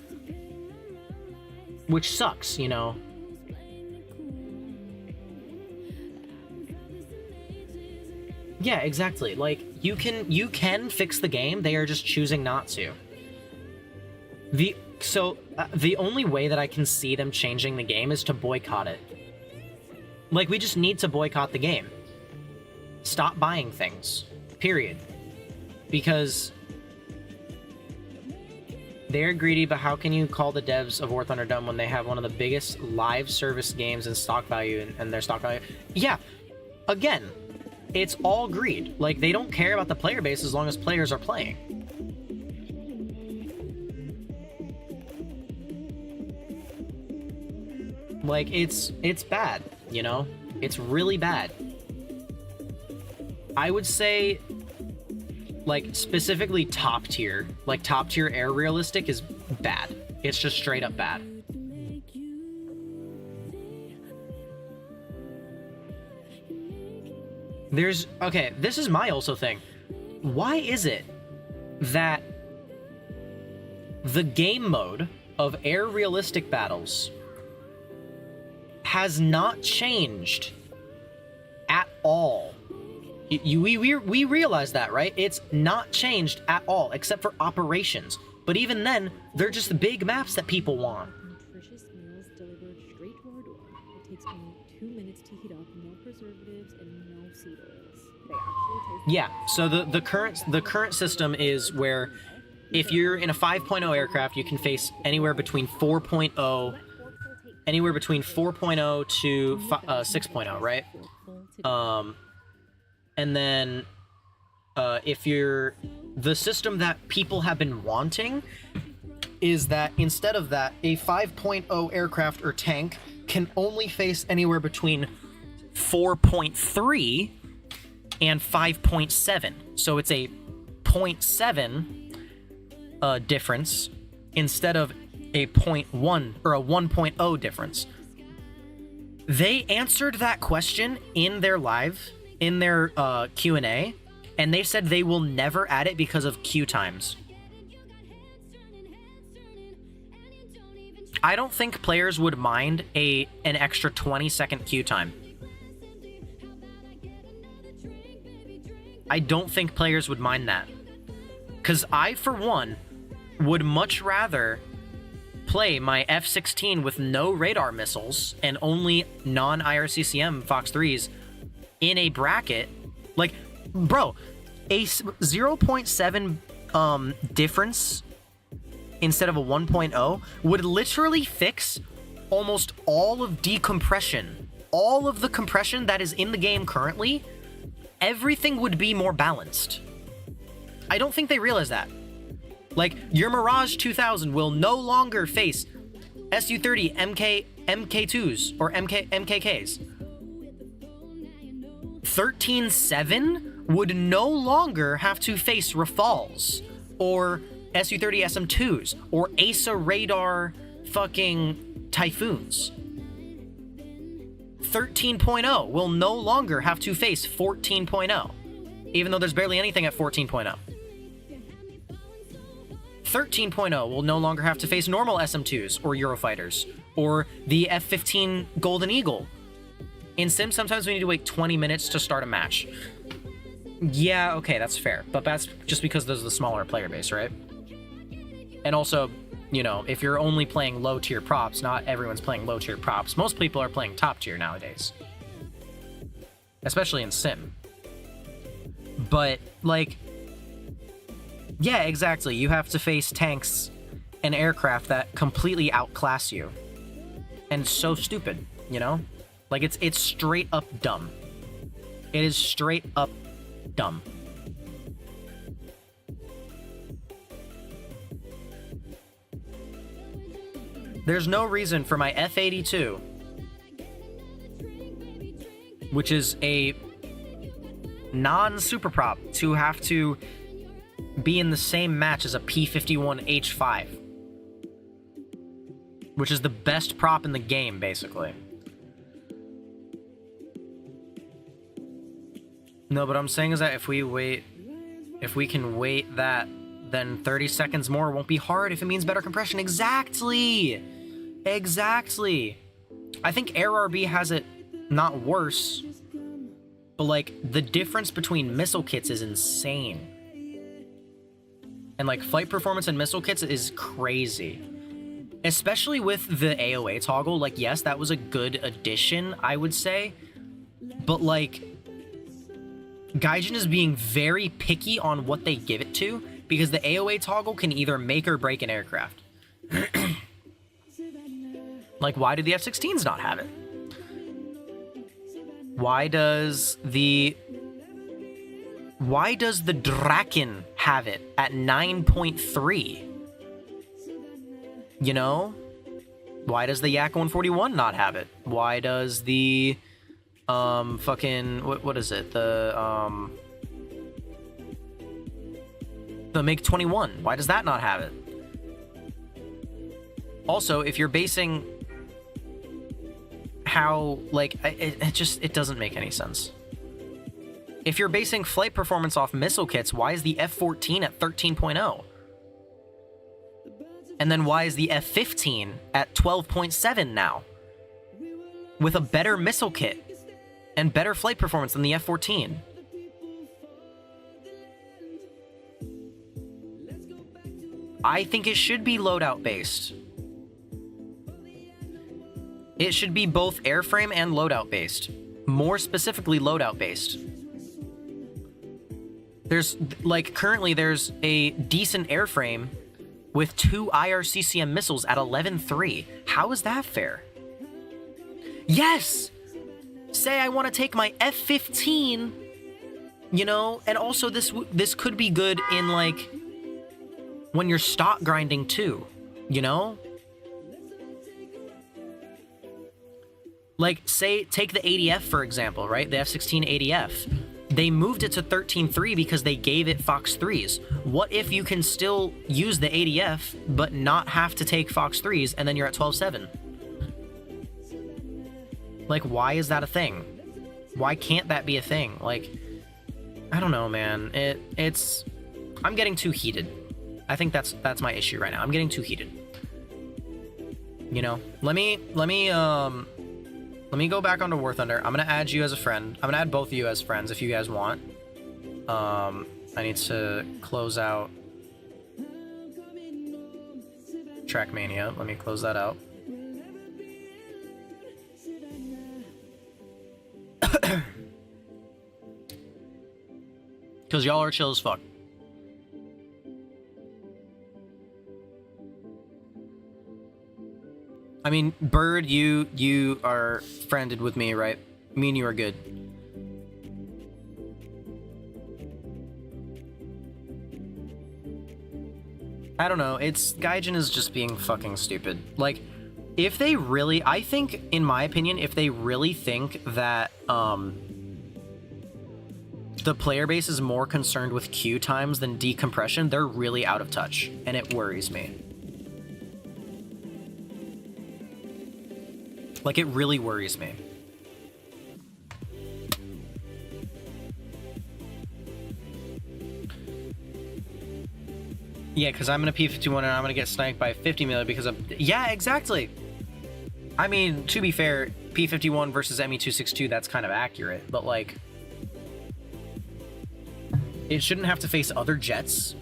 Which sucks, you know. Yeah, exactly. Like, you can fix the game, they are just choosing not to. The only way that I can see them changing the game is to boycott it. Like, we just need to boycott the game. Stop buying things. Period. Because they're greedy, but how can you call the devs of War Thunder dumb when they have one of the biggest live service games in stock value and their stock value? Yeah, again, it's all greed. Like, they don't care about the player base as long as players are playing. Like, it's bad, you know? It's really bad. I would say, like, specifically top tier. Like, top tier air realistic is bad. It's just straight up bad. Okay, this is my also thing. Why is it that the game mode of air realistic battles has not changed at all? We realize that, right? It's not changed at all, except for operations. But even then, they're just big maps that people want.
Nutritious meals delivered straight to our door. It takes only 2 minutes to heat up, no preservatives and no seed oils. They actually taste...
Yeah, so the current system is where if you're in a 5.0 aircraft, you can face anywhere between 4.0 to 6.0, right? And then, if you're... The system that people have been wanting is that instead of that, a 5.0 aircraft or tank can only face anywhere between 4.3 and 5.7. So it's a 0.7 difference instead of a 0.1 or a 1.0 difference. They answered that question in their Q&A, and they said they will never add it because of queue times. I don't think players would mind an extra 20-second queue time. I don't think players would mind that. Because I, for one, would much rather play my F-16 with no radar missiles and only non-IRCCM Fox 3s in a bracket. Like, bro, a 0.7 difference instead of a 1.0 would literally fix almost all of decompression. All of the compression that is in the game currently, everything would be more balanced. I don't think they realize that. Like, your Mirage 2000 will no longer face Su-30 MK2s or MKKs. 13.7 would no longer have to face Rafales or Su-30 SM2s or ASA radar fucking Typhoons. 13.0 will no longer have to face 14.0, even though there's barely anything at 14.0. 13.0 will no longer have to face normal SM2s or Eurofighters or the F-15 Golden Eagle. In Sim, sometimes we need to wait 20 minutes to start a match. Yeah, okay, that's fair. But that's just because there's the smaller player base, right? And also, you know, if you're only playing low-tier props, not everyone's playing low-tier props. Most people are playing top-tier nowadays. Especially in Sim. But, like... yeah, exactly. You have to face tanks and aircraft that completely outclass you. And it's so stupid, you know? Like, it's straight up dumb. It is straight up dumb. There's no reason for my F-82, which is a non-super prop, to have to be in the same match as a P-51H5, which is the best prop in the game, basically. No, but I'm saying is that if we can wait that, then 30 seconds more won't be hard if it means better compression. Exactly! Exactly! I think Air RB has it not worse, but like, the difference between missile kits is insane. And like, flight performance and missile kits is crazy. Especially with the AOA toggle, like, yes, that was a good addition, I would say, but like, Gaijin is being very picky on what they give it to, because the AOA toggle can either make or break an aircraft. Like, why do the F-16s not have it? Why does the Draken have it at 9.3? You know? Why does the Yak 141 not have it? Why does the fucking what is it? The MiG-21, why does that not have it? Also, if you're basing how, like, it doesn't make any sense. If you're basing flight performance off missile kits, why is the F-14 at 13.0? And then why is the F-15 at 12.7 now? With a better missile kit and better flight performance than the F-14. I think it should be loadout based. It should be both airframe and loadout based. More specifically, loadout based. There's, like, currently there's a decent airframe with 2 IRCCM missiles at 11.3. How is that fair? Yes! Say I want to take my F-15, you know, and also this could be good in, like, when you're stock grinding too, you know? Like, say, take the ADF, for example, right? The F-16 ADF. They moved it to 13.3 because they gave it Fox 3s. What if you can still use the ADF, but not have to take Fox 3s, and then you're at 12.7? Like, why is that a thing? Why can't that be a thing? Like, I don't know, man. It's... I'm getting too heated. I think that's my issue right now. I'm getting too heated. You know? Let me go back onto War Thunder. I'm gonna add you as a friend. I'm gonna add both of you as friends if you guys want. I need to close out Trackmania. Let me close that out. Because y'all are chill as fuck. I mean, Bird, you are friended with me, right? Me and you are good. I don't know, Gaijin is just being fucking stupid. Like, if they really, I think, in my opinion, if they really think that, the player base is more concerned with queue times than decompression, they're really out of touch, and it worries me. Like, it really worries me. Yeah, because I'm going to P51 and I'm going to get sniped by 50 million because of... Yeah, exactly! I mean, to be fair, P51 versus ME262, that's kind of accurate, but, like... It shouldn't have to face other jets,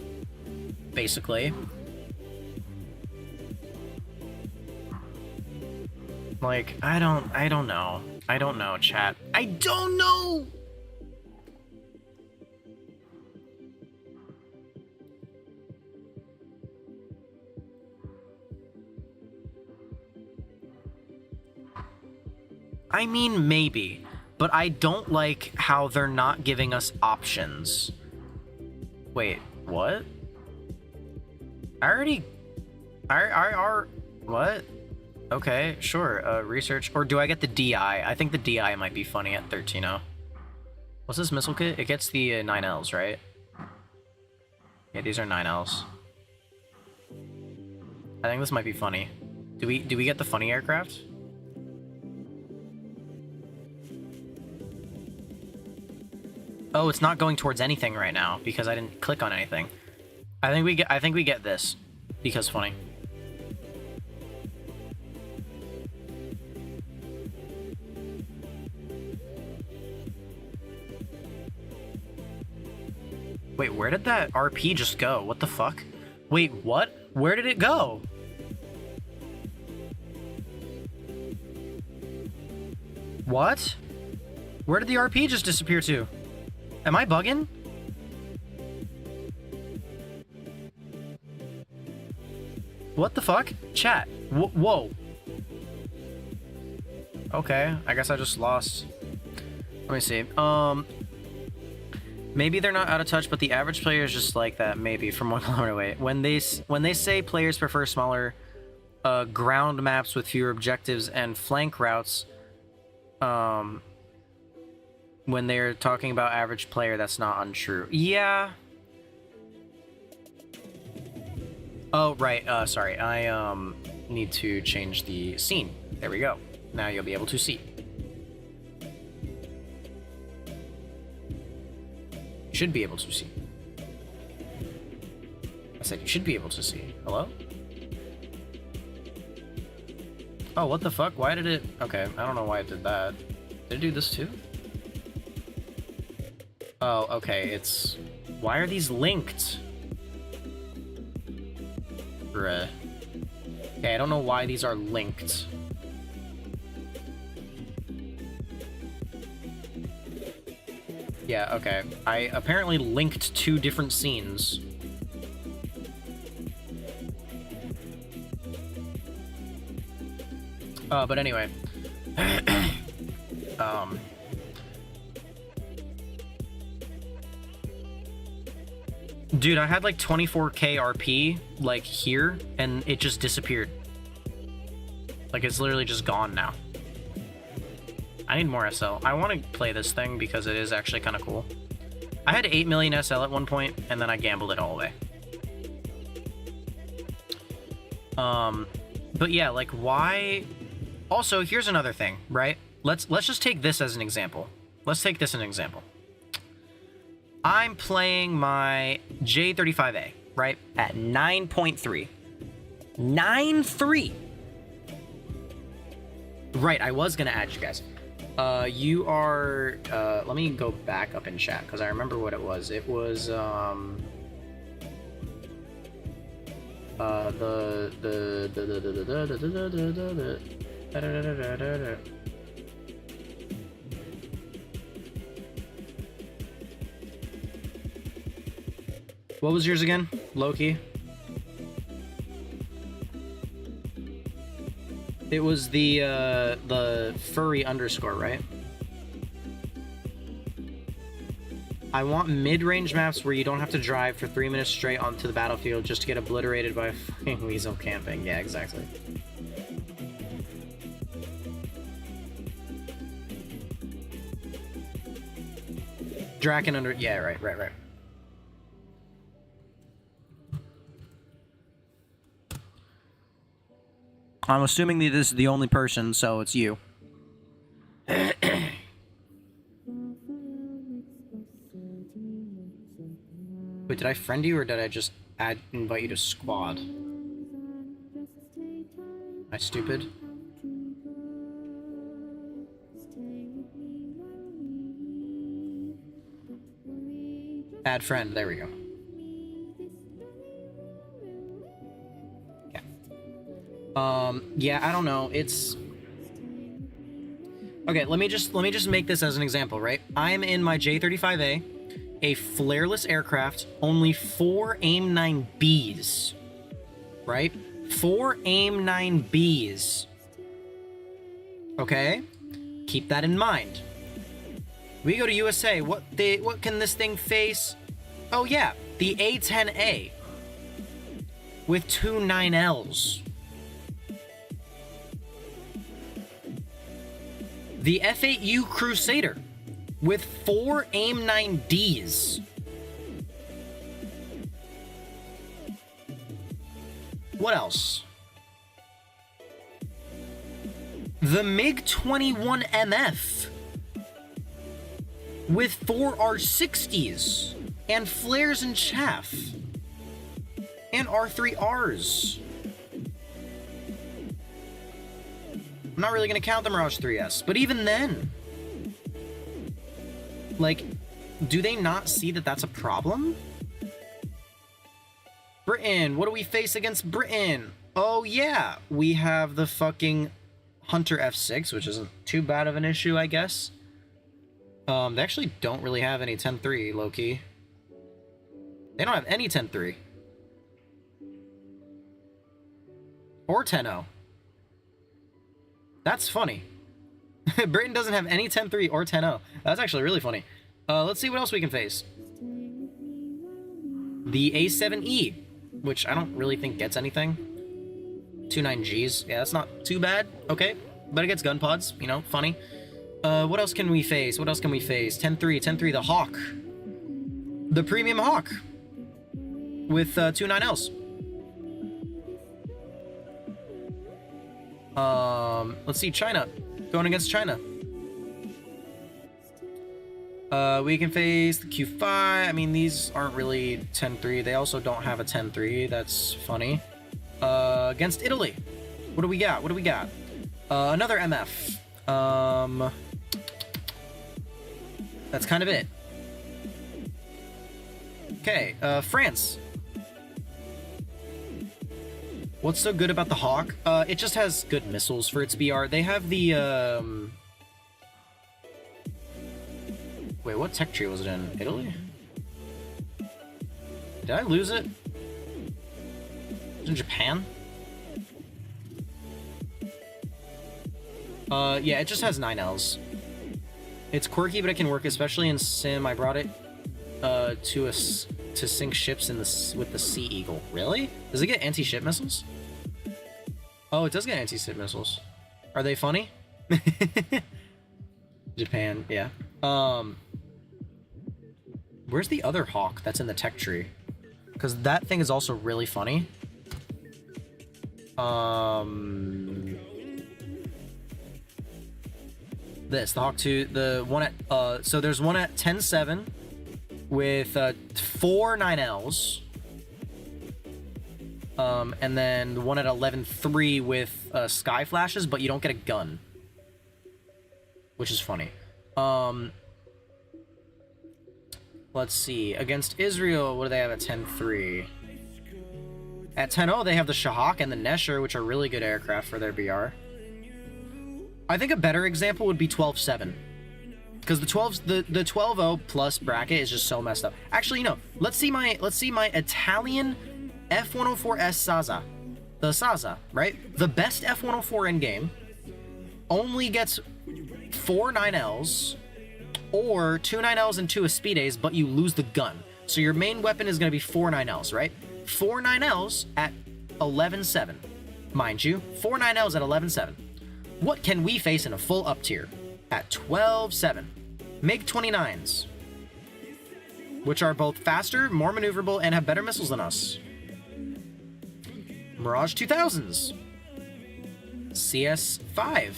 basically. Like, I don't know. I don't know, chat. I don't know! I mean, maybe, but I don't like how they're not giving us options. Wait, what? What? Okay, sure, research, or do I get the DI? I think the DI might be funny at 13-0. What's this missile kit? It gets the 9Ls, right? Yeah, these are 9Ls. I think this might be funny. Do we get the funny aircraft? Oh, it's not going towards anything right now because I didn't click on anything. I think we get this because funny. Wait, where did that RP just go? What the fuck? Wait, what? Where did it go? What? Where did the RP just disappear to? Am I bugging? What the fuck? Chat. Whoa. Okay, I guess I just lost. Let me see. Maybe they're not out of touch, but the average player is just like that, maybe, from 1 kilometer away. When they say players prefer smaller ground maps with fewer objectives and flank routes, when they're talking about average player, that's not untrue. Yeah. Oh, right. Sorry. I need to change the scene. There we go. Now you'll be able to see. You should be able to see. I said you should be able to see. Hello? Oh, what the fuck? Why did it... Okay, I don't know why it did that. Did it do this too? Oh, okay, it's... Why are these linked? Bruh. Okay, I don't know why these are linked. Yeah, okay. I apparently linked 2 different scenes. But anyway. Dude, I had like 24k RP, like, here, and it just disappeared. Like, it's literally just gone now. I need more SL. I want to play this thing because it is actually kind of cool. I had 8 million SL at one point, and then I gambled it all away. But yeah, like, why... Also, here's another thing, right? Let's just take this as an example. Let's take this as an example. I'm playing my J35A, right? At 9.3. 9.3! Right, I was gonna add you guys. You are... let me go back up in chat, because I remember what it was. It was, What was yours again? Loki? It was the furry underscore, right? I want mid-range maps where you don't have to drive for 3 minutes straight onto the battlefield just to get obliterated by fucking weasel camping. Yeah, exactly. Draken under... Yeah, right. I'm assuming that this is the only person, so it's you. Wait, did I friend you, or did I just invite you to squad? Am I stupid? Add friend, there we go. Yeah, I don't know, it's... Okay, let me just make this as an example, right? I'm in my J-35A, a flareless aircraft, only 4 AIM-9Bs, right? 4 AIM-9Bs. Okay? Keep that in mind. We go to USA, what can this thing face? Oh yeah, the A-10A with 2 9Ls. The F-8U Crusader with 4 AIM-9Ds. What else? The MiG-21MF with 4 R-60s and flares and chaff and R3Rs. I'm not really going to count the Mirage 3S, but even then, like, do they not see that that's a problem? Britain, what do we face against Britain? Oh yeah, we have the fucking Hunter F6, which isn't too bad of an issue, I guess. They actually don't really have any 10.3, low-key. They don't have any 10.3. Or 10.0. That's funny. Britain doesn't have any 10.3 or 10.0. That's actually really funny. Let's see what else we can face. The A7E, which I don't really think gets anything. 29Gs. Yeah, that's not too bad. Okay. But it gets gun pods, you know, funny. What else can we face? 10.3, the Hawk. The Premium Hawk. With 2 9Ls. Let's see, China. Going against China. We can face the Q5. I mean, these aren't really 10.3. They also don't have a 10.3. That's funny. Against Italy. What do we got? Another MF. That's kind of it. Okay, France. What's so good about the Hawk? It just has good missiles for its BR. They have the, Wait, what tech tree was it in? Italy? Did I lose it? It's in Japan? Yeah, it just has 9Ls. It's quirky, but it can work, especially in Sim. I brought it, to sink ships with the Sea Eagle. Really? Does it get anti-ship missiles? Oh, it does get anti-ship missiles. Are they funny? Japan, yeah. Where's the other Hawk that's in the tech tree? Because that thing is also really funny. The Hawk 2, the one at, so there's one at 10.7 with 4 9Ls. And then the one at 11.3 with sky flashes, but you don't get a gun. Which is funny. Let's see. Against Israel, what do they have at 10.3? At 10.0, they have the Shahak and the Nesher, which are really good aircraft for their BR. I think a better example would be 12.7. Because the 12.0 plus bracket is just so messed up. Actually, no. Let's see my Italian F-104S Saza. The Saza, right? The best F-104 in game only gets 4 9Ls or 2 9Ls and 2 Aspides, but you lose the gun. So your main weapon is going to be 4 9Ls, right? 4 9Ls at 11.7. Mind you, 4 9Ls at 11.7. What can we face in a full up tier? At 12.7. MiG-29s. which are both faster, more maneuverable, and have better missiles than us. Mirage 2000s. CS5.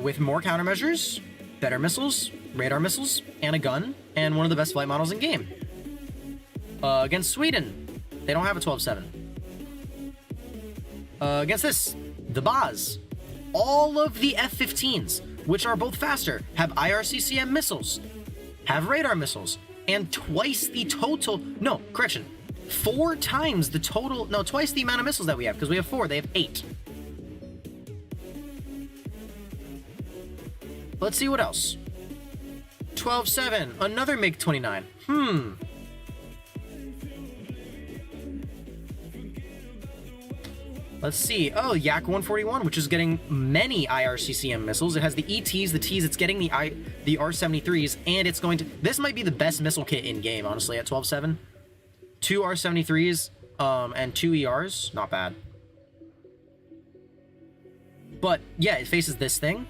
With more countermeasures, better missiles, radar missiles, and a gun, and one of the best flight models in game. Against Sweden, they don't have a 12-7. Against this, the tbox. All of the F-15s, which are both faster, have IRCCM missiles, have radar missiles, and twice the total... No, correction. 4 times the total... No, twice the amount of missiles that we have, because we have 4, they have 8. Let's see what else. 12-7, another MiG-29. Let's see. Oh, Yak-141, which is getting many IRCCM missiles. It has the ETs, the Ts, it's getting the R-73s, and it's going to... This might be the best missile kit in-game, honestly, at 12-7. 2 R-73s, and 2 ERs. Not bad. But, yeah, it faces this thing.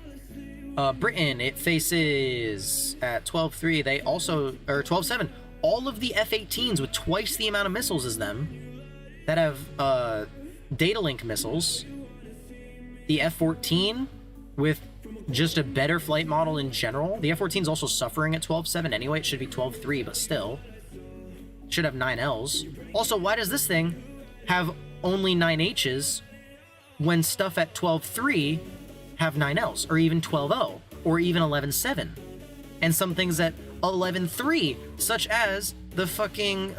Britain, it faces... At 12-3, they also... Or 12-7. All of the F-18s with twice the amount of missiles as them that have, data link missiles, the F-14 with just a better flight model in general. The F-14 is also suffering at 12-7 anyway. It should be 12-3, but still. Should have 9 Ls. Also, why does this thing have only 9 Hs when stuff at 12-3 have 9 Ls, or even 12-0, or even 11-7? And some things at 11-3, such as the fucking,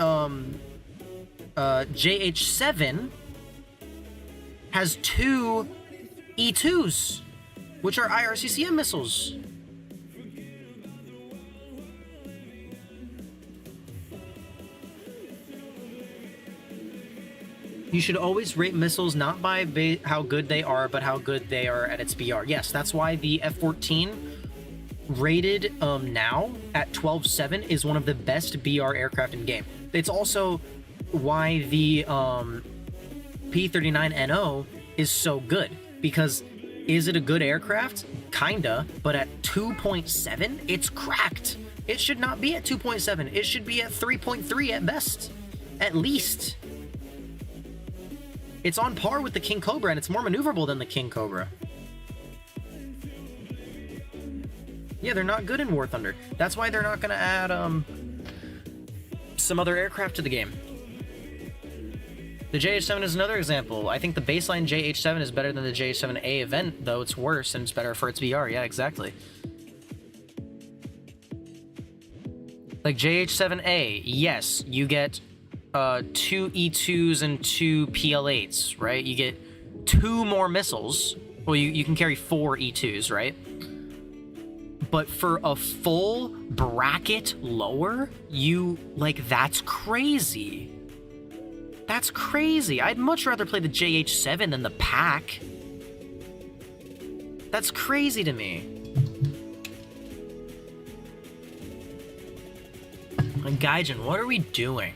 JH-7, has 2 E2s, which are IRCCM missiles. You should always rate missiles not by how good they are, but how good they are at its BR. Yes, that's why the F-14 rated now at 12-7 is one of the best BR aircraft in game. It's also why the P-39NO is so good, because is it a good aircraft? Kinda, but at 2.7, it's cracked. It should not be at 2.7. It should be at 3.3 at best, at least. It's on par with the King Cobra, and it's more maneuverable than the King Cobra. Yeah, they're not good in War Thunder. That's why they're not gonna add some other aircraft to the game. The JH-7 is another example. I think the baseline JH-7 is better than the JH-7A event, though it's worse and it's better for its VR. Yeah, exactly. Like JH-7A, yes, you get 2 E2s and 2 PL8s, right? You get 2 more missiles. Well, you can carry 4 E2s, right? But for a full bracket lower, that's crazy. That's crazy. I'd much rather play the JH-7 than the pack. That's crazy to me. And Gaijin, what are we doing?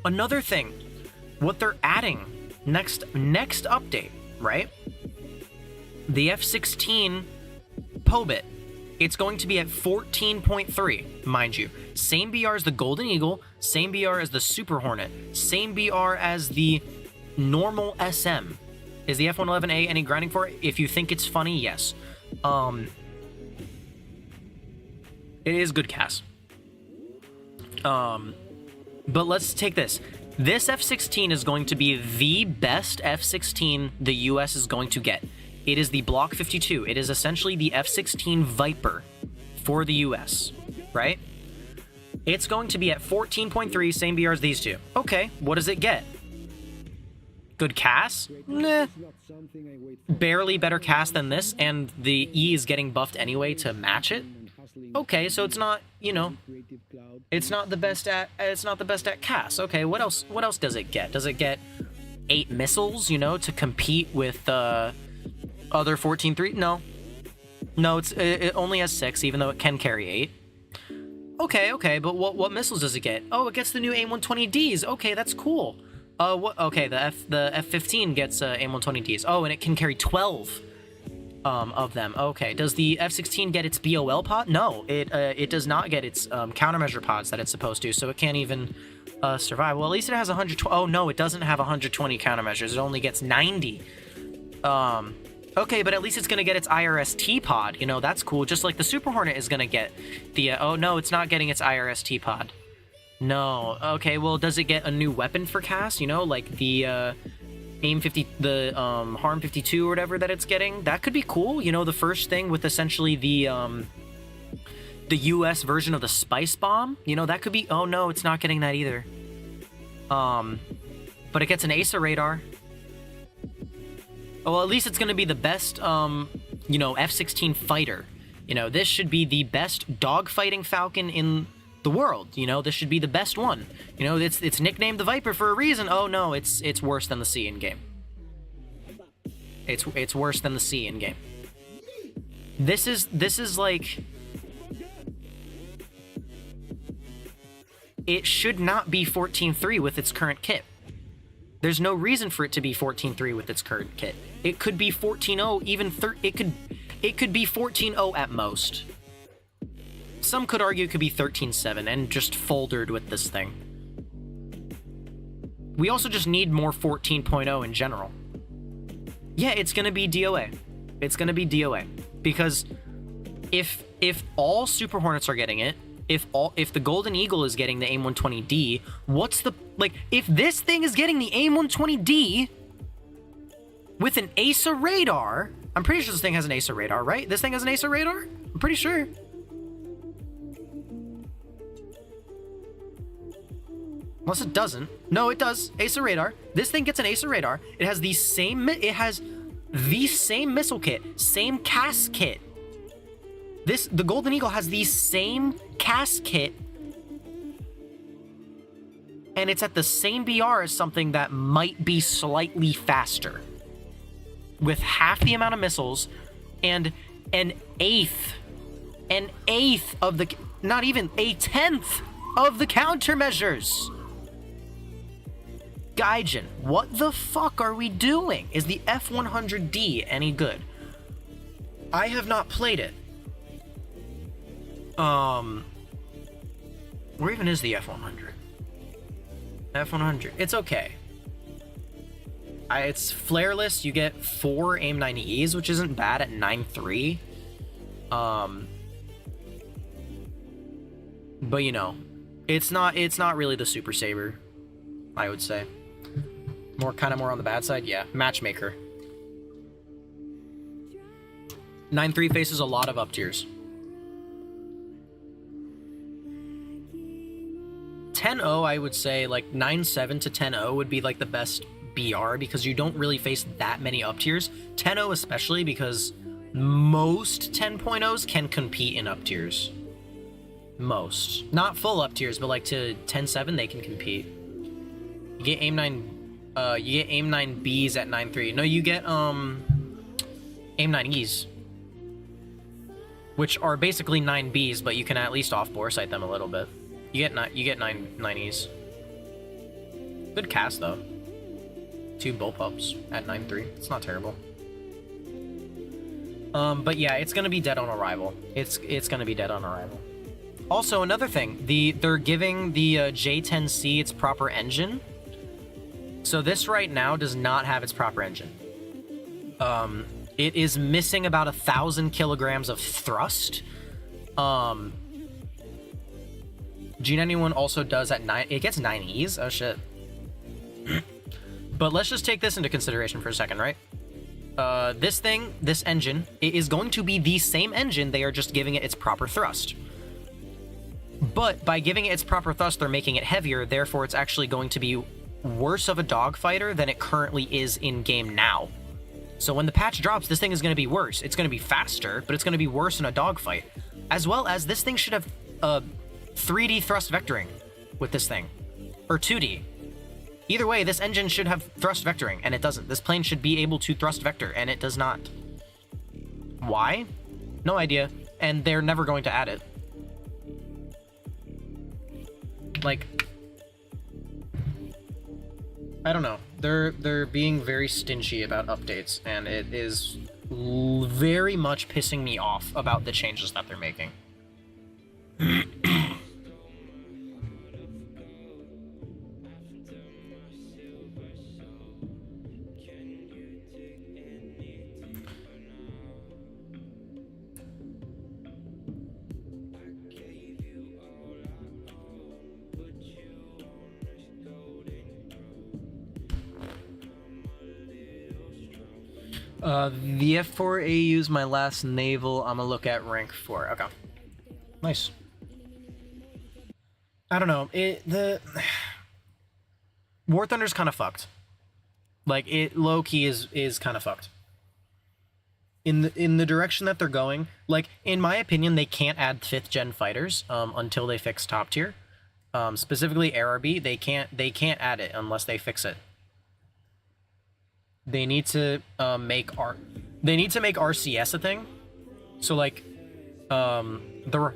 Another thing, what they're adding next update, right? The F-16 POBIT. It's going to be at 14.3, mind you. Same BR as the Golden Eagle, same BR as the Super Hornet, same BR as the normal SM. Is the F-111A any grinding for it? If you think it's funny, yes. It is good CAS. But let's take this. This F-16 is going to be the best F-16 the US is going to get. It is the Block 52. It is essentially the F-16 Viper for the US, right? It's going to be at 14.3, same BR as these two. Okay, what does it get? Good CAS? Nah. Barely better CAS than this, and the E is getting buffed anyway to match it. Okay, so it's not, it's not the best at CAS. Okay, what else does it get? Does it get 8 missiles, to compete with other 14.3? No, it only has 6, even though it can carry 8. Okay, but what missiles does it get? Oh, it gets the new AIM-120Ds. Okay, that's cool. Okay, the F-15 gets AIM-120Ds. Oh, and it can carry 12 of them. Okay, does the F-16 get its BOL pod? No, it does not get its countermeasure pods that it's supposed to, so it can't even survive. Well, at least it has 120. Oh no, it doesn't have 120 countermeasures. It only gets 90. Okay, but at least it's gonna get its IRST pod. You know, that's cool. Just like the Super Hornet is gonna get the. Oh no, it's not getting its IRST pod. No. Okay, well, does it get a new weapon for cast? You know, like the AIM 50, the Harm 52 or whatever that it's getting. That could be cool. You know, the first thing with essentially the US version of the Spice Bomb. You know, that could be. Oh no, it's not getting that either. But it gets an ASA radar. Well, at least it's gonna be the best, you know, F-16 fighter. You know, this should be the best dogfighting Falcon in the world. You know, this should be the best one. You know, it's nicknamed the Viper for a reason. Oh no, it's worse than the C in game. It's worse than the C in game. This is like, it should not be 14.3 with its current kit. There's no reason for it to be 14.3 with its current kit. It could be 14.0, even it could be 14.0 at most. Some could argue it could be 13.7 and just foldered with this thing. We also just need more 14.0 in general. Yeah, it's gonna be DOA. It's gonna be DOA. Because if all Super Hornets are getting it, if the Golden Eagle is getting the AIM-120D, what's the, like, if this thing is getting the AIM-120D with an ASA radar, I'm pretty sure this thing has an ASA radar, right? This thing has an ASA radar? I'm pretty sure. Unless it doesn't. No, it does. ASA radar. This thing gets an ASA radar. It has the same missile kit, same cast kit. The Golden Eagle has the same cast kit, and it's at the same BR as something that might be slightly faster, with half the amount of missiles, and an eighth of the, not even a tenth of the countermeasures. Gaijin, what the fuck are we doing? Is the F-100D any good? I have not played it. Where even is the F-100? F-100. It's okay. It's flareless. You get 4 AIM-90Es, which isn't bad at 9.3. But you know, it's not really the Super Saber, I would say. Kind of more on the bad side. Yeah, matchmaker. 9.3 faces a lot of up tiers. 10.0, I would say, like 9.7 to 10.0 would be like the best BR, because you don't really face that many up tiers. 10.0 especially, because most 10.0s can compete in up tiers. Most. Not full up tiers, but like to 10.7 they can compete. You get AIM-9Bs at 9.3. No, you get AIM-9Es, which are basically 9Bs, but you can at least off-bore sight them a little bit. You get 9Es. Good cast though. 2 bullpups at 9.3. It's not terrible. But yeah, it's gonna be dead on arrival. It's gonna be dead on arrival. Also, another thing, they're giving the J10C its proper engine. So this right now does not have its proper engine. It is missing about 1,000 kilograms of thrust. G91 also does at 9. It gets 9Es. Oh shit. But let's just take this into consideration for a second, right? This engine, it is going to be the same engine. They are just giving it its proper thrust. But by giving it its proper thrust, they're making it heavier. Therefore, it's actually going to be worse of a dogfighter than it currently is in game now. So when the patch drops, this thing is going to be worse. It's going to be faster, but it's going to be worse in a dogfight. As well as this thing should have 3D thrust vectoring with this thing, or 2D. Either way, this engine should have thrust vectoring, and it doesn't. This plane should be able to thrust vector, and it does not. Why? No idea. And they're never going to add it. Like, I don't know. They're being very stingy about updates, and it is very much pissing me off about the changes that they're making. The F4 AU is my last naval. I'm gonna look at rank 4. Okay. Nice. I don't know. War Thunder's kind of fucked. Like, it low-key is kind of fucked. In the direction that they're going, like, in my opinion, they can't add 5th gen fighters until they fix top tier. Specifically ARB, they can't add it unless they fix it. They need to make RCS a thing. So like the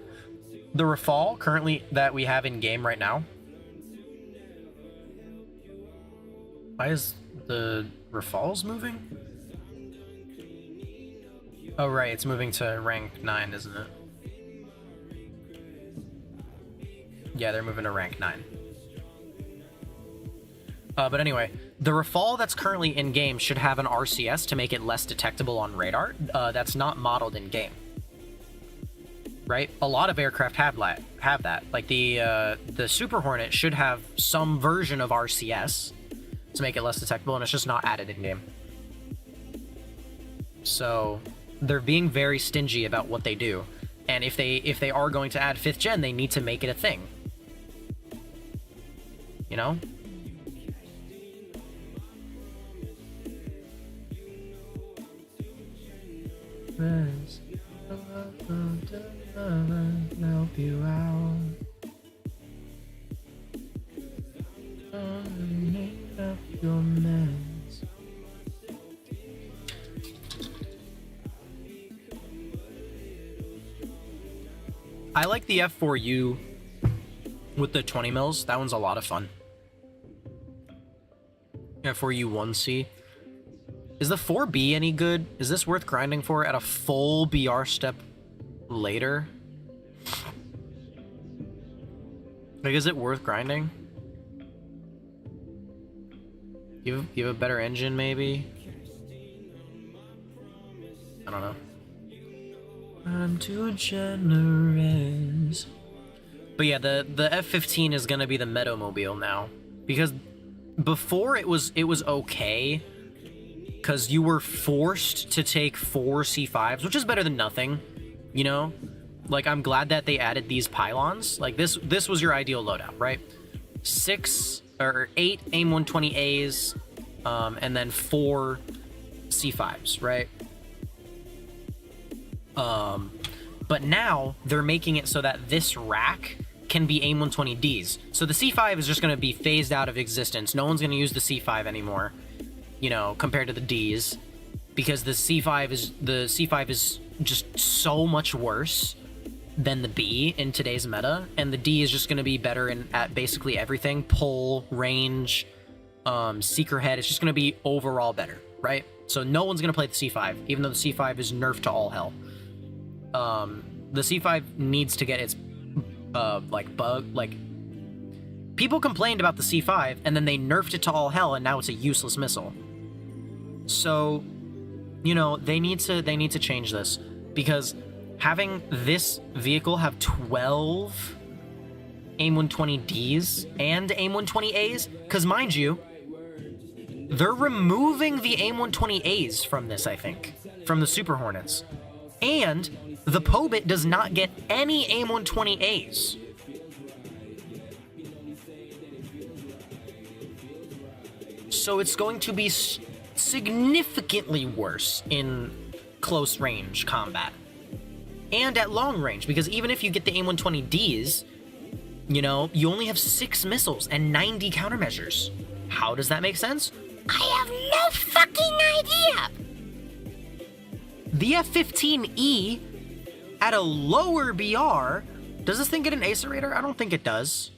Rafale currently that we have in game right now. Why is the Rafale's moving? Oh right, it's moving to rank 9, isn't it? Yeah, they're moving to rank 9. But anyway, the Rafale that's currently in-game should have an RCS to make it less detectable on radar. That's not modeled in-game. Right? A lot of aircraft have that. Like, the Super Hornet should have some version of RCS to make it less detectable, and it's just not added in-game. So, they're being very stingy about what they do. And if they are going to add 5th gen, they need to make it a thing. You know? Help you out. Up your mess. I like the F4U with the 20 mils. That one's a lot of fun. F4U 1C. Is the 4B any good? Is this worth grinding for at a full BR step later? Like, is it worth grinding? You have a better engine, maybe? I don't know. I'm too generous. But yeah, the F-15 is gonna be the Meadowmobile now. Because before it was okay, because you were forced to take 4 C5s, which is better than nothing, you know? Like, I'm glad that they added these pylons. Like, this was your ideal loadout, right? 6 or 8 AIM-120As, and then 4 C5s, right? But now they're making it so that this rack can be AIM-120Ds. So the C5 is just going to be phased out of existence. No one's going to use the C5 anymore, you know, compared to the Ds, because the C5 is just so much worse than the B in today's meta, and the D is just going to be better at basically everything. Pull, range, seeker head. It's just going to be overall better, right? So no one's going to play the C5, even though the C5 is nerfed to all hell. The C5 needs to get its people complained about the C5, and then they nerfed it to all hell, and now it's a useless missile. So, you know, they need to change this, because having this vehicle have 12 AIM-120Ds and AIM-120As, because mind you, they're removing the AIM-120As from this, I think, from the Super Hornets. And the Pobit does not get any AIM-120As. So it's going to be significantly worse in close range combat. And at long range, because even if you get the AIM-120Ds, you know, you only have 6 missiles and 90 countermeasures. How does that make sense? I have no fucking idea! The F-15E, at a lower BR, does this thing get an ASA radar? I don't think it does.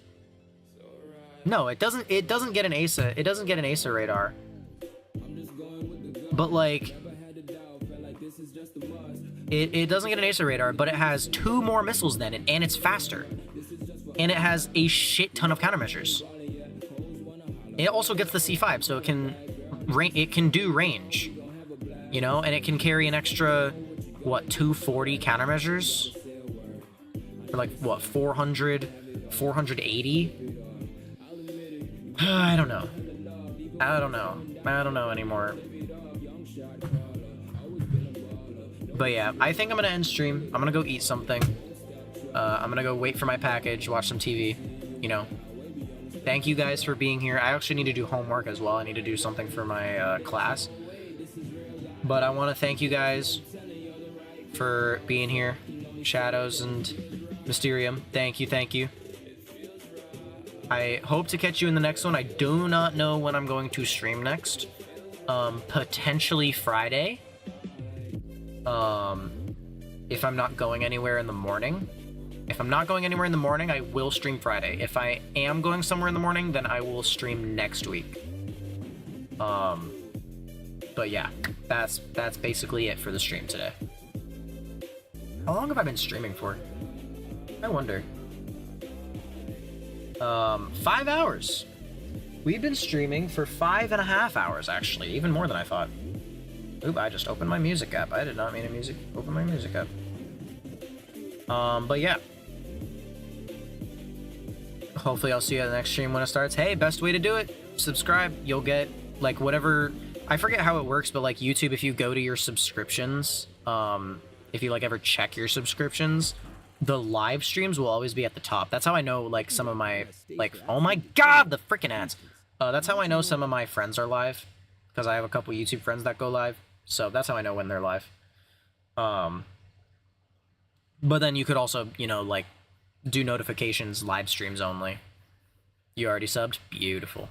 No, it doesn't get an ASA. It doesn't get an ASA radar. But like, It doesn't get an ASA radar, but it has 2 more missiles than it, and it's faster. And it has a shit ton of countermeasures. It also gets the C5, so it can do range, you know, and it can carry an extra, what, 240 countermeasures? For like, what, 400, 480? I don't know. I don't know anymore. But yeah, I think I'm gonna end stream. I'm gonna go eat something. I'm gonna go wait for my package, watch some TV, you know. Thank you guys for being here. I actually need to do homework as well. I need to do something for my class. But I want to thank you guys for being here. Shadows and Mysterium, thank you, thank you. I hope to catch you in the next one. I do not know when I'm going to stream next. Potentially Friday. If I'm not going anywhere in the morning. If I'm not going anywhere in the morning, I will stream Friday. If I am going somewhere in the morning, then I will stream next week. But yeah, that's basically it for the stream today. How long have I been streaming for? I wonder. 5 hours. We've been streaming for 5.5 hours, actually. Even more than I thought. Oop, I just opened my music app. I did not mean to open my music app. But yeah. Hopefully I'll see you at the next stream when it starts. Hey, best way to do it, subscribe. You'll get, like, whatever... I forget how it works, but, like, YouTube, if you go to your subscriptions, if you, like, ever check your subscriptions, the live streams will always be at the top. That's how I know, like, some of my, like... Oh my god, the freaking ads! That's how I know some of my friends are live, because I have a couple YouTube friends that go live, so that's how I know when they're live. But then you could also, you know, like, do notifications, live streams only. You already subbed? Beautiful.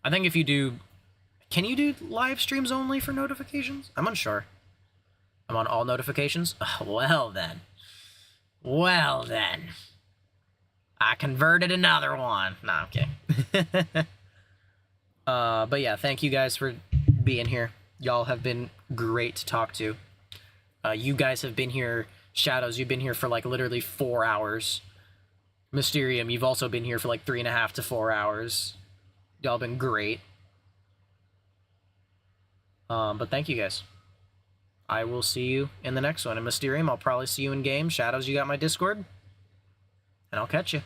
I think if you do... Can you do live streams only for notifications? I'm unsure. I'm on all notifications? Well then. Well then. I converted another one. Nah, I'm kidding. But yeah, thank you guys for being here. Y'all have been great to talk to. You guys have been here... Shadows, you've been here for, like, literally 4 hours. Mysterium, you've also been here for, like, 3.5 to 4 hours. Y'all been great. But thank you guys. I will see you in the next one. And Mysterium, I'll probably see you in game. Shadows, you got my Discord? And I'll catch you.